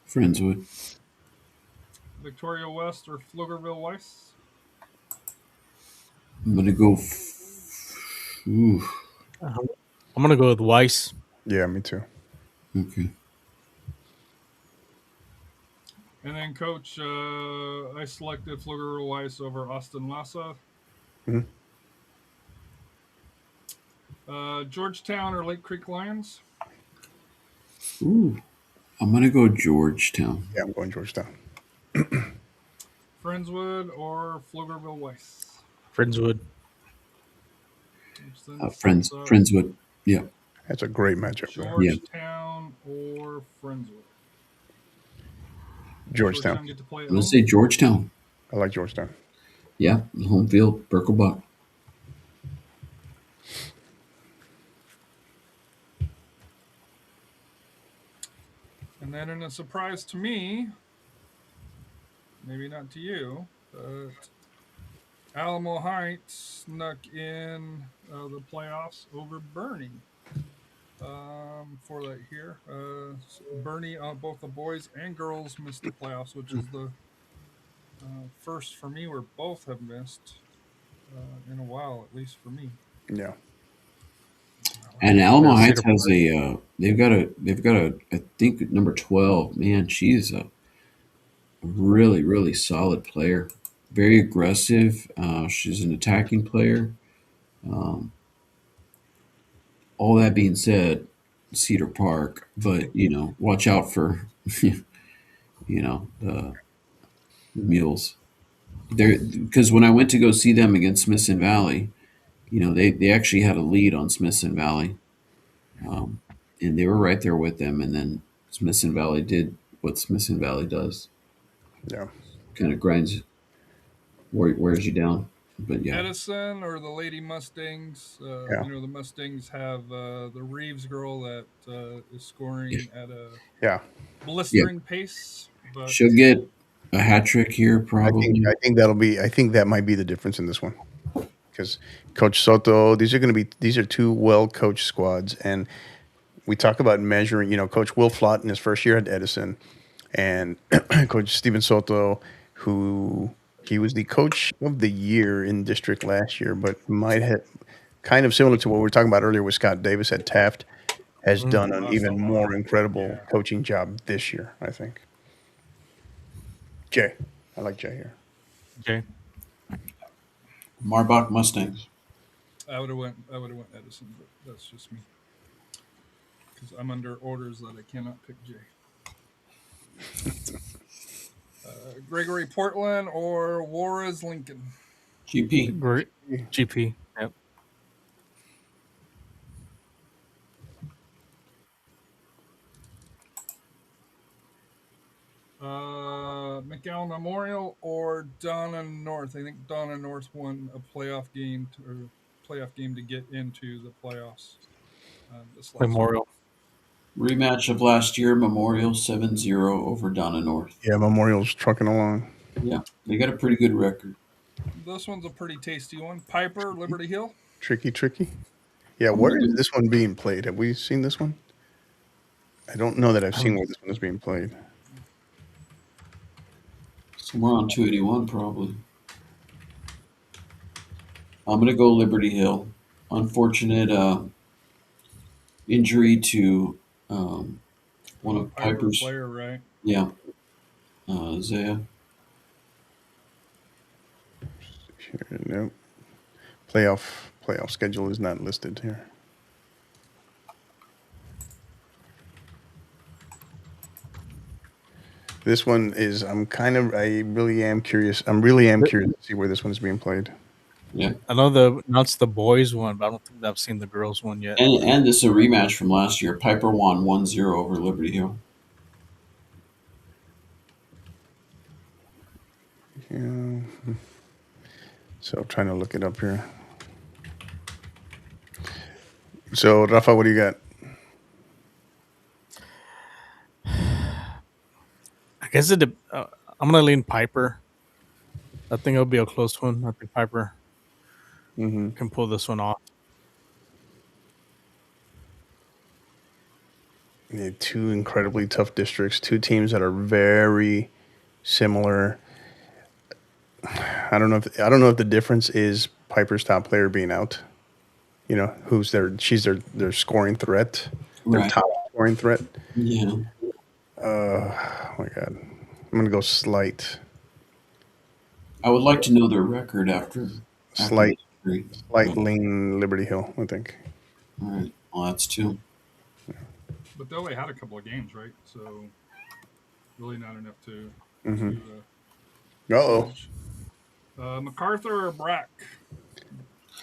Friendswood. Victoria West or Pflugerville Weiss? I'm going to go. I'm gonna go with Weiss. Yeah, me too. Okay. And then, Coach, I selected Flugger Weiss over Austin Lassa. Mhm. Georgetown or Lake Creek Lions? Ooh, I'm gonna go Georgetown. Yeah, I'm going Georgetown. Friendswood or Pflugerville Weiss? Friendswood. Friendswood. Yeah. That's a great matchup there. Georgetown or Friendswood? Georgetown. Get to play at I'm gonna home? say Georgetown. I like Georgetown. Yeah, home field, Birkelbach. And then, in a surprise to me, maybe not to you, but Alamo Heights snuck in the playoffs over Bernie for that here. Bernie, both the boys and girls missed the playoffs, which is the first for me where both have missed in a while, at least for me. Yeah. And Alamo Yeah, Heights Cedar has a they've got a I think number 12. Man, she's a really solid player. Very aggressive. She's an attacking player. Um, all that being said, Cedar Park, but watch out for the mules. There, because when I went to go see them against Smithson Valley, they actually had a lead on Smithson Valley, and they were right there with them. And then Smithson Valley did what Smithson Valley does, Yeah. kind of wears you down. But yeah, Edison or the Lady Mustangs? Yeah. The Mustangs have the Reeves girl that is scoring at a Yeah. blistering pace. But she'll get a hat trick here probably. I think that might be the difference in this one. Because Coach Soto, these are two well coached squads, and we talk about measuring. Coach Will Flott in his first year at Edison, and Coach Steven Soto, who he was the coach of the year in district last year, but might have kind of similar to what we were talking about earlier with Scott Davis at Taft, has done an even more incredible coaching job this year, I think. Jay, I like Jay here. Okay. Marbach Mustangs. I would have went Edison, but that's just me because I'm under orders that I cannot pick Jay. Gregory Portland or Juarez Lincoln? GP. Great. GP. Yep. McAllen Memorial or Donna North? I think Donna North won a playoff game to get into the playoffs. This last Memorial. Rematch of last year, Memorial 7-0 over Donna North. Yeah, Memorial's trucking along. Yeah, they got a pretty good record. This one's a pretty tasty one. Piper, Liberty Hill. Tricky. Yeah, where is this one being played? Have we seen this one? I don't know that I've seen where this one is being played. Somewhere on 281, probably. I'm going to go Liberty Hill. Unfortunate injury to one of Piper's player, right? Yeah, Zaya. Nope. Playoff schedule is not listed here. This one is. I really am curious. To see where this one is being played. Yeah, I know that's the boys one, but I don't think I've seen the girls one yet. and this is a rematch from last year. Piper won 1-0 over Liberty Hill. Yeah. So I'm trying to look it up here. So Rafa, what do you got? I guess I'm gonna lean Piper. I think it'll be a close one. I think Piper can pull this one off. Yeah, two incredibly tough districts, two teams that are very similar. I don't know if the difference is Piper's top player being out. She's their scoring threat, their Right. top scoring threat. Yeah. Oh my God, I'm gonna go slight. I would like to know their record after Slight, the victory. slight lean Liberty Hill, I think. All right. Well, that's 2. But they only had a couple of games, right? So really not enough to. Mm-hmm. to Uh-oh. MacArthur or Brack?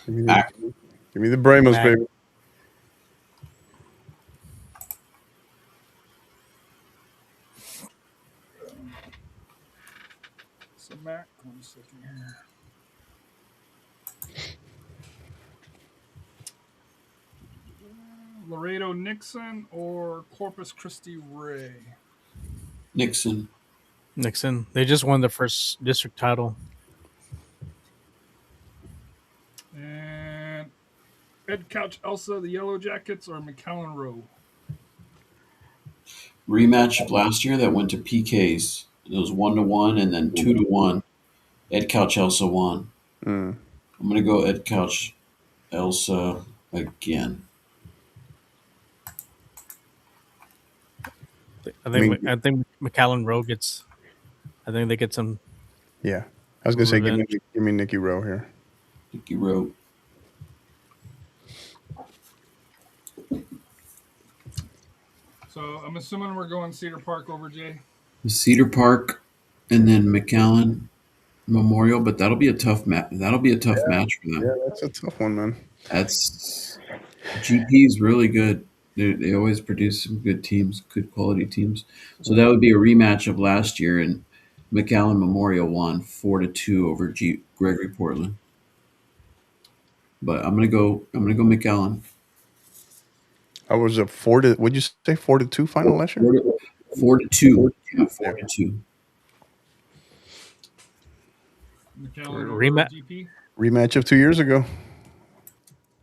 Give me the Bramos, Mac. baby. So Mac, 1 second here. Laredo Nixon or Corpus Christi Ray? Nixon. Nixon. They just won the first district title. And Ed Couch Elsa, the Yellow Jackets, or McAllen Rowe? Rematch of last year that went to PKs. It was 1-1 and then 2-1. Ed Couch Elsa won. Mm. I'm gonna go Ed Couch Elsa again. I think McAllen Rowe gets. I think they get some. Yeah. I was gonna say give Revenge. me Nicky Rowe here. Nicky Rowe. So I'm assuming we're going Cedar Park over Jay. Cedar Park, and then McAllen Memorial, but that'll be a tough match. That'll be a tough match for them. Yeah, that's a tough one, man. That's GP is really good. They always produce some good teams, good quality teams. So that would be a rematch of last year, and McAllen Memorial won 4-2 over Gregory Portland. But I'm gonna go McAllen. I was a 4-. What'd you say? 4-2 final last year. 4-2. Yeah, 4-2. McAllen Rematch. GP. Rematch of 2 years ago.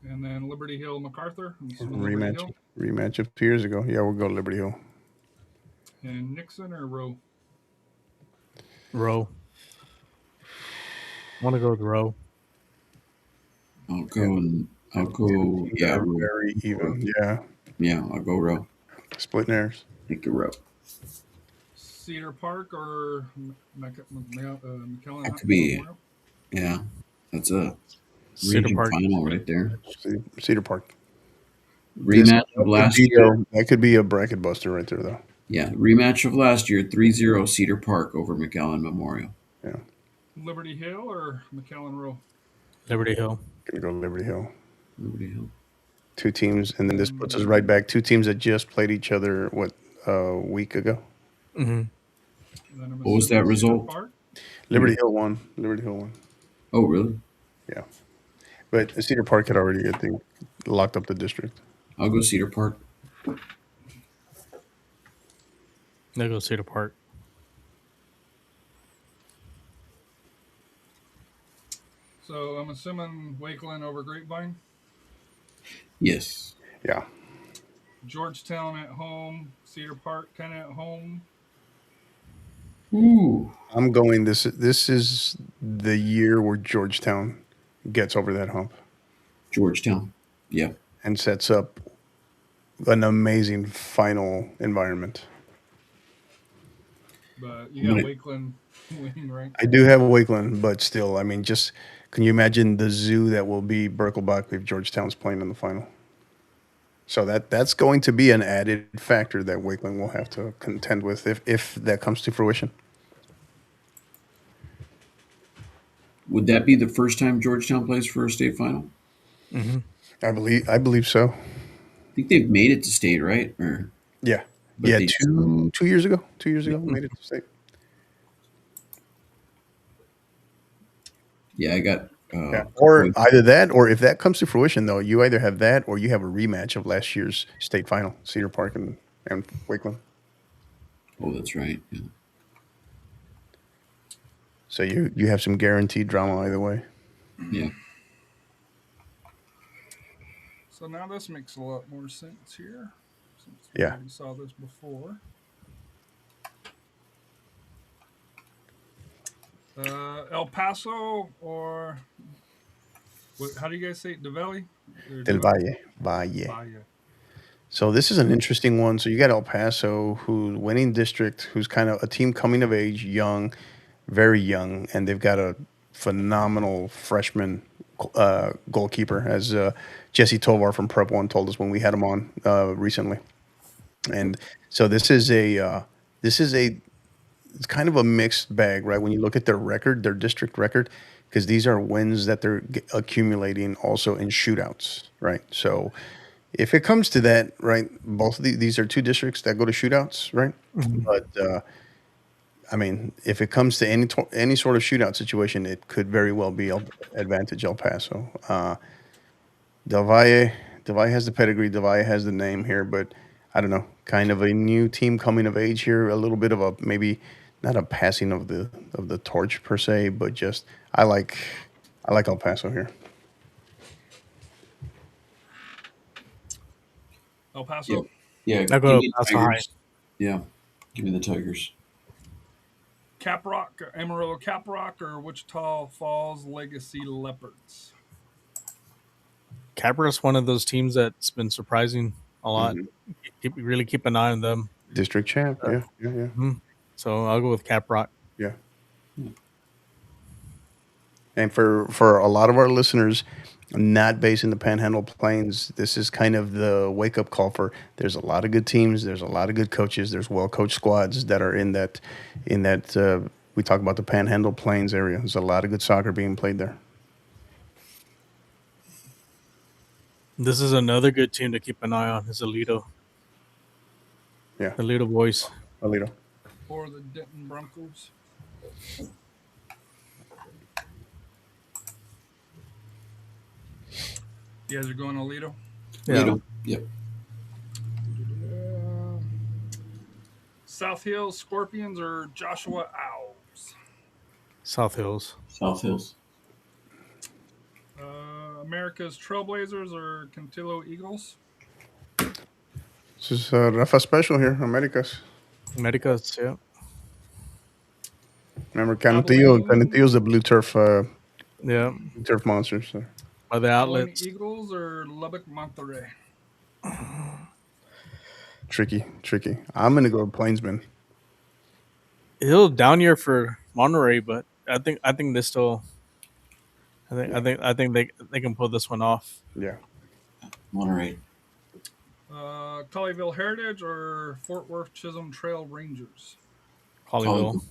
And then Liberty Hill MacArthur. I'm assuming Liberty Hill. Rematch of 2 years ago. Yeah, we'll go Liberty Hill. And Nixon or Rowe? Rowe. I want to go with Rowe. I'll go. Yeah, Rowe. Very even. Yeah. Yeah, I'll go Rowe. Splitting hairs. Take a Rowe. Cedar Park or McAllen? That could be. Yeah, that's a Cedar region Park. final right there. Cedar Park. Rematch of last year. That could be a bracket buster right there, though. Yeah, rematch of last year, 3-0 Cedar Park over McAllen Memorial. Yeah. Liberty Hill or McAllen Rowe? Liberty Hill. Gonna go Liberty Hill. Liberty Hill. 2 teams, and then this puts us right back. 2 teams that just played each other, a week ago? Mm-hmm. What was that result? Liberty Hill won. Liberty Hill won. Oh, really? Yeah. But Cedar Park had already, I think, locked up the district. I'll go Cedar Park. They go Cedar Park. So I'm assuming Wakeland over Grapevine. Yes. Yeah. Georgetown at home. Cedar Park kind of at home. Ooh. I'm going this is the year where Georgetown gets over that hump Georgetown. Yeah. and sets up an amazing final environment. But you got Wakeland winning, right? I do have Wakeland, but still, I mean, just can you imagine the zoo that will be Birkelbach if Georgetown's playing in the final? So that's going to be an added factor that Wakeland will have to contend with if that comes to fruition. Would that be the first time Georgetown plays for a state final? Mm-hmm. I believe so. I think they've made it to state, right? Or Yeah. But Yeah, they- 2 years ago. 2 years ago, made it to state. yeah, I got. Yeah. Or either that, or if that comes to fruition, though, you either have that or you have a rematch of last year's state final, Cedar Park and Wakeland. Oh, that's right. Yeah. So you have some guaranteed drama either way. Yeah. So now this makes a lot more sense here. Since we Yeah. already saw this before. El Paso or how do you guys say it? Del Valle? Or Del Valle. Valle. Valle. So this is an interesting one. So you got El Paso, who's winning district, who's kind of a team coming of age, young, very young, and they've got a phenomenal freshman goalkeeper, as Jesse Tovar from Prep One told us when we had him on recently. And so this is a it's kind of a mixed bag, right? When you look at their record, their district record, because these are wins that they're accumulating also in shootouts, right? So if it comes to that, right, both of these are two districts that go to shootouts, right? Mhm. But I mean, if it comes to any sort of shootout situation, it could very well be advantage El Paso. Del Valle, Del Valle has the pedigree. Del Valle has the name here, but I don't know, kind of a new team coming of age here. A little bit of a maybe not a passing of the torch per se, but just I like El Paso here. El Paso. Yeah. I'll go Give me Paso High. Tigers. Yeah. Give me the Tigers. Caprock, Amarillo Caprock, or Wichita Falls Legacy Leopards. Capra's one of those teams that's been surprising a lot. Really keep an eye on them. District champ, yeah. So I'll go with Caprock. Yeah. And for a lot of our listeners not based in the Panhandle Plains, this is kind of the wake-up call for there's a lot of good teams, there's a lot of good coaches, there's well-coached squads that are in that we talk about the Panhandle Plains area. There's a lot of good soccer being played there. This is another good team to keep an eye on. Is Alito. Yeah. Alito boys. Alito. For the Denton Broncos. You guys are going Alito? Yeah. Yep. South Hills Scorpions or Joshua Owls? South Hills. South Hills. America's Trailblazers or Cantillo Eagles? This is Rafa special here, Americas. Americas, yeah. Remember, Abilene. Canutillo's the blue turf Yeah. monsters. So. By the Abilene outlets. Eagles or Lubbock Monterey? Tricky. I'm gonna go with Plainsman. He'll down year for Monterey, but I think they still. I think they can pull this one off. Yeah. Monterey. Colleyville Heritage or Fort Worth Chisholm Trail Rangers? Colleyville.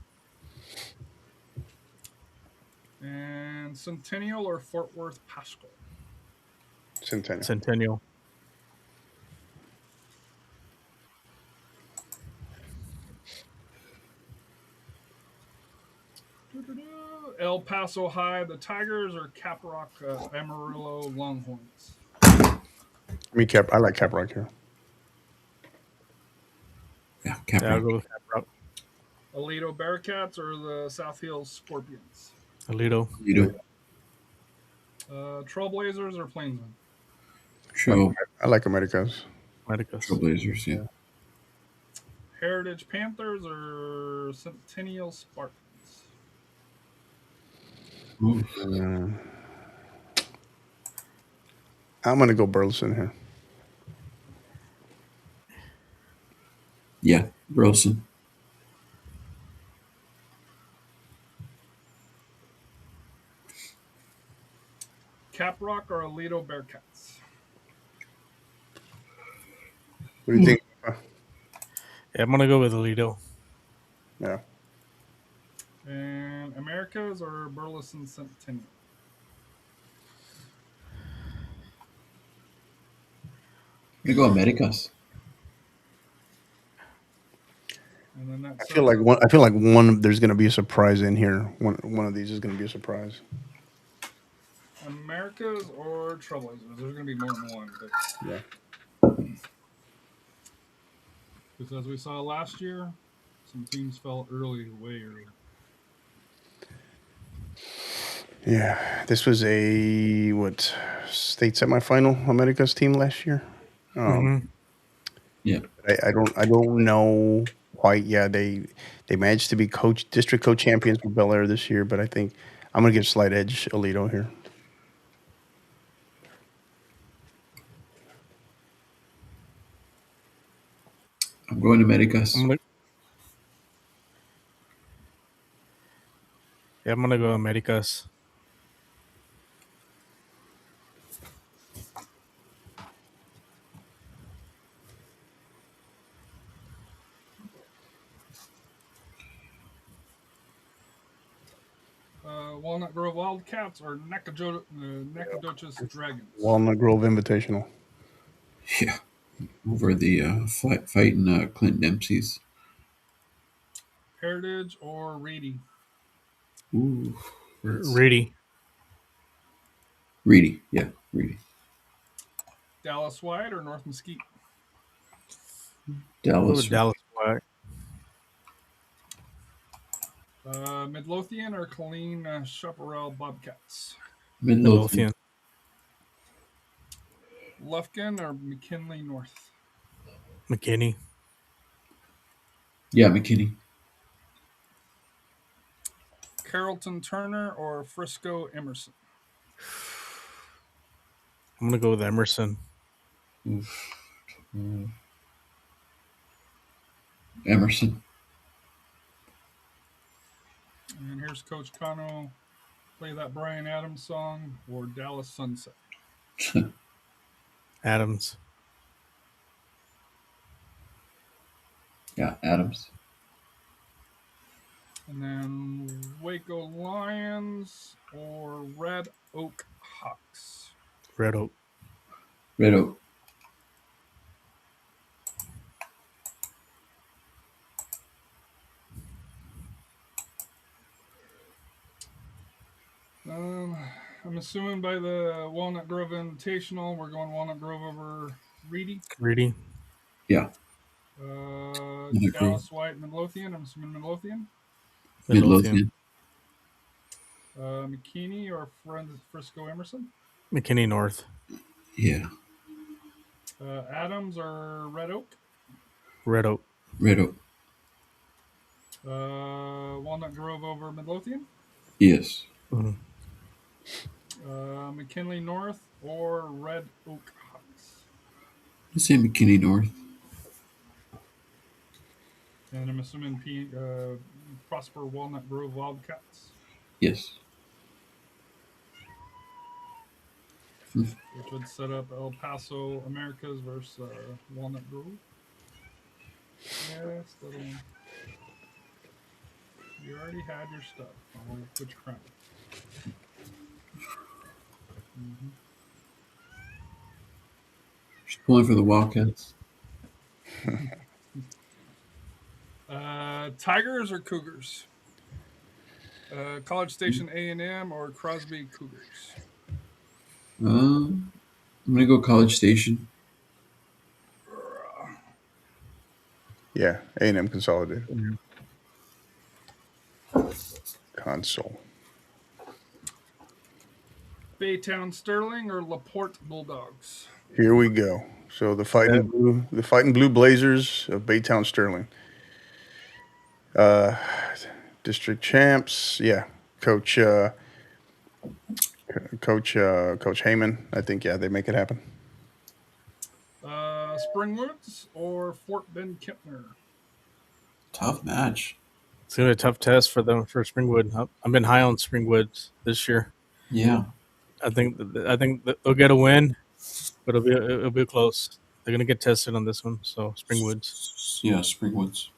And Centennial or Fort Worth Pascal? Centennial. El Paso High, the Tigers, or Caprock Amarillo Longhorns? I like Caprock here. Yeah, Yeah, I'll go with Caprock. Alito Bearcats or the South Hills Scorpions? Alito. Trailblazers or Plainsmen? I like Americas. Trailblazers, yeah. Heritage Panthers or Centennial Spartans? I'm gonna go Burleson here. Yeah, Burleson. Caprock or Alito Bearcats? What do you think? Yeah, I'm gonna go with Alito. Yeah. And Americas or Burleson Centennial? I'm gonna go Americas. And then that I feel like one. There's gonna be a surprise in here. One of these is gonna be a surprise. Americas or Trailblazers? There's going to be more than one. But Yeah. because as we saw last year, some teams fell early, way early. Yeah. This was a state semifinal Americas team last year. Yeah. I don't know quite. Yeah, they managed to be district co-champions with Bel Air this year, but I think I'm gonna give slight edge Alito here. I'm going to Americas. I'm gonna go Americas. Walnut Grove Wildcats or Nacogdoches Dragons. Walnut Grove Invitational. Yeah, over the fighting Clint Dempsey's. Heritage or Reedy. Ooh, Reedy. Reedy, yeah, Reedy. Dallas White or North Mesquite. Dallas. Dallas White. Midlothian or Colleen Chaparral Bobcats. Midlothian. Lufkin or McKinley North. McKinney. Yeah, McKinney. Carrollton Turner or Frisco Emerson. I'm gonna go with Emerson. Emerson. And here's Coach Cano. Play that Bryan Adams song or Dallas Sunset. Adams. Yeah, Adams. And then Waco Lions or Red Oak Hawks. Red Oak. Red Oak. I'm assuming by the Walnut Grove Invitational, we're going Walnut Grove over Reedy. Reedy. Yeah. Dallas White, Midlothian. I'm assuming Midlothian. Midlothian. McKinney or Frisco Emerson. McKinney North. Yeah. Adams or Red Oak. Red Oak. Red Oak. Walnut Grove over Midlothian. Yes. Mm-hmm. McKinley North or Red Oak Hawks. I say McKinney North. And I'm assuming Prosper Walnut Grove Wildcats. Yes. Which would set up El Paso Americas versus Walnut Grove. Yes, little one. You already had your stuff. I'll put your crown. Mm-hmm. She's pulling for the Wildcats. Tigers or Cougars? College Station A&M or Crosby Cougars? I'm going to go College Station. Yeah, A&M Consolidated. Console. Baytown Sterling or LaPorte Bulldogs? Here we go. So the fighting blue Blazers of Baytown Sterling. District champs. Yeah. Coach Heyman. I think, yeah, they make it happen. Springwoods or Fort Bend Kempner? Tough match. It's gonna be a tough test for them for Springwood. I've been high on Springwood this year. Yeah. I think that they'll get a win, but it'll be close. They're gonna get tested on this one. So Springwoods. Yeah, Springwoods.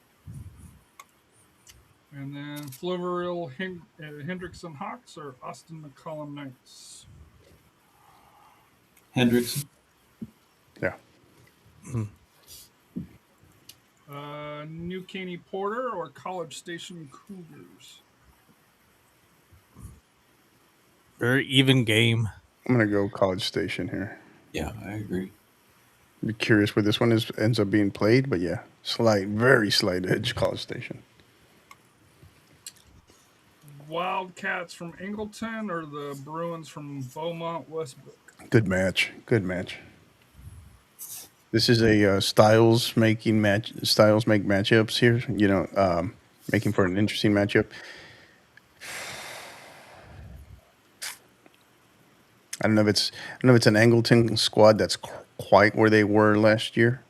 And then Floveril Hendrickson Hawks or Austin McCollum Knights? Hendrickson. Yeah. Mm-hmm. New Caney Porter or College Station Cougars? Very even game. I'm going to go College Station here. Yeah, I agree. Be curious where this one ends up being played, but yeah, very slight edge College Station. Wildcats from Angleton or the Bruins from Beaumont Westbrook? Good match. This is a styles make matchups here. Making for an interesting matchup. I don't know if it's an Angleton squad that's quite where they were last year,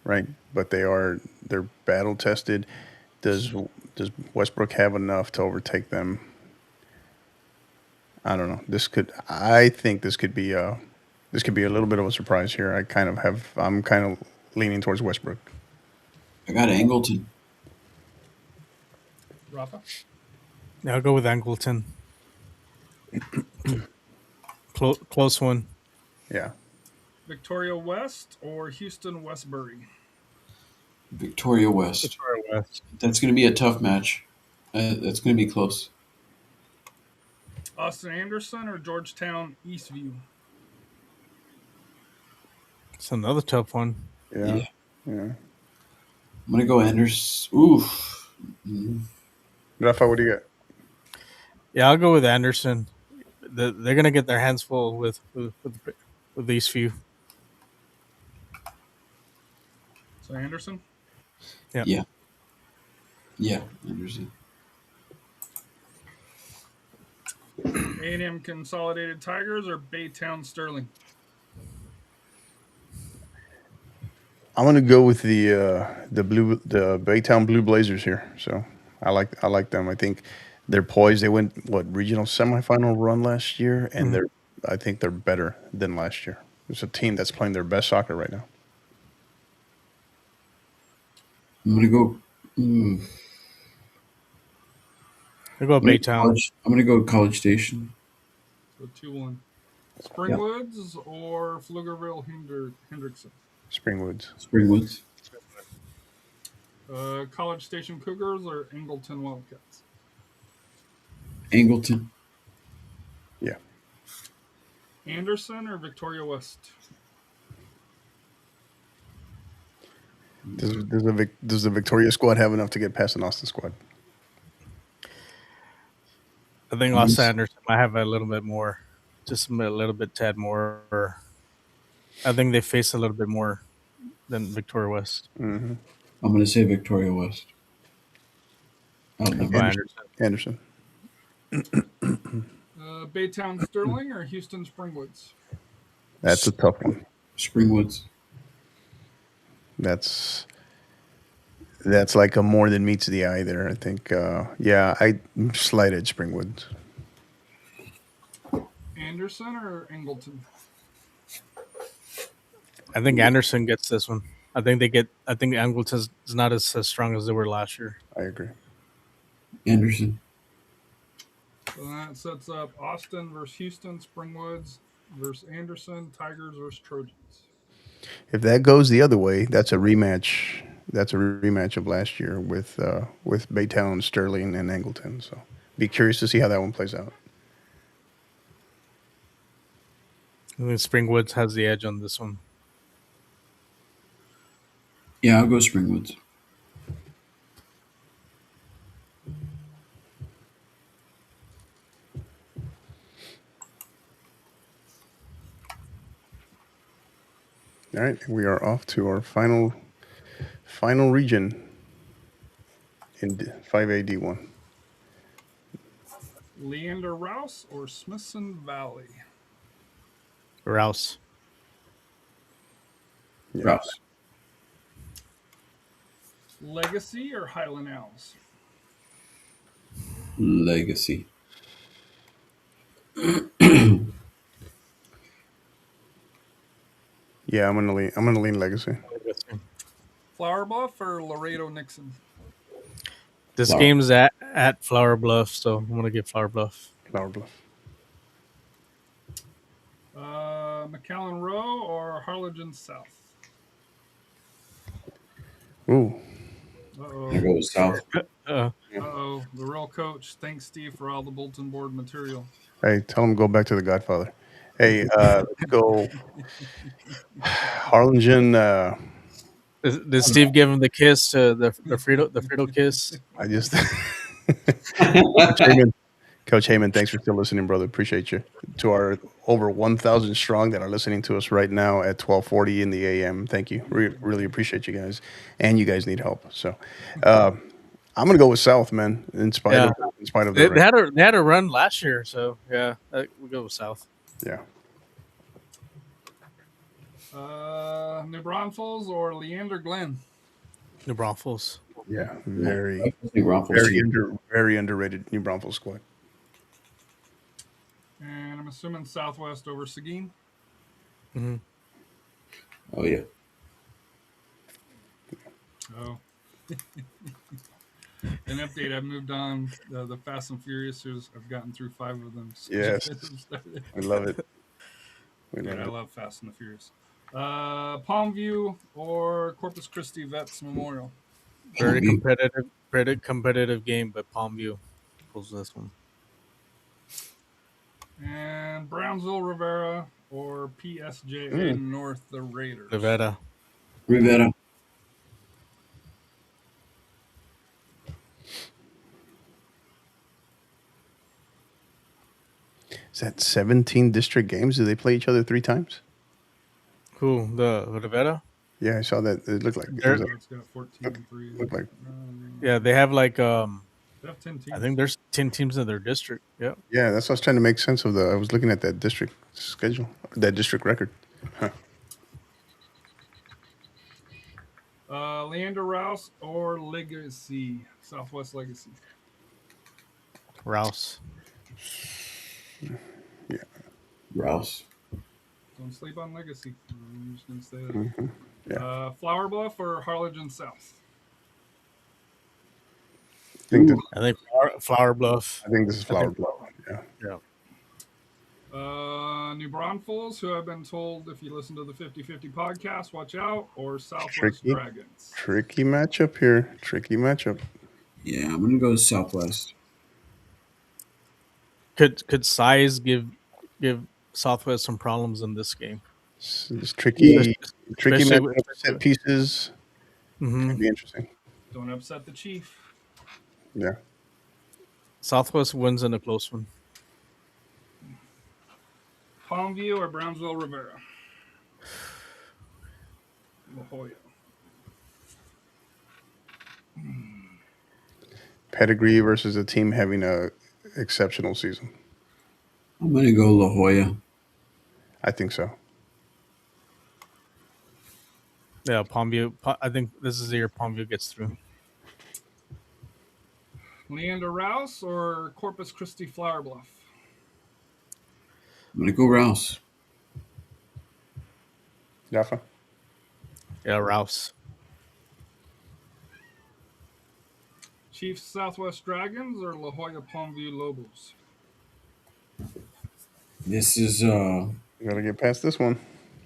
right? But they're battle tested. Does Westbrook have enough to overtake them? I don't know. I think this could be a little bit of a surprise here. I'm kind of leaning towards Westbrook. I got Angleton. Rafa? Yeah, I'll go with Angleton. Close one. Yeah. Victoria West or Houston Westbury? Victoria West. Victoria West. That's going to be a tough match. That's going to be close. Austin Anderson or Georgetown Eastview? It's another tough one. Yeah. I'm going to go Anderson. Oof. Rafa, what do you got? Yeah, I'll go with Anderson. They're going to get their hands full with these few. So Anderson? Yeah. Yeah, Anderson. A&M Consolidated Tigers or Baytown Sterling? I'm gonna go with the Baytown Blue Blazers here. So I like them. I think they're poised. They went regional semifinal run last year, and I think they're better than last year. It's a team that's playing their best soccer right now. I'm going to go. I'll go Baytown. I'm going to go College Station. So 2-1. Springwoods or Pflugerville Hendrickson? Springwoods. College Station Cougars or Angleton Wildcats? Angleton. Yeah. Anderson or Victoria West? Does the Victoria squad have enough to get past an Austin squad? I think Austin Anderson might have a little bit more, just a little bit tad more. I think they face a little bit more than Victoria West. Mm-hmm. I'm going to say Victoria West. Anderson. Baytown Sterling or Houston Springwoods? That's a tough one. Springwoods. That's like a more than meets the eye there. I think. I slight edge Springwoods. Anderson or Angleton? I think Anderson gets this one. I think Angleton's not as strong as they were last year. I agree. Anderson. So that sets up Austin versus Houston, Springwoods versus Anderson, Tigers versus Trojans. If that goes the other way, that's a rematch. That's a rematch of last year with Baytown, Sterling, and Angleton. So be curious to see how that one plays out. I think Springwoods has the edge on this one. Yeah, I'll go Springwoods. All right, we are off to our final region in 5A D1. Leander Rouse or Smithson Valley? Rouse. Yes. Rouse. Legacy or Highland Owls? Legacy. Yeah, I'm gonna lean Legacy. Flower Bluff or Laredo Nixon? This game's at Flower Bluff, so I'm gonna get Flower Bluff. Flower Bluff. McAllen Row or Harlingen South? Ooh. Uh-oh. I go with South. Uh-oh. The real coach. Thanks, Steve, for all the bulletin board material. Hey, tell him to go back to The Godfather. Hey, let's go Harlingen. Did Steve give him the kiss, the Frito kiss? I just Coach Heyman, thanks for still listening, brother. Appreciate you. To our over 1,000 strong that are listening to us right now at 12:40 in the AM. Thank you. Really appreciate you guys, and you guys need help. So, I'm gonna go with South, man. In spite of the rain. They had a run last year, so yeah, we'll go with South. Yeah. New Braunfels or Leander Glen? New Braunfels. Yeah, I very, think Ruffles too. very underrated New Braunfels squad. And I'm assuming Southwest over Seguin. Hmm. Oh yeah. Oh. An update. I've moved on. The Fast and Furious. I've gotten through 5 of them. Yes. We love it. We Dude, love I it. love Fast and the Furious. Palmview or Corpus Christi Vets Memorial? Very Palmview. competitive game, but Palmview pulls this one. And Brownsville Rivera or PSJA North the Raiders? Rivera. Rivera. Is that 17 district games? Do they play each other 3 times? Who? The Rivera? Yeah, I saw that. It looked like They're- It's got 14 and 3. looked like Yeah, they have like They have 10 teams. I think there's 10 teams in their district. Yeah. yeah. That's what I was trying to make sense of. I was looking at that district schedule, that district record. Huh. Leander Rouse or Legacy? Southwest Legacy. Rouse. Yeah. Rouse. Don't sleep on Legacy. I'm just going to say that. Mhm. Yeah. Flower Bluff or Harlingen South? I think, I think Flower Bluff. this is Flower think- Bluff. Yeah. Yeah. New Braunfels, who I've been told if you listen to the 50-50 podcast, watch out, or Southwest Tricky. Dragons? Tricky matchup here. Tricky matchup. Yeah, I'm gonna go Southwest. Could size give Southwest some problems in this game? It's tricky. Tricky Especially matchup. Set pieces. Mhm. Could be interesting. Don't upset the Chief. Yeah. Southwest wins in a close one. Palmview or Brownsville Rivera? La Jolla. Pedigree versus a team having a exceptional season. I'm gonna go La Jolla. I think so. Yeah, Palmview. I think this is the year Palmview gets through. Leander Rouse or Corpus Christi Flower Bluff? I'm gonna go Rouse. Jaffa? Yeah, Rouse. Chiefs Southwest Dragons or La Jolla Palmview Lobos? This is You gotta get past this one.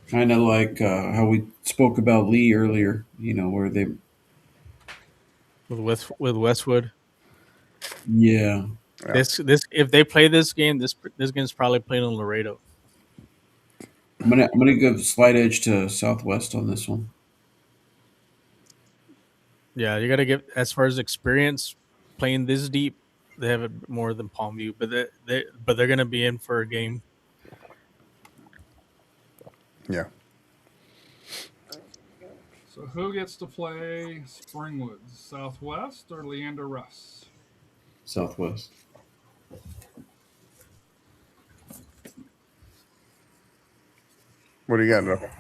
kind of like how we spoke about Lee earlier. You know, where they, With Westwood. yeah, Yeah. This if they play this game, this game's probably played on Laredo. I'm gonna give slight edge to Southwest on this one. Yeah, you got to get as far as experience playing this deep. They have it more than Palmview, but they're gonna be in for a game. Yeah. So who gets to play Springwood? Southwest or Leander Russ? Southwest. What do you got, Rafa?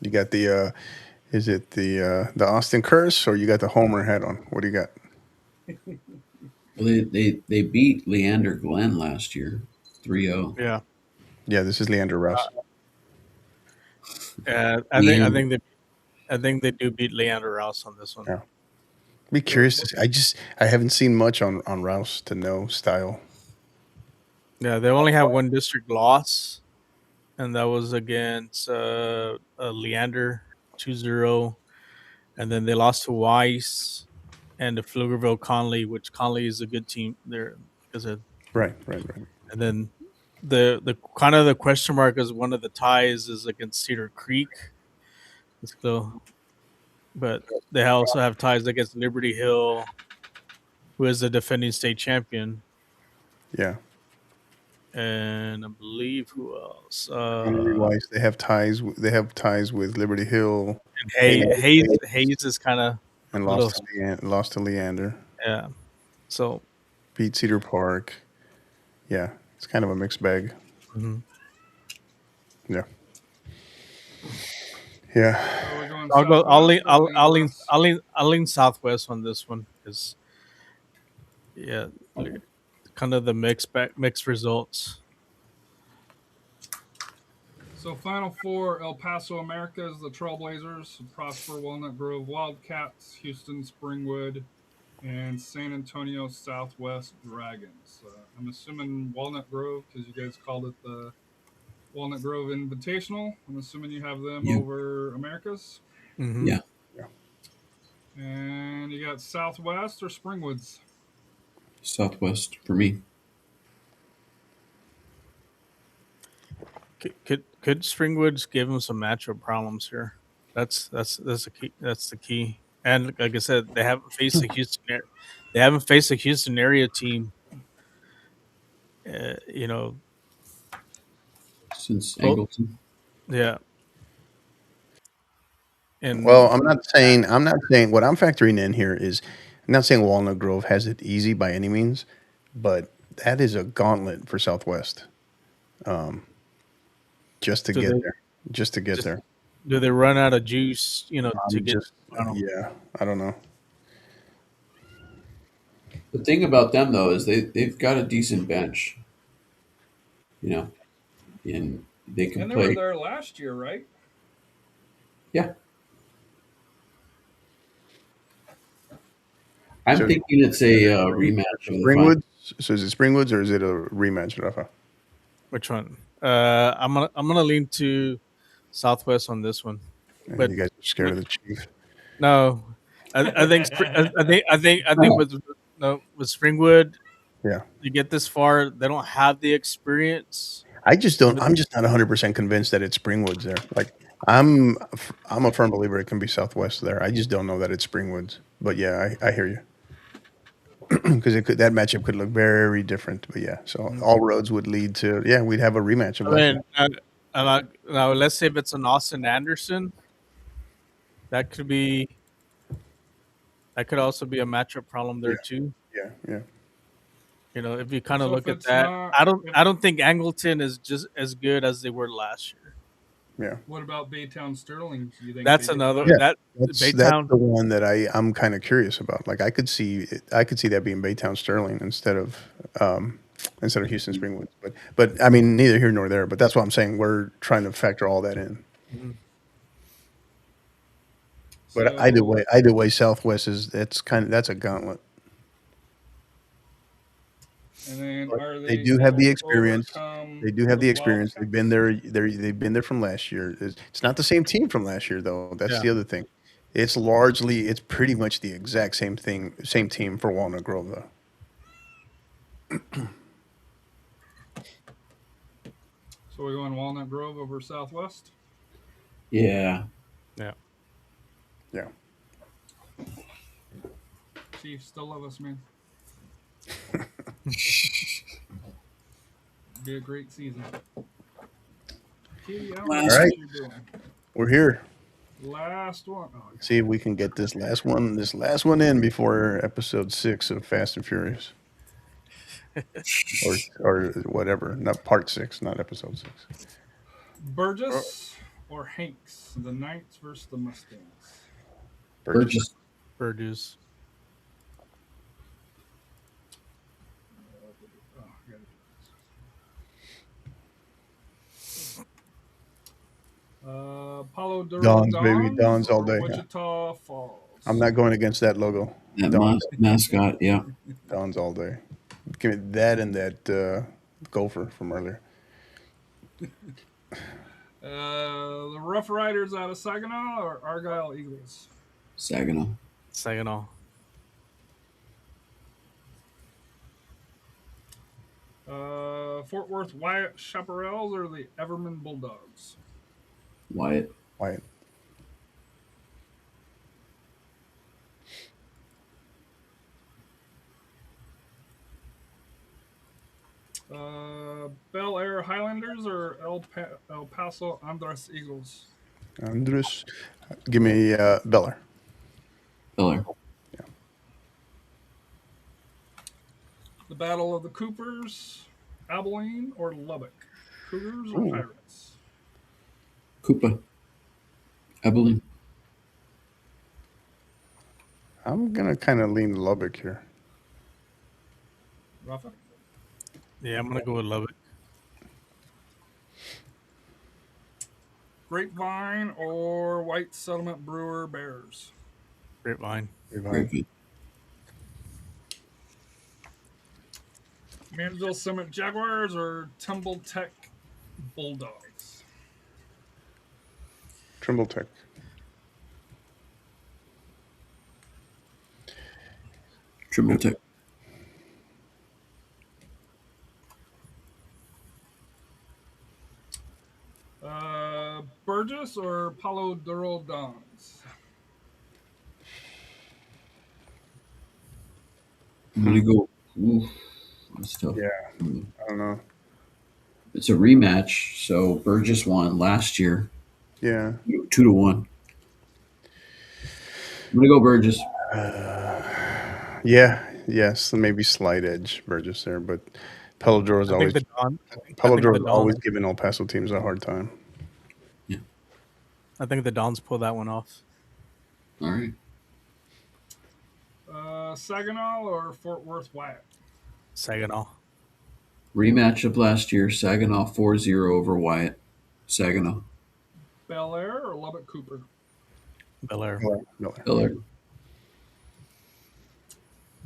You got the is it the Austin curse or you got the Homer hat on? What do you got? Well, they beat Leander Glen last year, 3-0. Yeah, Yeah, this is Leander Rouse. I think they do beat Leander Rouse on this one. Yeah. Be curious to see. I haven't seen much on Rouse to know style. Yeah, they only have one district loss, and that was against Leander 2-0. And then they lost to Weiss and the Pflugerville Conley, which Conley is a good team there. Right. And then the kind of the question mark is one of the ties is against Cedar Creek. So, but they also have ties against Liberty Hill, who is the defending state champion. Yeah. And I believe who else? Weiss, they have ties. They have ties with Liberty Hill And Hayes is kind of and lost to Leander. yeah. So Beat Cedar Park. Yeah, it's kind of a mixed bag. mhm. Yeah. Yeah. So we're going I'll go. I'll lean. Southwest or I'll lean. West? I'll lean Southwest on this one because yeah, kind of the mixed results. So Final Four: El Paso Americas, the Trailblazers, Prosper, Walnut Grove, Wildcats, Houston, Springwood, and San Antonio Southwest Dragons. I'm assuming Walnut Grove because you guys called it the Walnut Grove Invitational. I'm assuming you have them Yeah. over Americas. Mm-hmm. Yeah. And you got Southwest or Springwoods. Southwest for me. Could Springwoods give them some matchup problems here? That's the key. That's the key. And like I said, they haven't faced a Houston. They haven't faced a Houston area team. You know, Since oh, Angleton. yeah. And Well, I'm not saying what I'm factoring in here is I'm not saying Walnut Grove has it easy by any means, but that is a gauntlet for Southwest. Just to Do get they- there. Just to get just- there. do they run out of juice? You know, to I'm get. just Final? yeah, I don't know. The thing about them though is they've got a decent bench. You know, and they can And they were play. there last year, right? Yeah. I'm So- thinking it's a rematch of the final. Springwoods. So is it Springwoods or is it a rematch, Rafa? Which one? I'm gonna lean to Southwest on this one. But you guys are scared of the Chief. no, I think with Springwood, Yeah. to get this far, they don't have the experience. I'm just not 100% convinced that it's Springwoods there. Like I'm a firm believer it can be Southwest there. I just don't know that it's Springwoods. But yeah, I hear you. Because that matchup could look very different. But yeah, so all roads would lead to we'd have a rematch of I last mean, year. now let's say if it's an Austin Anderson, that could also be a matchup problem there too. Yeah. You know, if you kind of So look if at it's that, not- I don't think Angleton is just as good as they were last year. Yeah. What about Baytown Sterling? Do you think That's they get another by? that That's Baytown. the one that I'm kind of curious about. Like I could see that being Baytown Sterling instead of Houston Springwoods. But I mean neither here nor there. But that's what I'm saying. We're trying to factor all that in. Mhm. But So- either way, Southwest that's a gauntlet. And then But are they do have the able to experience. overcome They do have the experience. Wildcats? They've been there. They've been there from last year. It's not the same team from last year though. That's Yeah. the other thing. It's pretty much the exact same team for Walnut Grove though. So we're going Walnut Grove over Southwest. Yeah. Yeah. Yeah. Chiefs still love us, man. Be a great season. Kitty, I don't know All what right. you're doing. We're here. Last one. Oh, See if we can get this last one in before episode 6 of Fast and Furious. or whatever. Not part 6, not episode 6. Burgess or Hanks? The Knights versus the Mustangs. Burgess. Burgess. Oh, I gotta do this. Palo Duro Dons, baby. Dons all or day. Wichita Falls. I'm not going against that logo. That Dons, mascot, yeah. Dons all day. Give me that and that gopher from earlier. The Rough Riders out of Saginaw or Argyle Eagles? Saginaw. Saginaw. Fort Worth Wyatt Chaparrals or the Everman Bulldogs? Wyatt. Wyatt. Bel Air Highlanders or El Paso Andres Eagles? Andres. Give me Beller. Miller. The Battle of the Coopers, Abilene or Lubbock? Cougars or Ooh. Pirates? Koopa. Abilene. I'm gonna kind of lean Lubbock here. Rafa? Yeah, I'm gonna go with Lubbock. Grapevine or White Settlement Brewer Bears? Grapevine. Grapevine. Mansville Summit Jaguars or Tumble Tech Bulldogs? Trimble Tech. Trimble Tech. Burgess or Palo Duro Dons? I'm gonna go. Oof, that's tough. Yeah, I don't know. It's a rematch, so Burgess won last year, Yeah. 2-1. I'm gonna go Burgess. Yeah. Yes. Maybe slight edge Burgess there, but Pelodoro's I always think the Don. Pelodoro's the always Dons. giving El Paso teams a hard time. I think the Dons pull that one off. All right. Saginaw or Fort Worth Wyatt? Saginaw. Rematch of last year. Saginaw 4-0 over Wyatt. Saginaw. Bel Air or Lubbock Cooper? Bel Air. Miller. Miller.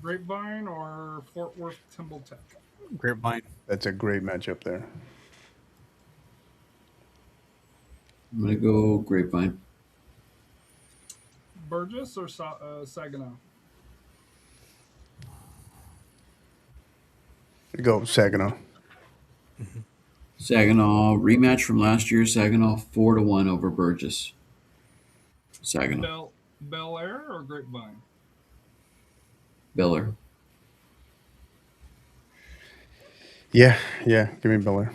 Grapevine or Fort Worth Timble Tech? Grapevine. That's a great matchup there. I'm gonna go Grapevine. Burgess or Saginaw? Go Saginaw. Saginaw rematch from last year. Saginaw 4-1 over Burgess. Saginaw. Bel Air or Grapevine? Biller. Yeah. Give me Bel Air.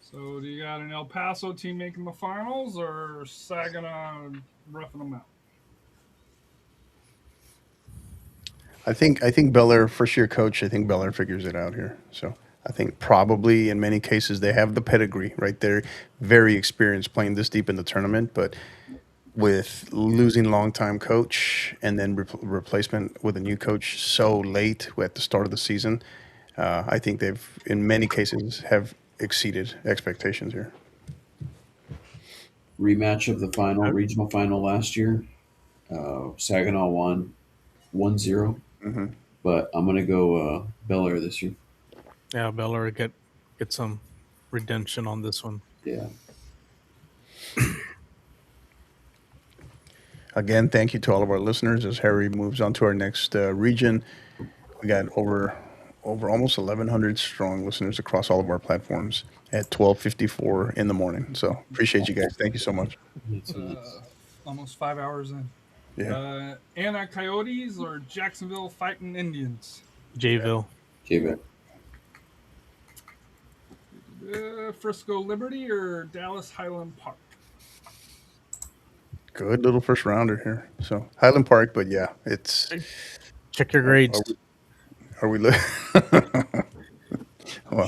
So do you got an El Paso team making the finals or Saginaw roughing them out? I think Bel Air, first year coach, I think Bel Air figures it out here. So I think probably in many cases they have the pedigree right there, very experienced playing this deep in the tournament, but with losing longtime coach and then replacement with a new coach so late at the start of the season, I think they've in many cases have exceeded expectations here. Rematch of the final regional final last year. Saginaw won 1-0. Mm-hmm. But I'm gonna go Bel Air this year. Yeah, Bel Air get some redemption on this one. Yeah. Again, thank you to all of our listeners. As Harry moves on to our next region, we got over almost 1,100 strong listeners across all of our platforms at 12:54 in the morning. So appreciate you guys. Thank you so much. Almost 5 hours in. Yeah. Anna Coyotes or Jacksonville Fighting Indians? Jayville. Jayville. Frisco Liberty or Dallas Highland Park? Good little first rounder here. So Highland Park, but yeah, it's. Check your grades. Are we Wow,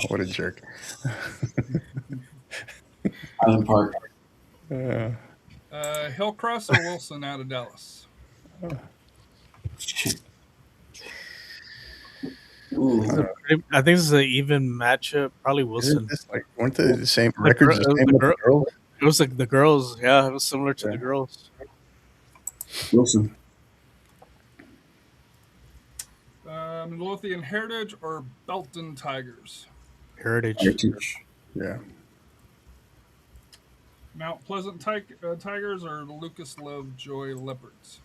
what a jerk. Highland Park. Hillcrest or Wilson out of Dallas? I think this is an even matchup. Probably Wilson. Weren't they the same records? The same with the girls? It was like the girls. Yeah, it was similar to the girls. Wilson. Midlothian Heritage or Belton Tigers? Heritage. Yeah. Mount Pleasant Tigers or Lucas Lovejoy Leopards?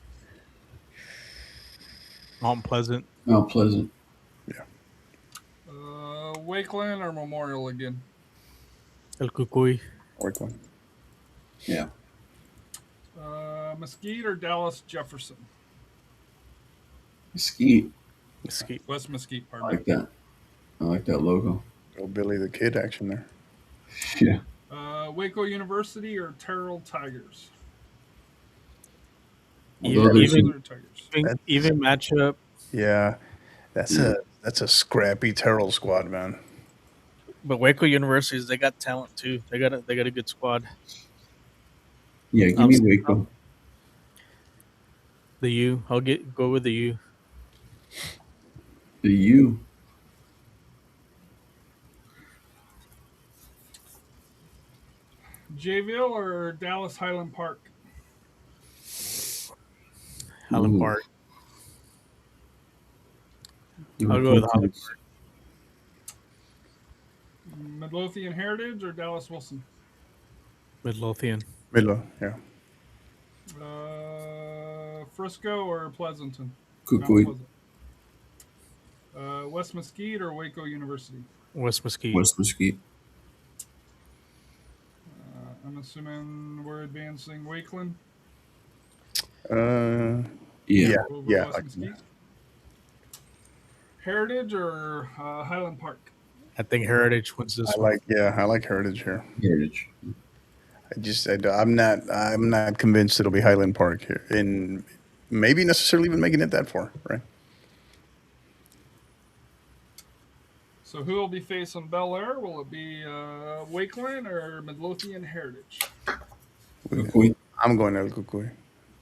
Mount Pleasant. Mount Pleasant. Yeah. Wakeland or Memorial again? El Cucuy. Wakeland. Yeah. Mesquite or Dallas Jefferson? Mesquite. West Mesquite, I pardon. like that. I like that logo. Oh, Billy the Kid action there. Yeah. Waco University or Terrell Tigers? Even Tigers. matchup. Yeah. That's a scrappy Terrell squad, man. But Waco Universities, they got talent too. They got a good squad. Yeah, give me Waco. The U. I'll go with the U. The U. Jayville or Dallas Highland Park? Highland Ooh. Park. Never I'll go with played Highland tennis. Midlothian Heritage or Dallas Wilson? Midlothian. Midlo, yeah. Frisco or Pleasanton? Mount Kukui. Pleasant. West Mesquite or Waco University? West Mesquite. West Mesquite. I'm assuming we're advancing Wakeland Yeah. over Yeah. West Mesquite. Heritage or Highland Park? I think Heritage wins this I one. like Heritage here. Heritage. I'm not convinced it'll be Highland Park here, and maybe necessarily even making it that far, right? So who will be facing Bel Air? Will it be Wakeland or Midlothian Heritage? Kukui. I'm going to Kukui.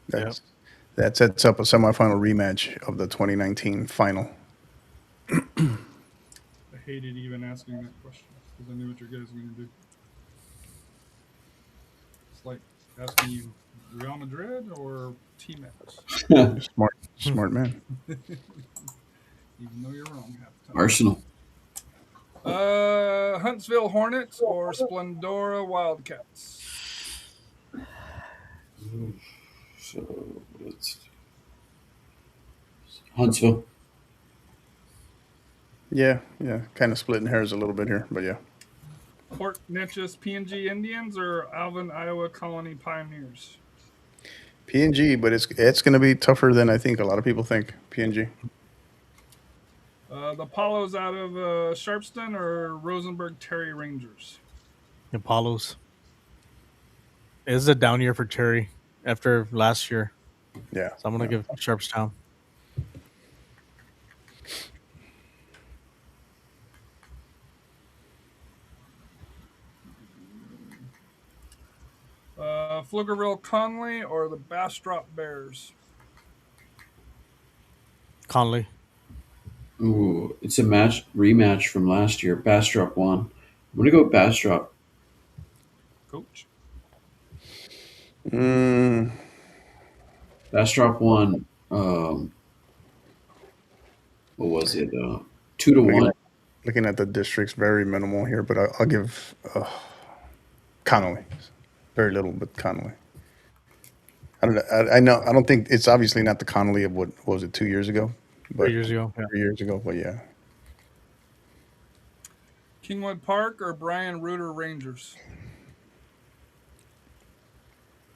That sets up a semifinal rematch of the 2019 final. I hated even asking that question because I knew what your guys were going to do. It's like asking you Real Madrid or T-Max, Smart man. even though you're wrong half the time. Arsenal. Huntsville Hornets or Splendora Wildcats? So it's Huntsville. Yeah. Kind of splitting hairs a little bit here, but yeah. Port Neches PNG Indians or Alvin Iowa Colony Pioneers? PNG, but it's going to be tougher than I think a lot of people think. PNG. The Apollos out of Sharpston or Rosenberg Terry Rangers? Apollos. It is a down year for Terry after last year. Yeah. So I'm going to give Sharpstown. Pflugerville Conley or the Bastrop Bears? Conley. Ooh, it's a rematch from last year. Bastrop won. I'm gonna go with Bastrop. Coach? Bastrop won. What was it? 2-1. Looking at the districts, very minimal here, but I'll give Connolly. Very little, but Connolly. I don't know. I don't think it's obviously not the Connolly of what was it 2 years ago, but 3 years ago. Yeah. 3 years ago. But yeah, Kingwood Park or Brian Reuter Rangers?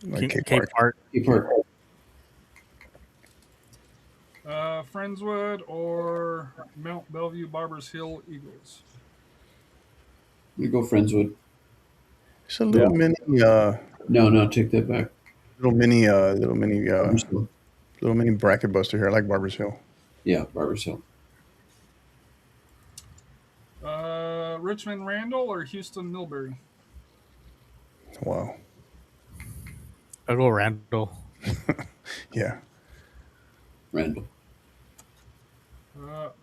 like Cape Park. Park. Cape Park. Friendswood or Mount Bellevue Barbers Hill Eagles? I'm gonna go Friendswood. It's a little mini, No, take that back. little mini Barbers Hill. bracket buster here. I like Barbers Hill. Yeah, Barbers Hill. Richmond Randall or Houston Millbury? Wow. I'll go Randall. Yeah. Randall.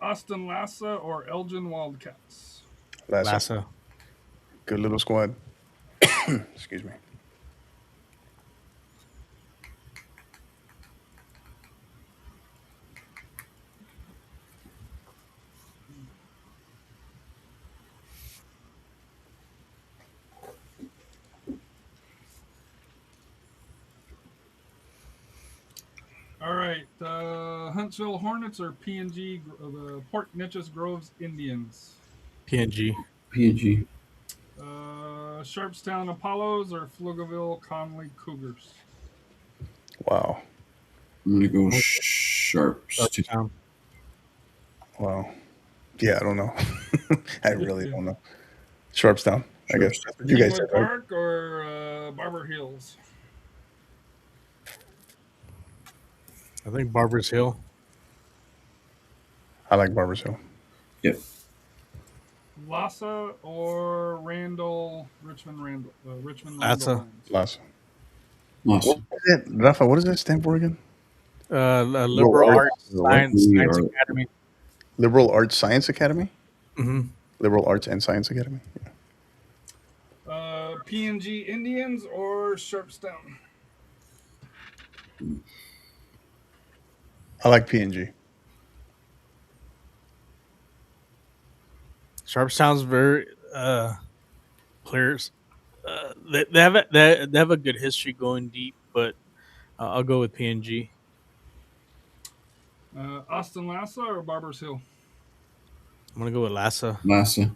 Austin Lassa or Elgin Wildcats? Lassa. Good little squad. Excuse me. All right. Huntsville Hornets or PNG, the Port Neches Groves Indians? PNG. PNG. Sharpstown Apollos or Pflugerville Conley Cougars? Wow. I'm gonna go Sharps. Sharpstown. Wow. Yeah, I don't know. I really don't know. Sharpstown, I guess. That's what you guys said, Kingwood right? Park or Barber Hills? I think Barbers Hill. I like Barbers Hill. Yep. Lhasa or Richmond Randall Lhasa. Lions. Last. Awesome. What is it? Rafa, what does that stand for again? Liberal Arts What? Science Academy. Liberal Arts Science Academy? Mm-hmm. Liberal Arts and Science Academy? Yeah. PNG Indians or Sharpstown? I like PNG. Sharpstown's very players. They have a good history going deep, but I'll go with PNG. Austin Lassa or Barbers Hill? I'm gonna go with Lhasa. Lhasa.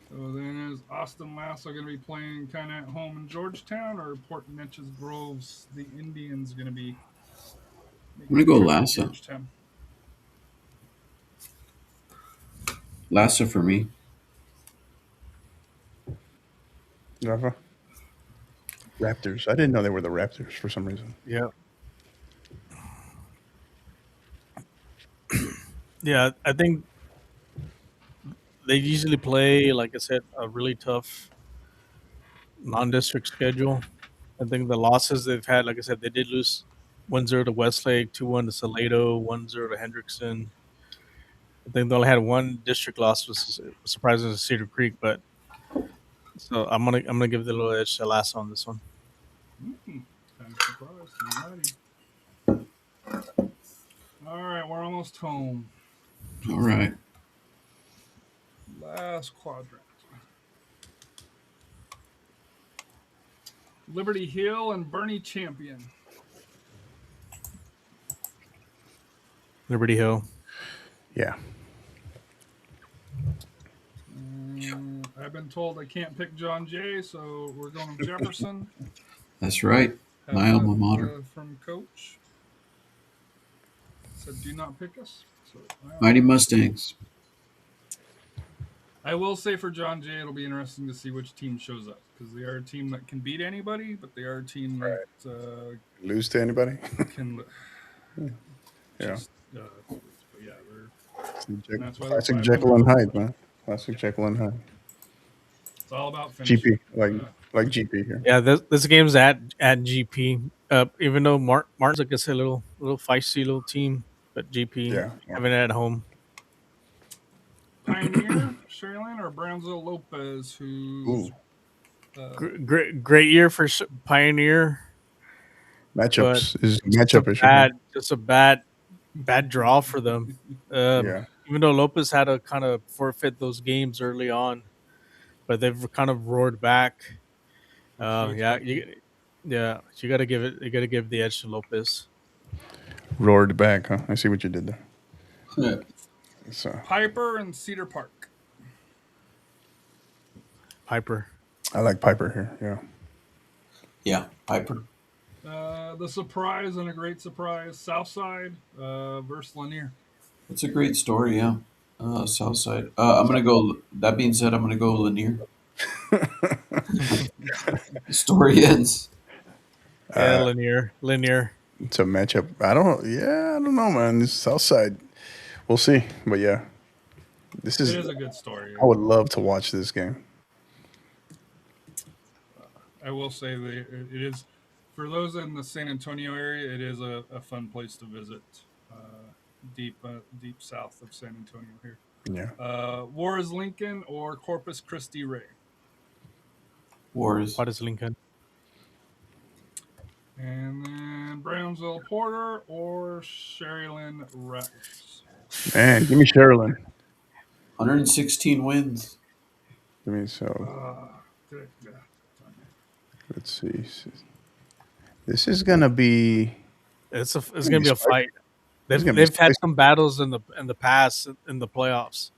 So then is Austin Lassa going to be playing kind of at home in Georgetown, or Port Neches Groves? The Indians going to be. I'm gonna go Lhasa. Georgetown. Lhasa for me. Rafa? Raptors. I didn't know they were the Raptors for some reason. Yeah. Yeah, I think they usually play, like I said, a really tough non-district schedule. I think the losses they've had, like I said, they did lose 1-0 to Westlake, 2-1 to Salado, 1-0 to Hendrickson. I think they only had one district loss, which was surprising to Cedar Creek, but so I'm gonna give the little edge to Lhasa on this one. Kind of surprised. All right, we're almost home. All right. Last quadrant. Liberty Hill and Bernie Champion. Liberty Hill. Yeah. I've been told I can't pick John Jay, so we're going with Jefferson. That's right. My alma mater. From Coach. Said do not pick us. So, Mighty Mustangs. I will say for John Jay, it'll be interesting to see which team shows up, because they are a team that can beat anybody, but they are a team that Lose to anybody? can. Yeah. But yeah, Jekyll, that's why classic Jekyll and Hyde, man. Classic Jekyll and Hyde. it's all about finishing. GP, like GP here. Yeah, this game's at GP. Even though Martin's, like I said, a little feisty little team, but GP having it at home. Pioneer, Sherlyn, or Brownsville Lopez, who's Great year for Pioneer. Matchups is matchup issue. Just a bad draw for them. Even though Lopez had to kind of forfeit those games early on, but they've kind of roared back. You got to give the edge to Lopez. Roared back, huh? I see what you did there. Yeah. So Piper and Cedar Park. Piper. I like Piper here. Yeah. Yeah, Piper. The surprise and a great surprise. Southside versus Lanier. It's a great story, yeah. Southside. I'm gonna go. That being said, I'm gonna go Lanier. The story ends. Yeah, Lanier. It's a matchup. I don't know, man. This Southside. We'll see. But yeah. It is a good story. I would love to watch this game. I will say that it is, for those in the San Antonio area, it is a fun place to visit. Deep south of San Antonio here. Yeah. Juarez Lincoln or Corpus Christi Ray? Juarez Lincoln. And then Brownsville Porter or Sherlyn Rutgers? Man, give me Sherlyn. 116 wins. Give me let's see. This is gonna be. It's gonna be a fight. They've had some battles in the past in the playoffs.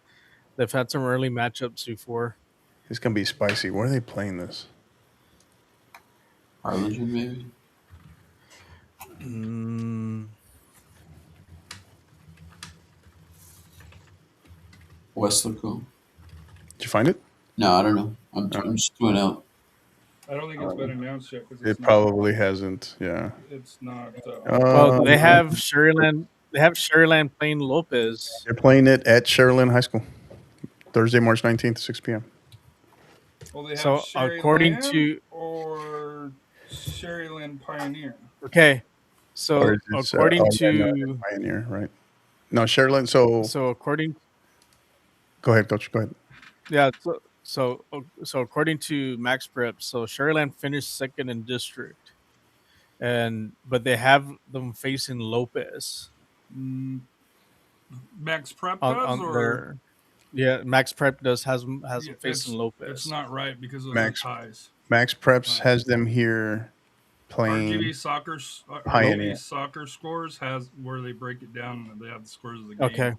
They've had some early matchups before. It's gonna be spicy. Where are they playing this? Arlington, maybe. Westlaco. Did you find it? No, I don't know. I'm just doing out. I don't think it's been announced yet. It probably hasn't. Yeah. It's not. Well, they have Sherlyn Sherryland playing Lopez. They're playing it at Sherryland High School, Thursday, March 19th, 6 p.m. Well, they have So according Sherryland to or Sherryland Pioneer. okay, Or so is this, according oh, yeah, no, it's to Pioneer, right? No, Sherryland. So according go ahead, Coach. Go ahead. yeah so according to Max Prep, so Sherryland finished second in district, but they have them facing Lopez Max Prep does, on or their Max Prep has them facing Lopez. it's not right because of Max the ties. Max Preps has them here playing RGV Pioneer. soccer scores has where they break it down and they have the scores of the game. Okay.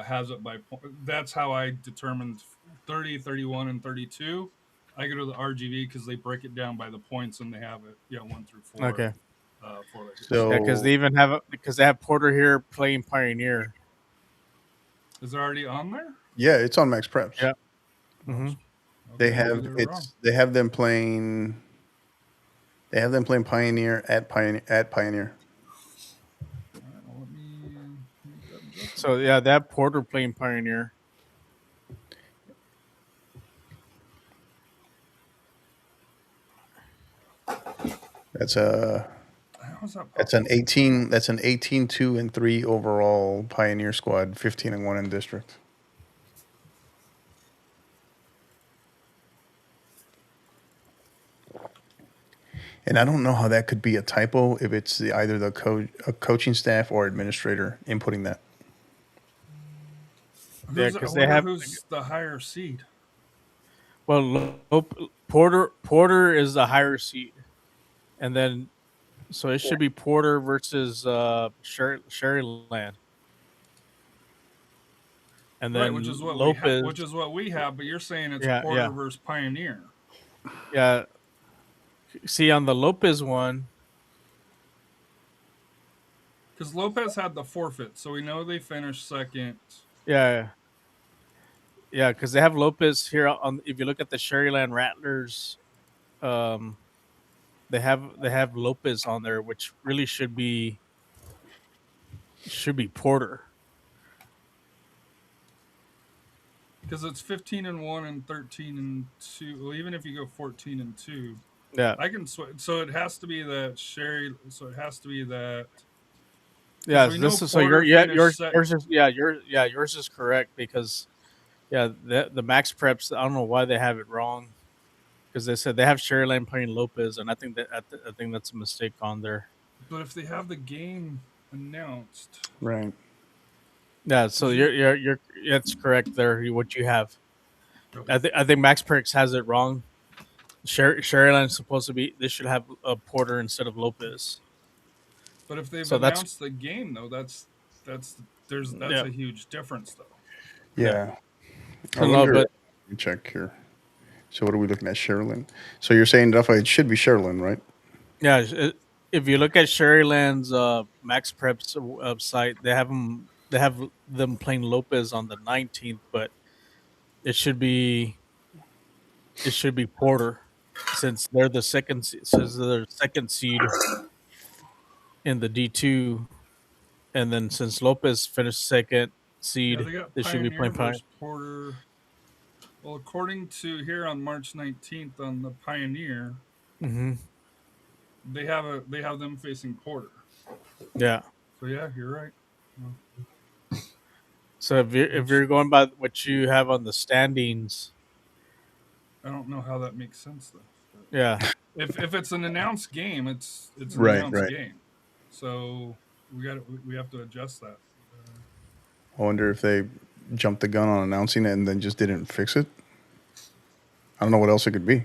Has it by point. That's how I determined 30, 31, and 32. I go to the RGV because they break it down by the points and they have it 1 through 4. Okay. For that. So Yeah, because they have Porter here playing Pioneer. Is it already on there? yeah, it's on Max Preps. Yeah. Mm-hmm. They Okay, have maybe they were wrong. they have them playing. They have them playing Pioneer at Pioneer. All right, well, let me make that adjustment. So yeah, they have Porter playing Pioneer. That's How's that That's an 18. That's an 18-2-3 overall Pioneer squad. 15-1 in district. And I don't know how that could be a typo if it's either the coaching staff or administrator inputting that. Yeah, because they have who's the higher seed. Well, Porter is the higher seed, and then so it should be Porter versus Sherryland, and then Right, which is what Lopez. which is what we have, but you're saying it's Yeah, Porter yeah. versus Pioneer. Yeah. See, on the Lopez one, because Lopez had the forfeit, so we know they finished second. yeah, because they have Lopez here on. If you look at the Sherryland Rattlers, they have Lopez on there, which really should be Porter. Because it's 15-1 and 13-2. Well, even if you go 14-2, Yeah, I can switch. So it has to be that Sherry. So it has to be that. yeah. we know This is so Porter yours finished is yours is correct because the Max Preps, I don't know why they have it wrong because they said they have Sherryland playing Lopez, and I think that's a mistake on there. But if they have the game announced, Right. Yeah, so you're that's correct there. What you have, okay. I think Max Preps has it wrong. Sherryland's supposed to be. They should have a Porter instead of Lopez. But if they've So that's- announced the game, though, that's Yeah. a huge difference, though. Yeah. I No, wonder, but let me check here. So what are we looking at, Sherlyn? So you're saying, Rafa, it should be Sherlyn, right? yeah, if you look at Sherryland's Max Preps website, they have them playing Lopez on the 19th, but it should be Porter since they're the second seed in the D2, and then since Lopez finished second seed, They got they should be Pioneer playing versus Porter. Well, according to here on March 19th on the Pioneer, Mm-hmm. they have them facing Porter. Yeah. So yeah, you're right. So if you're going by what you have on the standings, I don't know how that makes sense though. But yeah, if it's an announced game, it's an Right, announced right. game. So we have to adjust that. I wonder if they jumped the gun on announcing it and then just didn't fix it. I don't know what else it could be.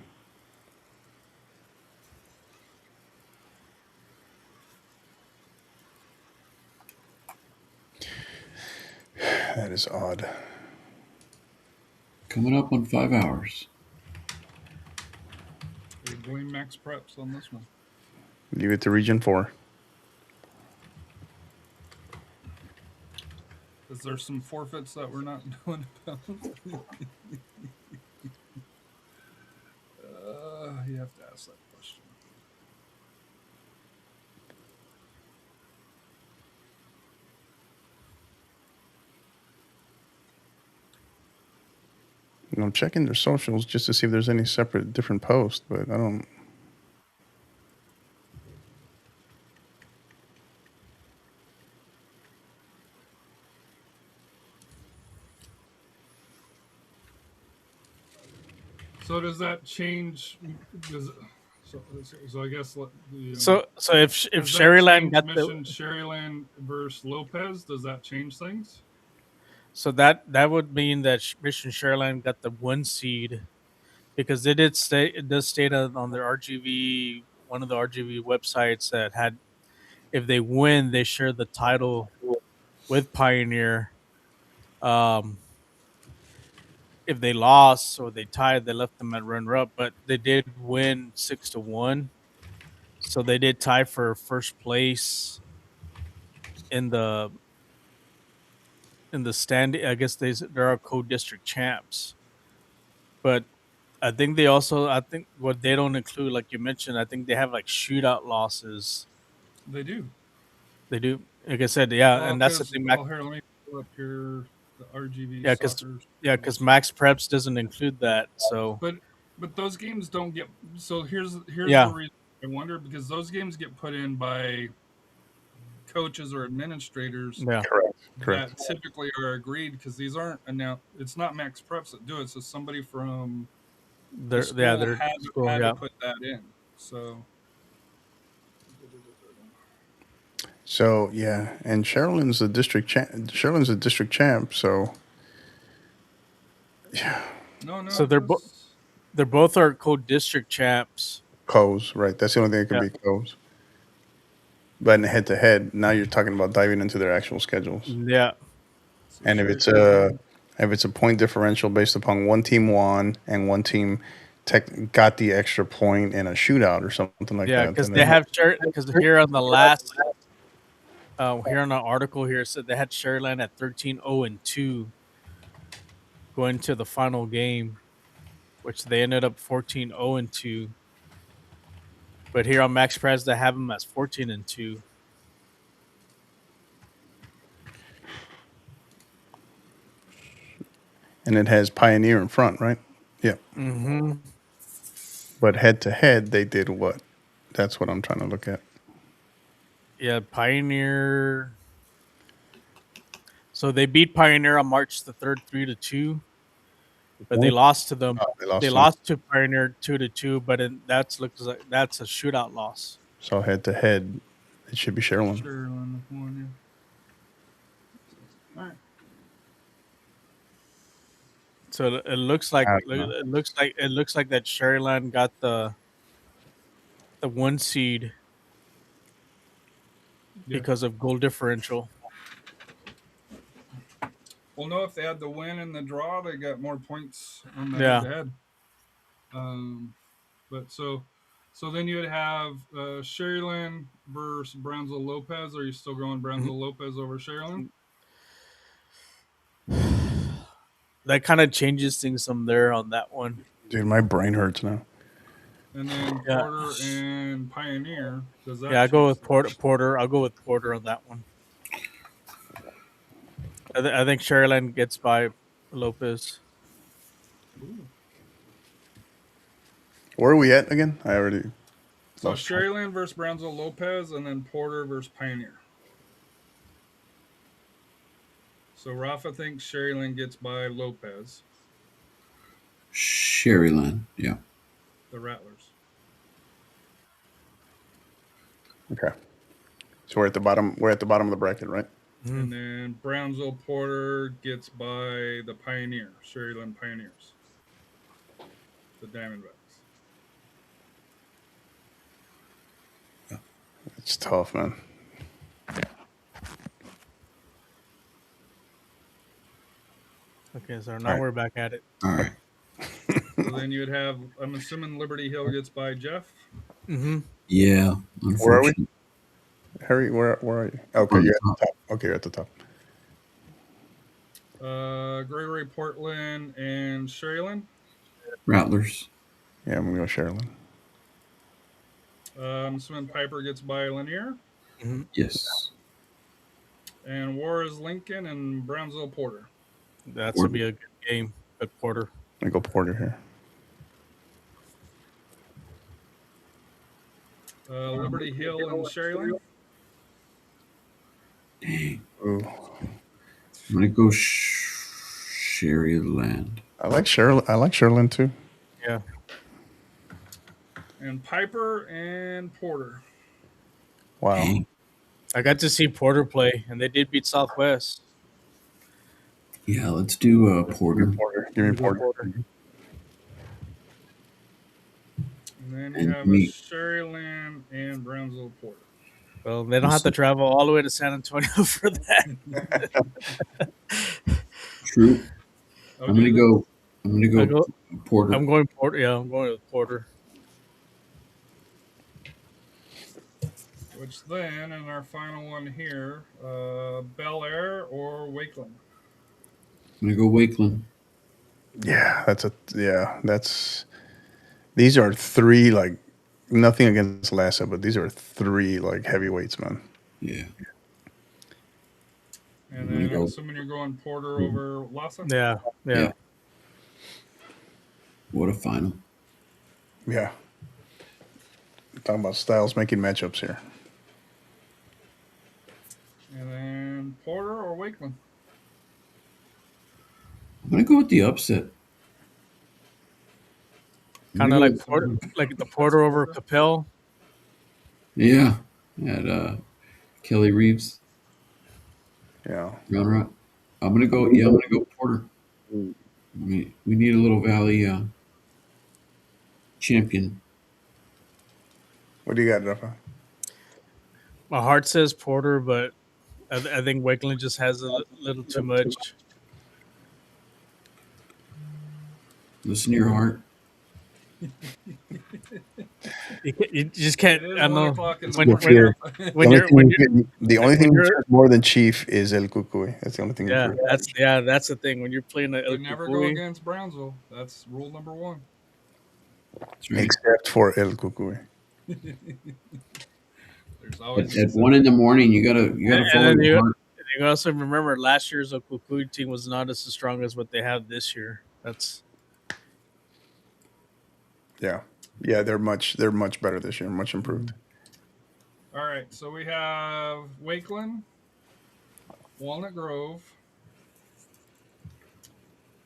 That is odd. Coming up on 5 hours. We blame Max Preps on this one. Leave it to Region 4. Is there some forfeits that we're not doing about? You have to ask that question. And I'm checking their socials just to see if there's any separate different posts, but I don't. So does that change? So I guess So if does that Sherryland change got Mission Sherryland versus Lopez? Does that change things? so that would mean that Mission Sherryland got the 1 seed, because it does state on their RGV, one of the RGV websites, that had, if they win, they share the title with Pioneer. If they lost or they tied, they left them at runner up, but they did win 6-1. So they did tie for first place in the standing. I guess there are co-district champs, but I think what they don't include, like you mentioned, I think they have like shootout losses. They do. They do. Like I said, yeah, Well, and that's the thing. here, let me pull up here the RGV Yeah, soccer. because Max Preps doesn't include that. So, but those games don't get. So here's Yeah. the reason I wonder, because those games get put in by coaches or administrators yeah, Correct. that typically are agreed, because these aren't announced. It's not Max Preps that do it. So somebody from the school they're had school, yeah. to put that in. So yeah, and Sherilyn's a district champ. So yeah, No. So they're both are co-district champs. Coes, right? That's the only thing that can be Coes. But in head to head, now you're talking about diving into their actual schedules. Yeah. And if it's a point differential based upon one team won and one team got the extra point in a shootout or something like that. Yeah, because they have because here on the last here on the article here, it said they had Sherryland at 13-0-2 going to the final game, which they ended up 14-0-2. But here on Max Prez, they have them as 14-2. And it has Pioneer in front, right? Yeah. Mm-hmm. But head to head, they did what? That's what I'm trying to look at. Yeah, Pioneer. So they beat Pioneer on March the 3rd, 3-2. But they lost to them. They lost to Pioneer 2-2. But looks like that's a shootout loss. So head to head, it should be Sherilyn. Sherilyn won, yeah. All right. So it looks like that Sherryland got the 1 seed because of goal differential. Well, no, if they had the win and the draw, they got more points on the head-to-head. But so then you would have Sherryland versus Brownsville Lopez. Are you still going Brownsville Lopez over Sherryland? That kind of changes things from there on that one. Dude, my brain hurts now. And then Porter and Pioneer. Does that? Yeah, I go with Porter. I'll go with Porter on that one. I think Sherryland gets by Lopez. Ooh. Where are we at again? I already. So Sherryland versus Brownsville Lopez, and then Porter versus Pioneer. So Rafa thinks Sherryland gets by Lopez. Sherryland, yeah. The Rattlers. Okay. So we're at the bottom. We're at the bottom of the bracket, right? And then Brownsville Porter gets by the Pioneer, Sherryland Pioneers, the Diamondbacks. It's tough, man. Okay, so now we're back at it. All right. So then you'd have, I'm assuming Liberty Hill gets by Jeff. Mm-hmm. Yeah. Where are we? Harry, where are you? Okay, you're at the top. Okay, you're at the top. Gregory, Portland, and Sherryland. Rattlers. Yeah, I'm gonna go Sherilyn. I'm assuming Piper gets by Lanier. Mm-hmm. Yes. And War is Lincoln and Brownsville Porter. That's gonna be a good game at Porter. me go Porter here. Liberty Hill and Sherryland. Dang. Ooh. I'm gonna go Sherryland. I like Sherland too. Yeah. And Piper and Porter. Wow. Dang. I got to see Porter play, and they did beat Southwest. Yeah, let's do Porter. Give me Porter. And then And you have a me. Sherryland and Brownsville Porter. Well, they don't have to travel all the way to San Antonio for that. True. Oh, I'm gonna do they? go. I'm gonna I go go- Porter. I'm going Porter. Yeah, I'm going with Porter. Which then, in our final one here, Bel Air or Wakeland? I'm gonna go Wakeland. Yeah, these are three, like, nothing against Lassa, but these are three, like, heavyweights, man. Yeah. And I'm then gonna I'm go- assuming you're going Porter over Lassa? Yeah. Yeah. What a final. Yeah. Talking about styles making matchups here. And then Porter or Wakeland? I'm gonna go with the upset. I'm Kind gonna of go like with- Porter, like the Porter over Capel. Yeah. At Kelly Reeves. Yeah. Round rock. I'm gonna go. Yeah, I'm gonna go Porter. We need a little Valley champion. What do you got, Rafa? My heart says Porter, but I think Wakeland just has a little too much. Listen to your heart. You just can't. It is I 1 know. o'clock in the When- morning. The only thing when that you're- matters more than Chief is El Cucuy. That's the only thing. Yeah, that's the thing. When you're playing a You never go against Brownsville. That's rule number 1. That's right. Except for El Cucuy. There's always At 1 in the morning, you gotta And follow then your heart. You also remember last year's Okukuy team was not as strong as what they have this year. That's Yeah, they're much better this year, much improved. All right, so we have Wakeland, Walnut Grove,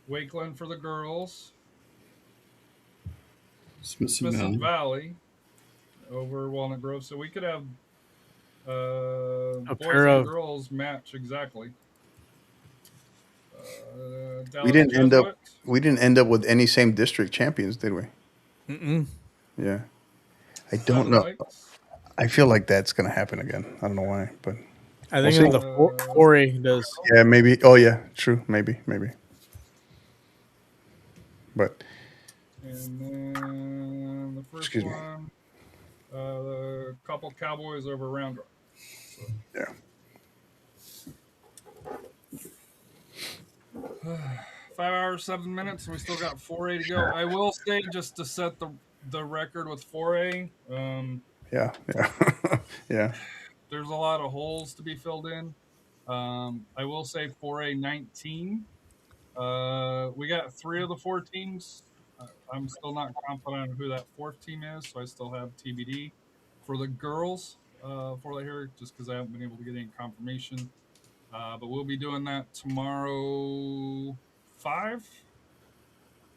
Wakeland for the girls, Smithson Smithson Valley. Valley over Walnut Grove. So we could have boys pair and of- girls match exactly. We Dallas didn't end up with any same district champions, did we? mm-mm. Yeah, I don't know. Satellites. I feel like that's gonna happen again. I don't know why, but I think We'll in see. the 4A does. yeah, maybe. Oh yeah, true. Maybe. But And then the first Excuse me. one, the couple Cowboys over Round Rock. yeah, 5 hours, 7 minutes, and we still got 4A to go. I will say, just to set the record with 4A, yeah, yeah. there's a lot of holes to be filled in. I will say 4A 19. We got 3 of the 4 teams. I'm still not confident on who that 4th team is, so I still have TBD. For the girls, for that here, just because I haven't been able to get any confirmation. But we'll be doing that tomorrow, 5?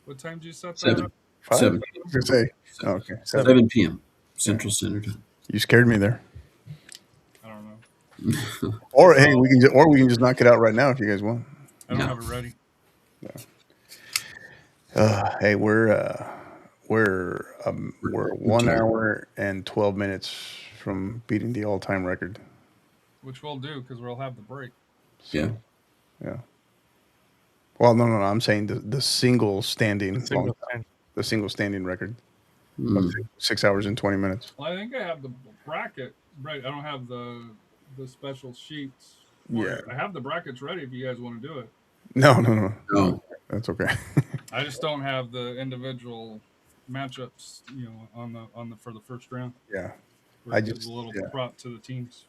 What time did you set that 7. up? 5? 7. I was gonna say. Okay, 7 p.m. Central Standard Time. You scared me there. I don't know. Or hey, we can just knock it out right now if you guys want. I don't No. have it ready. Hey, we're 1 hour and 12 minutes from beating the all-time record. Which we'll do because we'll have the break. Yeah. Yeah. Well, no. I'm saying the single standing the single standing record of 6 hours and 20 minutes. Well, I think I have the bracket right. I don't have the special sheets. Yeah. I have the brackets ready if you guys want to do it. No. No. That's okay. I just don't have the individual matchups, on the for the first round. Yeah. Where I it gives just- a little yeah. prop to the teams.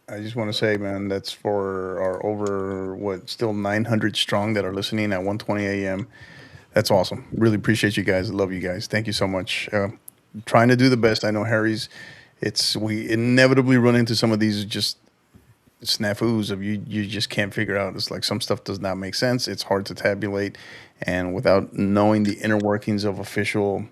I just want to say, man, that's for our still 900 strong that are listening at 1:20 a.m. That's awesome. Really appreciate you guys. I love you guys. Thank you so much. Trying to do the best. I know Harry's. We inevitably run into some of these just snafus of you just can't figure out. It's like some stuff does not make sense. It's hard to tabulate, and without knowing the inner workings of official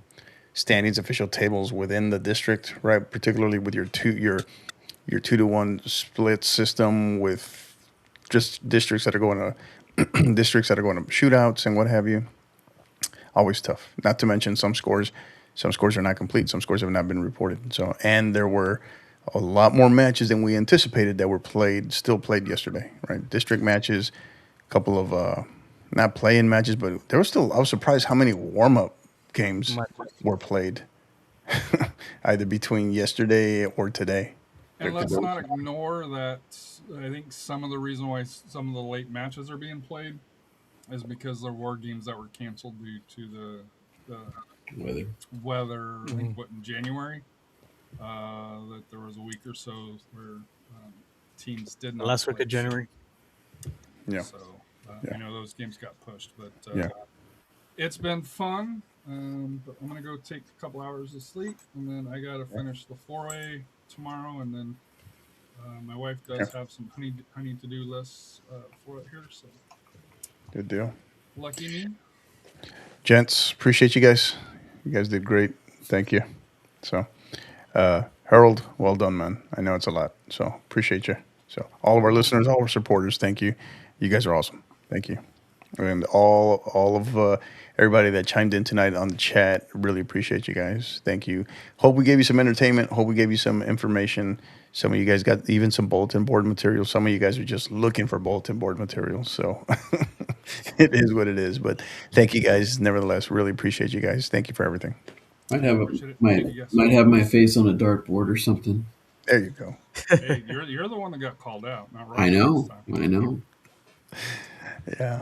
standings, official tables within the district, right? Particularly with your 2-to-1 split system with just districts that are going to shootouts and what have you. Always tough. Not to mention some scores are not complete. Some scores have not been reported. So, and there were a lot more matches than we anticipated that were still played yesterday, right? District matches, a couple of not play-in matches, but I was surprised how many warm-up games were played either between yesterday or today. And let's not ignore that I think some of the reason why some of the late matches are being played is because there were games that were canceled due to the weather. I think in January, that there was a week or so where teams did not. Last week of January. Yeah. So Yeah. I know those games got pushed, but Yeah. it's been fun. But I'm gonna go take a couple hours of sleep, and then I gotta finish the 4A tomorrow, and then my wife does have some honey to-do lists for it here. So Good deal. lucky me. Gents, appreciate you guys. You guys did great. Thank you. So, Harold, well done, man. I know it's a lot, so appreciate you. So, all of our listeners, all our supporters, thank you. You guys are awesome. Thank you. And all of everybody that chimed in tonight on the chat, really appreciate you guys. Thank you. Hope we gave you some entertainment. Hope we gave you some information. Some of you guys got even some bulletin board material. Some of you guys are just looking for bulletin board material. So it is what it is. But thank you guys. Nevertheless, really appreciate you guys. Thank you for everything. Might have my face on a dartboard or something. There you go. Hey, you're the one that got called out, not right. I know. Yeah.